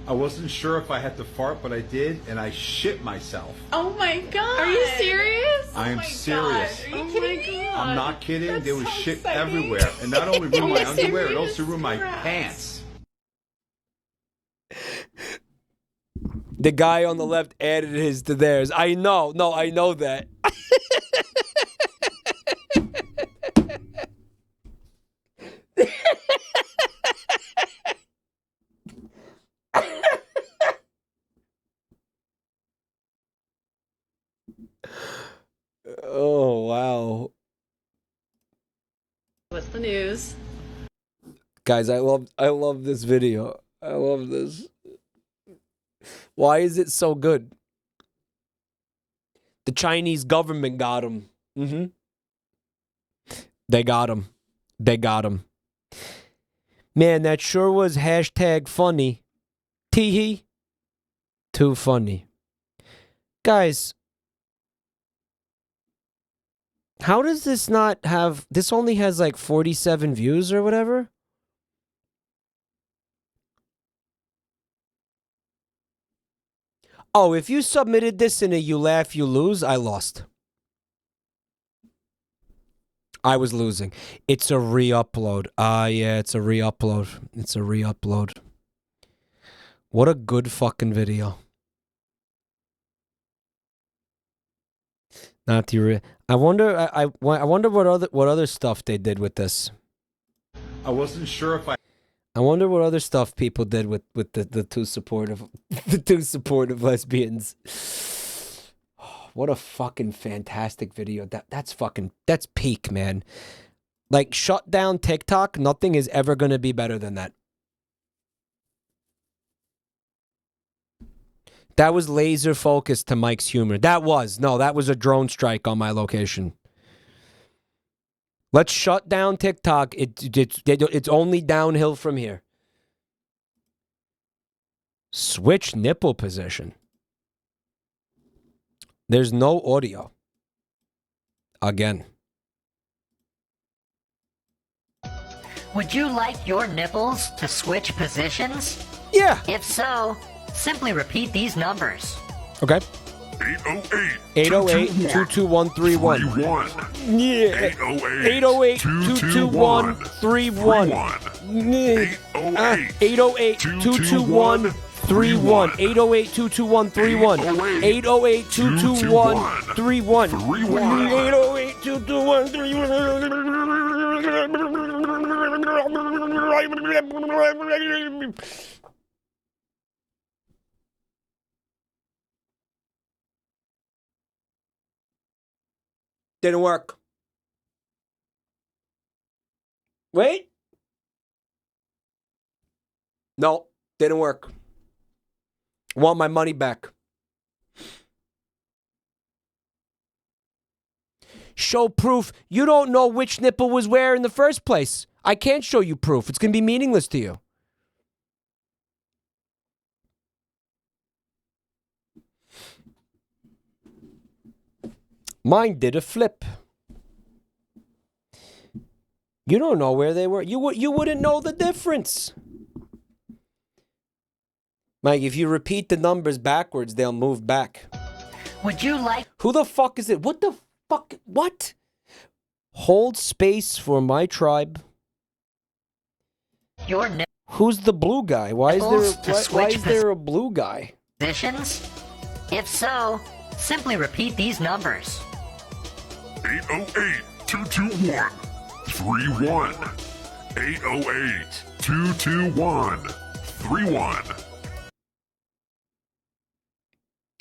I wasn't sure if I had to fart, but I did, and I shit myself. Oh my god! Are you serious? I am serious. Are you kidding me? I'm not kidding. That's there was so shit exciting. everywhere. And not only ruined my Are you underwear, it serious? also ruined my pants. The guy on the left added his to theirs. I know. No, I know that. Oh, wow. What's the news? Guys, I love this video. I love this. Why is it so good? The Chinese government got him. They got him. They got him. Man, that sure was hashtag funny. Teehee. Too funny. Guys, how does this not have... This only has like 47 views or whatever? Oh, if you submitted this in a you laugh, you lose, I lost. I was losing. It's a re-upload. Yeah, it's a re-upload. It's a re-upload. What a good fucking video. Not the I wonder I wonder what other stuff they did with this. I wasn't sure if I I wonder what other stuff people did with the two supportive lesbians. What a fucking fantastic video. That's peak, man. Like, shut down TikTok. Nothing is ever going to be better than that. That was laser focused to Mike's humor. That was a drone strike on my location. Let's shut down TikTok. It's only downhill from here. Switch nipple position. There's no audio. Again. Would you like your nipples to switch positions? Yeah. If so, simply repeat these numbers. Okay. 808 808-221-31. Yeah. 808-221-31. 808-221-31. 808-221-31. 808-221-31. 808-221-31. Didn't work. Wait. No, didn't work. Want my money back. Show proof. You don't know which nipple was where in the first place. I can't show you proof. It's going to be meaningless to you. Mine did a flip. You don't know where they were. You wouldn't know the difference. Mike, if you repeat the numbers backwards, they'll move back. Would you like... Who the fuck is it? What the fuck? What? Hold space for my tribe. Your Who's the blue guy? Why is there a blue guy? Positions? If so, simply repeat these numbers. 808-221-31. 808-221-31.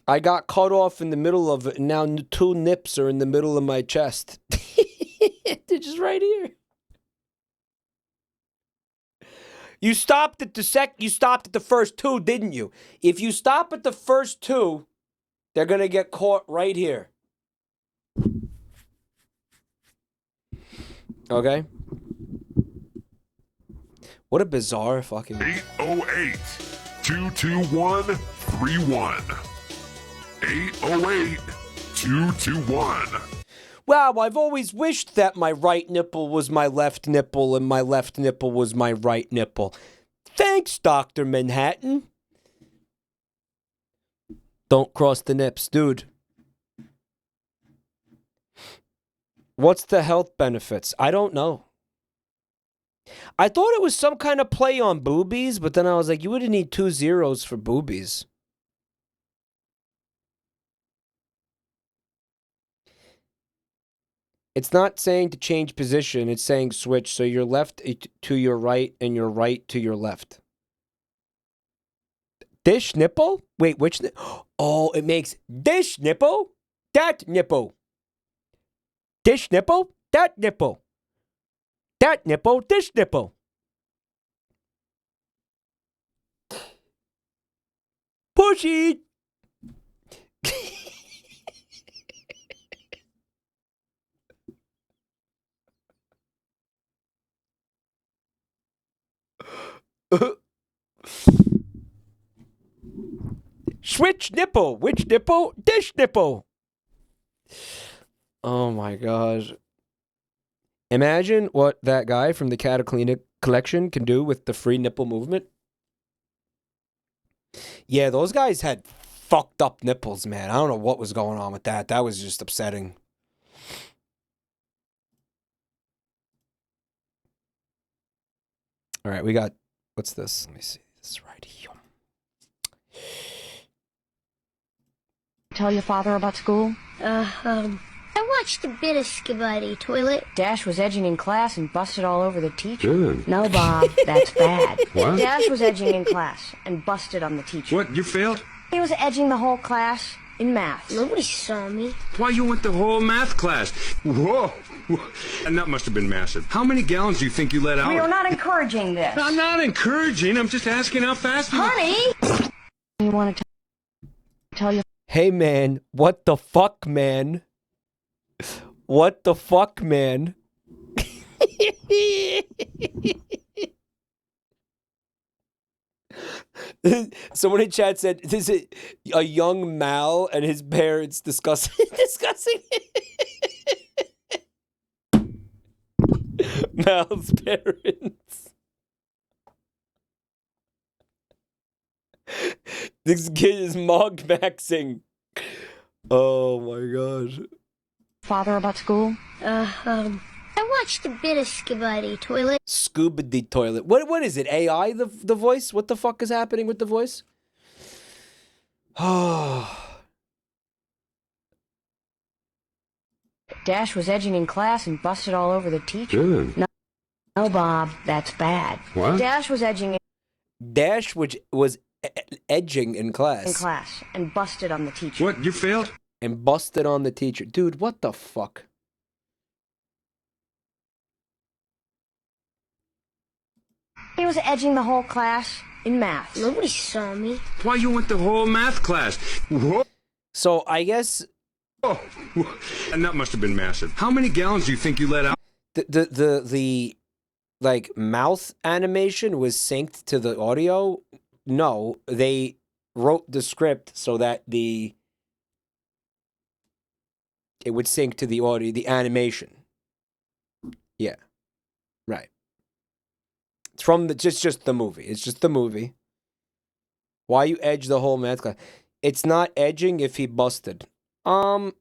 I got cut off in the middle of it, and now two nips are in the middle of my chest. They're just right here. You stopped at the first two, didn't you? If you stop at the first two, they're gonna get caught right here. Okay? What a bizarre fucking... 808-221-31. 808-221. Wow, I've always wished that my right nipple was my left nipple and my left nipple was my right nipple. Thanks, Dr. Manhattan. Don't cross the nips, dude. What's the health benefits? I don't know. I thought it was some kind of play on boobies, but then I was like, you wouldn't need 2 zeros for boobies. It's not saying to change position, it's saying switch. So your left to your right and your right to your left. Dish nipple? Wait, which oh, it makes dish nipple, that nipple. Dish nipple, that nipple. That nipple, dish nipple. Pushy. Switch nipple. Which nipple? Dish nipple. Oh my gosh. Imagine what that guy from the Cataclina collection can do with the free nipple movement. Yeah, those guys had fucked up nipples, man. I don't know what was going on with that. That was just upsetting. All right, we got... What's this? Let me see. This is right here. Tell your father about school? And what, watched a bit of Skibidi Toilet. Dash was edging in class and busted all over the teacher. Good. No, Bob, that's bad. What? Dash was edging in class and busted on the teacher. What, you failed? He was edging the whole class in math. Nobody saw me. Why, you went the whole math class. Whoa. And that must have been massive. How many gallons do you think you let out? We are not encouraging this. I'm not encouraging. I'm just asking how fast you... Honey! You want to tell you... Hey, man. What the fuck, man? What the fuck, man? Someone in chat said, "Is it a young Mal and his parents discussing Mal's parents?" This kid is mog maxing. Oh my god. Father about school? I watched a bit of Skibidi Toilet. Scuba-D toilet. What is it? AI the voice? What the fuck is happening with the voice? Oh. Dash was edging in class and busted all over the teacher. Good. No, Bob, that's bad. What? Dash was edging Dash, which was edging in class. and busted on the teacher. What, you failed? And busted on the teacher. Dude, what the fuck? He was edging the whole class in math. Nobody saw me. Why, you went the whole math class. Whoa. So I guess... Oh. And that must have been massive. How many gallons do you think you let out? The like mouth animation was synced to the audio. No, they wrote the script so that it would sync to the audio, the animation. Yeah, right. It's from just the movie. It's just the movie. Why you edge the whole math class? It's not edging if he busted. Some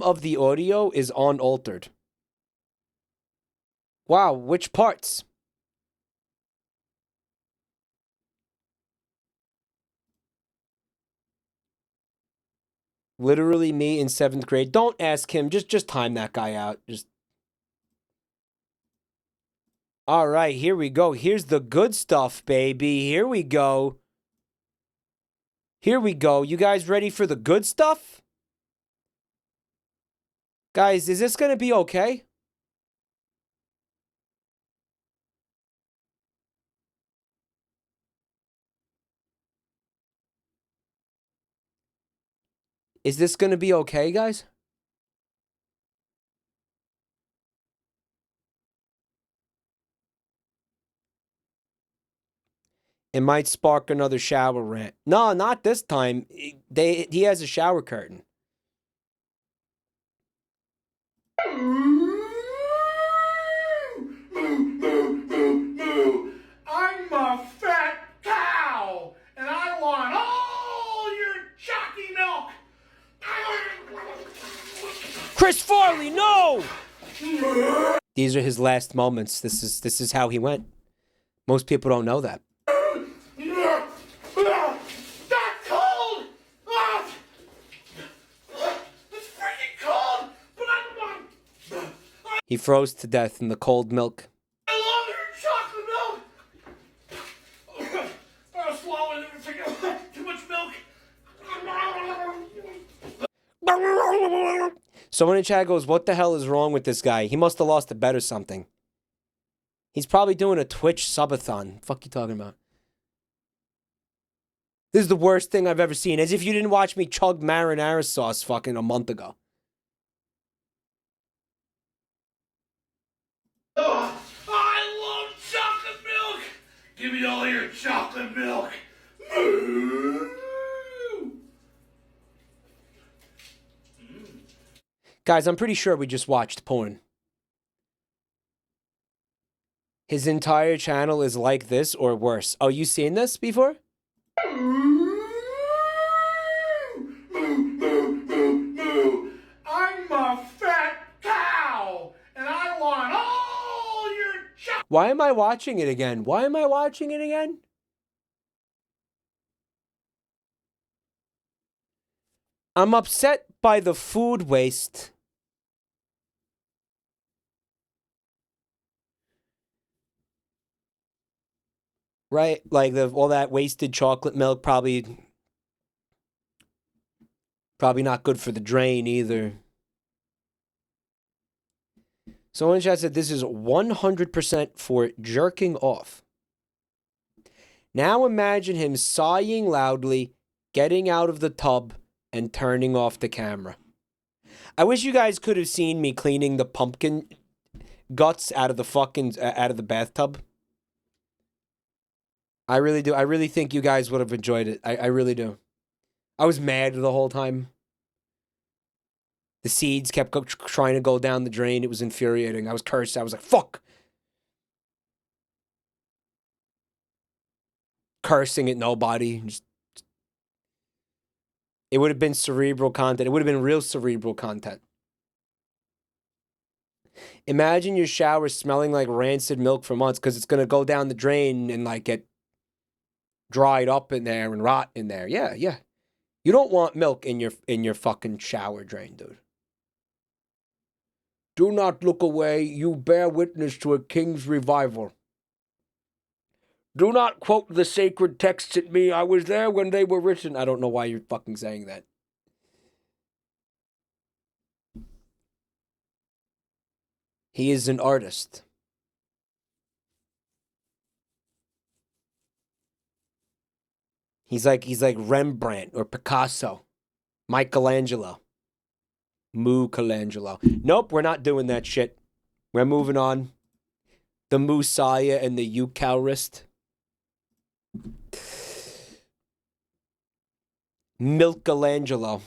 of the audio is unaltered. Wow, which parts? Literally me in 7th grade. Don't ask him. Just time that guy out. Just. All right, here we go. Here's the good stuff, baby. Here we go. Here we go. You guys ready for the good stuff? Guys, is this going to be okay? Is this going to be okay, guys? It might spark another shower rant. No, not this time. He has a shower curtain. I'm a fat cow, and I want all your chalky milk. Chris Farley, no! These are his last moments. This is how he went. Most people don't know that. That's cold! It's freaking cold! But He froze to death in the cold milk. I love your chocolate milk! I'm swallowing too much milk. Someone in chat goes, what the hell is wrong with this guy? He must have lost a bet or something. He's probably doing a Twitch subathon. Fuck you talking about? This is the worst thing I've ever seen. As if you didn't watch me chug marinara sauce fucking a month ago. Oh, I love chocolate milk! Give me all your chocolate milk! Guys, I'm pretty sure we just watched porn. His entire channel is like this or worse. Oh, you seen this before? I'm a fat cow, and I want all your chocolate. Why am I watching it again? Why am I watching it again? I'm upset by the food waste. Right? Like all that wasted chocolate milk probably not good for the drain either. Someone in chat said this is 100% for jerking off. Now imagine him sighing loudly, getting out of the tub, and turning off the camera. I wish you guys could have seen me cleaning the pumpkin guts out of the bathtub. I really do. I really think you guys would have enjoyed it. I really do. I was mad the whole time. The seeds kept trying to go down the drain. It was infuriating. I was cursed. I was like, fuck. Cursing at nobody. It would have been cerebral content. It would have been real cerebral content. Imagine your shower smelling like rancid milk for months because it's going to go down the drain and like get dried up in there and rot in there. Yeah, yeah. You don't want milk in your fucking shower drain, dude. Do not look away. You bear witness to a king's revival. Do not quote the sacred texts at me. I was there when they were written. I don't know why you're fucking saying that. He is an artist. He's like Rembrandt or Picasso, Michelangelo. Michelangelo. Nope, we're not doing that shit. We're moving on. The Messiah and the Eucharist. Michelangelo.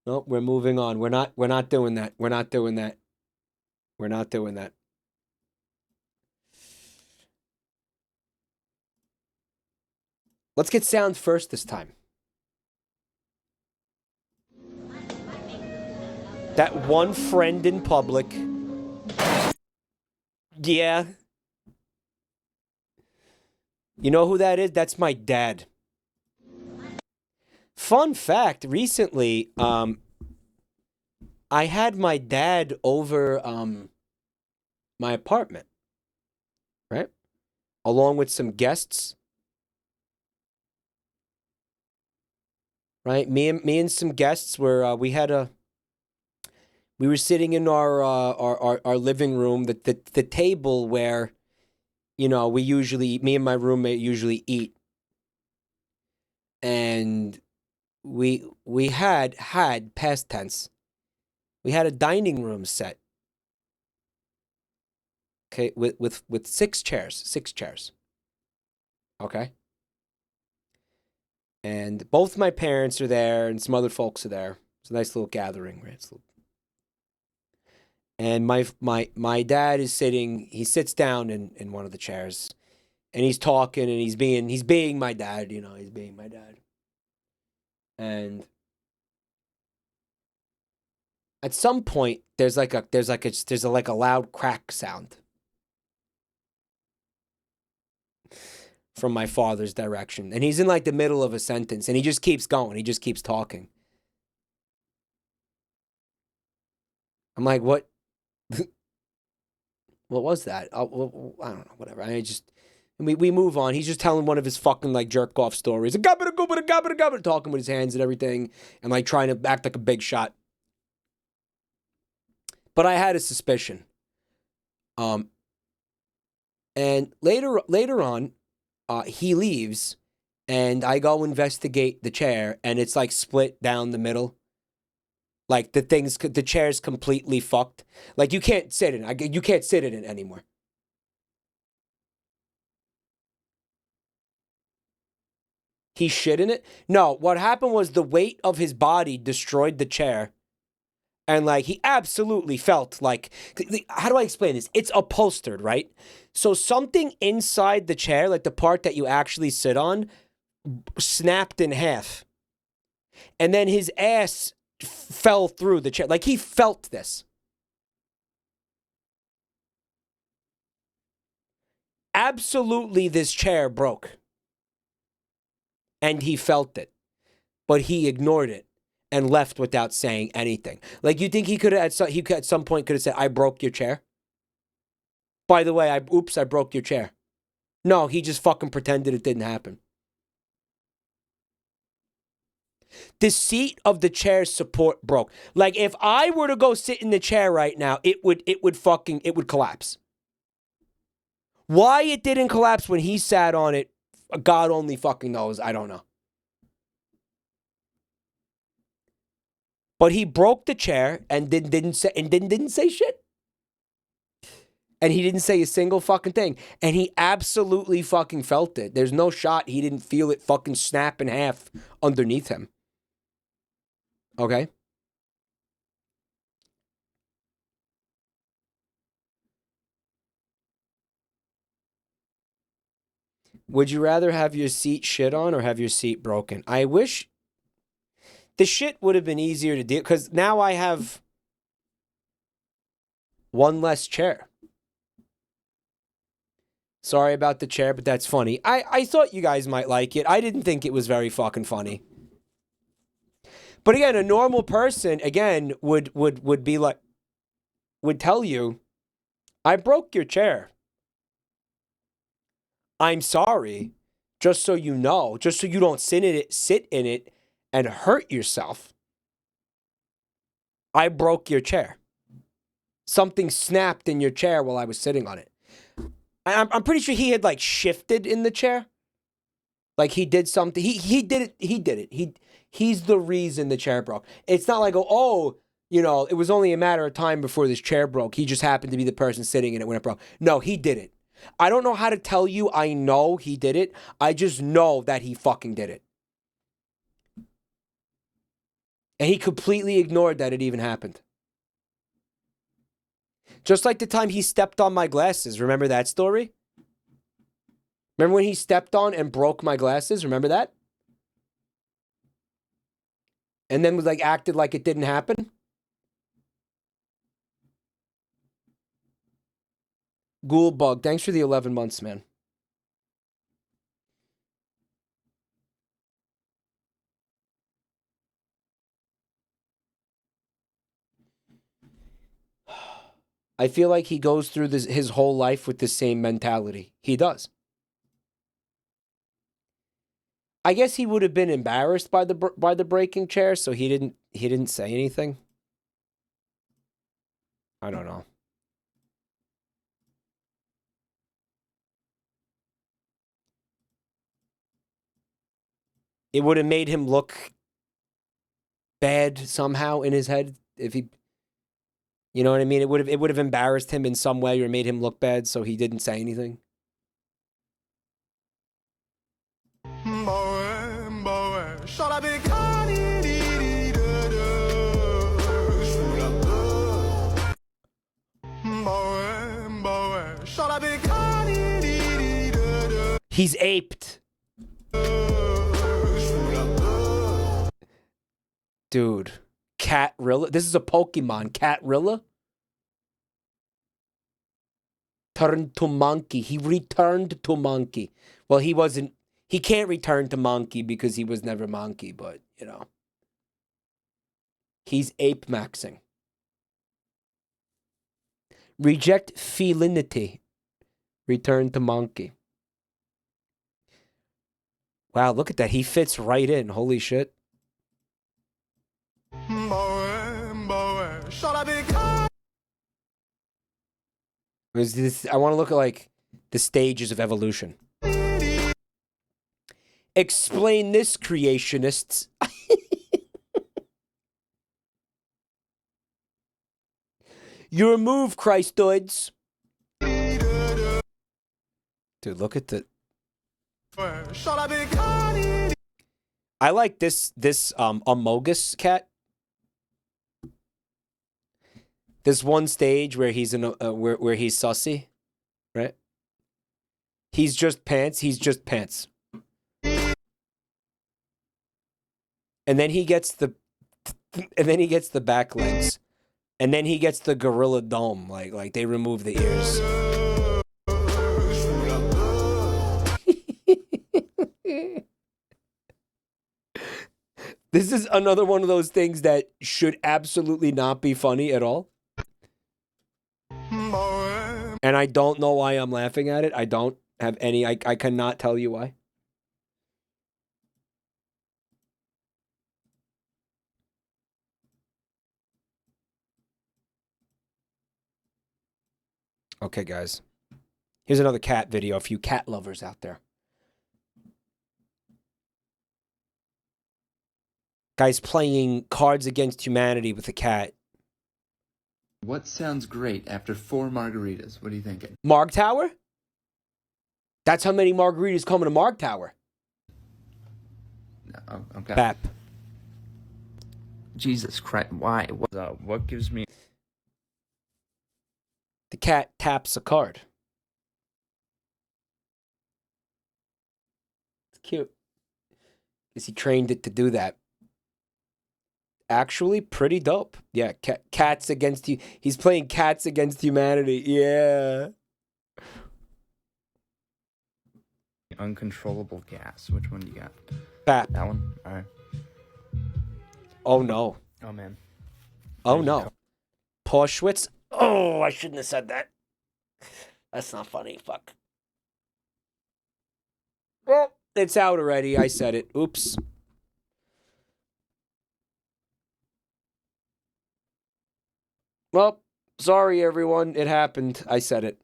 Nope, we're moving on. We're not doing that. We're not doing that. We're not doing that. Let's get sound first this time. That one friend in public. Yeah. You know who that is? That's my dad. Fun fact, recently, I had my dad over my apartment, right? Along with some guests. Right? Me and some guests were we were sitting in our living room, the table where, you know, me and my roommate usually eat. And we had past tense. We had a dining room set. Okay, with 6 chairs. Okay? And both my parents are there and some other folks are there. It's a nice little gathering, right? And my dad is sitting, he sits down in one of the chairs and he's talking and he's being my dad, you know, he's being my dad. And at some point there's a loud crack sound from my father's direction. And he's in like the middle of a sentence and he just keeps going. He just keeps talking. I'm like, what? What was that? I don't know, whatever. We move on. He's just telling one of his fucking like jerk off stories. Talking with his hands and everything and like trying to act like a big shot. But I had a suspicion. And later on, he leaves, and I go investigate the chair, and it's like split down the middle. Like the chair's completely fucked. Like you can't sit in it. You can't sit in it anymore. He shit in it? No, what happened was the weight of his body destroyed the chair. And like he absolutely felt like, how do I explain this? It's upholstered, right? So something inside the chair, like the part that you actually sit on, snapped in half. And then his ass fell through the chair. Like he felt this. Absolutely, this chair broke. And he felt it. But he ignored it and left without saying anything. Like, you think he could have, at some point could have said, I broke your chair? By the way, I broke your chair. No, he just fucking pretended it didn't happen. The seat of the chair's support broke. Like, if I were to go sit in the chair right now, it would collapse. Why it didn't collapse when he sat on it, God only fucking knows. I don't know. But he broke the chair and didn't say shit. And he didn't say a single fucking thing. And he absolutely fucking felt it. There's no shot he didn't feel it fucking snap in half underneath him. Okay? Would you rather have your seat shit on or have your seat broken? I wish the shit would have been easier to deal, because now I have one less chair. Sorry about the chair, but that's funny. I thought you guys might like it. I didn't think it was very fucking funny. But again, a normal person, again, would be like, would tell you, I broke your chair. I'm sorry. Just so you know, just so you don't sit in it and hurt yourself. I broke your chair. Something snapped in your chair while I was sitting on it. I'm pretty sure he had like shifted in the chair. Like he did something. He did it. He's the reason the chair broke. It's not like, it was only a matter of time before this chair broke. He just happened to be the person sitting in it when it broke. No, he did it. I don't know how to tell you I know he did it. I just know that he fucking did it. And he completely ignored that it even happened. Just like the time he stepped on my glasses. Remember that story? Remember when he stepped on and broke my glasses? Remember that? And then was like acted like it didn't happen? Ghoul Bug, thanks for the 11 months, man. I feel like he goes through his whole life with the same mentality. He does. I guess he would have been embarrassed by the breaking chair, so he didn't say anything. I don't know. It would have made him look bad somehow in his head if he, you know what I mean? It would have embarrassed him in some way or made him look bad, so he didn't say anything. He's aped. Dude, Catrilla? This is a Pokemon. Catrilla? Turned to monkey. He returned to monkey. Well, he can't return to monkey because he was never monkey, but, he's ape maxing. Reject felinity. Return to monkey. Wow, look at that. He fits right in. Holy shit. I want to look at like the stages of evolution. Explain this, creationists. Your move, Christoids. Dude, look at the... I like this Amogus cat. This one stage where he's in where he's sussy, right? He's just pants. And then he gets the back legs. And then he gets the gorilla dome. Like they remove the ears. This is another one of those things that should absolutely not be funny at all. And I don't know why I'm laughing at it. I don't have any, I cannot tell you why. Okay, guys. Here's another cat video for you cat lovers out there. Guys playing Cards Against Humanity with a cat. What sounds great after 4 margaritas? What are you thinking? Marg Tower? That's how many margaritas come in a Marg Tower. Oh, okay. Bap. Jesus Christ, why? What gives me... The cat taps a card. It's cute. Because he trained it to do that. Actually, pretty dope. Yeah, cats against you. He's playing Cats Against Humanity. Yeah. Uncontrollable gas. Which one do you got? Bap. That one? Alright. Oh, no. Oh, man. Oh, no. Porschwitz. Oh, I shouldn't have said that. That's not funny. Fuck. Well, it's out already. I said it. Oops. Well, sorry, everyone. It happened. I said it.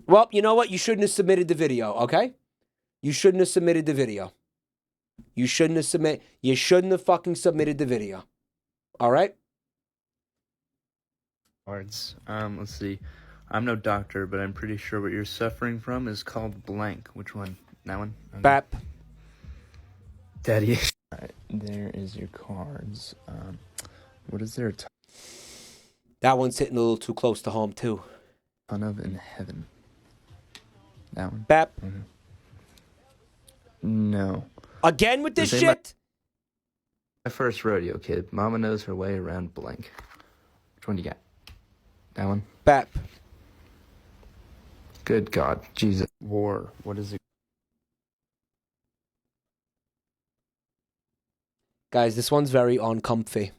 Well, you know what? You shouldn't have submitted the video, okay? You shouldn't have submitted the video. You shouldn't have fucking submitted the video. All right? Cards. Let's see. I'm no doctor, but I'm pretty sure what you're suffering from is called blank. Which one? That one? Okay. Bap. Daddy. Alright, there is your cards. What is there? That one's hitting a little too close to home, too. Ton of in heaven. That one. Bap. Mm-hmm. No. Again with this shit? My first rodeo, kid. Mama knows her way around blank. Which one do you got? That one? Bap. Good God. Jesus. War. What is it? Guys, this one's very uncomfy.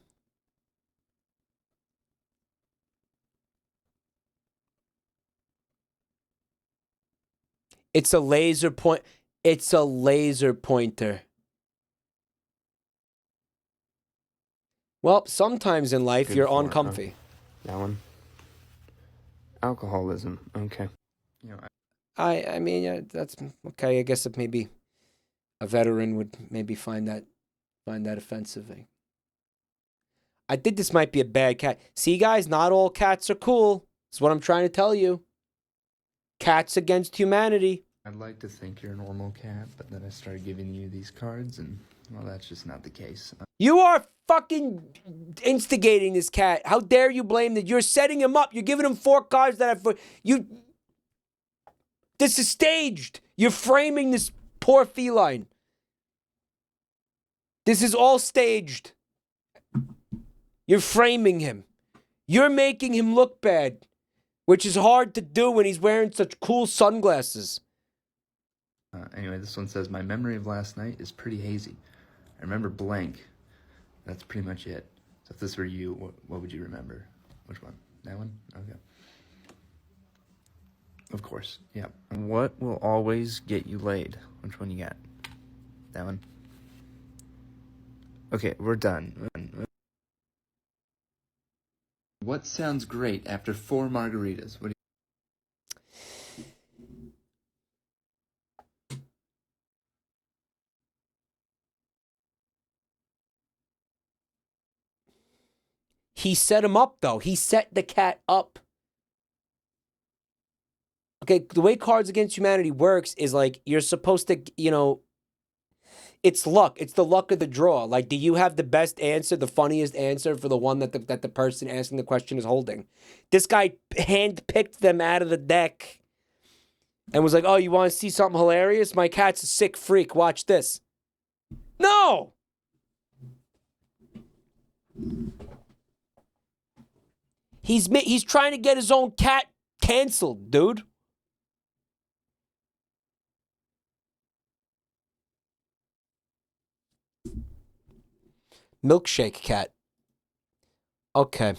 It's a laser point. It's a laser pointer. Well, sometimes in life, you're uncomfy. That one. Alcoholism. Okay. You know, I mean, yeah, that's okay. I guess if maybe a veteran would maybe find that offensive. I think this might be a bad cat. See, guys, not all cats are cool. That's what I'm trying to tell you. Cats Against Humanity. I'd like to think you're a normal cat, but then I started giving you these cards, and, well, that's just not the case. You are fucking instigating this cat. How dare you blame that? You're setting him up. You're giving him 4 cards that are for you. This is staged. You're framing this poor feline. This is all staged. You're framing him. You're making him look bad, which is hard to do when he's wearing such cool sunglasses. Anyway, this one says, my memory of last night is pretty hazy. I remember blank. That's pretty much it. So if this were you, what would you remember? Which one? That one? Okay. Of course, yeah. What will always get you laid? Which one you got? That one? Okay, we're done. What sounds great after 4 margaritas? What do you... He set him up, though. He set the cat up. Okay, the way Cards Against Humanity works is like you're supposed to, it's luck. It's the luck of the draw. Like, do you have the best answer, the funniest answer for the one that the person asking the question is holding? This guy handpicked them out of the deck and was like, oh, you want to see something hilarious? My cat's a sick freak. Watch this. No! He's trying to get his own cat canceled, dude. Milkshake cat. Okay.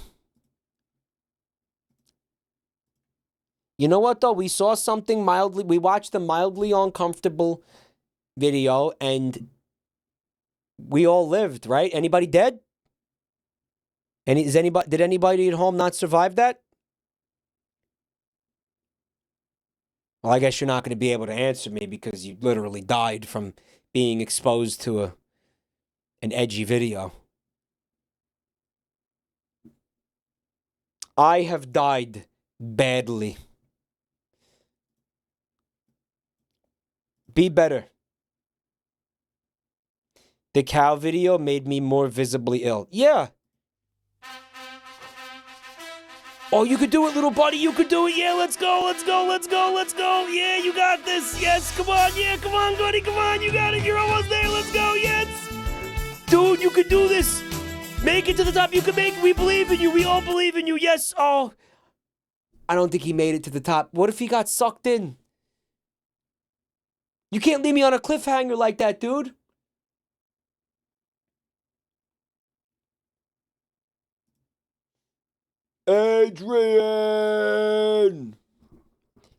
You know what, though? We saw something mildly... We watched a mildly uncomfortable video, and we all lived, right? Anybody dead? Did anybody at home not survive that? Well, I guess you're not going to be able to answer me because you literally died from being exposed to an edgy video. I have died badly. Be better. The cow video made me more visibly ill. Yeah. Oh, you could do it, little buddy. You could do it. Yeah, let's go. Let's go. Let's go. Let's go. Yeah, you got this. Yes, come on. Yeah, come on, buddy. Come on. You got it. You're almost there. Let's go. Yes. Dude, you could do this. Make it to the top. You can make it. We believe in you. We all believe in you. Yes. Oh. I don't think he made it to the top. What if he got sucked in? You can't leave me on a cliffhanger like that, dude. Adrian!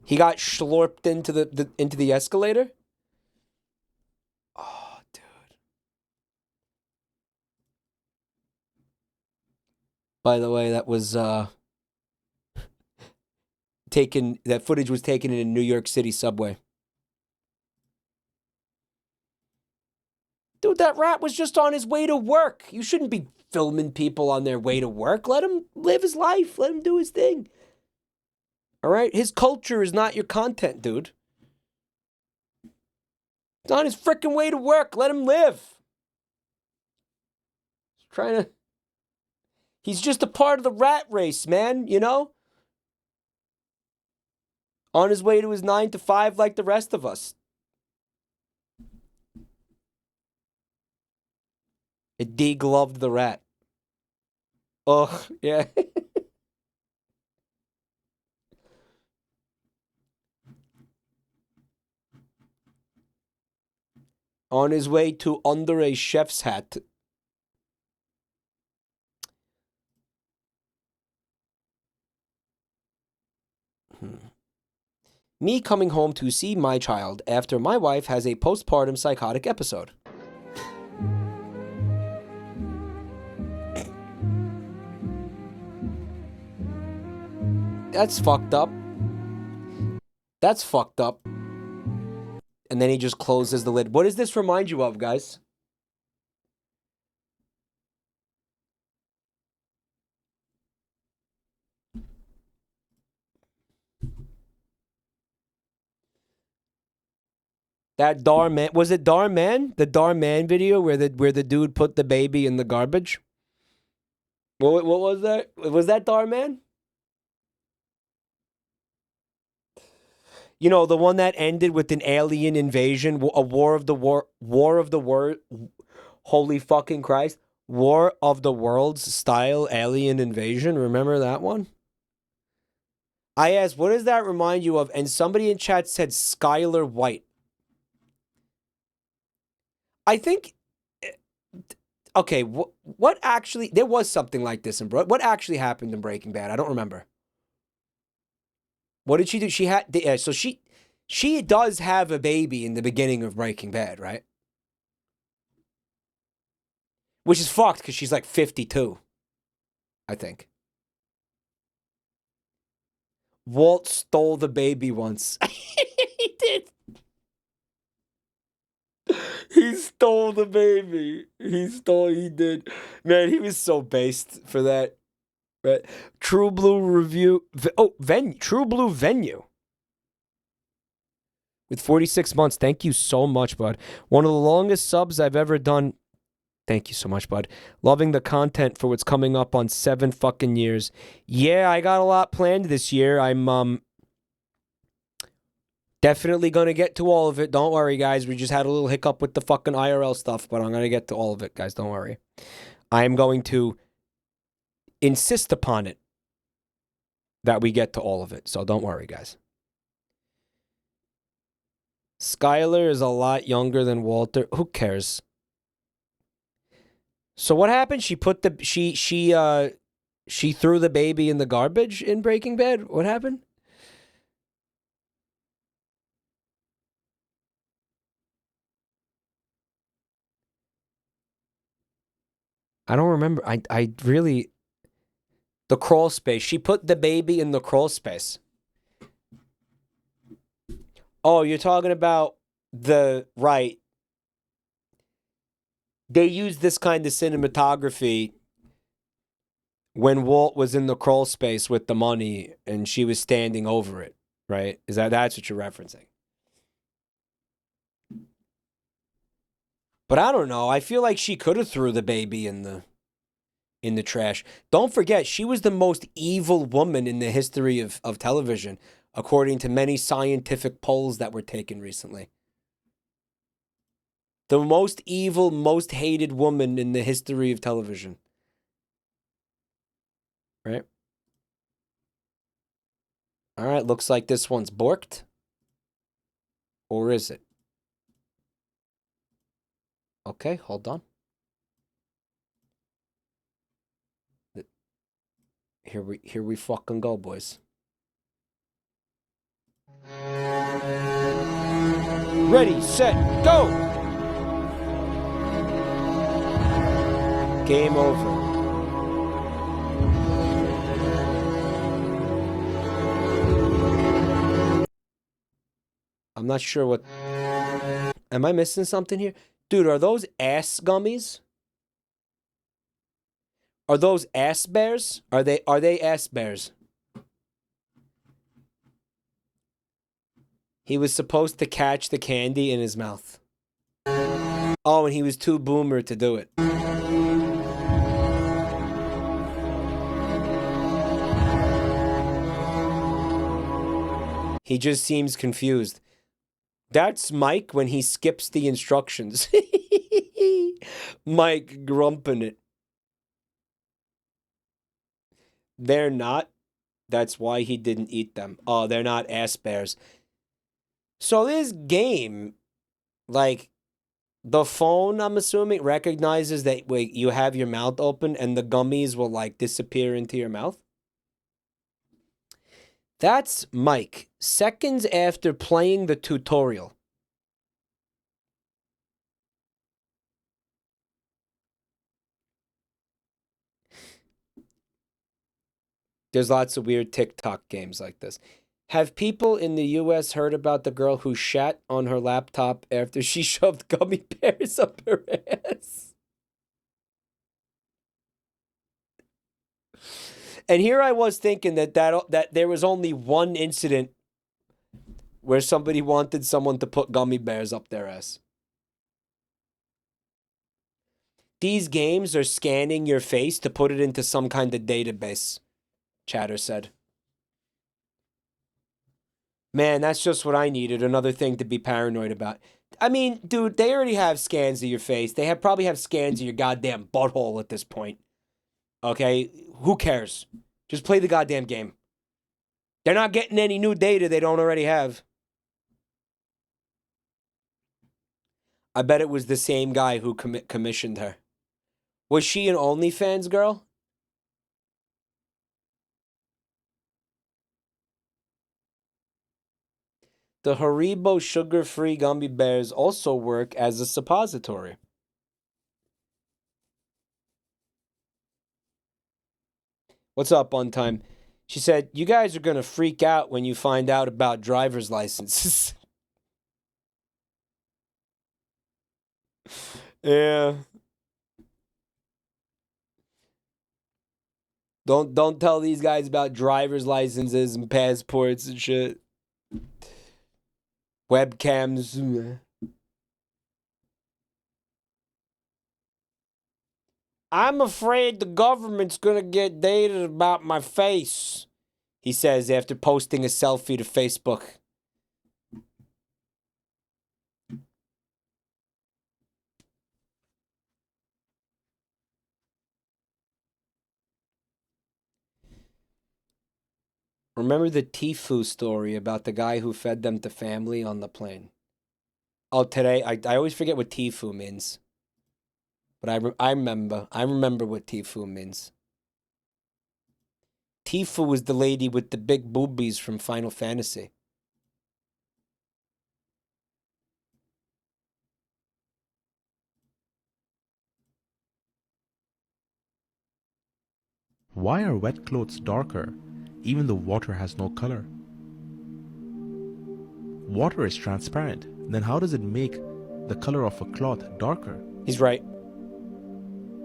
He got schlorped into the escalator? Oh, dude. By the way, that was that footage was taken in a New York City subway. Dude, that rat was just on his way to work. You shouldn't be filming people on their way to work. Let him live his life. Let him do his thing. All right? His culture is not your content, dude. It's on his freaking way to work. Let him live. He's just a part of the rat race, man, you know? On his way to his 9 to 5 like the rest of us. It degloved the rat. Ugh, yeah. On his way to under a chef's hat. Me coming home to see my child after my wife has a postpartum psychotic episode. That's fucked up. That's fucked up. And then he just closes the lid. What does this remind you of, guys? That Dar Man, was it Dar Man? The Dar Man video where the dude put the baby in the garbage? What was that? Was that Dar Man? You know, the one that ended with an alien invasion, a war of the world, holy fucking Christ, War of the Worlds style alien invasion. Remember that one? I asked, what does that remind you of? And somebody in chat said Skylar White. I think, okay, what actually, there was something like this in what actually happened in Breaking Bad? I don't remember. What did she do? She had, so she does have a baby in the beginning of Breaking Bad, right? Which is fucked because she's like 52, I think. Walt stole the baby once. He did. He stole the baby. He did. Man, he was so based for that. Right. True Blue Review. True Blue Venue. With 46 months. Thank you so much, bud. One of the longest subs I've ever done. Thank you so much, bud. Loving the content for what's coming up on 7 fucking years. Yeah, I got a lot planned this year. I'm definitely going to get to all of it. Don't worry, guys. We just had a little hiccup with the fucking IRL stuff, but I'm going to get to all of it, guys. Don't worry. I am going to insist upon it that we get to all of it. So don't worry, guys. Skylar is a lot younger than Walter. Who cares? So what happened? She put the she threw the baby in the garbage in Breaking Bad. What happened? I don't remember. I really the crawl space. She put the baby in the crawl space. Oh, you're talking about the right. They used this kind of cinematography when Walt was in the crawl space with the money and she was standing over it, right? That's what you're referencing? But I don't know. I feel like she could have threw the baby in the trash. Don't forget, she was the most evil woman in the history of television, according to many scientific polls that were taken recently. The most evil, most hated woman in the history of television. Right? All right, looks like this one's borked. Or is it? Okay, hold on. Here we fucking go, boys. Ready, set, go! Game over. I'm not sure what... Am I missing something here? Dude, are those ass gummies? Are those ass bears? Are they ass bears? He was supposed to catch the candy in his mouth. Oh, and he was too boomer to do it. He just seems confused. That's Mike when he skips the instructions. Mike grumping it. They're not. That's why he didn't eat them. Oh, they're not ass bears. So this game, like, the phone, I'm assuming, recognizes that wait, you have your mouth open and the gummies will, like, disappear into your mouth? That's Mike, seconds after playing the tutorial. There's lots of weird TikTok games like this. Have people in the U.S. heard about the girl who shat on her laptop after she shoved gummy bears up her ass? And here I was thinking that there was only one incident where somebody wanted someone to put gummy bears up their ass. These games are scanning your face to put it into some kind of database, Chatter said. Man, that's just what I needed, another thing to be paranoid about. I mean, dude, they already have scans of your face. They probably have scans of your goddamn butthole at this point. Okay? Who cares? Just play the goddamn game. They're not getting any new data they don't already have. I bet it was the same guy who commissioned her. Was she an OnlyFans girl? The Haribo sugar-free gummy bears also work as a suppository. What's up, on time? She said, you guys are going to freak out when you find out about driver's licenses. Yeah. Don't tell these guys about driver's licenses and passports and shit. Webcams. I'm afraid the government's gonna get data about my face, he says after posting a selfie to Facebook. Remember the Tfue story about the guy who fed them to family on the plane? Oh, today, I always forget what Tfue means. But I remember what Tifu means. Tifu was the lady with the big boobies from Final Fantasy. Why are wet clothes darker, even though water has no color? Water is transparent, then how does it make the color of a cloth darker? He's right.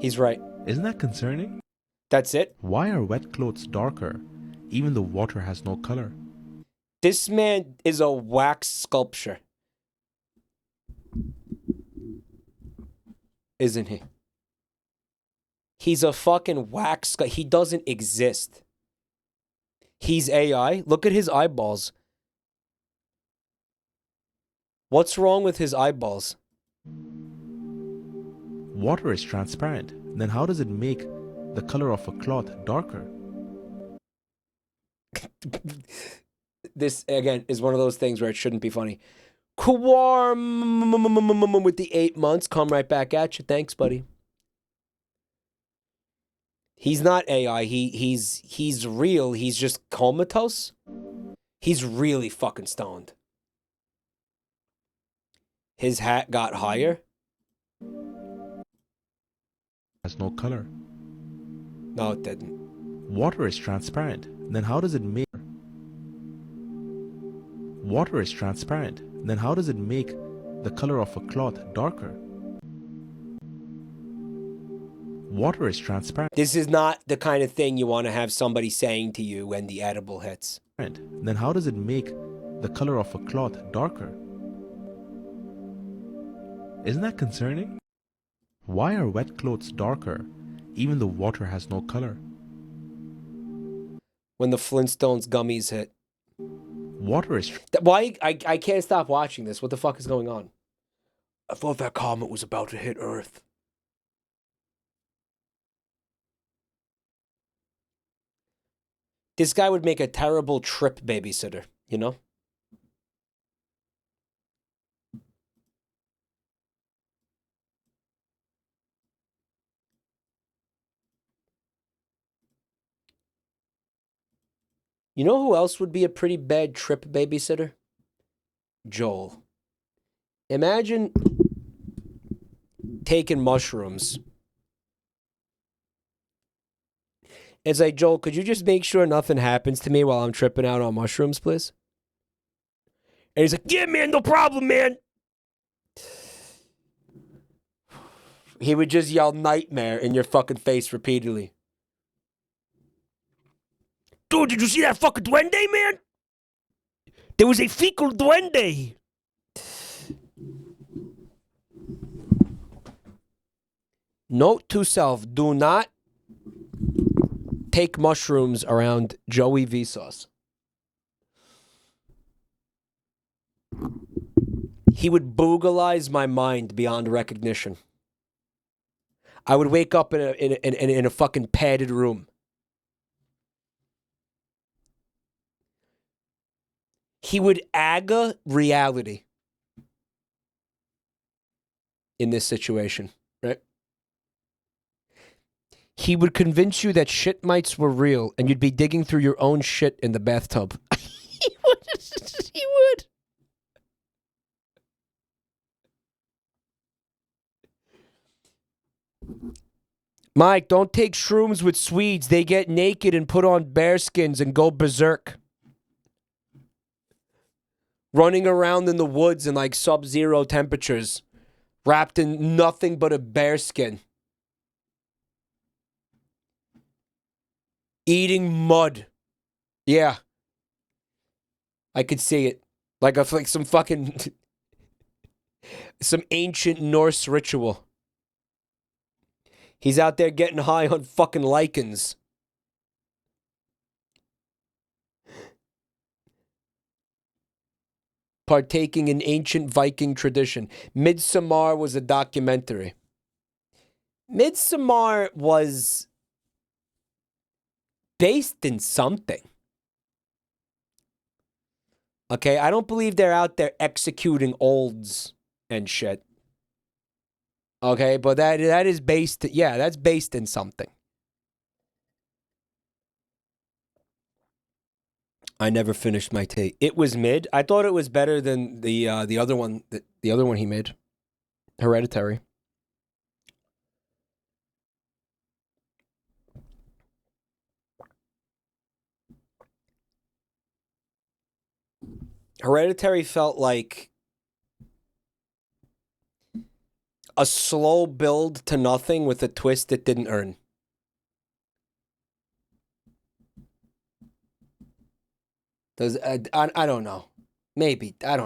He's right. Isn't that concerning? That's it? Why are wet clothes darker, even though water has no color? This man is a wax sculpture. Isn't he? He's a fucking wax. He doesn't exist. He's AI. Look at his eyeballs. What's wrong with his eyeballs? Water is transparent, then how does it make the color of a cloth darker? This, again, is one of those things where it shouldn't be funny. Kwarm with the 8 months. Come right back at you. Thanks, buddy. He's not AI. He's real. He's just comatose. He's really fucking stoned. His hat got higher. Has no color. No, it didn't. Water is transparent, then how does it make... Water is transparent, then how does it make the color of a cloth darker? Water is transparent. This is not the kind of thing you want to have somebody saying to you when the edible hits. Then how does it make the color of a cloth darker? Isn't that concerning? Why are wet clothes darker, even though water has no color? When the Flintstones gummies hit. Water is... Why? I can't stop watching this. What the fuck is going on? I thought that comet was about to hit Earth. This guy would make a terrible trip babysitter, you know? You know who else would be a pretty bad trip babysitter? Joel. Imagine taking mushrooms. It's like, Joel, could you just make sure nothing happens to me while I'm tripping out on mushrooms, please? And he's like, yeah, man, no problem, man. He would just yell nightmare in your fucking face repeatedly. Dude, did you see that fucking duende, man? There was a fecal duende. Note to self, do not take mushrooms around Joey Vsauce. He would boogalize my mind beyond recognition. I would wake up in a fucking padded room. He would aga reality in this situation, right? He would convince you that shit mites were real and you'd be digging through your own shit in the bathtub. He would. He would. Mike, don't take shrooms with Swedes. They get naked and put on bearskins and go berserk. Running around in the woods in like sub-zero temperatures, wrapped in nothing but a bearskin. Eating mud. Yeah. I could see it. Like some fucking... some ancient Norse ritual. He's out there getting high on fucking lichens. Partaking in ancient Viking tradition. Midsommar was a documentary. Midsommar was based in something. Okay, I don't believe they're out there executing olds and shit. Okay, but that is based, yeah, that's based in something. I never finished my take. It was mid. I thought it was better than the other one, the other one he made, Hereditary. Hereditary felt like a slow build to nothing with a twist it didn't earn. I don't know. Maybe. I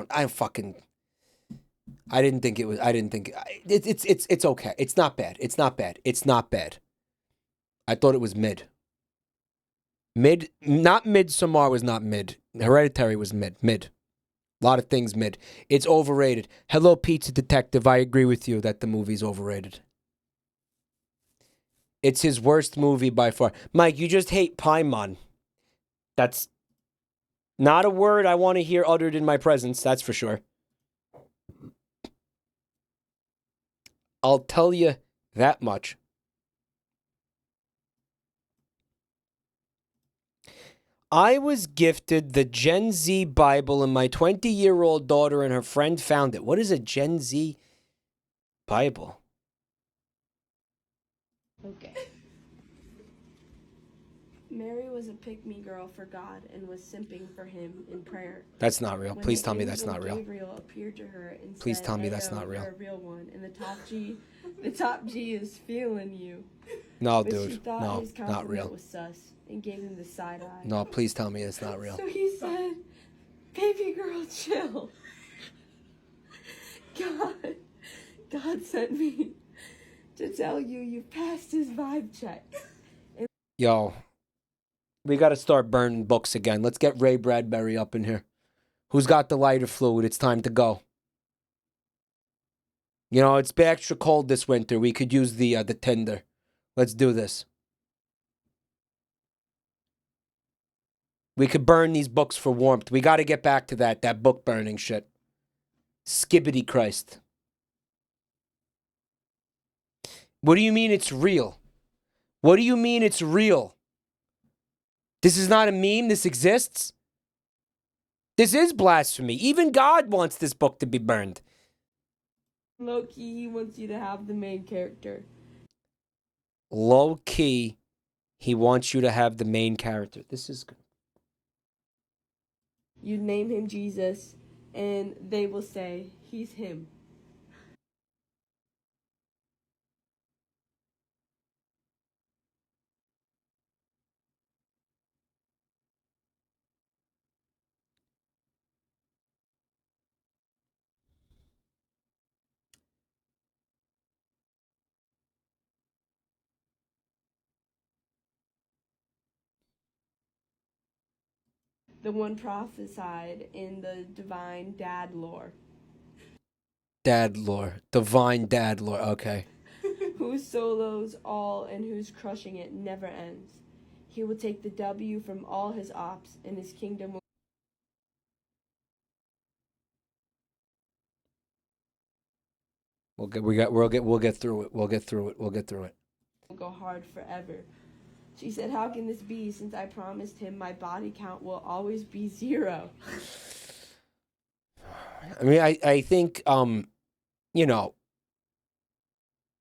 didn't think it was. It's okay. It's not bad. It's not bad. It's not bad. I thought it was mid. Mid, not Midsommar was not mid. Hereditary was mid. Mid. A lot of things mid. It's overrated. Hello, Pizza Detective. I agree with you that the movie's overrated. It's his worst movie by far. Mike, you just hate Paimon. That's not a word I want to hear uttered in my presence, that's for sure. I'll tell you that much. I was gifted the Gen Z Bible and my 20-year-old daughter and her friend found it. What is a Gen Z Bible? Okay. Mary was a pick-me girl for God and was simping for him in prayer. That's not real. When Please the tell me that's angel not real. Gabriel appeared to her and Please said, tell me that's "Ayo, not real. You're a real one, and the top G is feeling you." No, But she dude. thought No, his not compliment real. was sus and gave him the side eye. No, please tell me it's not real. So he said, "Baby girl, chill. God sent me to tell you you've passed his vibe check." Yo, we got to start burning books again. Let's get Ray Bradbury up in here. Who's got the lighter fluid? It's time to go. You know, it's been extra cold this winter. We could use the tinder. Let's do this. We could burn these books for warmth. We got to get back to that book burning shit. Skibbity Christ. What do you mean it's real? What do you mean it's real? This is not a meme. This exists. This is blasphemy. Even God wants this book to be burned. Low key, he wants you to have the main character. Low key, he wants you to have the main character. This is good. You name him Jesus, and they will say, he's him. The one prophesied in the divine dad lore. Dad lore. Divine dad lore. Okay. Whose solos all and whose crushing it never ends. He will take the W from all his ops, and his kingdom will We'll get through it. We'll get through it. We'll get through it. go hard forever. She said, "How can this be, since I promised him my body count will always be 0? I mean, I think, you know,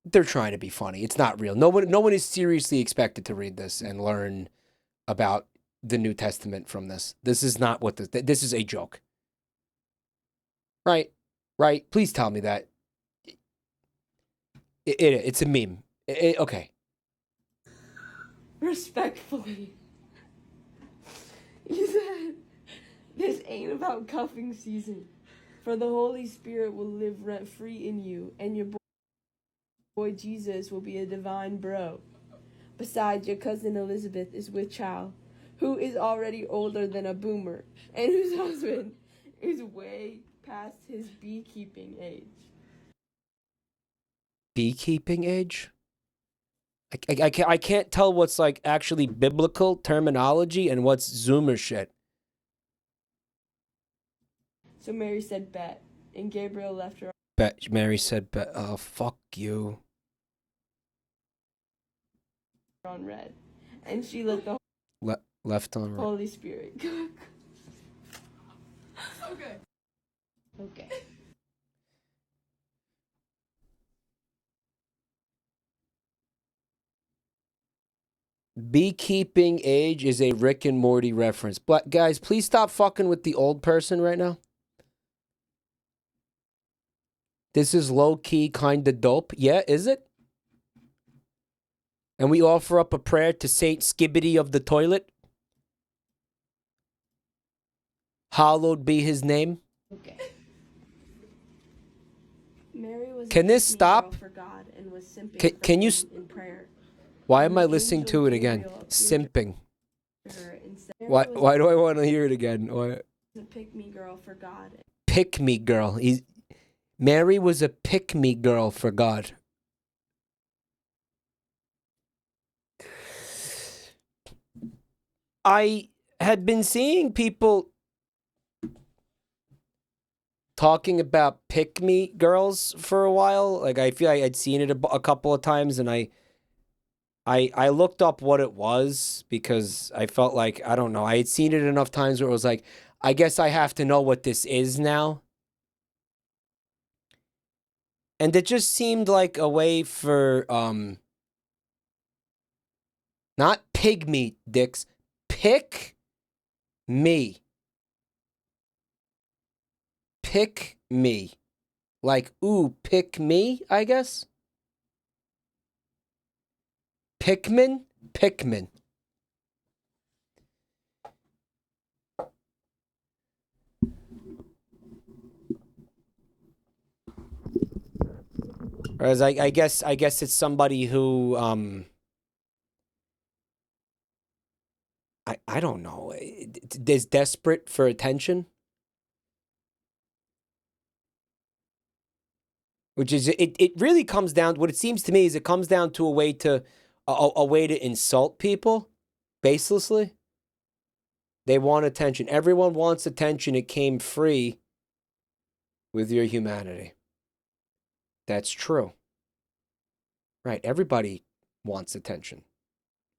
they're trying to be funny. It's not real. No one is seriously expected to read this and learn about the New Testament from this. This is not what this is a joke. Right? Right? Please tell me that. It's a meme. Okay. Respectfully. He said, "This ain't about cuffing season, for the Holy Spirit will live rent-free in you, and your boy Jesus will be a divine bro. Besides, your cousin Elizabeth is with child, who is already older than a boomer, and whose husband is way past his beekeeping age." Beekeeping age? I can't tell what's like actually biblical terminology and what's Zoomer shit. So Mary said, "Bet," and Gabriel left her Mary said, oh, fuck you. On red, and she let the Left on right. Holy Spirit cook. Okay. Okay. Beekeeping age is a Rick and Morty reference. But guys, please stop fucking with the old person right now. This is low-key kind of dope. Yeah, is it? And we offer up a prayer to Saint Skibbity of the toilet. Hallowed be his name. Okay. Mary was Can this stop? for God and was simping Can you... in prayer. Why am I listening to it again? Simping. Why do I want to hear it again? Why? A pick-me girl for God. Pick-me girl. Mary was a pick-me girl for God. I had been seeing people talking about pick-me girls for a while. Like, I feel like I'd seen it a couple of times, and I looked up what it was because I felt like, I don't know, I had seen it enough times where it was like, I guess I have to know what this is now. And it just seemed like a way for, not pygmy dicks, pick me. Pick me. Like, ooh, pick me, I guess? Pikmin? Pikmin. Whereas I guess it's somebody who I don't know, is desperate for attention. Which is it really comes down, what it seems to me is it comes down to a way to insult people baselessly. They want attention. Everyone wants attention. It came free with your humanity. That's true. Right. Everybody wants attention.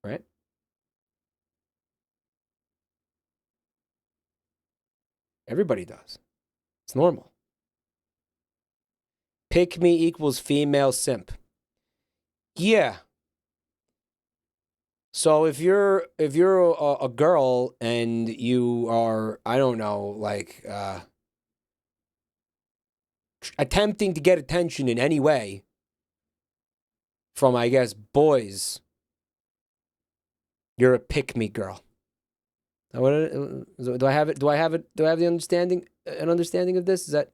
Right? Everybody does. It's normal. Pick me equals female simp. Yeah. So if you're a girl and you are, I don't know, like attempting to get attention in any way from, I guess, boys, you're a pick-me girl. Do I have it? Do I have the understanding? An understanding of this? Is that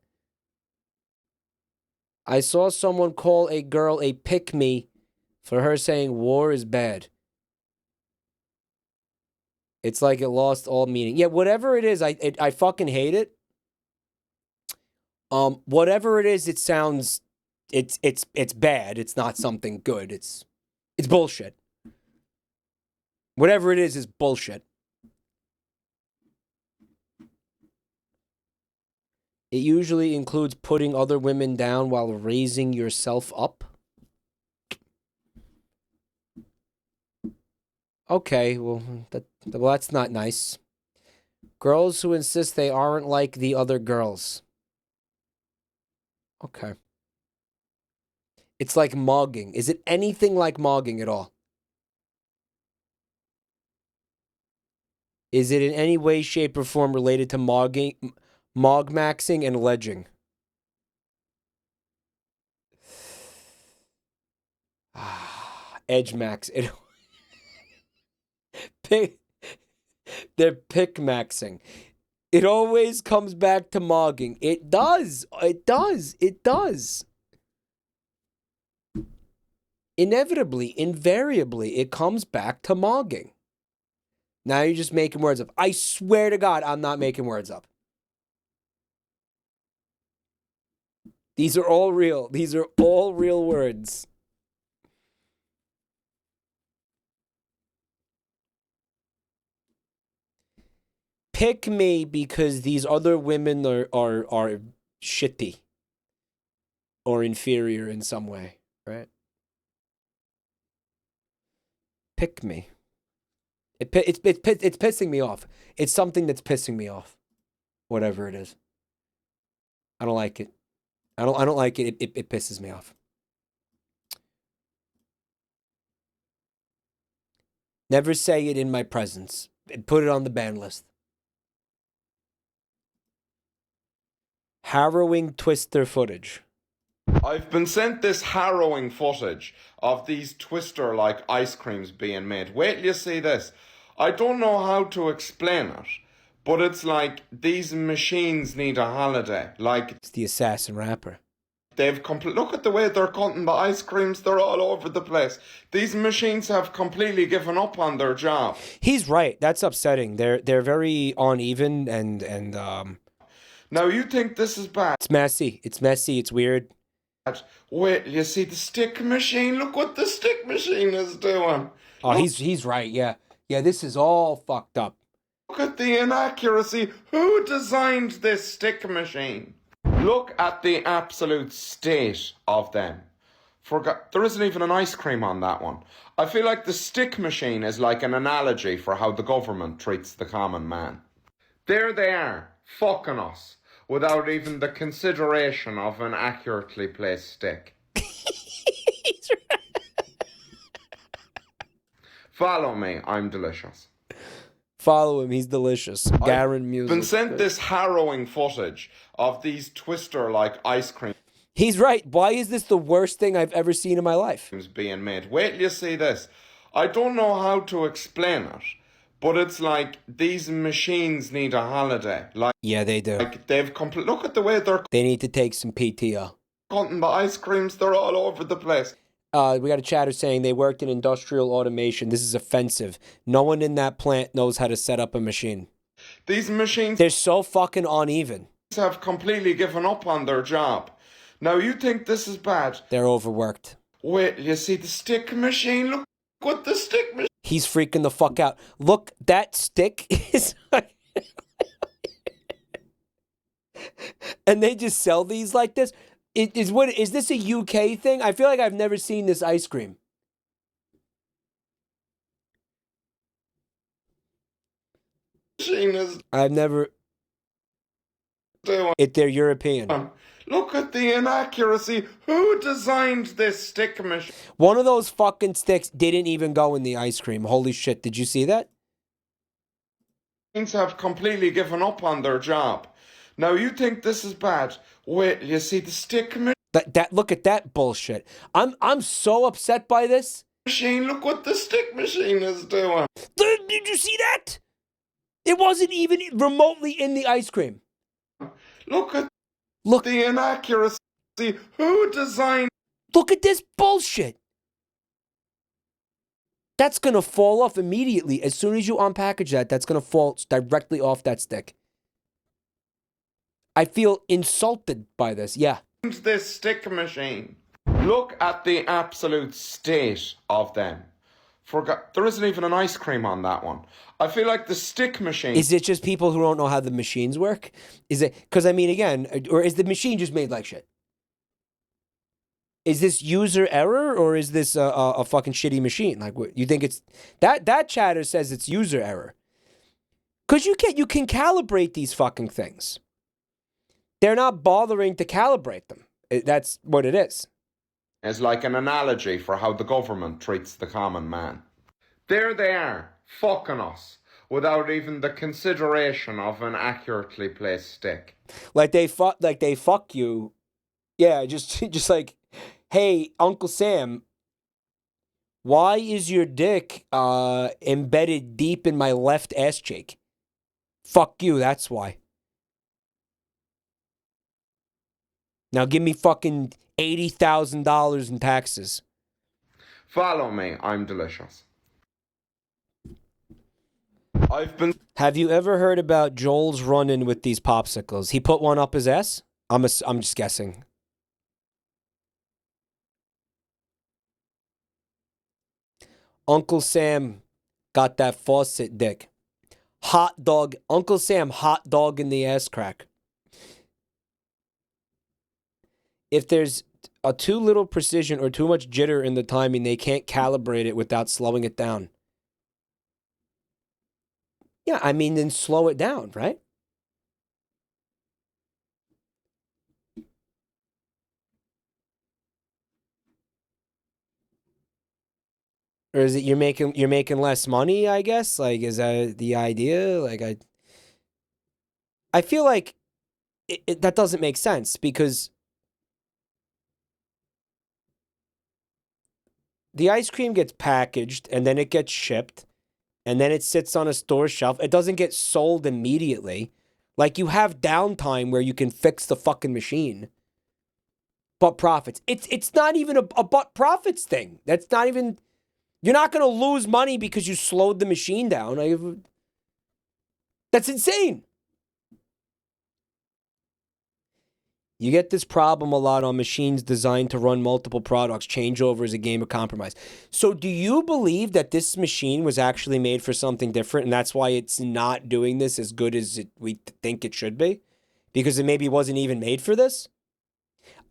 I saw someone call a girl a pick-me for her saying war is bad. It's like it lost all meaning. Yeah, whatever it is, I fucking hate it. Whatever it is, it sounds it's bad. It's not something good. It's bullshit. Whatever it is bullshit. It usually includes putting other women down while raising yourself up. Okay, well, that's not nice. Girls who insist they aren't like the other girls. Okay. It's like mogging. Is it anything like mogging at all? Is it in any way, shape, or form related to mogging, mogmaxing, and ledging? Edge max. They're pick maxing. It always comes back to mogging. It does. It does. It does. Inevitably, invariably, it comes back to mogging. Now you're just making words up. I swear to God, I'm not making words up. These are all real. These are all real words. Pick me because these other women are shitty. or inferior in some way, right? Pick me. It's pissing me off. It's something that's pissing me off. Whatever it is. I don't like it. I don't like it. It pisses me off. Never say it in my presence. Put it on the ban list. Harrowing Twister footage. I've been sent this harrowing footage of these Twister-like ice creams being made. Wait till you see this. I don't know how to explain it, but it's like these machines need a holiday. Like, it's the assassin rapper. Look at the way they're cutting the ice creams. They're all over the place. These machines have completely given up on their job. He's right. That's upsetting. They're very uneven and Now you think this is bad? It's messy. It's messy. It's weird. Wait, you see the stick machine? Look what the stick machine is doing. Oh, he's right. Yeah. Yeah, this is all fucked up. Look at the inaccuracy. Who designed this stick machine? Look at the absolute state of them. There isn't even an ice cream on that one. I feel like the stick machine is like an analogy for how the government treats the common man. There they are, fucking us, without even the consideration of an accurately placed stick. Follow me, I'm delicious. Follow him, he's delicious. Garen music. I've been sent this harrowing footage of these Twister-like ice creams. He's right. Why is this the worst thing I've ever seen in my life? Being made. Wait till you see this. I don't know how to explain it, but it's like these machines need a holiday. Like, yeah, they do. Like look at the way they're. They need to take some PTO. Cutting the ice creams, they're all over the place. We got a chatter saying they worked in industrial automation. This is offensive. No one in that plant knows how to set up a machine. These machines... They're so fucking uneven. ...have completely given up on their job. Now, you think this is bad? They're overworked. Wait, you see the stick machine? Look what the stick machine... He's freaking the fuck out. Look, that stick is... And they just sell these like this? Is this a UK thing? I feel like I've never seen this ice cream. I've never... They're European. Look at the inaccuracy. Who designed this stick machine? One of those fucking sticks didn't even go in the ice cream. Holy shit, did you see that? Have completely given up on their job. Now you think this is bad? Wait, you see the stick machine? Look at that bullshit. I'm so upset by this. Machine, look what the stick machine is doing. Did you see that? It wasn't even remotely in the ice cream. Look the inaccuracy. Who designed? Look at this bullshit. That's gonna fall off immediately as soon as you unpackage that. That's gonna fall directly off that stick. I feel insulted by this. Yeah. This stick machine. Look at the absolute state of them. There isn't even an ice cream on that one. I feel like the stick machine... Is it just people who don't know how the machines work? Is it... Because, I mean, again, or is the machine just made like shit? Is this user error, or is this a fucking shitty machine? Like, what, you think it's... That chatter says it's user error. Because you can calibrate these fucking things. They're not bothering to calibrate them. That's what it is. It's like an analogy for how the government treats the common man. There they are, fucking us, without even the consideration of an accurately placed stick. Like they fuck you. Yeah, just like, hey, Uncle Sam, why is your dick embedded deep in my left ass cheek? Fuck you, that's why. Now give me fucking $80,000 in taxes. Follow me, I'm delicious. Have you ever heard about Joel's run-in with these popsicles? He put one up his ass? I'm just guessing. Uncle Sam got that faucet dick. Hot dog. Uncle Sam hot dog in the ass crack. If there's too little precision or too much jitter in the timing. They can't calibrate it without slowing it down. Yeah, I mean, then slow it down, right? Or is it you're making less money, I guess? Like, is that the idea? Like, I feel like that doesn't make sense because the ice cream gets packaged and then it gets shipped and then it sits on a store shelf. It doesn't get sold immediately. Like, you have downtime where you can fix the fucking machine. But profits. It's not even a but profits thing. That's not even... You're not going to lose money because you slowed the machine down. That's insane. You get this problem a lot on machines designed to run multiple products. Changeover is a game of compromise. So do you believe that this machine was actually made for something different and that's why it's not doing this as good as we think it should be? Because it maybe wasn't even made for this?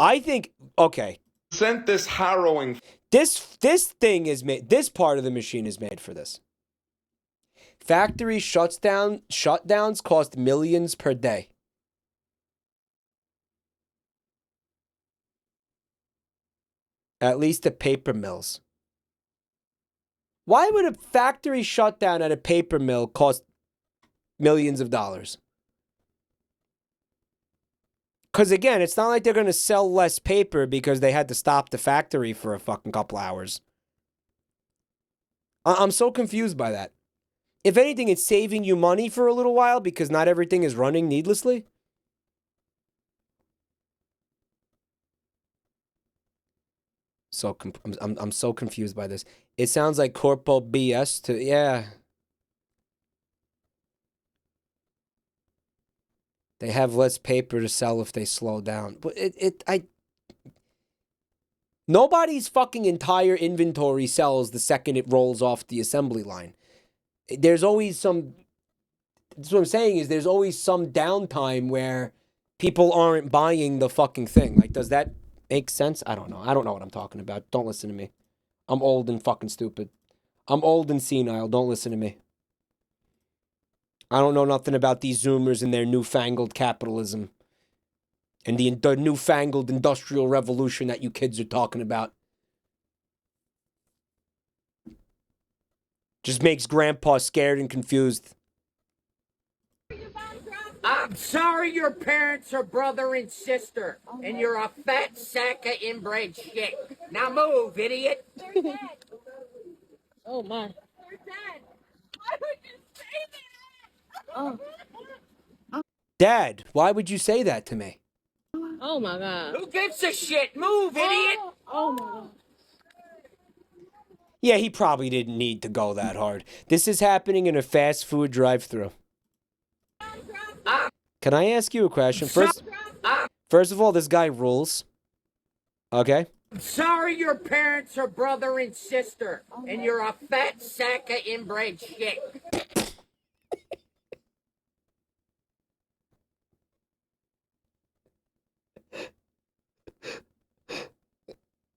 I think, okay. Sent this harrowing... This thing is made, this part of the machine is made for this. Factory shutdowns cost millions per day. At least at paper mills. Why would a factory shutdown at a paper mill cost millions of dollars? Because again, it's not like they're going to sell less paper because they had to stop the factory for a fucking couple hours. I'm so confused by that. If anything, it's saving you money for a little while because not everything is running needlessly. So I'm so confused by this. It sounds like corpo BS to yeah. They have less paper to sell if they slow down. But nobody's fucking entire inventory sells the second it rolls off the assembly line. There's always some... That's what I'm saying is there's always some downtime where people aren't buying the fucking thing. Like, does that make sense? I don't know. I don't know what I'm talking about. Don't listen to me. I'm old and fucking stupid. I'm old and senile. Don't listen to me. I don't know nothing about these Zoomers and their newfangled capitalism. And the newfangled industrial revolution that you kids are talking about. Just makes grandpa scared and confused. I'm sorry your parents are brother and sister, and you're a fat sack of inbred shit. Now move, idiot. They're dead. Oh my. They're dead. Why would you say that? Oh. Dad, why would you say that to me? Oh my god. Who gives a shit? Move, idiot. Oh my god. Yeah, he probably didn't need to go that hard. This is happening in a fast food drive-thru. Can I ask you a question? First of all, this guy rules. Okay? I'm sorry your parents are brother and sister, and you're a fat sack of inbred shit.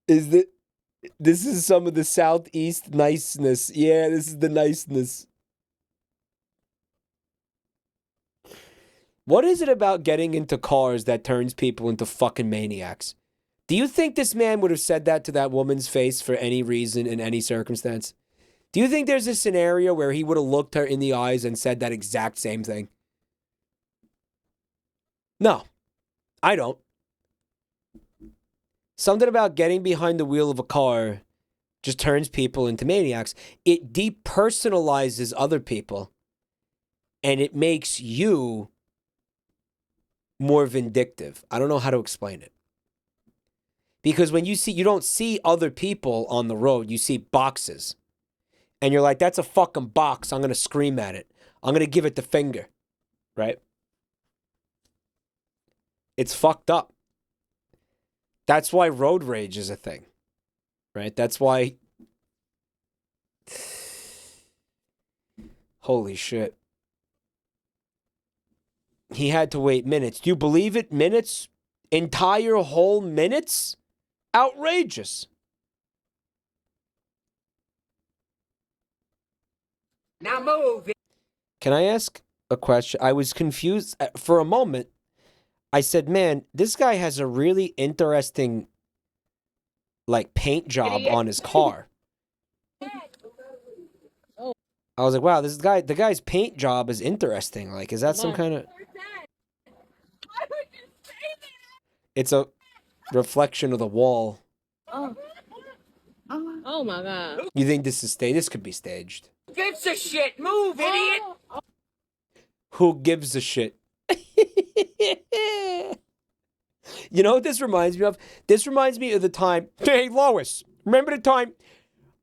This is some of the Southeast niceness. Yeah, this is the niceness. What is it about getting into cars that turns people into fucking maniacs? Do you think this man would have said that to that woman's face for any reason in any circumstance? Do you think there's a scenario where he would have looked her in the eyes and said that exact same thing? No, I don't. Something about getting behind the wheel of a car just turns people into maniacs. It depersonalizes other people, and it makes you more vindictive. I don't know how to explain it. Because when you don't see other people on the road, you see boxes. And you're like, that's a fucking box. I'm going to scream at it. I'm going to give it the finger. Right? It's fucked up. That's why road rage is a thing. Right? That's why... Holy shit. He had to wait minutes. Do you believe it? Minutes? Entire whole minutes? Outrageous. Now move it. Can I ask a question? I was confused for a moment. I said, man, this guy has a really interesting, like, paint job on his car. I was like, wow, the guy's paint job is interesting. Like, is that some kind of... It's a reflection of the wall. Oh my god. You think this is staged? This could be staged. Gives a shit. Move, idiot. Who gives a shit? You know what this reminds me of? This reminds me of the time... Hey, Lois, remember the time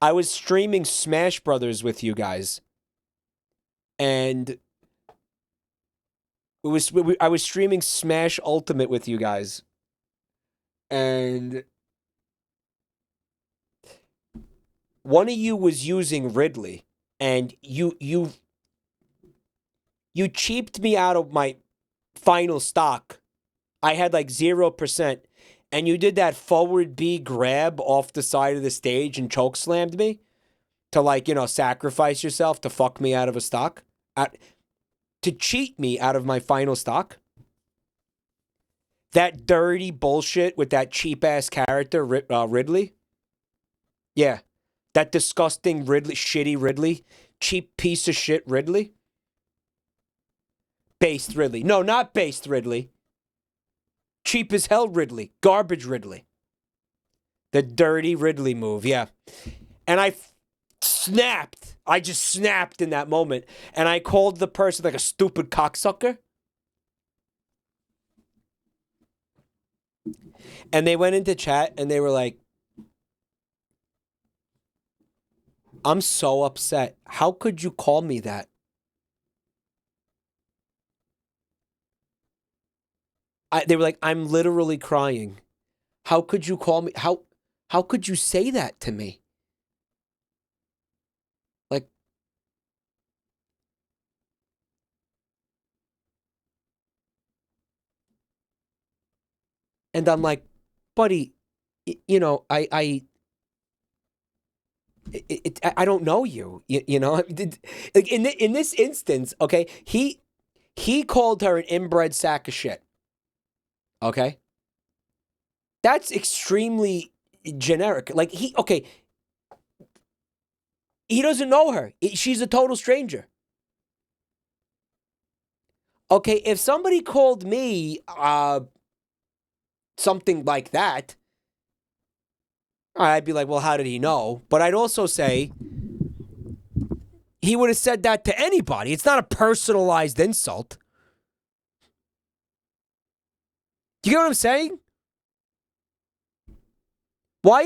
I was streaming Smash Brothers with you guys? And I was streaming Smash Ultimate with you guys. And one of you was using Ridley. And you cheaped me out of my final stock. I had like 0%. And you did that forward B grab off the side of the stage and choke slammed me to, like, you know, sacrifice yourself to fuck me out of a stock. To cheat me out of my final stock. That dirty bullshit with that cheap ass character, Ridley. Yeah. That disgusting Ridley, shitty Ridley. Cheap piece of shit Ridley. Based Ridley. No, not based Ridley. Cheap as hell Ridley. Garbage Ridley. The dirty Ridley move, yeah. And I snapped. I just snapped in that moment. And I called the person like a stupid cocksucker. And they went into chat and they were like, I'm so upset. How could you call me that? They were like, I'm literally crying. How could you call me? How could you say that to me? Like, and I'm like, buddy, you know, I don't know you, you know? Like in this instance, okay, he called her an inbred sack of shit. Okay? That's extremely generic. Like, he doesn't know her. She's a total stranger. Okay, if somebody called me something like that, I'd be like, well, how did he know? But I'd also say he would have said that to anybody. It's not a personalized insult. Do you get what I'm saying? Why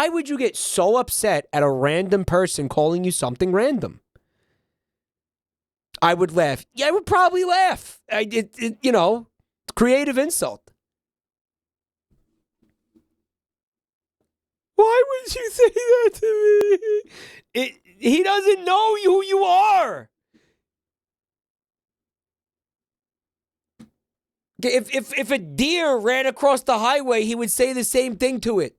would you get so upset at a random person calling you something random? I would laugh. Yeah, I would probably laugh. You know, creative insult. Why would you say that to me? He doesn't know who you are. If a deer ran across the highway, he would say the same thing to it.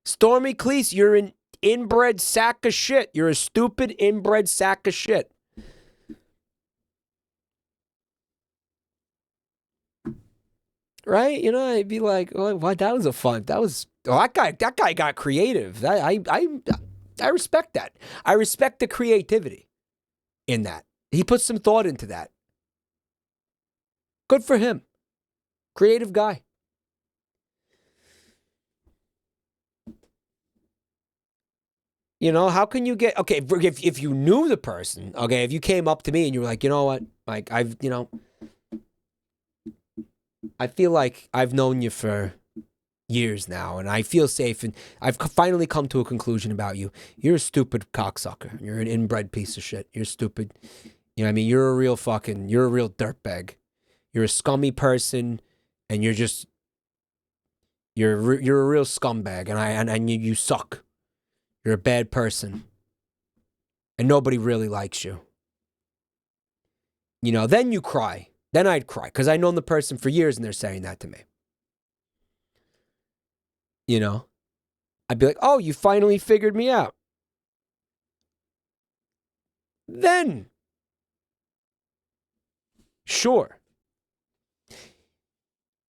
Stormy Cleese, you're an inbred sack of shit. You're a stupid inbred sack of shit. Right? You know, I'd be like, oh, what? That was a fun. That guy got creative. I respect that. I respect the creativity in that. He put some thought into that. Good for him. Creative guy. You know, how can you get, okay, if you knew the person, okay, if you came up to me and you were like, you know what, Mike, I feel like I've known you for years now and I feel safe and I've finally come to a conclusion about you. You're a stupid cocksucker. You're an inbred piece of shit. You're stupid. You know what I mean? You're a real dirtbag. You're a scummy person, and you're a real scumbag, and you suck. You're a bad person, and nobody really likes you. You know, then you cry. Then I'd cry because I've known the person for years, and they're saying that to me. You know? I'd be like, oh, you finally figured me out. Then, sure.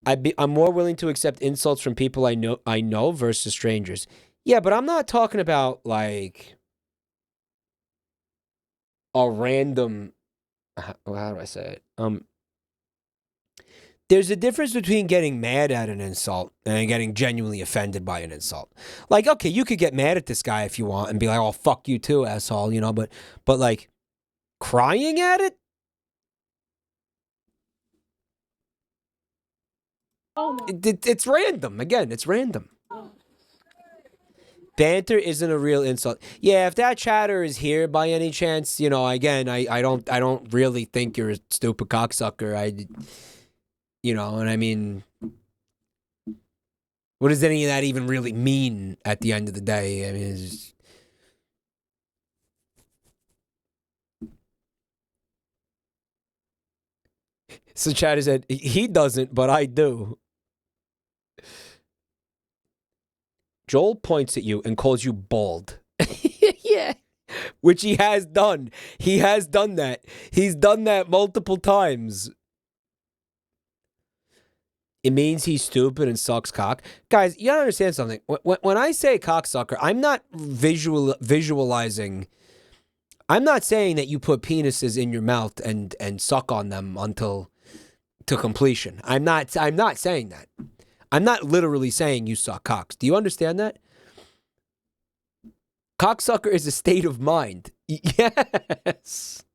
I'm more willing to accept insults from people I know versus strangers. Yeah, but I'm not talking about like a random. How do I say it? There's a difference between getting mad at an insult and getting genuinely offended by an insult. Like, okay, you could get mad at this guy if you want and be like, "Oh, fuck you too, asshole," you know. But like, crying at it. It's random. Again, it's random. Banter isn't a real insult. Yeah, if that chatter is here by any chance, you know, again, I don't really think you're a stupid cocksucker. You know, and I mean, what does any of that even really mean at the end of the day? I mean, it's just... So chatter said, he doesn't, but I do. Joel points at you and calls you bald. Yeah. Which he has done. He has done that. He's done that multiple times. It means he's stupid and sucks cock. Guys, you gotta understand something. When I say cocksucker, I'm not visualizing. I'm not saying that you put penises in your mouth and suck on them to completion. I'm not saying that. I'm not literally saying you suck cocks. Do you understand that? Cocksucker is a state of mind. Yes.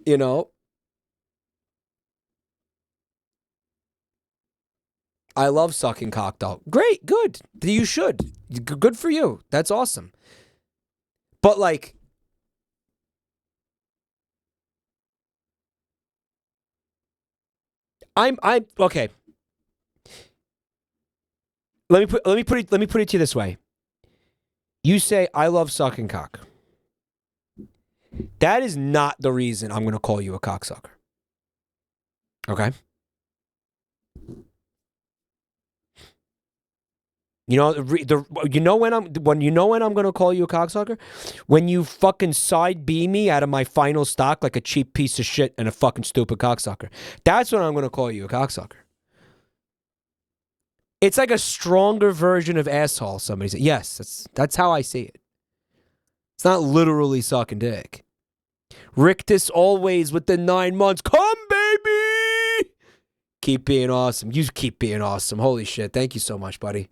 You know? I love sucking cock, though. Great, good. You should. Good for you. That's awesome. But like, I'm okay. Let me put it to you this way. You say I love sucking cock. That is not the reason I'm going to call you a cocksucker. Okay? You know when I'm going to call you a cocksucker? When you fucking side B me out of my final stock like a cheap piece of shit and a fucking stupid cocksucker. That's when I'm going to call you a cocksucker. It's like a stronger version of asshole, somebody said. Yes, that's how I see it. It's not literally sucking dick. Rictus always with the 9 months. Come, baby! Keep being awesome. You keep being awesome. Holy shit. Thank you so much, buddy.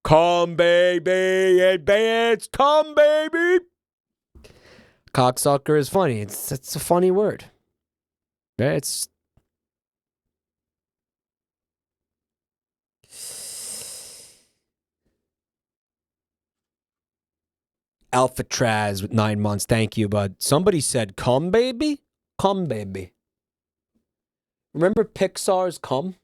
Come, baby. Advance. Come, baby. Cocksucker is funny. It's a funny word. It's... Alphatraz with 9 months. Thank you, bud. Somebody said, come, baby? Come, baby. Remember Pixar's Come?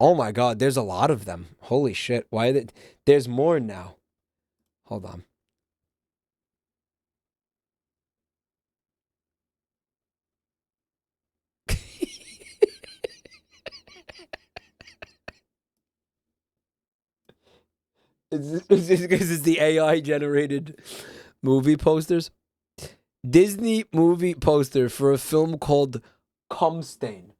Oh my god, there's a lot of them. Holy shit. Why? There's more now. Hold on. Is this because it's the AI generated movie posters? Disney movie poster for a film called Cum Stain.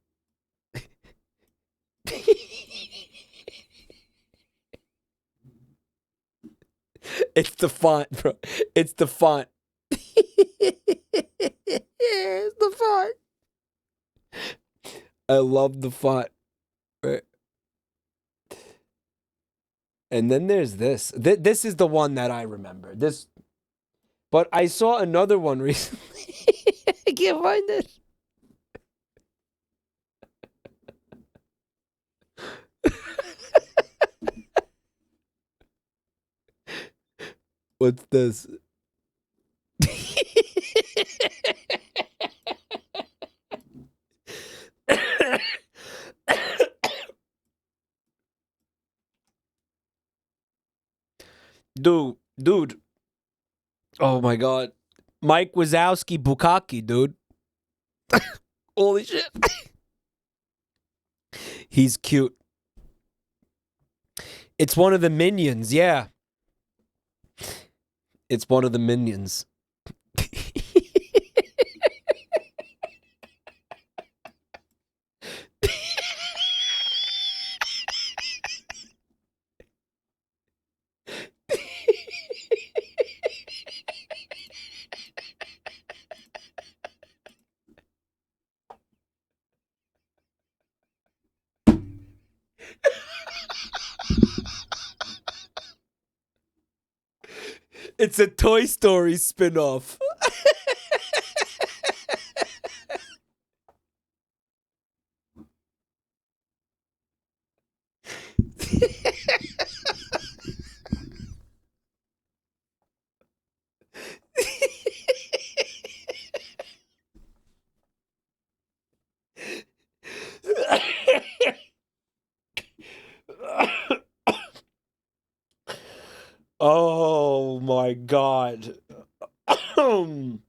It's the font, bro. It's the font. It's the font. I love the font. Right. And then there's this. This is the one that I remember. This, but I saw another one recently. I can't find it. What's this? Dude. Oh my god. Mike Wazowski Bukaki, dude. Holy shit. He's cute. It's one of the minions, yeah. It's one of the minions. It's a Toy Story spin-off. Oh my god. Oh.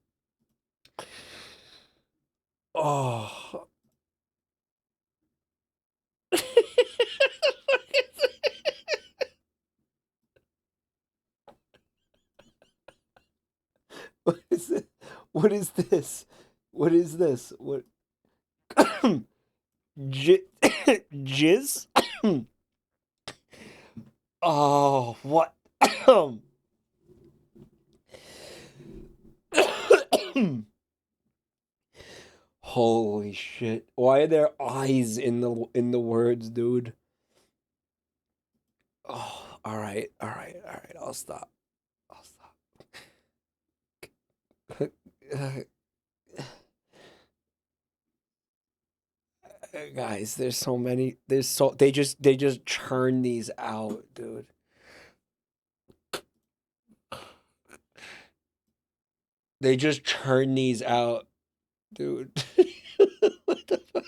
What is it? What is this? What is this? What? Jizz? Oh, what? Holy shit. Why are there eyes in the words, dude? Oh, all right. I'll stop. Guys, there's so many. They just churn these out, dude. They just churn these out, dude. What the fuck?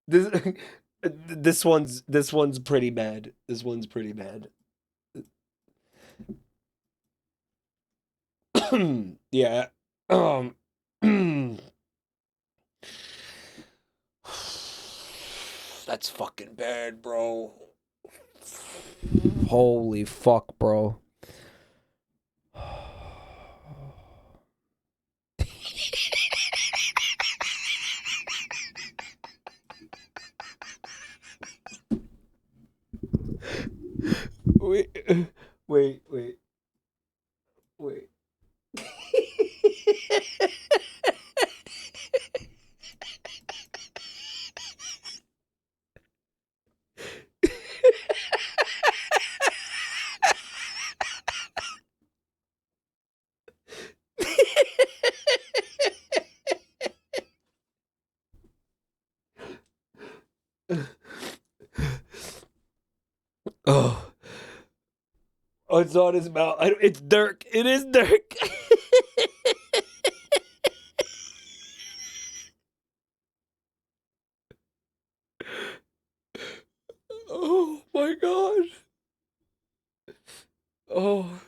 This one's pretty bad. This one's pretty bad. Yeah. That's fucking bad, bro. Holy fuck, bro. Wait. Oh, it's on his mouth. It's Dirk. It is Dirk. Oh my god. Oh.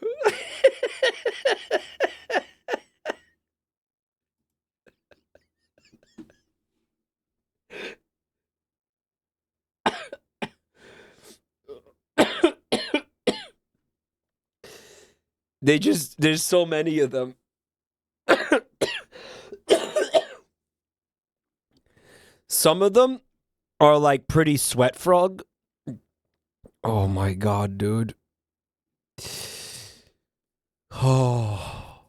There's so many of them. Some of them are like pretty sweat frog. Oh my god, dude. Oh.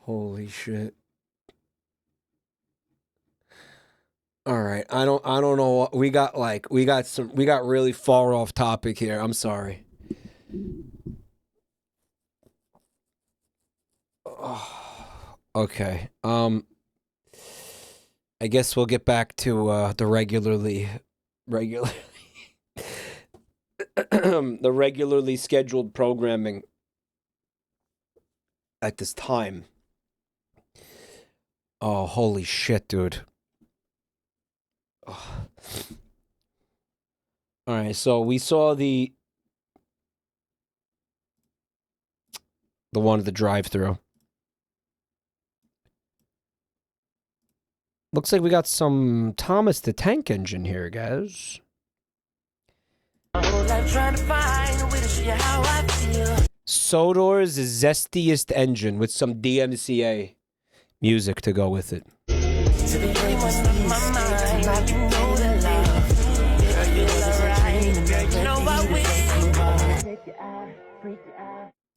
Holy shit. All right. I don't know what we got really far off topic here. I'm sorry. Okay. I guess we'll get back to the regularly the regularly scheduled programming at this time. Oh, holy shit, dude. Oh. All right, so we saw the one at the drive-through. Looks like we got some Thomas the Tank Engine here, guys. Sodor's zestiest engine with some DMCA music to go with it.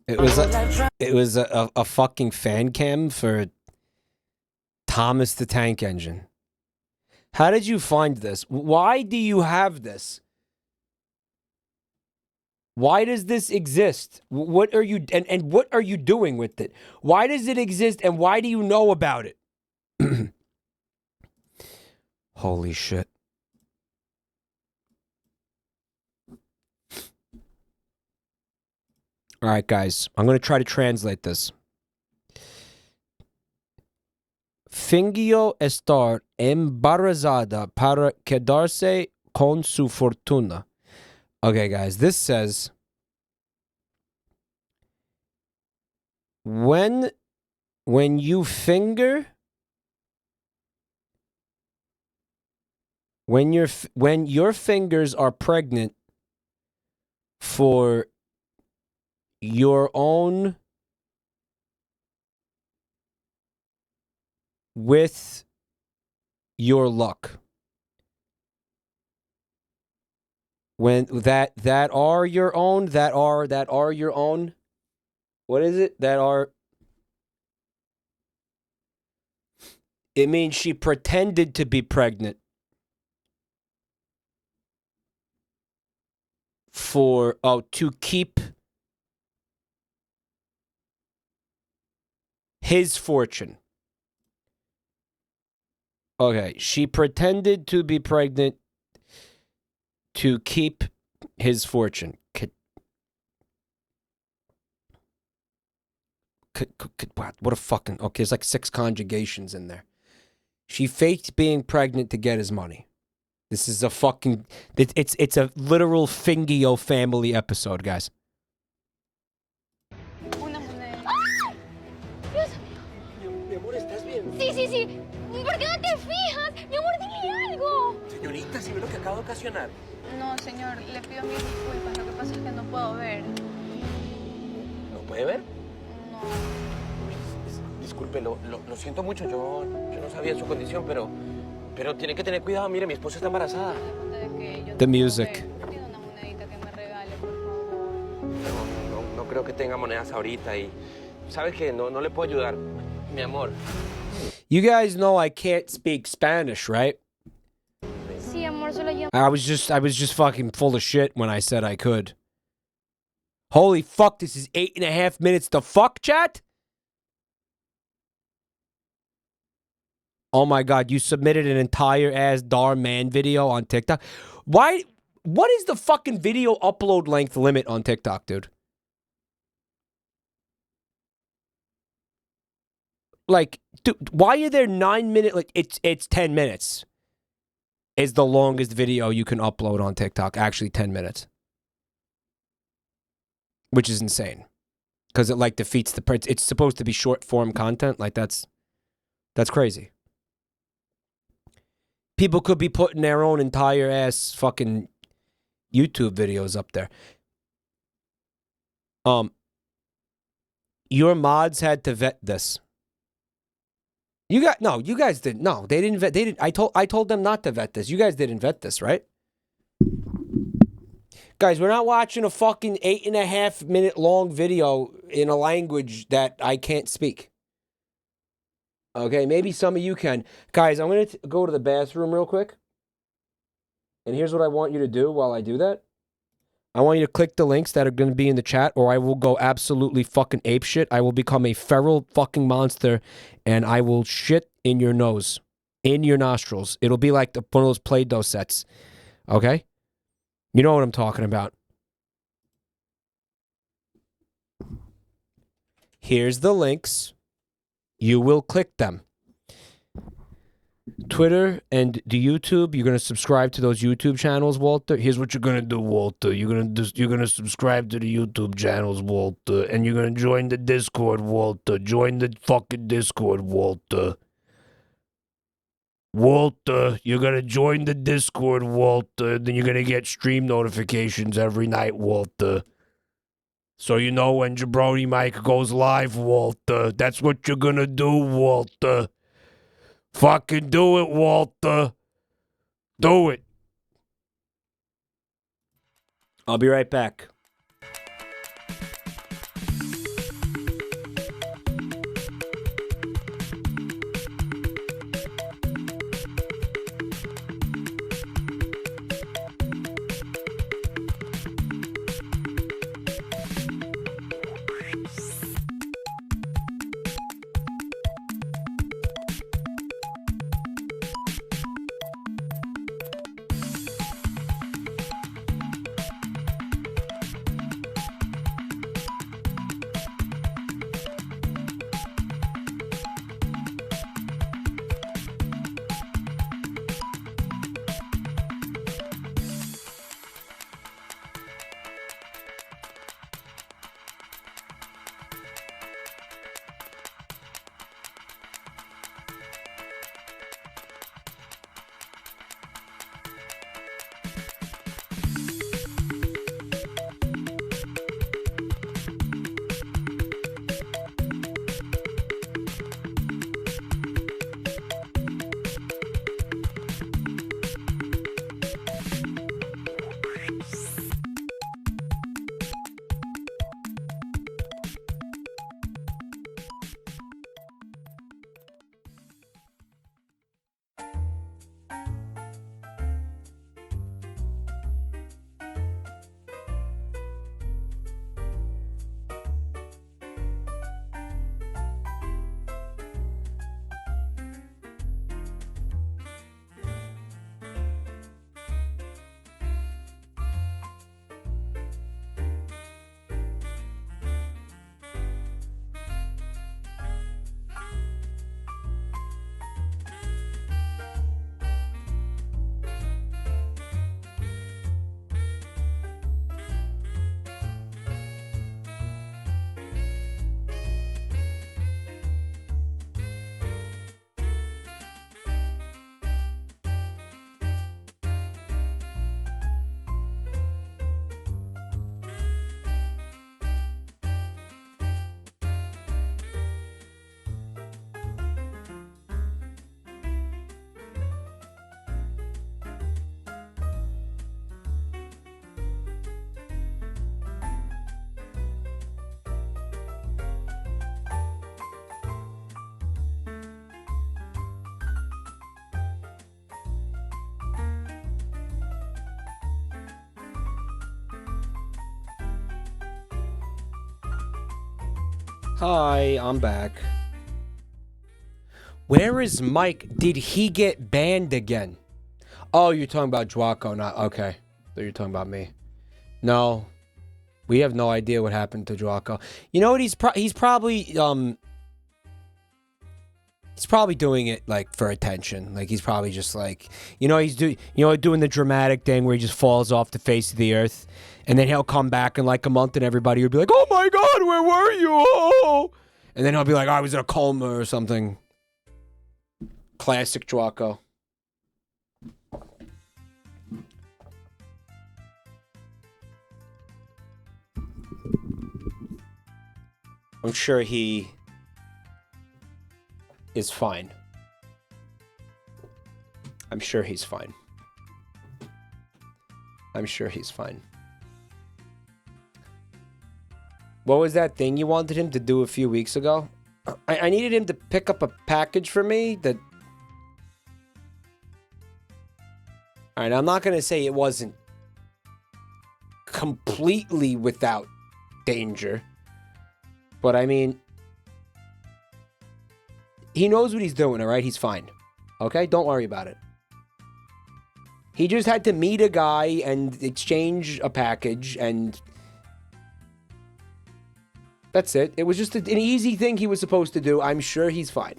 It was a fucking fan cam for Thomas the Tank Engine. How did you find this? Why do you have this? Why does this exist? What are you and what are you doing with it? Why does it exist and why do you know about it? Holy shit. All right, guys. I'm going to try to translate this. Fingió estar embarazada para quedarse con su fortuna. Okay, guys. This says, when you finger, when your fingers are pregnant for your own with your luck. When that are your own, that are your own. What is it? That are. It means she pretended to be pregnant for to keep his fortune. Okay, she pretended to be pregnant to keep his fortune. What a fucking... Okay, there's like 6 conjugations in there. She faked being pregnant to get his money. This is a fucking... It's a literal Fingio family episode, guys. Mi amor, ¿estás bien? Sí. ¿Por qué no te fijas? Mi amor, dile algo. Señorita, ¿sí ve lo que acabo de ocasionar? No, señor, le pido mil disculpas. Lo que pasa es que no puedo ver. ¿No puede ver? No. Disculpe, lo siento mucho. Yo no sabía su condición, pero tiene que tener cuidado. Mire, mi esposa está embarazada. The music. Pido una monedita que me regale, por favor. No creo que tenga monedas ahorita y... ¿Sabes qué? No le puedo ayudar. Mi amor. You guys know I can't speak Spanish, right? Sí, amor, solo yo. I was just fucking full of shit when I said I could. Holy fuck, this is 8.5 minutes to fuck, chat? Oh my god, you submitted an entire ass Dar Man video on TikTok. Why? What is the fucking video upload length limit on TikTok, dude? Like, dude, why are there 9-minute, like, it's 10 minutes is the longest video you can upload on TikTok. Actually, 10 minutes. Which is insane. Because it, like, defeats the, it's supposed to be short-form content. Like, that's crazy. People could be putting their own entire ass fucking YouTube videos up there. Your mods had to vet this. You guys didn't. No, they didn't vet. They didn't. I told them not to vet this. You guys didn't vet this, right? Guys, we're not watching a fucking 8.5 minute long video in a language that I can't speak. Okay, maybe some of you can. Guys, I'm going to go to the bathroom real quick. And here's what I want you to do while I do that. I want you to click the links that are going to be in the chat, or I will go absolutely fucking apeshit. I will become a feral fucking monster, and I will shit in your nose, in your nostrils. It'll be like one of those Play-Doh sets. Okay? You know what I'm talking about. Here's the links. You will click them. Twitter and the YouTube. You're gonna subscribe to those YouTube channels, Walter. Here's what you're gonna do, Walter. You're gonna subscribe to the YouTube channels, Walter, and you're gonna join the Discord, Walter. Join the fucking Discord, Walter. Walter, you're gonna join the Discord, Walter. Then you're gonna get stream notifications every night, Walter. So you know when Jabroni Mike goes live, Walter. That's what you're gonna do, Walter. Fucking do it, Walter. Do it. I'll be right back. Hi, I'm back. Where is Mike? Did he get banned again? Oh, you're talking about Dwako, not... Okay. So you're talking about me. No. We have no idea what happened to Dwako. You know what? He's probably doing it, like, for attention. Like, he's probably just, like... he's doing the dramatic thing where he just falls off the face of the earth. And then he'll come back in, like, a month and everybody will be like, oh, my God, where were you? Oh! And then he'll be like, I was in a coma or something. Classic Dwako. I'm sure he is fine. I'm sure he's fine. I'm sure he's fine. What was that thing you wanted him to do a few weeks ago? I needed him to pick up a package for me that... Alright, I'm not going to say it wasn't completely without danger. But I mean... He knows what he's doing, alright? He's fine. Okay? Don't worry about it. He just had to meet a guy and exchange a package and... That's it. It was just an easy thing he was supposed to do. I'm sure he's fine.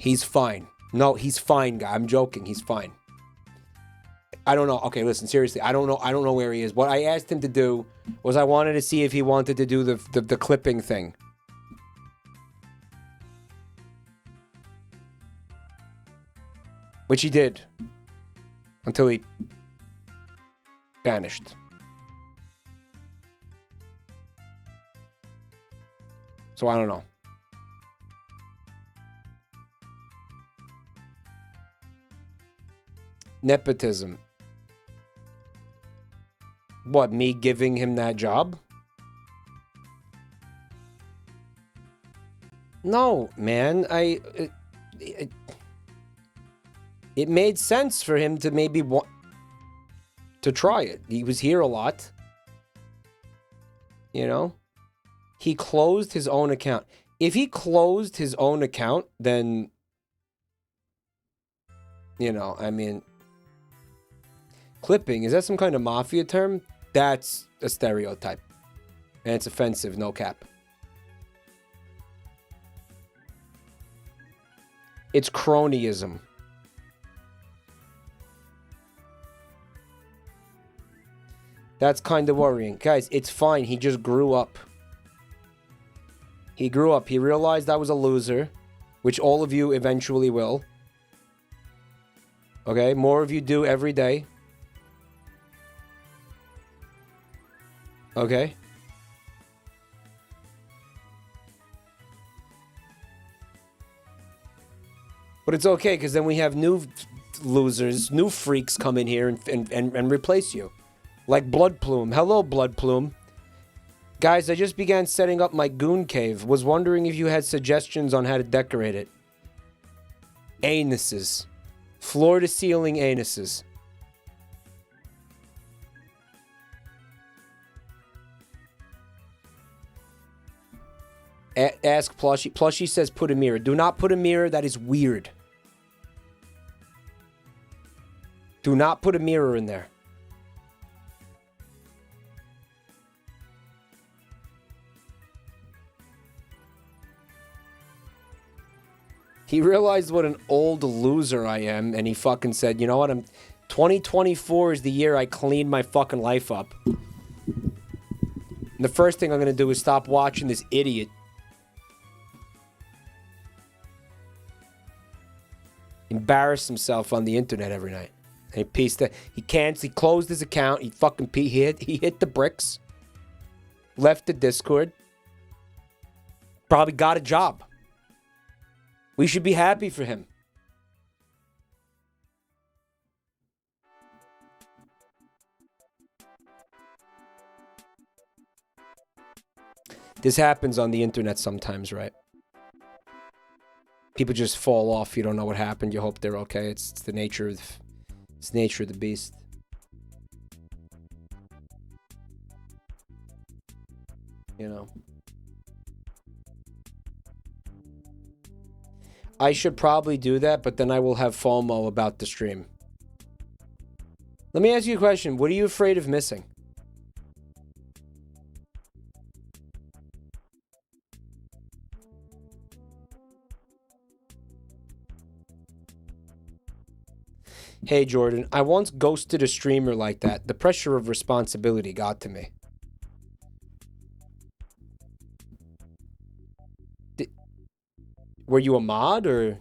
He's fine. No, he's fine, guy. I'm joking. He's fine. I don't know. Okay, listen, seriously. I don't know where he is. What I asked him to do was I wanted to see if he wanted to do the clipping thing. Which he did. Until he vanished. So I don't know. Nepotism. What, me giving him that job? No, man. It made sense for him to maybe want to try it. He was here a lot. You know? He closed his own account. If he closed his own account, then, you know, I mean, clipping, is that some kind of mafia term? That's a stereotype. And it's offensive, no cap. It's cronyism. That's kind of worrying. Guys, it's fine. He just grew up. He grew up. He realized I was a loser, which all of you eventually will. Okay? More of you do every day. Okay? But it's okay, because then we have new losers, new freaks come in here and replace you. Like Blood Plume. Hello, Blood Plume. Guys, I just began setting up my goon cave. Was wondering if you had suggestions on how to decorate it. Anuses. Floor-to-ceiling anuses. Ask Plushie. Plushie says put a mirror. Do not put a mirror. That is weird. Do not put a mirror in there. He realized what an old loser I am, and he fucking said, you know what, 2024 is the year I clean my fucking life up. And the first thing I'm going to do is stop watching this idiot. Embarrass himself on the internet every night. And he closed his account, he hit the bricks. Left the Discord. Probably got a job. We should be happy for him. This happens on the internet sometimes, right? People just fall off. You don't know what happened. You hope they're okay. It's the nature of the beast. You know. I should probably do that, but then I will have FOMO about the stream. Let me ask you a question. What are you afraid of missing? Hey, Jordan. I once ghosted a streamer like that. The pressure of responsibility got to me. Were you a mod, or?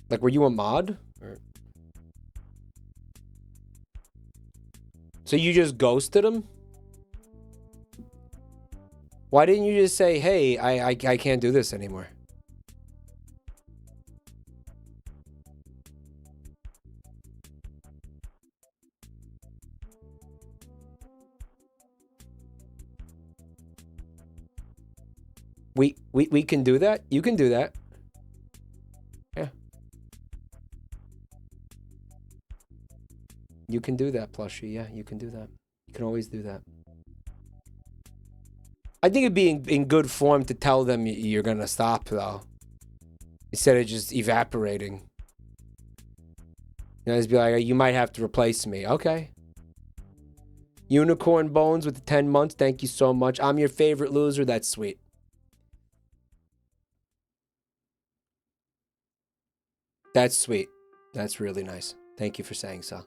Like, were you a mod? Or? So you just ghosted him? Why didn't you just say, hey, I can't do this anymore? We can do that? You can do that. Yeah. You can do that, Plushie. Yeah, you can do that. You can always do that. I think it'd be in good form to tell them you're going to stop, though. Instead of just evaporating. You know, just be like, you might have to replace me. Okay. Unicorn Bones with the 10 months. Thank you so much. I'm your favorite loser. That's sweet. That's sweet. That's really nice. Thank you for saying so.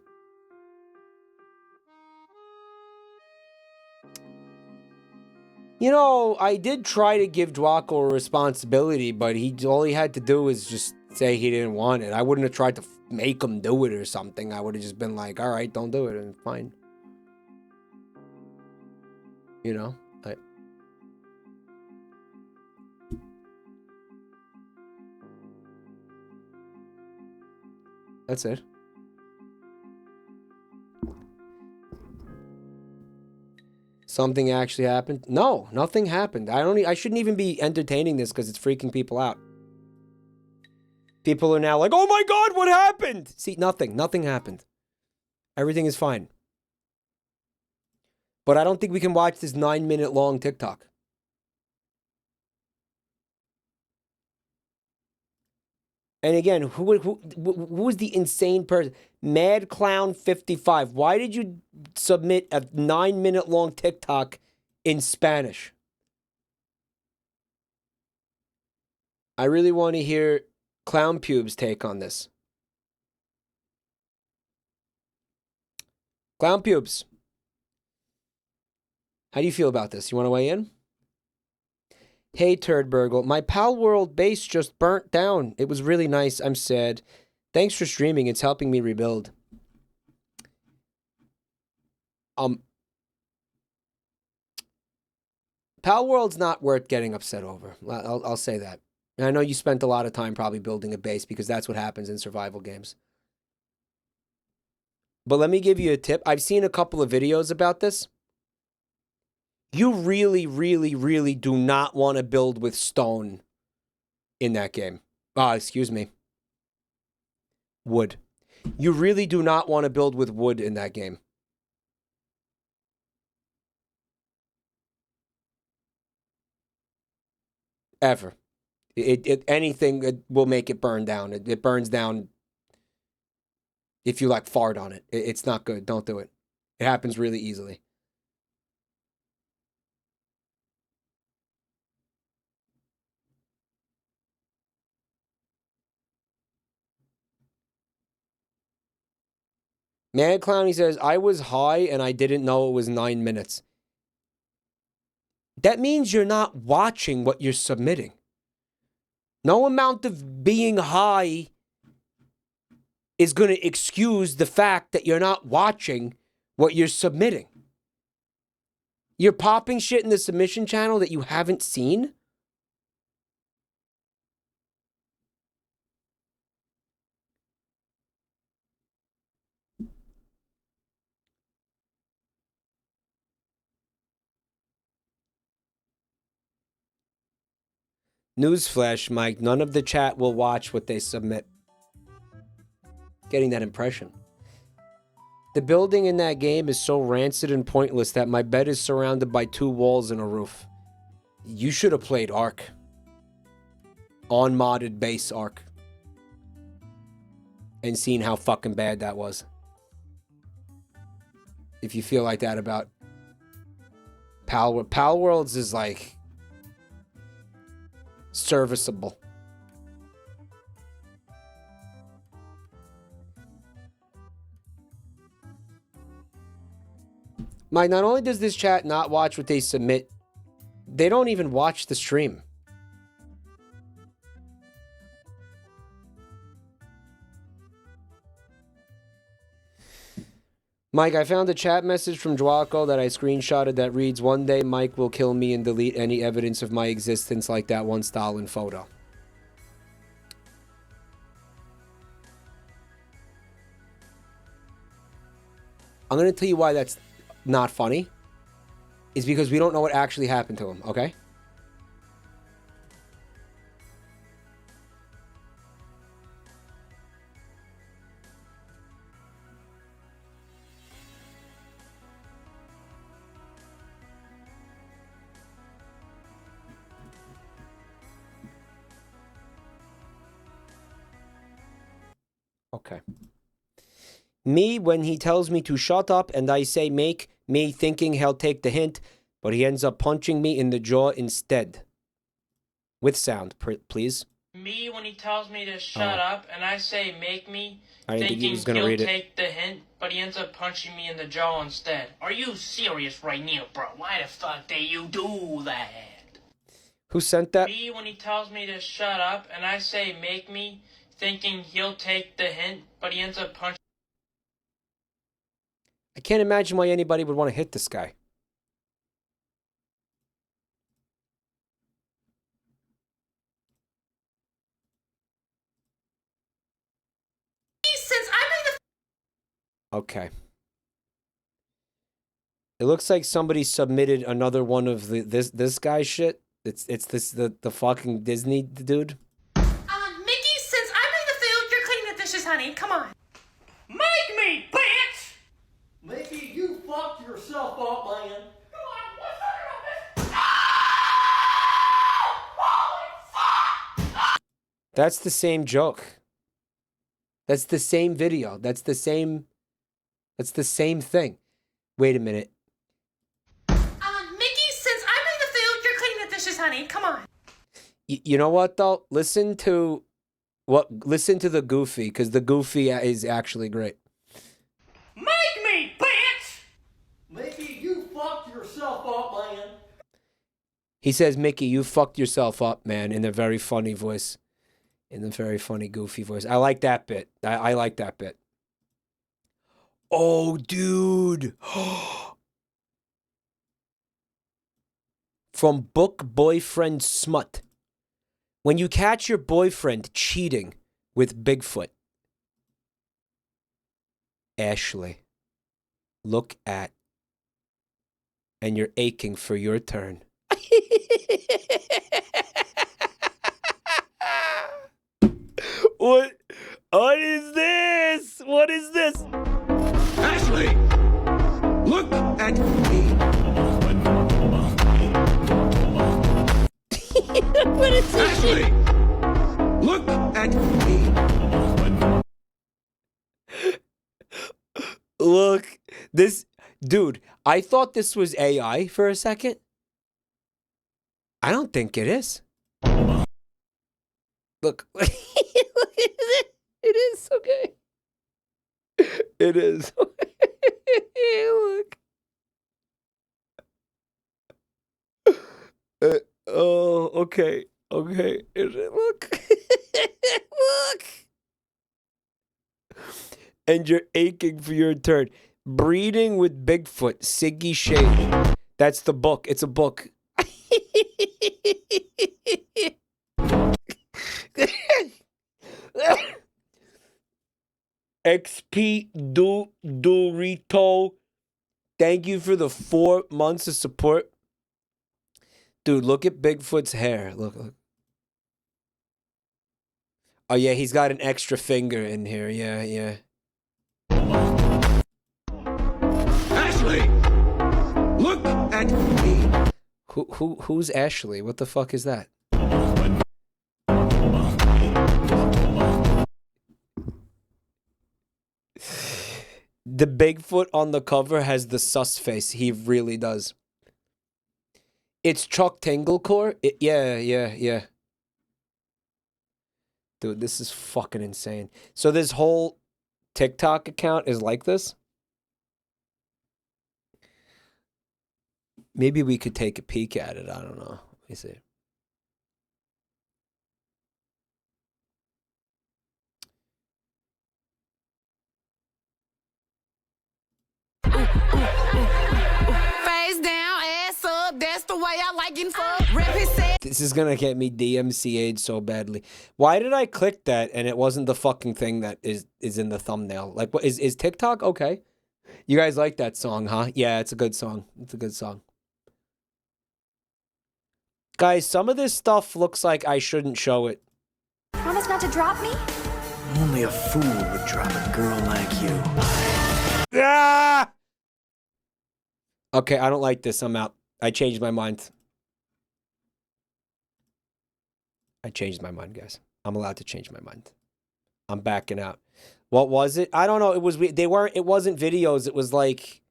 You know, I did try to give Dwako a responsibility, but all he had to do was just say he didn't want it. I wouldn't have tried to make him do it or something. I would have just been like, all right, don't do it, and fine. You know? That's it. Something actually happened? No, nothing happened. I shouldn't even be entertaining this because it's freaking people out. People are now like, oh my god, what happened? See, nothing happened. Everything is fine. But I don't think we can watch this 9-minute long TikTok. And again, who was the insane person? Mad Clown 55. Why did you submit a 9-minute long TikTok in Spanish? I really want to hear Clown Pube's take on this. Clown Pubes. How do you feel about this? You want to weigh in? Hey, Turd Burgle. My Pal World base just burnt down. It was really nice. I'm sad. Thanks for streaming. It's helping me rebuild. Pal World's not worth getting upset over. I'll say that. And I know you spent a lot of time probably building a base because that's what happens in survival games. But let me give you a tip. I've seen a couple of videos about this. You really, really, really do not want to build with stone in that game. Excuse me. Wood. You really do not want to build with wood in that game. Ever. Anything will make it burn down. It burns down if you like fart on it. It's not good. Don't do it. It happens really easily. Mad Clowny says, I was high and I didn't know it was 9 minutes. That means you're not watching what you're submitting. No amount of being high is going to excuse the fact that you're not watching what you're submitting. You're popping shit in the submission channel that you haven't seen? Newsflash, Mike, none of the chat will watch what they submit. Getting that impression. The building in that game is so rancid and pointless that my bed is surrounded by 2 walls and a roof. You should have played Ark. On-modded base Ark. And seen how fucking bad that was. If you feel like that about Pal Worlds is like serviceable. Mike, not only does this chat not watch what they submit, they don't even watch the stream. Mike, I found a chat message from Dwako that I screenshotted that reads, one day Mike will kill me and delete any evidence of my existence like that one Stalin photo. I'm going to tell you why that's not funny. Is because we don't know what actually happened to him, okay? Okay. Me, when he tells me to shut up and I say make me thinking he'll take the hint, but he ends up punching me in the jaw instead. With sound, please. Me when he tells me to shut up, and I say make me, I didn't think he thinking was gonna he'll read it. take the hint, but he ends up punching me in the jaw instead. Are you serious right now, bro? Why the fuck do you do that? Who sent that? Me when he tells me to shut up, and I say make me, thinking he'll take the hint, but he ends up punching. I can't imagine why anybody would want to hit this guy. Since I made the Okay. It looks like somebody submitted another one of this guy's shit. It's the fucking Disney dude. Mickey, since I made the food, you're cleaning the dishes, honey. Come on. Make me, bitch! Mickey, you fucked yourself up, man. That's the same joke. That's the same video. That's the same thing. Wait a minute. Mickey, since I made the food, you're cleaning the dishes, honey. Come on. You know what though? Listen to the Goofy, because the Goofy is actually great. Make me, bitch! Mickey, you fucked yourself up, man. He says, "Mickey, you fucked yourself up, man," in a very funny voice. In a very funny, goofy voice. I like that bit. I like that bit. Oh, dude. From book Boyfriend Smut. When you catch your boyfriend cheating with Bigfoot. Ashley, look at, and you're aching for your turn. What is this? What is this? Ashley, look at me. What is this? Ashley, look at me. Look, this dude. I thought this was AI for a second. I don't think it is. Look, look at it. It is okay. It is. Look. Oh, okay. Okay. Look. Look. And you're aching for your turn. Breeding with Bigfoot, Siggy Shade. That's the book. It's a book. XP Dorito. Thank you for the 4 months of support. Dude, look at Bigfoot's hair. Look. Oh, yeah, he's got an extra finger in here. Yeah. Ashley, look at me. Who's Ashley? What the fuck is that? The Bigfoot on the cover has the sus face. He really does. It's Chuck Tinglecore? Yeah. Dude, this is fucking insane. So this whole TikTok account is like this? Maybe we could take a peek at it. I don't know. Let me see. Face down, ass up, that's the way I like it for. Represent. This is gonna get me DMCA'd so badly. Why did I click that and it wasn't the fucking thing that is in the thumbnail? Like, what is TikTok okay? You guys like that song, huh? Yeah, it's a good song. It's a good song. Guys, some of this stuff looks like I shouldn't show it. Promise not to drop me? Only a fool would drop a girl like you. Ah! Okay, I don't like this. I'm out. I changed my mind. I changed my mind, guys. I'm allowed to change my mind. I'm backing out. What was it? I don't know. It was it wasn't videos. It was like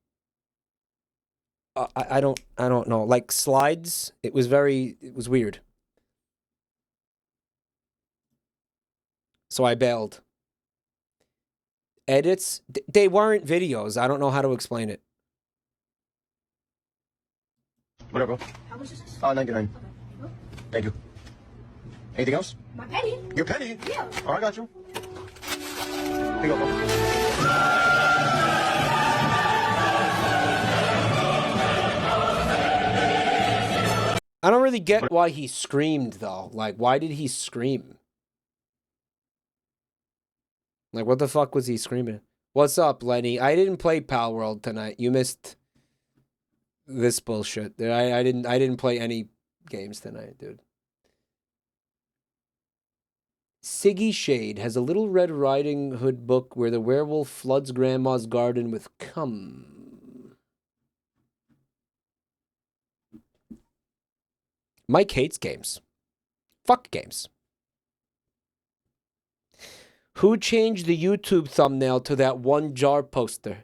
I don't know. Like slides, it was weird. So I bailed. Edits, they weren't videos. I don't know how to explain it. Whatever. How much is this? $9.99. Thank you. Anything else? My penny. Your penny? Yeah. Oh, I got you. Here you go, bro. I don't really get why he screamed, though. Like, why did he scream? Like, what the fuck was he screaming? What's up, Lenny? I didn't play Pal World tonight. You missed this bullshit. I didn't play any games tonight, dude. Siggy Shade has a Little Red Riding Hood book where the werewolf floods grandma's garden with cum. Mike hates games. Fuck games. Who changed the YouTube thumbnail to that one jar poster?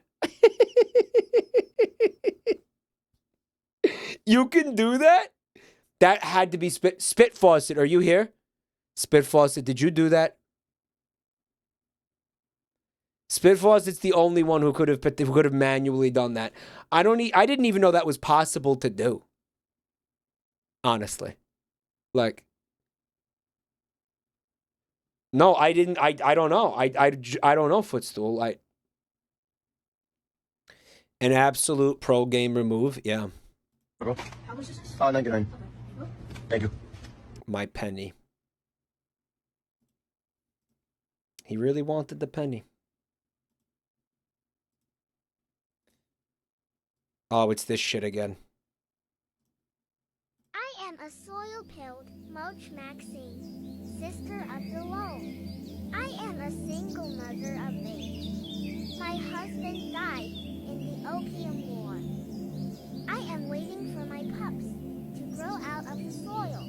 You can do that? That had to be Spit Faucet. Are you here? Spit Faucet, did you do that? Spit Faucet's the only one who could have manually done that. I didn't even know that was possible to do. Honestly. Like, no, I didn't. I don't know. I don't know, Footstool. An absolute pro gamer move. Yeah. How much is this? $9.99. Thank you. My penny. He really wanted the penny. Oh, it's this shit again. I am a soil-pilled Moch Maxine, sister of the lone. I am a single mother of 8. My husband died in the Opium War. I am waiting for my pups to grow out of the soil.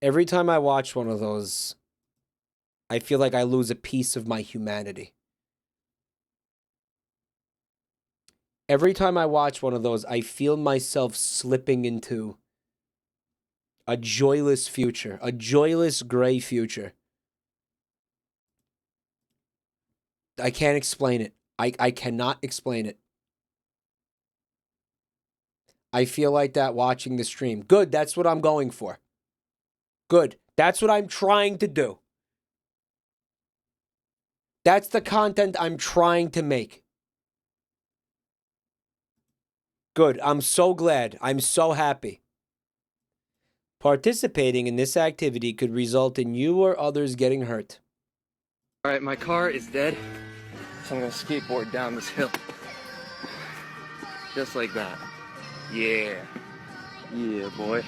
Every time I watch one of those, I feel like I lose a piece of my humanity. Every time I watch one of those, I feel myself slipping into a joyless future, a joyless gray future. I can't explain it. I cannot explain it. I feel like that watching the stream. Good, that's what I'm going for. Good, that's what I'm trying to do. That's the content I'm trying to make. Good. I'm so glad. I'm so happy. Participating in this activity could result in you or others getting hurt. Alright, my car is dead, so I'm gonna skateboard down this hill. Just like that. Yeah. Yeah, boy.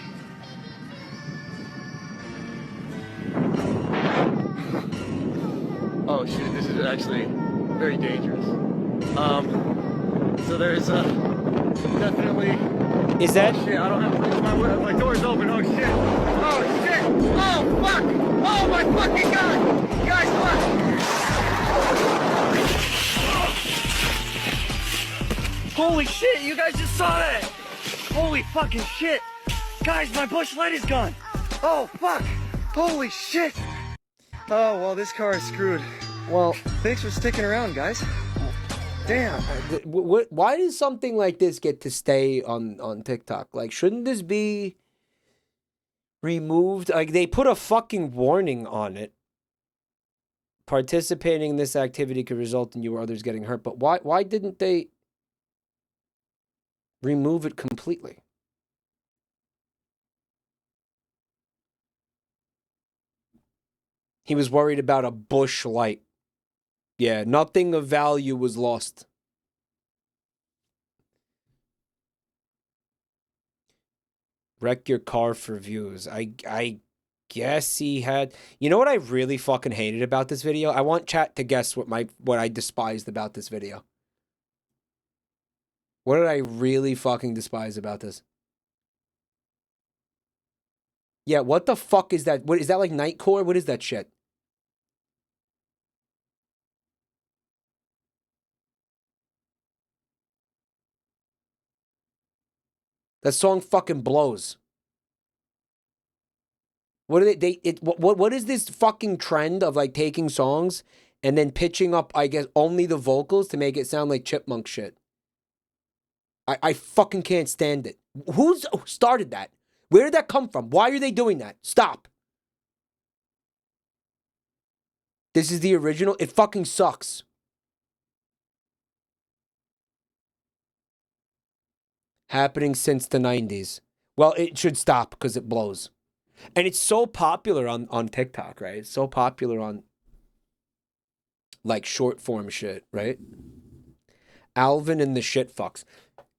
Oh shit, this is actually very dangerous. So there's definitely... Is that... Oh shit, I don't have to close my door's open, oh shit! Oh shit! Oh fuck! Oh my fucking god! Guys, look! Holy shit, you guys just saw that! Holy fucking shit! Guys, my bush light is gone! Oh fuck! Holy shit! Oh, well, this car is screwed. Well, thanks for sticking around, guys. Damn. Why does something like this get to stay on TikTok? Like, shouldn't this be removed? Like, they put a fucking warning on it. Participating in this activity could result in you or others getting hurt. But why didn't they remove it completely? He was worried about a bush light. Yeah, nothing of value was lost. Wreck your car for views. I guess he had... You know what I really fucking hated about this video? I want chat to guess what I despised about this video. What did I really fucking despise about this? Yeah, what the fuck is that? What is that, like Nightcore? What is that shit? That song fucking blows. What are what is this fucking trend of like taking songs and then pitching up, I guess, only the vocals to make it sound like chipmunk shit? I fucking can't stand it. Who started that? Where did that come from? Why are they doing that? Stop. This is the original. It fucking sucks. Happening since the 90s. Well, it should stop because it blows. And it's so popular on TikTok, right? It's so popular on like short form shit, right? Alvin and the shit fucks.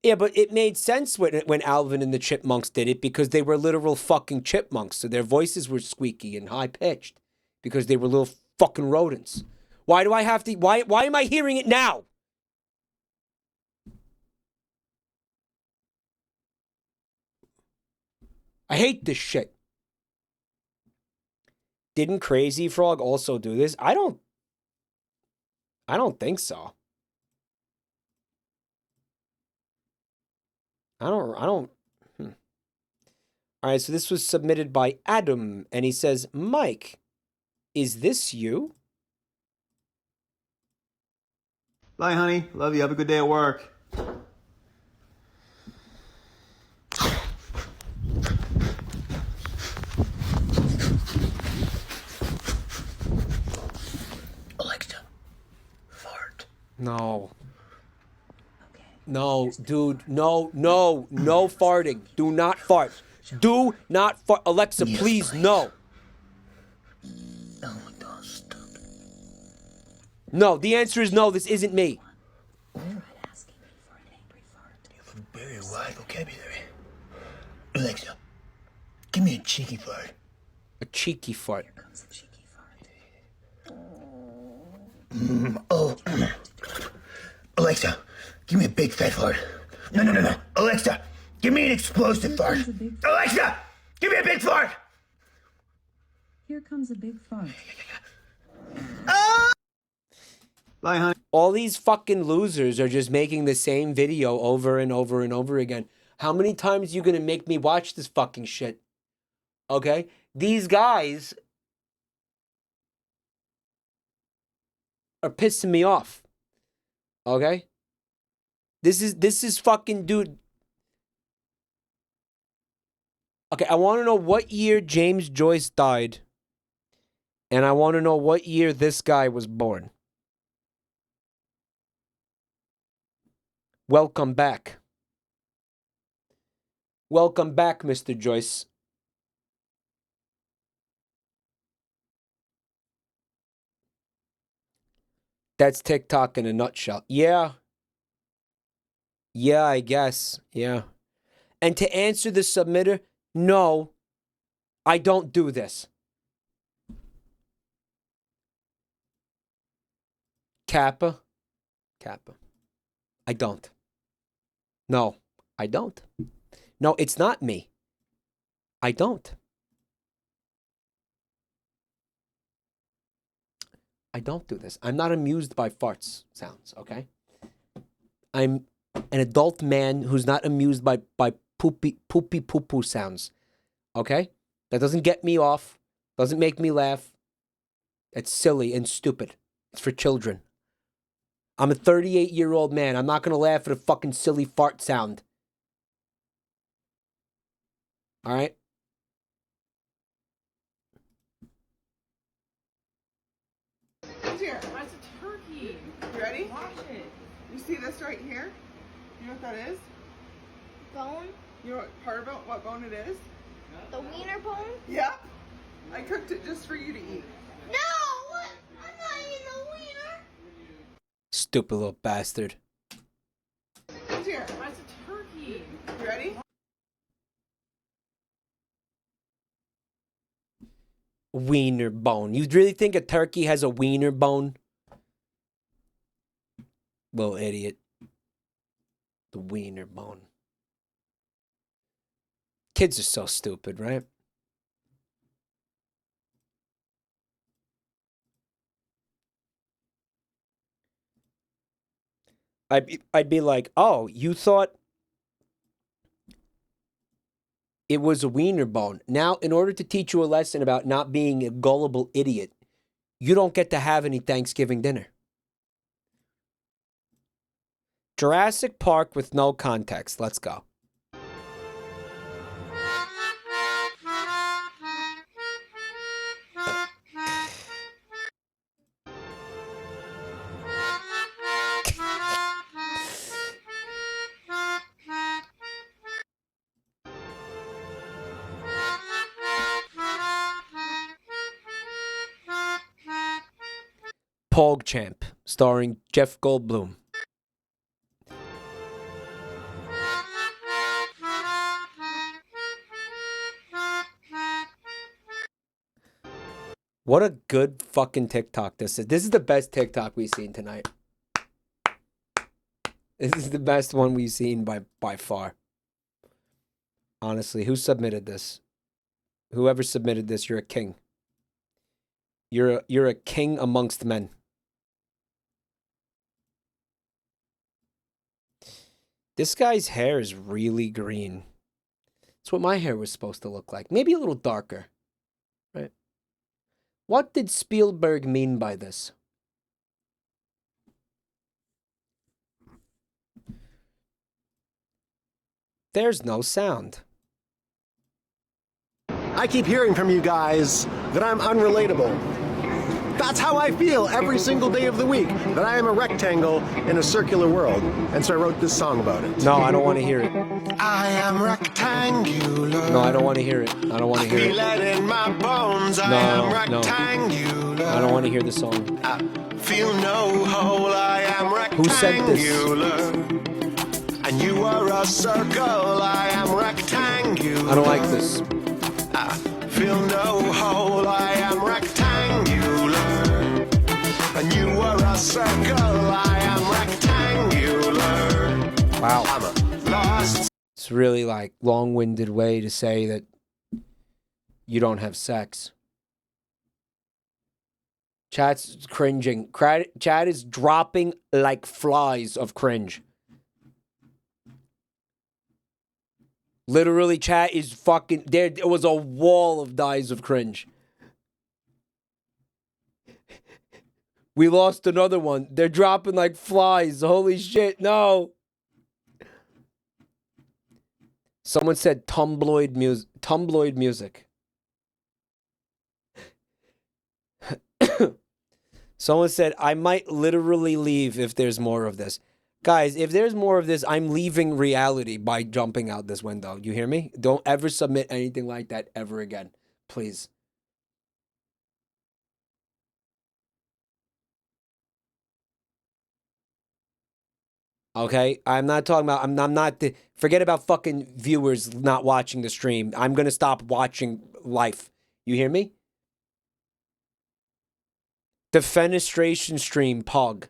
Yeah, but it made sense when Alvin and the Chipmunks did it because they were literal fucking chipmunks. So their voices were squeaky and high pitched because they were little fucking rodents. Why do I have to? Why am I hearing it now? I hate this shit. Didn't Crazy Frog also do this? I don't think so. I don't. All right, so this was submitted by Adam, and he says, Mike, is this you? Bye, honey. Love you. Have a good day at work. Alexa, fart. No. No, dude, no farting. Do not fart. Do not fart. Alexa, please, no. No, the answer is no, this isn't me. You have a very wide vocabulary. Alexa, give me a cheeky fart. A cheeky fart. Here comes the cheeky fart. Oh. Alexa, give me a big fat fart. No. Alexa, give me an explosive fart. Alexa, give me a big fart. Here comes a big fart. Bye, honey. All these fucking losers are just making the same video over and over and over again. How many times are you gonna make me watch this fucking shit? Okay? These guys are pissing me off. Okay? This is fucking, dude. Okay, I want to know what year James Joyce died. And I want to know what year this guy was born. Welcome back. Welcome back, Mr. Joyce. That's TikTok in a nutshell. Yeah. Yeah, I guess. Yeah. And to answer the submitter, no, I don't do this. Kappa. I don't. No, I don't. No, it's not me. I don't. I don't do this. I'm not amused by farts sounds, okay? I'm an adult man who's not amused by poopy poo-poo sounds, okay? That doesn't get me off, doesn't make me laugh. It's silly and stupid. It's for children. I'm a 38-year-old man. I'm not going to laugh at a fucking silly fart sound. All right? Here, that's a turkey. You ready? Watch it. You see this right here? You know what that is? Bone? You know what part about what bone it is? The wiener bone? Yep. I cooked it just for you to eat. No! I'm not eating the wiener! Stupid little bastard. Here, that's a turkey. You ready? Wiener bone. You really think a turkey has a wiener bone? Little idiot. The wiener bone. Kids are so stupid, right? I'd be like, oh, you thought it was a wiener bone. Now, in order to teach you a lesson about not being a gullible idiot, you don't get to have any Thanksgiving dinner. Jurassic Park with no context. Let's go. PogChamp, starring Jeff Goldblum. What a good fucking TikTok this is. This is the best TikTok we've seen tonight. This is the best one we've seen by far. Honestly, who submitted this? Whoever submitted this, you're a king. You're a king amongst men. This guy's hair is really green. It's what my hair was supposed to look like. Maybe a little darker. Right? What did Spielberg mean by this? There's no sound. I keep hearing from you guys that I'm unrelatable. That's how I feel every single day of the week, that I am a rectangle in a circular world. And so I wrote this song about it. No, I don't want to hear it. I am rectangular. No, I don't want to hear it. I don't want to hear it. Feel it in my bones. I am rectangular. I don't want to hear the song. I feel no hole. I am rectangular. Who said this? And you are a circle. I am rectangular. I don't like this. I feel no hole. I am rectangular. And you are a circle. I am rectangular. Wow. I'm a lost. It's really like long-winded way to say that you don't have sex. Chat's cringing. Chat is dropping like flies of cringe. Literally, chat is fucking... There was a wall of dies of cringe. We lost another one. They're dropping like flies. Holy shit, no. Someone said tumbloid music. Someone said, I might literally leave if there's more of this. Guys, if there's more of this, I'm leaving reality by jumping out this window. You hear me? Don't ever submit anything like that ever again. Please. Okay? I'm not talking about... I'm not... Forget about fucking viewers not watching the stream. I'm going to stop watching life. You hear me? The fenestration stream, Pog.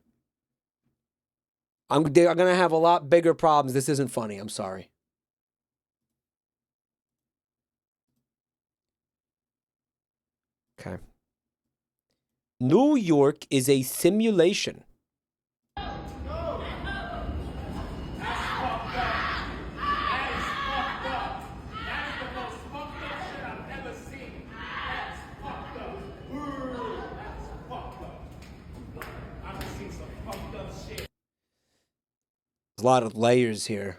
I'm going to have a lot bigger problems. This isn't funny. I'm sorry. Okay. New York is a simulation. There's a lot of layers here.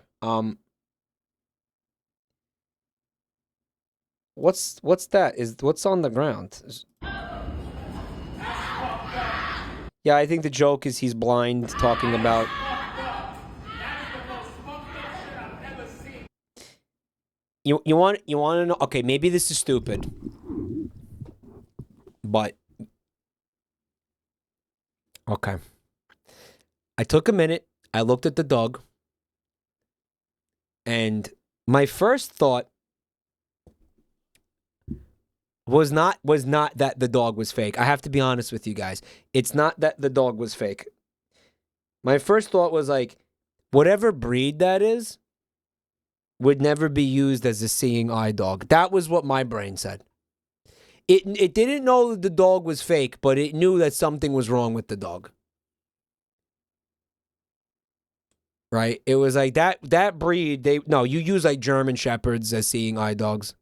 What's that? What's on the ground? Yeah, I think the joke is he's blind, talking about... You want to know? Okay, maybe this is stupid. But... Okay. I took a minute. I looked at the dog. And my first thought was not that the dog was fake. I have to be honest with you guys. It's not that the dog was fake. My first thought was like, whatever breed that is would never be used as a seeing eye dog. That was what my brain said. It didn't know that the dog was fake, but it knew that something was wrong with the dog. right? It was like that breed. You use like German Shepherds as seeing eye dogs,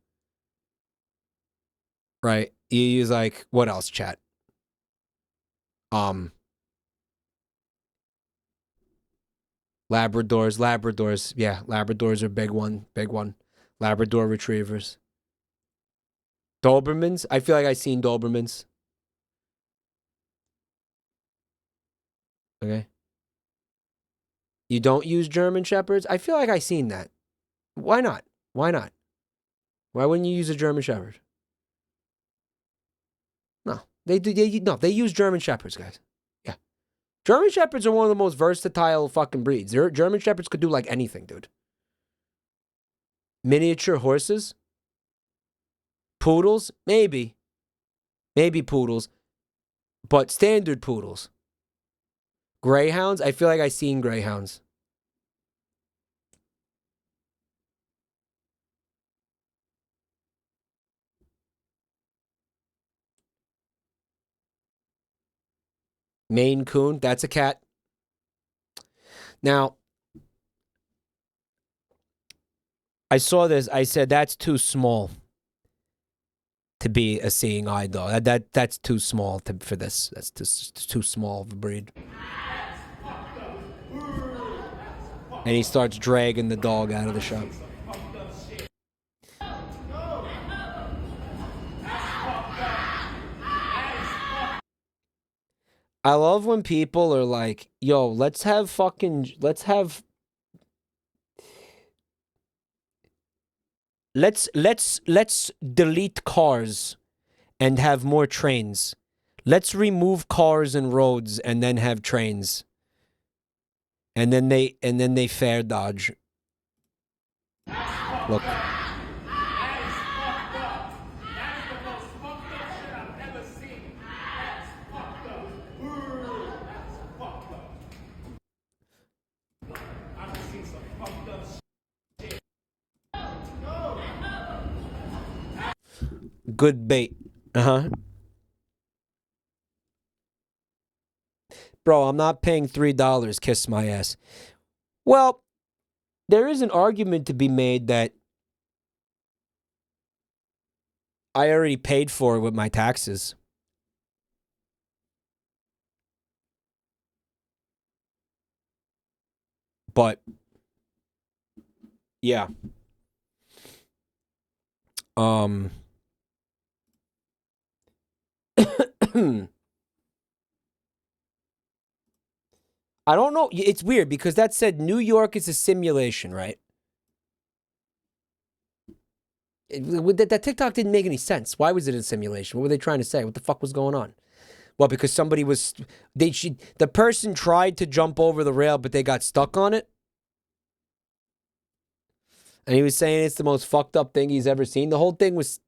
right? You use like what else, chat? Labradors. Yeah, Labradors are big one. Labrador Retrievers. Dobermans. I feel like I've seen Dobermans. Okay. You don't use German Shepherds? I feel like I've seen that. Why not? Why not? Why wouldn't you use a German Shepherd? No, they do. They use German Shepherds, guys. Yeah, German Shepherds are one of the most versatile fucking breeds. German Shepherds could do like anything, dude. Miniature horses, poodles, maybe poodles, but standard poodles. Greyhounds, I feel like I've seen greyhounds. Maine Coon, that's a cat. Now, I saw this. I said that's too small to be a seeing eye dog. That's too small for this. That's too small of a breed. And he starts dragging the dog out of the shop. I love when people are like, yo, let's delete cars and have more trains. Let's remove cars and roads and then have trains. And then they fair dodge. Look. Good bait. Uh-huh. Bro, I'm not paying $3. Kiss my ass. Well, there is an argument to be made that I already paid for it with my taxes. But, yeah. I don't know. It's weird because that said New York is a simulation, right? That TikTok didn't make any sense. Why was it a simulation? What were they trying to say? What the fuck was going on? Well, because somebody was... the person tried to jump over the rail, but they got stuck on it. And he was saying it's the most fucked up thing he's ever seen. The whole thing was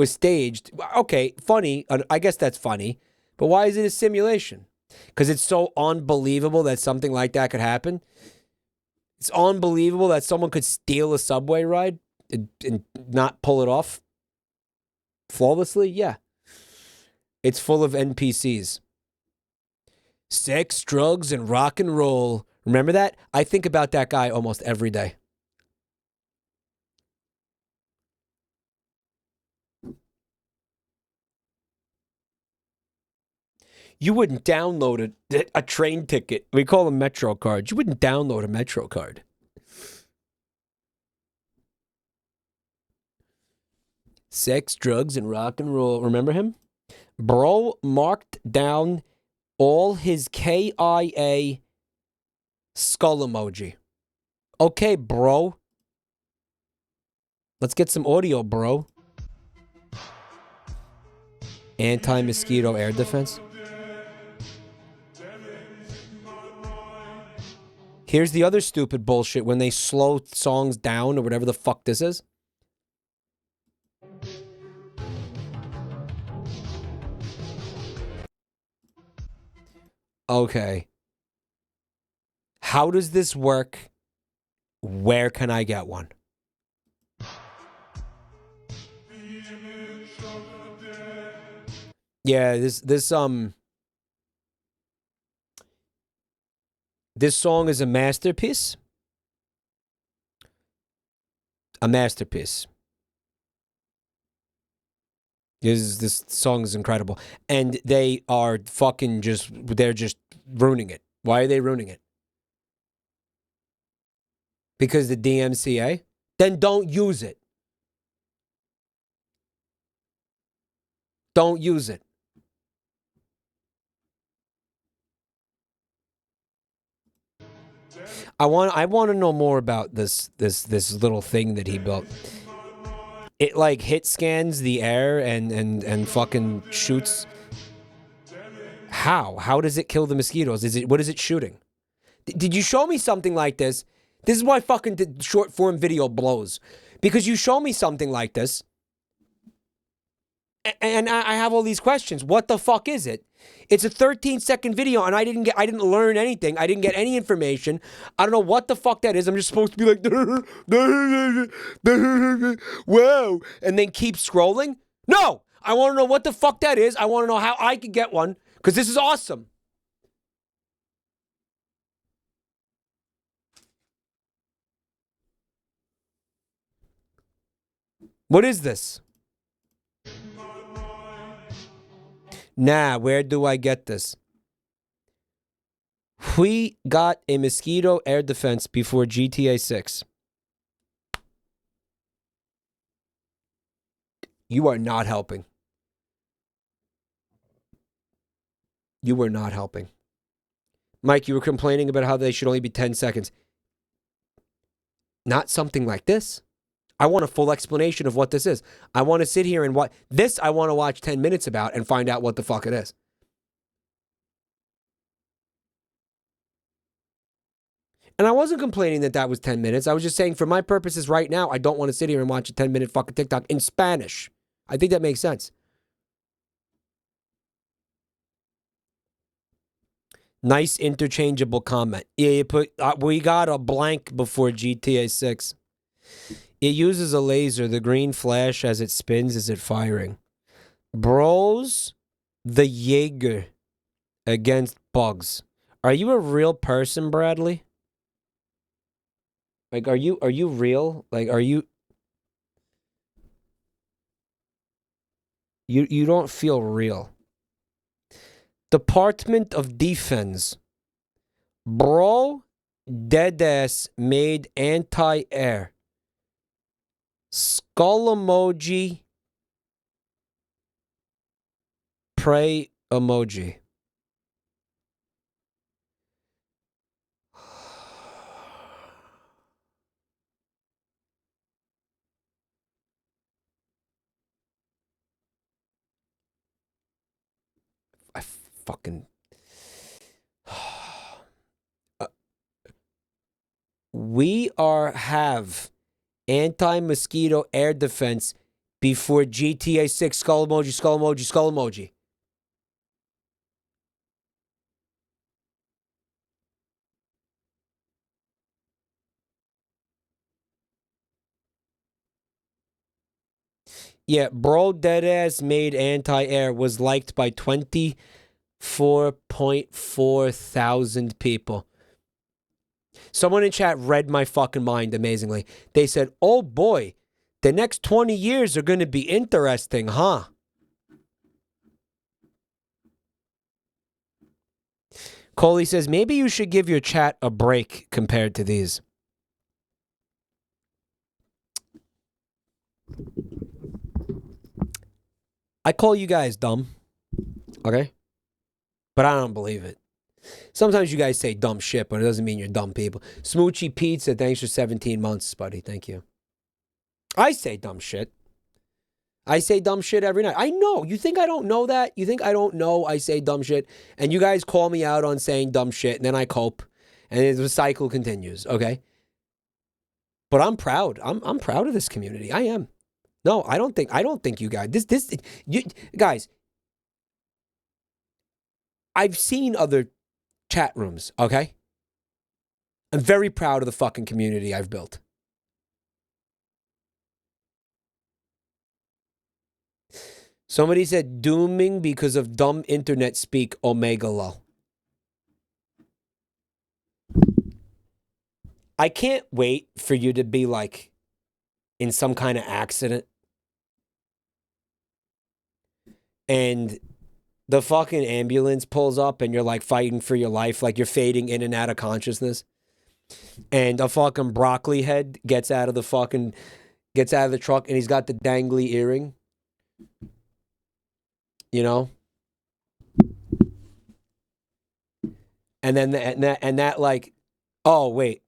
staged. Okay, funny. I guess that's funny. But why is it a simulation? Because it's so unbelievable that something like that could happen. It's unbelievable that someone could steal a subway ride and not pull it off flawlessly. Yeah. It's full of NPCs. Sex, drugs, and rock and roll. Remember that? I think about that guy almost every day. You wouldn't download a train ticket. We call them Metro cards. You wouldn't download a Metro card. Sex, drugs, and rock and roll. Remember him? Bro marked down all his KIA skull emoji. Okay, bro. Let's get some audio, bro. Anti-mosquito air defense. Here's the other stupid bullshit when they slow songs down or whatever the fuck this is. Okay. How does this work? Where can I get one? Yeah, this This song is a masterpiece. A masterpiece. This song is incredible. And they are fucking they're just ruining it. Why are they ruining it? Because the DMCA? Then don't use it. Don't use it. I want to know more about this little thing that he built. It like hit scans the air and fucking shoots. How? How does it kill the mosquitoes? What is it shooting? Did you show me something like this? This is why fucking short form video blows. Because you show me something like this, and I have all these questions. What the fuck is it? It's a 13-second video, and I didn't learn anything. I didn't get any information. I don't know what the fuck that is. I'm just supposed to be like, wow, and then keep scrolling? No! I want to know what the fuck that is. I want to know how I could get one, because this is awesome. What is this? Nah, where do I get this? We got a mosquito air defense before GTA 6. You are not helping. You were not helping. Mike, you were complaining about how they should only be 10 seconds. Not something like this. I want a full explanation of what this is. I want to sit here and watch this. I want to watch 10 minutes about and find out what the fuck it is. And I wasn't complaining that was 10 minutes. I was just saying for my purposes right now, I don't want to sit here and watch a 10-minute fucking TikTok in Spanish. I think that makes sense. Nice interchangeable comment. Yeah, you put, we got a blank before GTA 6. It uses a laser. The green flash as it spins is it firing. Bros, the Jaeger against bugs. Are you a real person, Bradley? Like, are you real? Like, are you... You don't feel real. Department of Defense. Bro, deadass made anti-air. Skull emoji. Pray emoji. I fucking... we have anti-mosquito air defense before GTA 6. Skull emoji, skull emoji, skull emoji. Yeah, bro, deadass made anti-air was liked by 24.4 thousand people. Someone in chat read my fucking mind amazingly. They said, oh boy, the next 20 years are going to be interesting, huh? Coley says, maybe you should give your chat a break compared to these. I call you guys dumb, okay? But I don't believe it. Sometimes you guys say dumb shit, but it doesn't mean you're dumb people. Smoochie Pizza, thanks for 17 months, buddy. Thank you. I say dumb shit. I say dumb shit every night. I know. You think I don't know that? You think I don't know I say dumb shit? And you guys call me out on saying dumb shit, and then I cope. And the cycle continues, okay? But I'm proud. I'm proud of this community. I am. No, I don't think you guys. You guys, I've seen other chat rooms, okay? I'm very proud of the fucking community I've built. Somebody said dooming because of dumb internet speak omega low. I can't wait for you to be like in some kind of accident and the fucking ambulance pulls up and you're like fighting for your life, like you're fading in and out of consciousness. And a fucking broccoli head gets out of the truck and he's got the dangly earring. You know? And then that like, oh wait.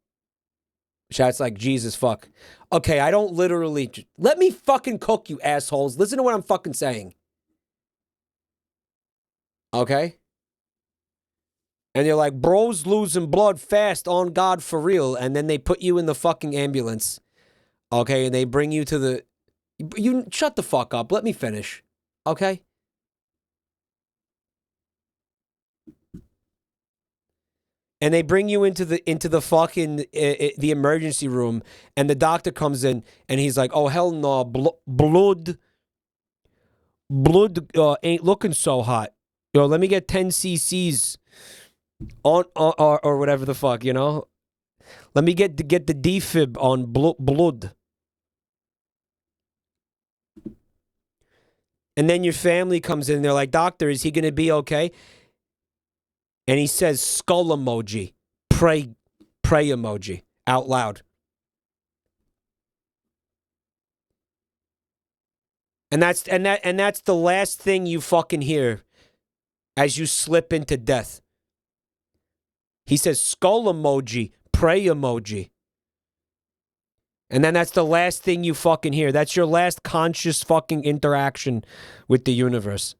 Shots like, Jesus fuck. Okay, I don't literally let me fucking cook, you assholes. Listen to what I'm fucking saying. Okay? And you're like, bro's losing blood fast, on God for real. And then they put you in the fucking ambulance. Okay, and they bring you to the... You shut the fuck up. Let me finish. Okay? And they bring you into the fucking the emergency room, and the doctor comes in, and he's like, "Oh hell no, blood ain't looking so hot. Yo, let me get 10 cc's on or whatever the fuck, you know. Let me get the defib on blood." And then your family comes in, and they're like, "Doctor, is he gonna be okay?" And he says, skull emoji, pray emoji, out loud. And that's the last thing you fucking hear as you slip into death. He says, skull emoji, pray emoji. And then that's the last thing you fucking hear. That's your last conscious fucking interaction with the universe.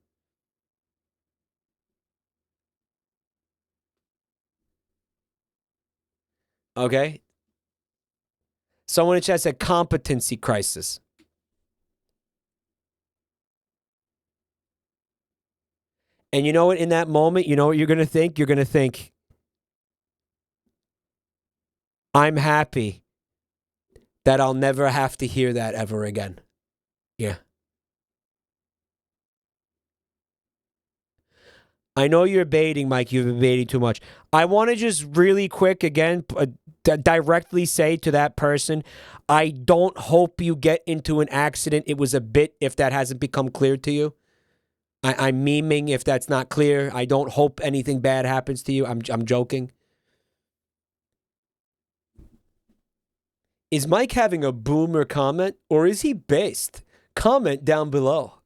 Okay? Someone in chat said competency crisis. And you know what? In that moment, you know what you're going to think? You're going to think, I'm happy that I'll never have to hear that ever again. Yeah. I know you're baiting, Mike. You've been baiting too much. I want to just really quick again directly say to that person, I don't hope you get into an accident. It was a bit if that hasn't become clear to you. I'm memeing if that's not clear. I don't hope anything bad happens to you. I'm joking. Is Mike having a boomer comment or is he based? Comment down below.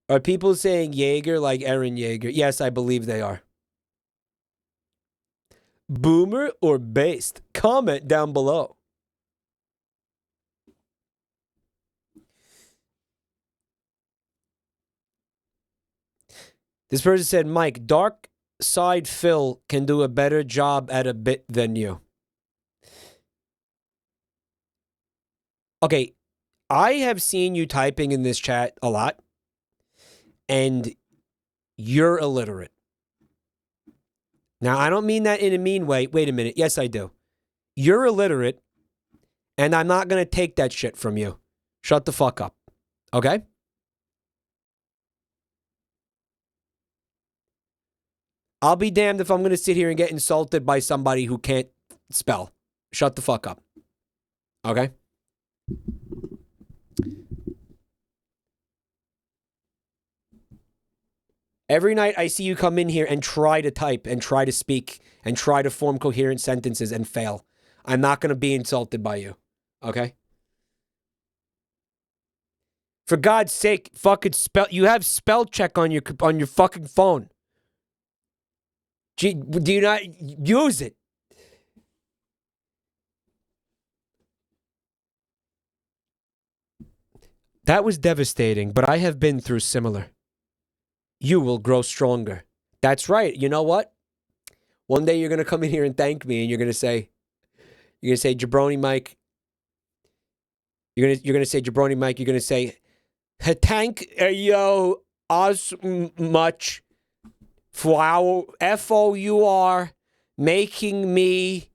Are people saying Jaeger like Aaron Jaeger? Yes, I believe they are. Boomer or based? Comment down below. This person said, Mike, Dark Side Phil can do a better job at a bit than you. Okay, I have seen you typing in this chat a lot, and you're illiterate. Now, I don't mean that in a mean way. Wait a minute. Yes, I do. You're illiterate, and I'm not going to take that shit from you. Shut the fuck up. Okay? I'll be damned if I'm going to sit here and get insulted by somebody who can't spell. Shut the fuck up. Okay? Every night I see you come in here and try to type and try to speak and try to form coherent sentences and fail. I'm not going to be insulted by you. Okay? For God's sake, fucking spell. You have spell check on your fucking phone. Do you not use it? That was devastating, but I have been through similar. You will grow stronger. That's right. You know what? One day you're going to come in here and thank me, and you're going to say, Jabroni Mike. You're going to say, Jabroni Mike. You're going to say, thank you as much for our FOUR making me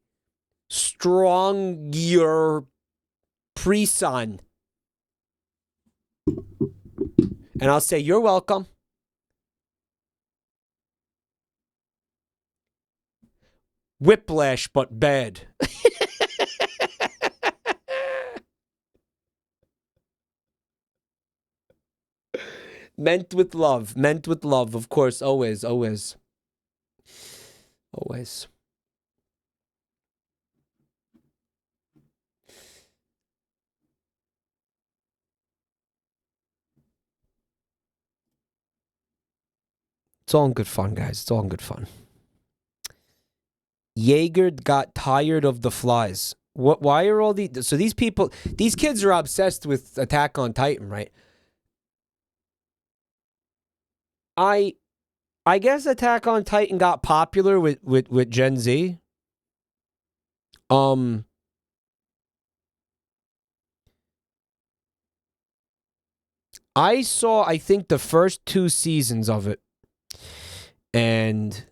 stronger pre-son. And I'll say, you're welcome. Whiplash, but bad. Meant with love. Meant with love, of course. Always, always. Always. It's all in good fun, guys. It's all in good fun. Jaeger got tired of the flies. What? Why are all these... So these people... These kids are obsessed with Attack on Titan, right? I guess Attack on Titan got popular with Gen Z. I saw, I think, the first 2 seasons of it. And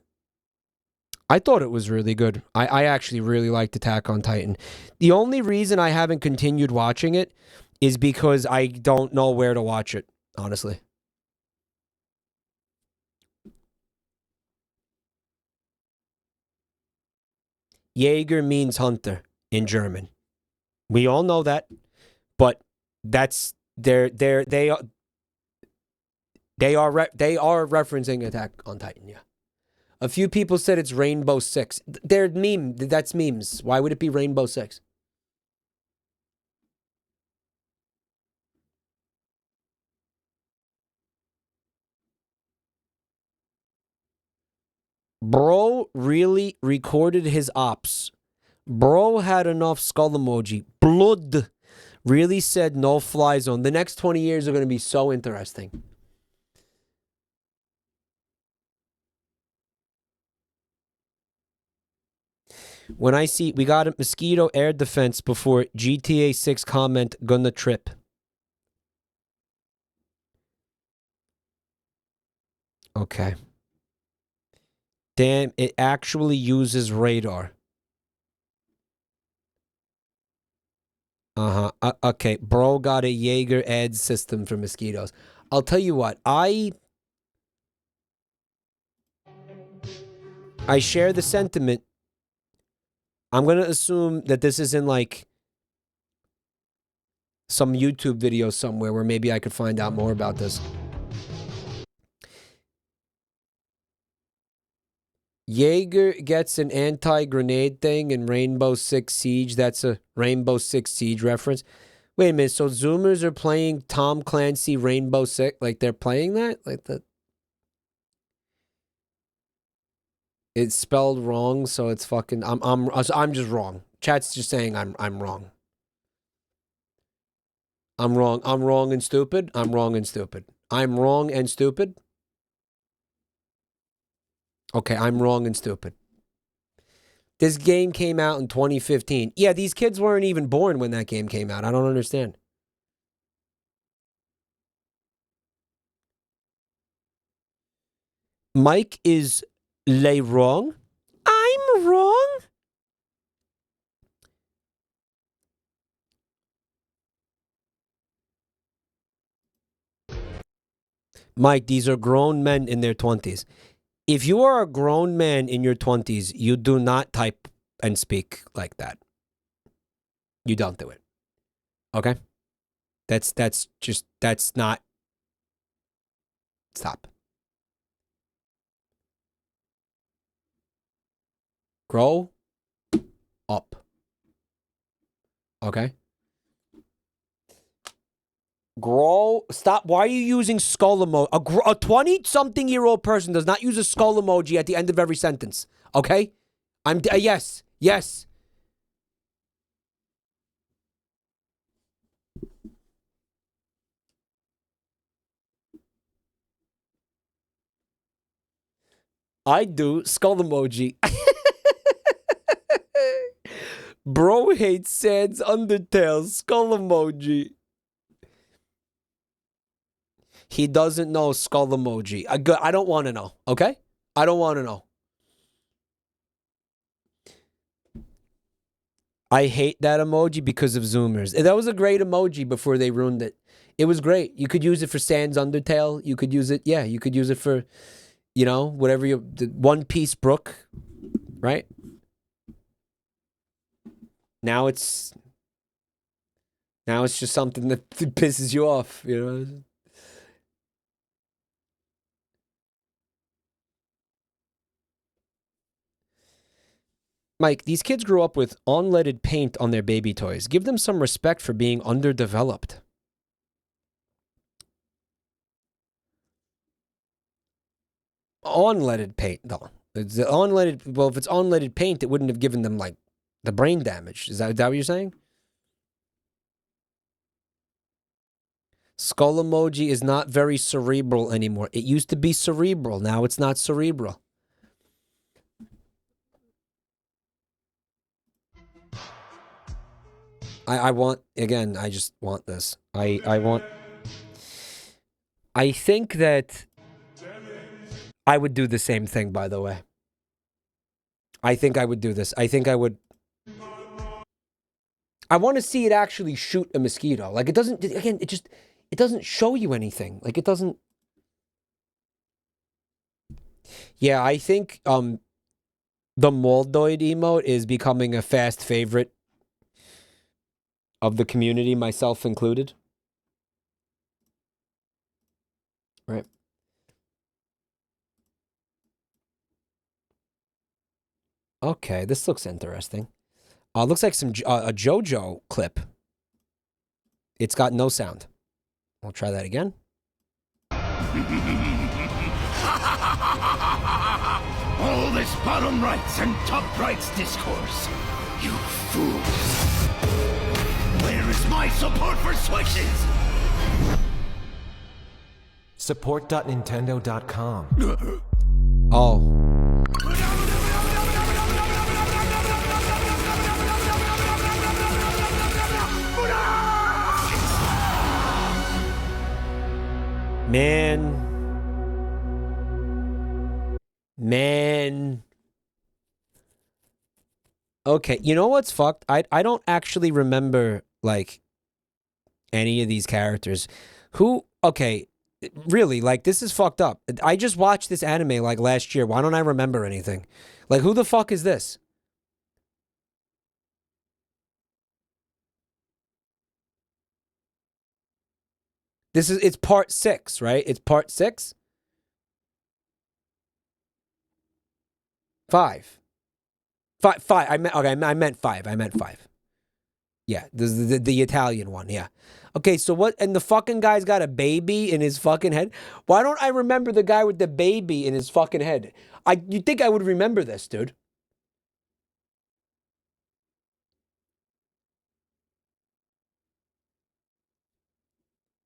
I thought it was really good. I actually really liked Attack on Titan. The only reason I haven't continued watching it is because I don't know where to watch it, honestly. Jaeger means hunter in German. We all know that, but that's they are referencing Attack on Titan. Yeah, a few people said it's Rainbow Six. They're meme. That's memes. Why would it be Rainbow Six? Bro really recorded his ops. Bro had enough skull emoji. Blood really said no fly zone. The next 20 years are going to be so interesting. When I see, we got a mosquito air defense before GTA 6 comment, gonna trip. Okay. Damn, it actually uses radar. Okay, bro got a Jaeger Edge system for mosquitoes. I'll tell you what, I share the sentiment. I'm going to assume that this is in like some YouTube video somewhere where maybe I could find out more about this. Jaeger gets an anti-grenade thing in Rainbow Six Siege. That's a Rainbow Six Siege reference. Wait a minute, so Zoomers are playing Tom Clancy Rainbow Six? Like they're playing that? Like that? It's spelled wrong, so it's fucking... I'm just wrong. Chat's just saying I'm wrong. I'm wrong. I'm wrong and stupid. I'm wrong and stupid. I'm wrong and stupid. Okay, I'm wrong and stupid. This game came out in 2015. Yeah, these kids weren't even born when that game came out. I don't understand. Mike is wrong. I'm wrong. Mike, these are grown men in their 20s. If you are a grown man in your 20s, you do not type and speak like that. You don't do it. Okay? That's not... Stop. Grow up. Okay? Grow. Stop. Why are you using skull emoji? A 20-something-year-old person does not use a skull emoji at the end of every sentence. Okay? Yes. Yes. I do. Skull emoji. Bro hates Sans Undertale. Skull emoji. He doesn't know skull emoji. I don't want to know, okay? I don't want to know. I hate that emoji because of Zoomers. That was a great emoji before they ruined it. It was great. You could use it for Sans Undertale. You could use it, yeah, you could use it for, you know, whatever the One Piece Brook, right? Now it's just something that pisses you off, you know? Mike, these kids grew up with unleaded paint on their baby toys. Give them some respect for being underdeveloped. Unleaded paint, though. It's unleaded. Well, if it's unleaded paint, it wouldn't have given them, like, the brain damage. Is that what you're saying? Skull emoji is not very cerebral anymore. It used to be cerebral. Now it's not cerebral. I want, again, I just want this. I think that I would do the same thing, by the way. I think I would do this. I think I would. I want to see it actually shoot a mosquito. Like, it doesn't, again, it doesn't show you anything. Like, it doesn't. Yeah, I think the Moldoid emote is becoming a fast favorite of the community, myself included. Right. Okay, this looks interesting. Looks like some a JoJo clip. It's got no sound. I'll try that again. All this bottom rights and top rights discourse. You fools. Where is my support for switches? Support.nintendo.com. Oh. Man. Okay, you know what's fucked? I don't actually remember, like, any of these characters. Okay, really, like, this is fucked up. I just watched this anime, like, last year. Why don't I remember anything? Like, who the fuck is this? It's part 6, right? It's part 6? 5. 5. I meant 5. I meant 5. Yeah, the Italian one, yeah. Okay, so what, and the fucking guy's got a baby in his fucking head? Why don't I remember the guy with the baby in his fucking head? You'd think I would remember this, dude.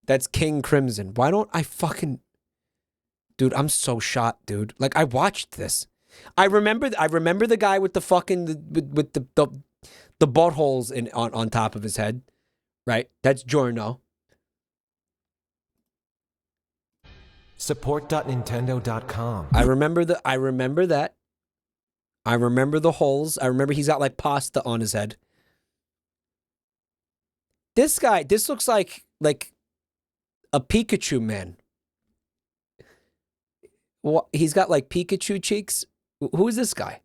That's King Crimson. Why don't I fucking... Dude, I'm so shot, dude. Like, I watched this. I remember the guy with the fucking with the buttholes on top of his head, right? That's Giorno. Support.nintendo.com. I remember that. I remember the holes. I remember he's got like pasta on his head. This guy, this looks like a Pikachu man. Well, he's got like Pikachu cheeks. Who is this guy?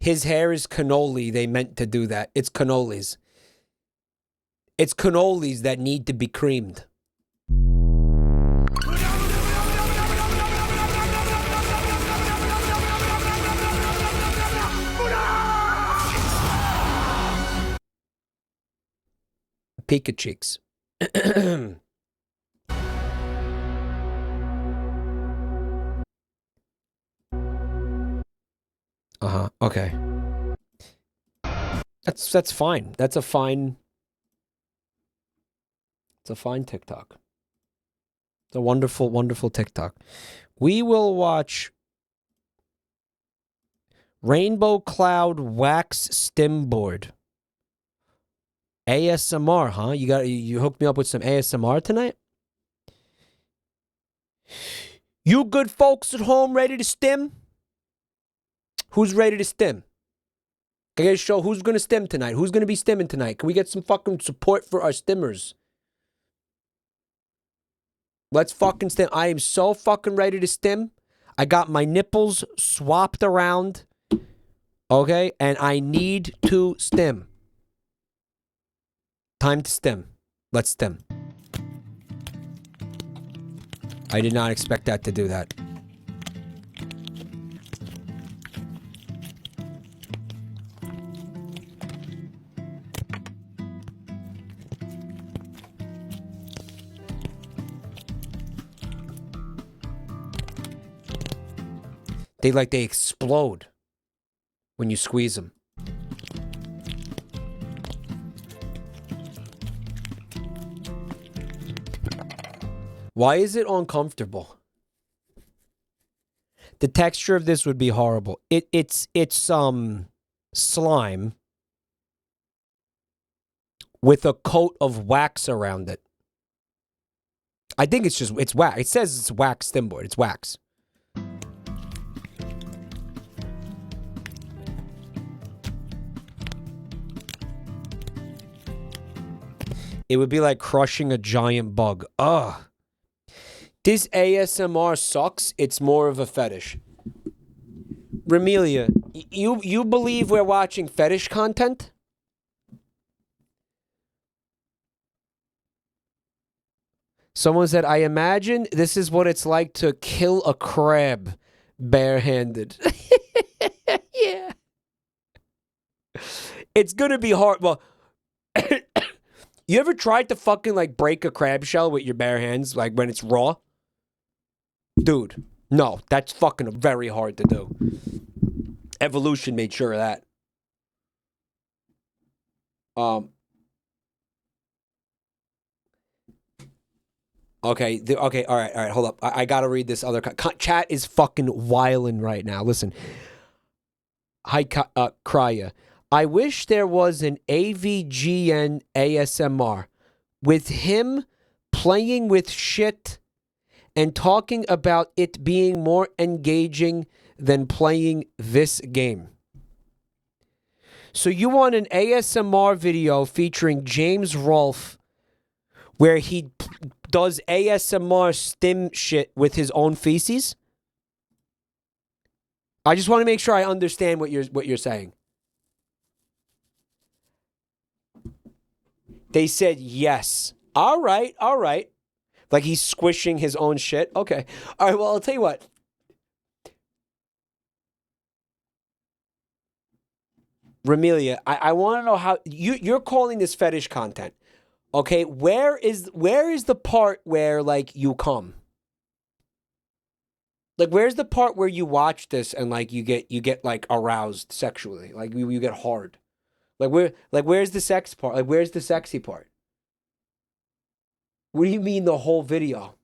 His hair is cannoli. They meant to do that. It's cannolis. It's cannolis that need to be creamed. Pika cheeks. Okay. That's fine. It's a fine TikTok. It's a wonderful, wonderful TikTok. We will watch Rainbow Cloud Wax Stim Board. ASMR, huh? You hooked me up with some ASMR tonight? You good folks at home ready to stim? Who's ready to stim? I gotta show who's gonna stim tonight. Who's gonna be stimming tonight? Can we get some fucking support for our stimmers? Let's fucking stim. I am so fucking ready to stim. I got my nipples swapped around Okay? And I need to stim. Time to stim. Let's stim. I did not expect that to do that. They explode when you squeeze them. Why is it uncomfortable? The texture of this would be horrible. It's slime with a coat of wax around it. I think it's wax. It says it's wax stim board. It's wax. It would be like crushing a giant bug. Ugh. This ASMR sucks. It's more of a fetish. Remelia, you believe we're watching fetish content? Someone said, I imagine this is what it's like to kill a crab barehanded. Yeah. It's gonna be hard. Well, you ever tried to fucking like break a crab shell with your bare hands, like when it's raw? Dude, no, that's fucking very hard to do. Evolution made sure of that. Okay, okay, all right, hold up. I gotta read this other... Chat is fucking wildin' right now. Listen. Hi, Krya. I wish there was an AVGN ASMR with him playing with shit and talking about it being more engaging than playing this game. So you want an ASMR video featuring James Rolfe where he does ASMR stim shit with his own feces? I just want to make sure I understand what you're saying. They said yes. All right, all right. Like he's squishing his own shit? Okay. All right, well, I'll tell you what. Remelia, I want to know how... You're calling this fetish content. Okay, where is the part where, like, you come? Like, where's the part where you watch this and, like, you get like, aroused sexually? Like, you get hard. Where's the sex part? Like, where's the sexy part? What do you mean the whole video?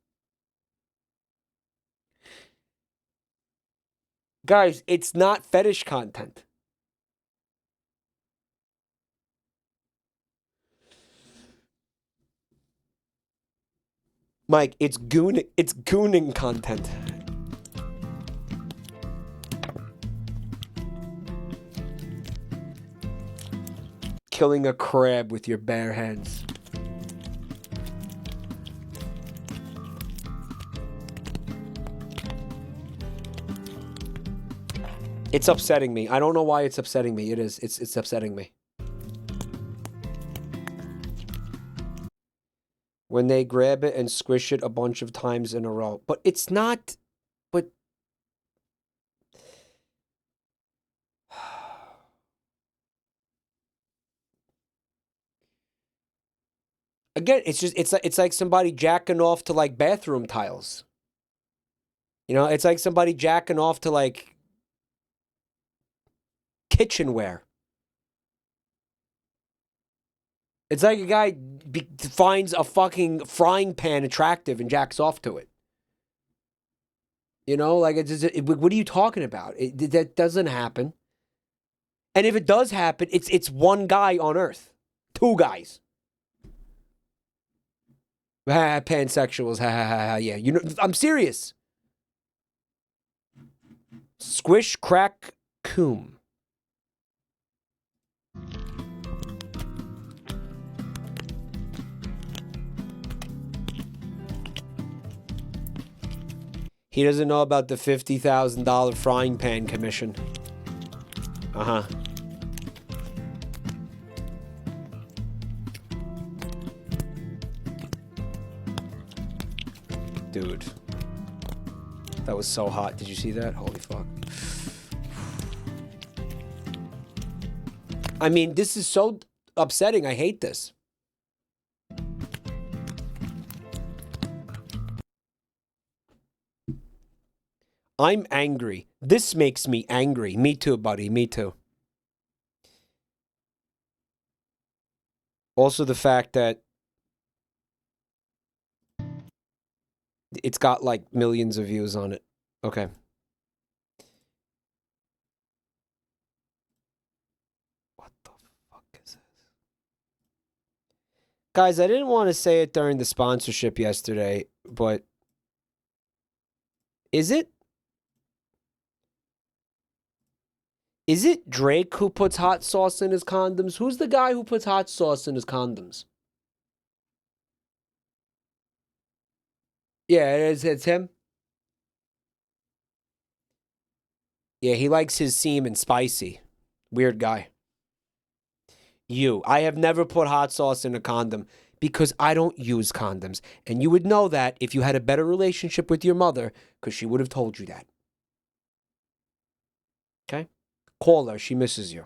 Guys, it's not fetish content. Mike, it's gooning content. Killing a crab with your bare hands. It's upsetting me. I don't know why it's upsetting me. It is. It's upsetting me. When they grab it and squish it a bunch of times in a row. But it's not... But... Again, it's like somebody jacking off to like bathroom tiles. You know, it's like somebody jacking off to like kitchenware. It's like a guy finds a fucking frying pan attractive and jacks off to it. You know, like, what are you talking about? That doesn't happen. And if it does happen, it's one guy on Earth. Two guys. Pansexuals, yeah. You know, I'm serious. Squish, crack, coom. He doesn't know about the $50,000 frying pan commission. Uh-huh. Dude. That was so hot. Did you see that? Holy fuck. I mean, this is so upsetting. I hate this. I'm angry. This makes me angry. Me too, buddy. Me too. Also, the fact that it's got like millions of views on it. Okay. What the fuck is this? Guys, I didn't want to say it during the sponsorship yesterday, but is it? Is it Drake who puts hot sauce in his condoms? Who's the guy who puts hot sauce in his condoms? Yeah, it's him. Yeah, he likes his semen spicy. Weird guy. I have never put hot sauce in a condom because I don't use condoms. And you would know that if you had a better relationship with your mother, because she would have told you that. Okay? Call her. She misses you.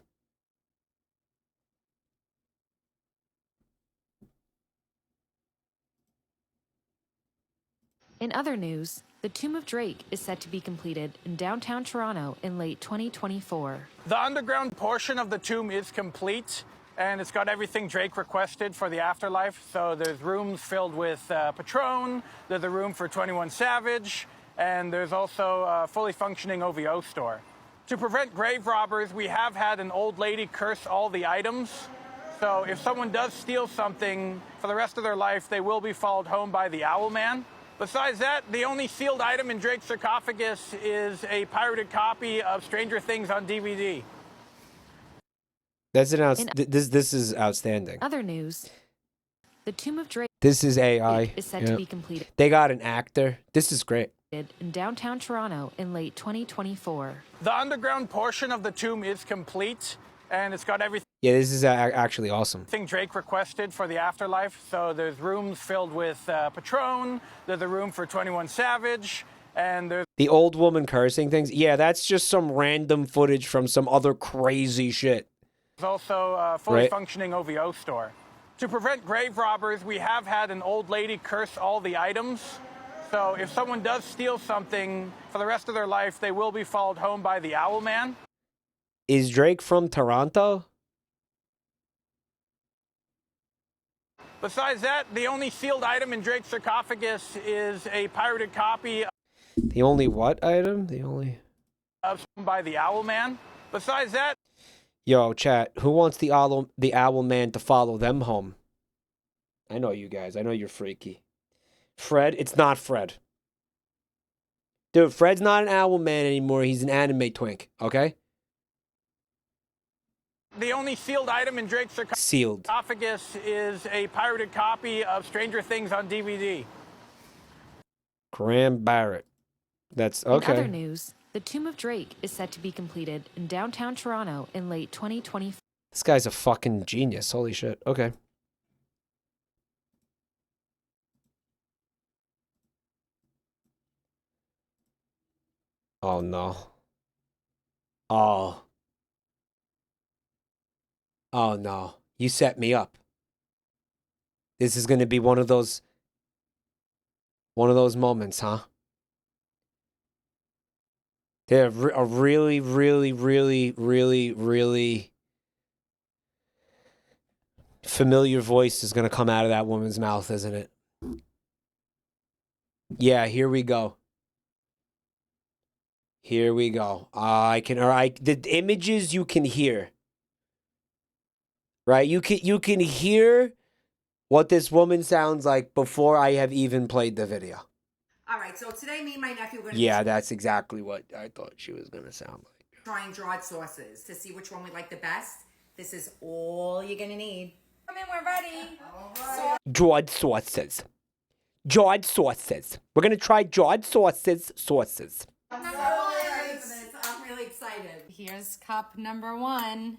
In other news, the Tomb of Drake is set to be completed in downtown Toronto in late 2024. The underground portion of the tomb is complete, and it's got everything Drake requested for the afterlife. So there's rooms filled with Patron, there's a room for 21 Savage, and there's also a fully functioning OVO store. To prevent grave robbers, we have had an old lady curse all the items. So if someone does steal something for the rest of their life, they will be followed home by the Owl Man. Besides that, the only sealed item in Drake's sarcophagus is a pirated copy of Stranger Things on DVD. That's this is outstanding. Other news, the Tomb of Drake This is AI. is set to be completed. They got an actor. This is great. In downtown Toronto in late 2024. The underground portion of the tomb is complete, and it's got everything Yeah, this is actually awesome. Drake requested for the afterlife. So there's rooms filled with Patron, there's a room for 21 Savage, and there's The old woman cursing things. Yeah, that's just some random footage from some other crazy shit. also a fully Right. functioning OVO store. To prevent grave robbers, we have had an old lady curse all the items. So if someone does steal something for the rest of their life, they will be followed home by the Owl Man. Is Drake from Toronto? Besides that, the only sealed item in Drake's sarcophagus is a pirated copy The only what item? The only... of by the Owl Man. Besides that, Yo, chat, who wants the owl man to follow them home? I know you guys. I know you're freaky. Fred? It's not Fred. Dude, Fred's not an owl man anymore. He's an anime twink, okay? the only sealed item in Drake's Sealed. sarcophagus is a pirated copy of Stranger Things on DVD. Graham Barrett. That's In other okay. news, the Tomb of Drake is set to be completed in downtown Toronto in late 2024. This guy's a fucking genius. Holy shit. Okay. Oh no. Oh. Oh no. You set me up. This is going to be one of those moments, huh? They're a really, really, really, really, really familiar voice is going to come out of that woman's mouth, isn't it? Yeah, here we go. Here we go. The images you can hear. Right? You can hear what this woman sounds like before I have even played the video. All right, so today me and my nephew are going to Yeah, that's exactly what I thought she was going to sound like. try and draw sauces to see which one we like the best. This is all you're going to need. Come in, we're ready. So Jawed sauces. Jawed sauces. We're going to try jawed sauces. I'm really excited. here's cup number 1.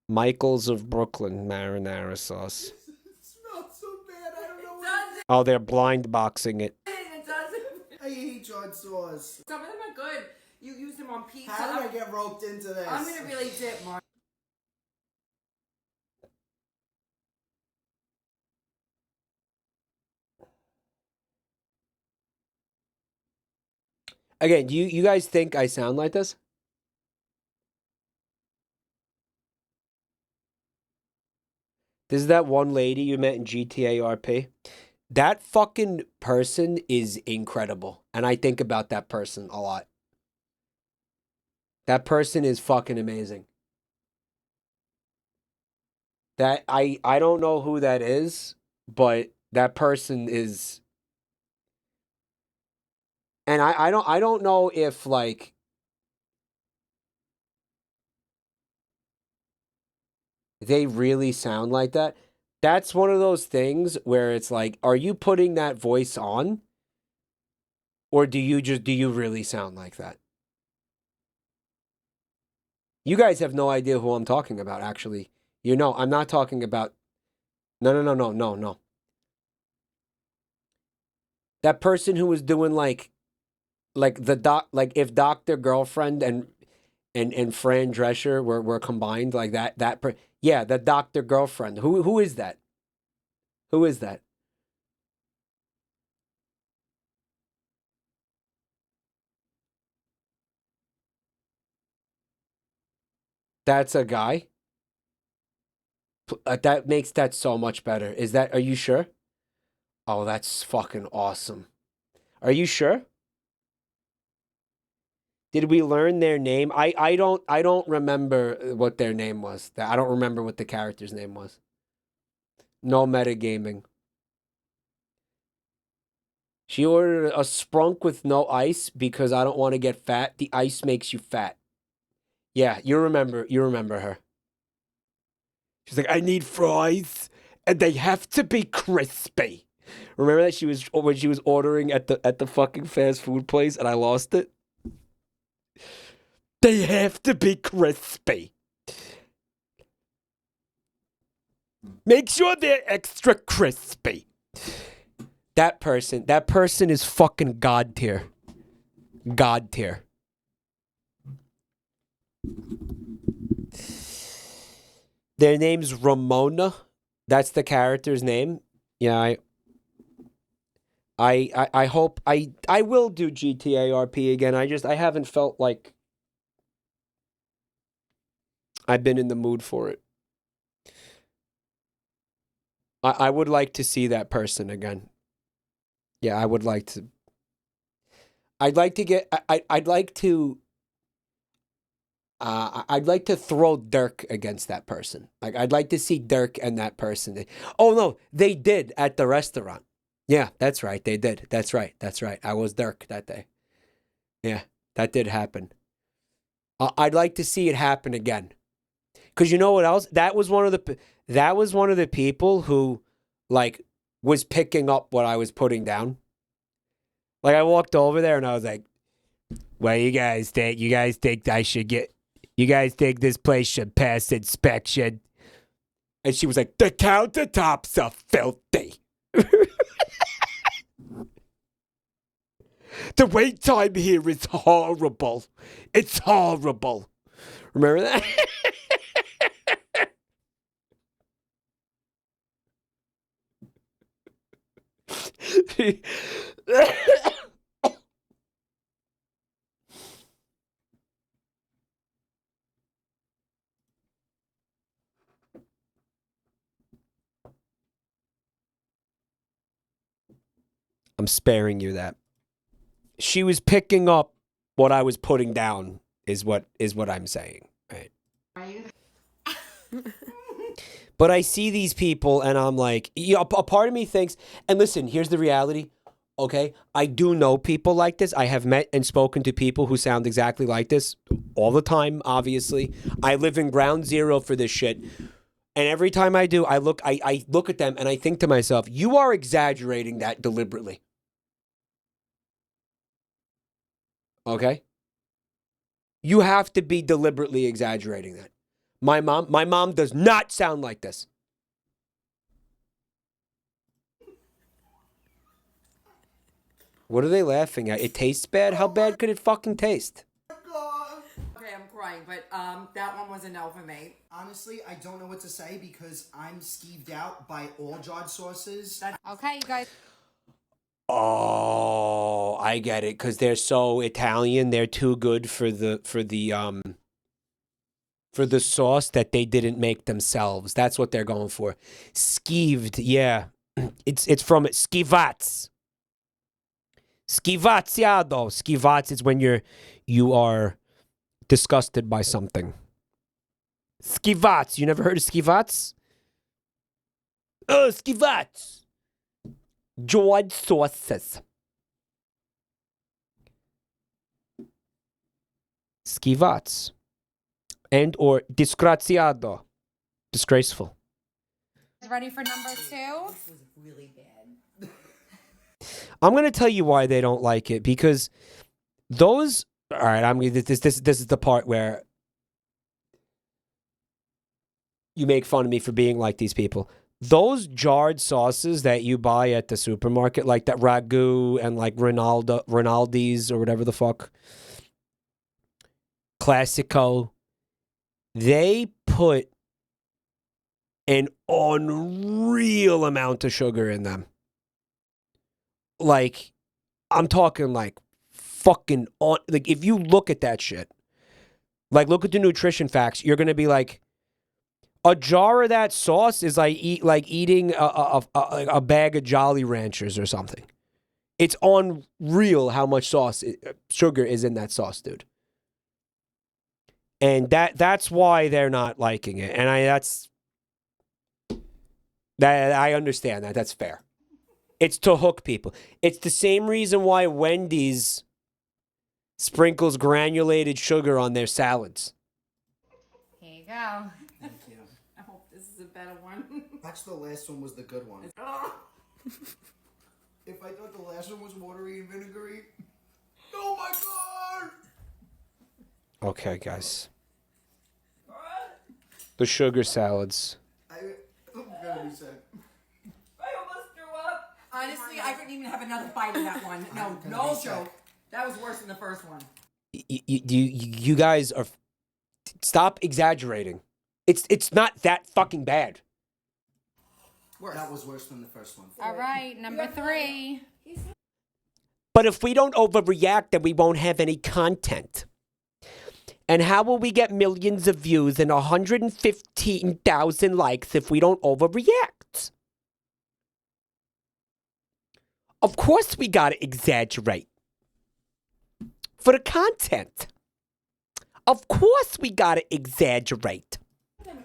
Michael's of Brooklyn marinara sauce. It smells so bad. I don't know what Oh, they're blind boxing it. It doesn't. I hate John sauce. Some of them are good. You use them on pizza. How did I get roped into this? I'm gonna really dip, Mark. Again, do you guys think I sound like this? This is that one lady you met in GTA RP. That fucking person is incredible. And I think about that person a lot. That person is fucking amazing. That I don't know who that is, but that person is. And I don't know if like they really sound like that. That's one of those things where it's like, are you putting that voice on? Or do you really sound like that? You guys have no idea who I'm talking about, actually. You know, I'm not talking about. No. That person who was doing like if Dr. Girlfriend and Fran Drescher were combined like that. Yeah, the Dr. Girlfriend. Who is that? Who is that? That's a guy? That makes that so much better. Are you sure? Oh, that's fucking awesome. Are you sure? Did we learn their name? I don't remember what their name was. I don't remember what the character's name was. No metagaming. She ordered a sprunk with no ice because I don't want to get fat. The ice makes you fat. Yeah, you remember her. She's like, I need fries and they have to be crispy. Remember that when she was ordering at the fucking fast food place and I lost it? They have to be crispy. Make sure they're extra crispy. That person is fucking God tier. God tier. Their name's Ramona. That's the character's name. Yeah, I hope I will do GTA RP again. I haven't felt like I've been in the mood for it. I would like to see that person again. Yeah, I would like to. I'd like to throw Dirk against that person. Like, I'd like to see Dirk and that person. Oh no, they did at the restaurant. Yeah, that's right. They did. That's right. I was Dirk that day. Yeah, that did happen. I'd like to see it happen again. Cause you know what else? That was one of the people who, like, was picking up what I was putting down. Like, I walked over there and I was like, "Well, you guys think I should get? You guys think this place should pass inspection?" And she was like, "The countertops are filthy. The wait time here is horrible. It's horrible." Remember that? I'm sparing you that. She was picking up what I was putting down is what I'm saying, right? But I see these people and I'm like, you know, a part of me thinks, and listen, here's the reality, okay? I do know people like this. I have met and spoken to people who sound exactly like this all the time, obviously. I live in ground zero for this shit. And every time I do, I look at them and I think to myself, you are exaggerating that deliberately. Okay? You have to be deliberately exaggerating that. My mom does not sound like this. What are they laughing at? It tastes bad? How bad could it fucking taste? Okay, I'm crying, but that one was a no for me. Honestly, I don't know what to say because I'm skeeved out by all jarred sauces. Okay, you guys. Oh, I get it, because they're so Italian. They're too good for the sauce that they didn't make themselves. That's what they're going for. Skeeved, yeah. It's from skivats. Skivaziado. Skivats is when you are disgusted by something. Skivats. You never heard of skivats? Oh, skivats. Jarred sauces. Skivats. And or disgraziado. Disgraceful. Ready for number 2? This was really bad. I'm going to tell you why they don't like it, because those... All right, this is the part where you make fun of me for being like these people. Those jarred sauces that you buy at the supermarket, like that ragu and like Rinaldi's or whatever the fuck, Classico, they put an unreal amount of sugar in them. Like, I'm talking like fucking on. Like, if you look at that shit, like, look at the nutrition facts, you're gonna be like, a jar of that sauce is like eating a bag of Jolly Ranchers or something. It's unreal how much sugar is in that sauce, dude. And that's why they're not liking it. And I understand that. That's fair. It's to hook people. It's the same reason why Wendy's sprinkles granulated sugar on their salads. Here you go. Thank you. I hope this is a better one. Actually, the last one was the good one. If I thought the last one was watery and vinegary, oh my god! Okay, guys. The sugar salads. I'm gonna be sick. I almost threw up. Honestly, I couldn't even have another bite of that one. No joke. That was worse than the first one. You guys are... Stop exaggerating. It's not that fucking bad. Worse. That was worse than the first one. All right, number 3. But if we don't overreact, then we won't have any content. And how will we get millions of views and 115,000 likes if we don't overreact? Of course we gotta exaggerate. For the content. Of course we gotta exaggerate.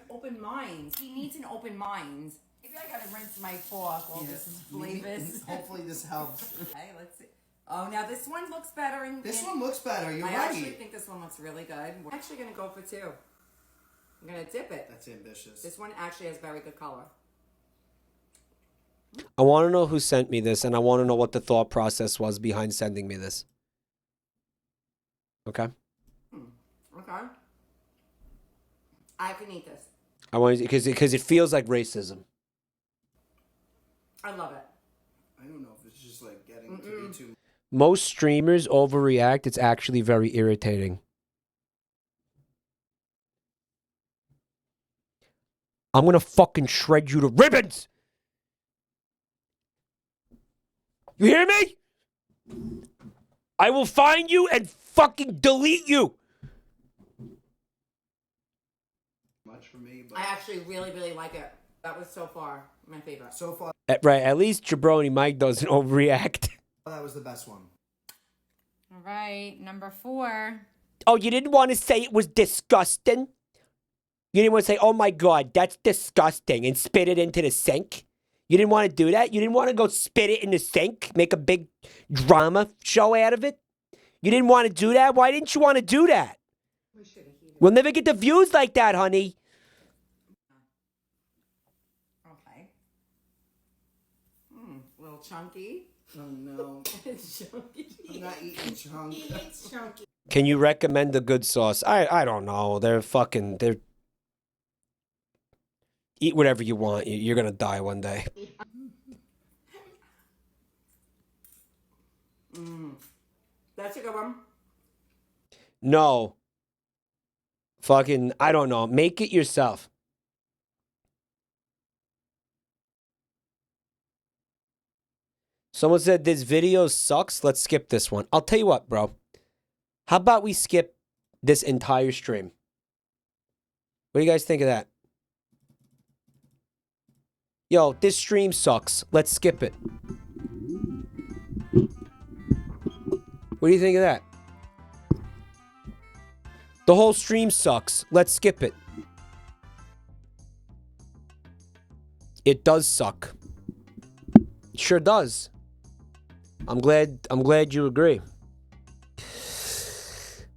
Open minds. He needs an open mind. Maybe I gotta rinse my fork while this is flavors. Hopefully this helps. Okay, let's see. Oh, now this one looks better. This one looks better. You're I right. actually think this one looks really good. We're actually gonna go for 2. I'm gonna dip it. That's ambitious. This one actually has very good color. I want to know who sent me this, and I want to know what the thought process was behind sending me this. Okay? Okay. I can eat this. I want because it feels like racism. I love it. I don't know if it's just like getting to be too... Most streamers overreact. It's actually very irritating. I'm gonna fucking shred you to ribbons! You hear me? I will find you and fucking delete you! Much for me, but... I actually really, really like it. That was so far my favorite. So far... Right, at least Jabroni Mike doesn't overreact. That was the best one. All right, number 4. Oh, you didn't want to say it was disgusting? You didn't want to say, oh my God, that's disgusting, and spit it into the sink? You didn't want to do that? You didn't want to go spit it in the sink? Make a big drama show out of it? You didn't want to do that? Why didn't you want to do that? We'll never get the views like that, honey. Okay. A little chunky. Oh no. It's chunky. I'm not eating chunk. It's chunky. Can you recommend a good sauce? I don't know. They're eat whatever you want. You're gonna die one day. That's a good one. No. Fucking, I don't know. Make it yourself. Someone said this video sucks. Let's skip this one. I'll tell you what, bro. How about we skip this entire stream? What do you guys think of that? Yo, this stream sucks. Let's skip it. What do you think of that? The whole stream sucks. Let's skip it. It does suck. Sure does. I'm glad you agree.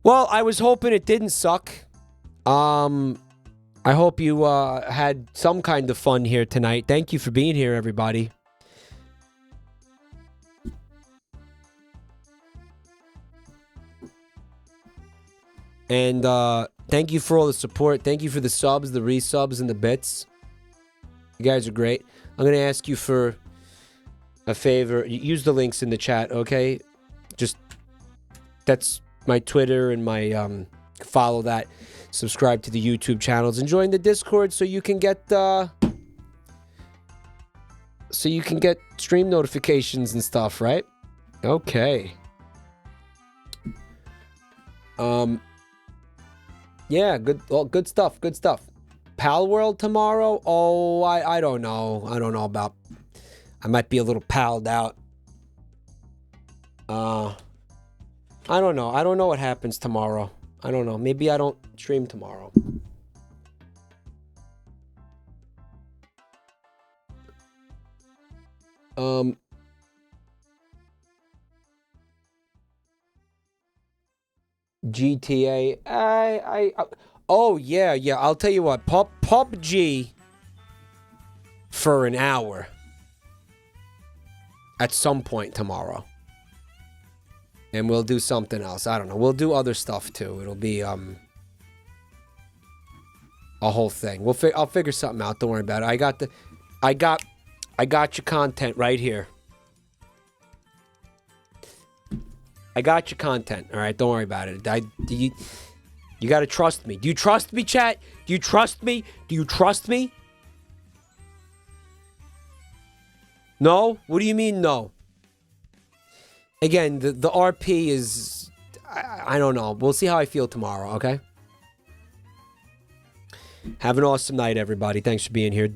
Well, I was hoping it didn't suck. I hope you had some kind of fun here tonight. Thank you for being here, everybody. And thank you for all the support. Thank you for the subs, the resubs, and the bits. You guys are great. I'm going to ask you for a favor. Use the links in the chat, okay? Just, that's my Twitter and my, follow that. Subscribe to the YouTube channels and join the Discord so you can get, stream notifications and stuff, right? Okay. Yeah, good stuff, good stuff. Pal World tomorrow? Oh, I don't know. I don't know about... I might be a little palled out. I don't know. I don't know what happens tomorrow. I don't know. Maybe I don't stream tomorrow. GTA. Oh, yeah. I'll tell you what. PUBG for an hour. At some point tomorrow. And we'll do something else. I don't know. We'll do other stuff too. It'll be a whole thing. I'll figure something out. Don't worry about it. I got your content right here. I got your content. All right, don't worry about it. You got to trust me. Do you trust me, chat? Do you trust me? Do you trust me? No? What do you mean no? Again, the RP is... I don't know. We'll see how I feel tomorrow, okay? Have an awesome night, everybody. Thanks for being here.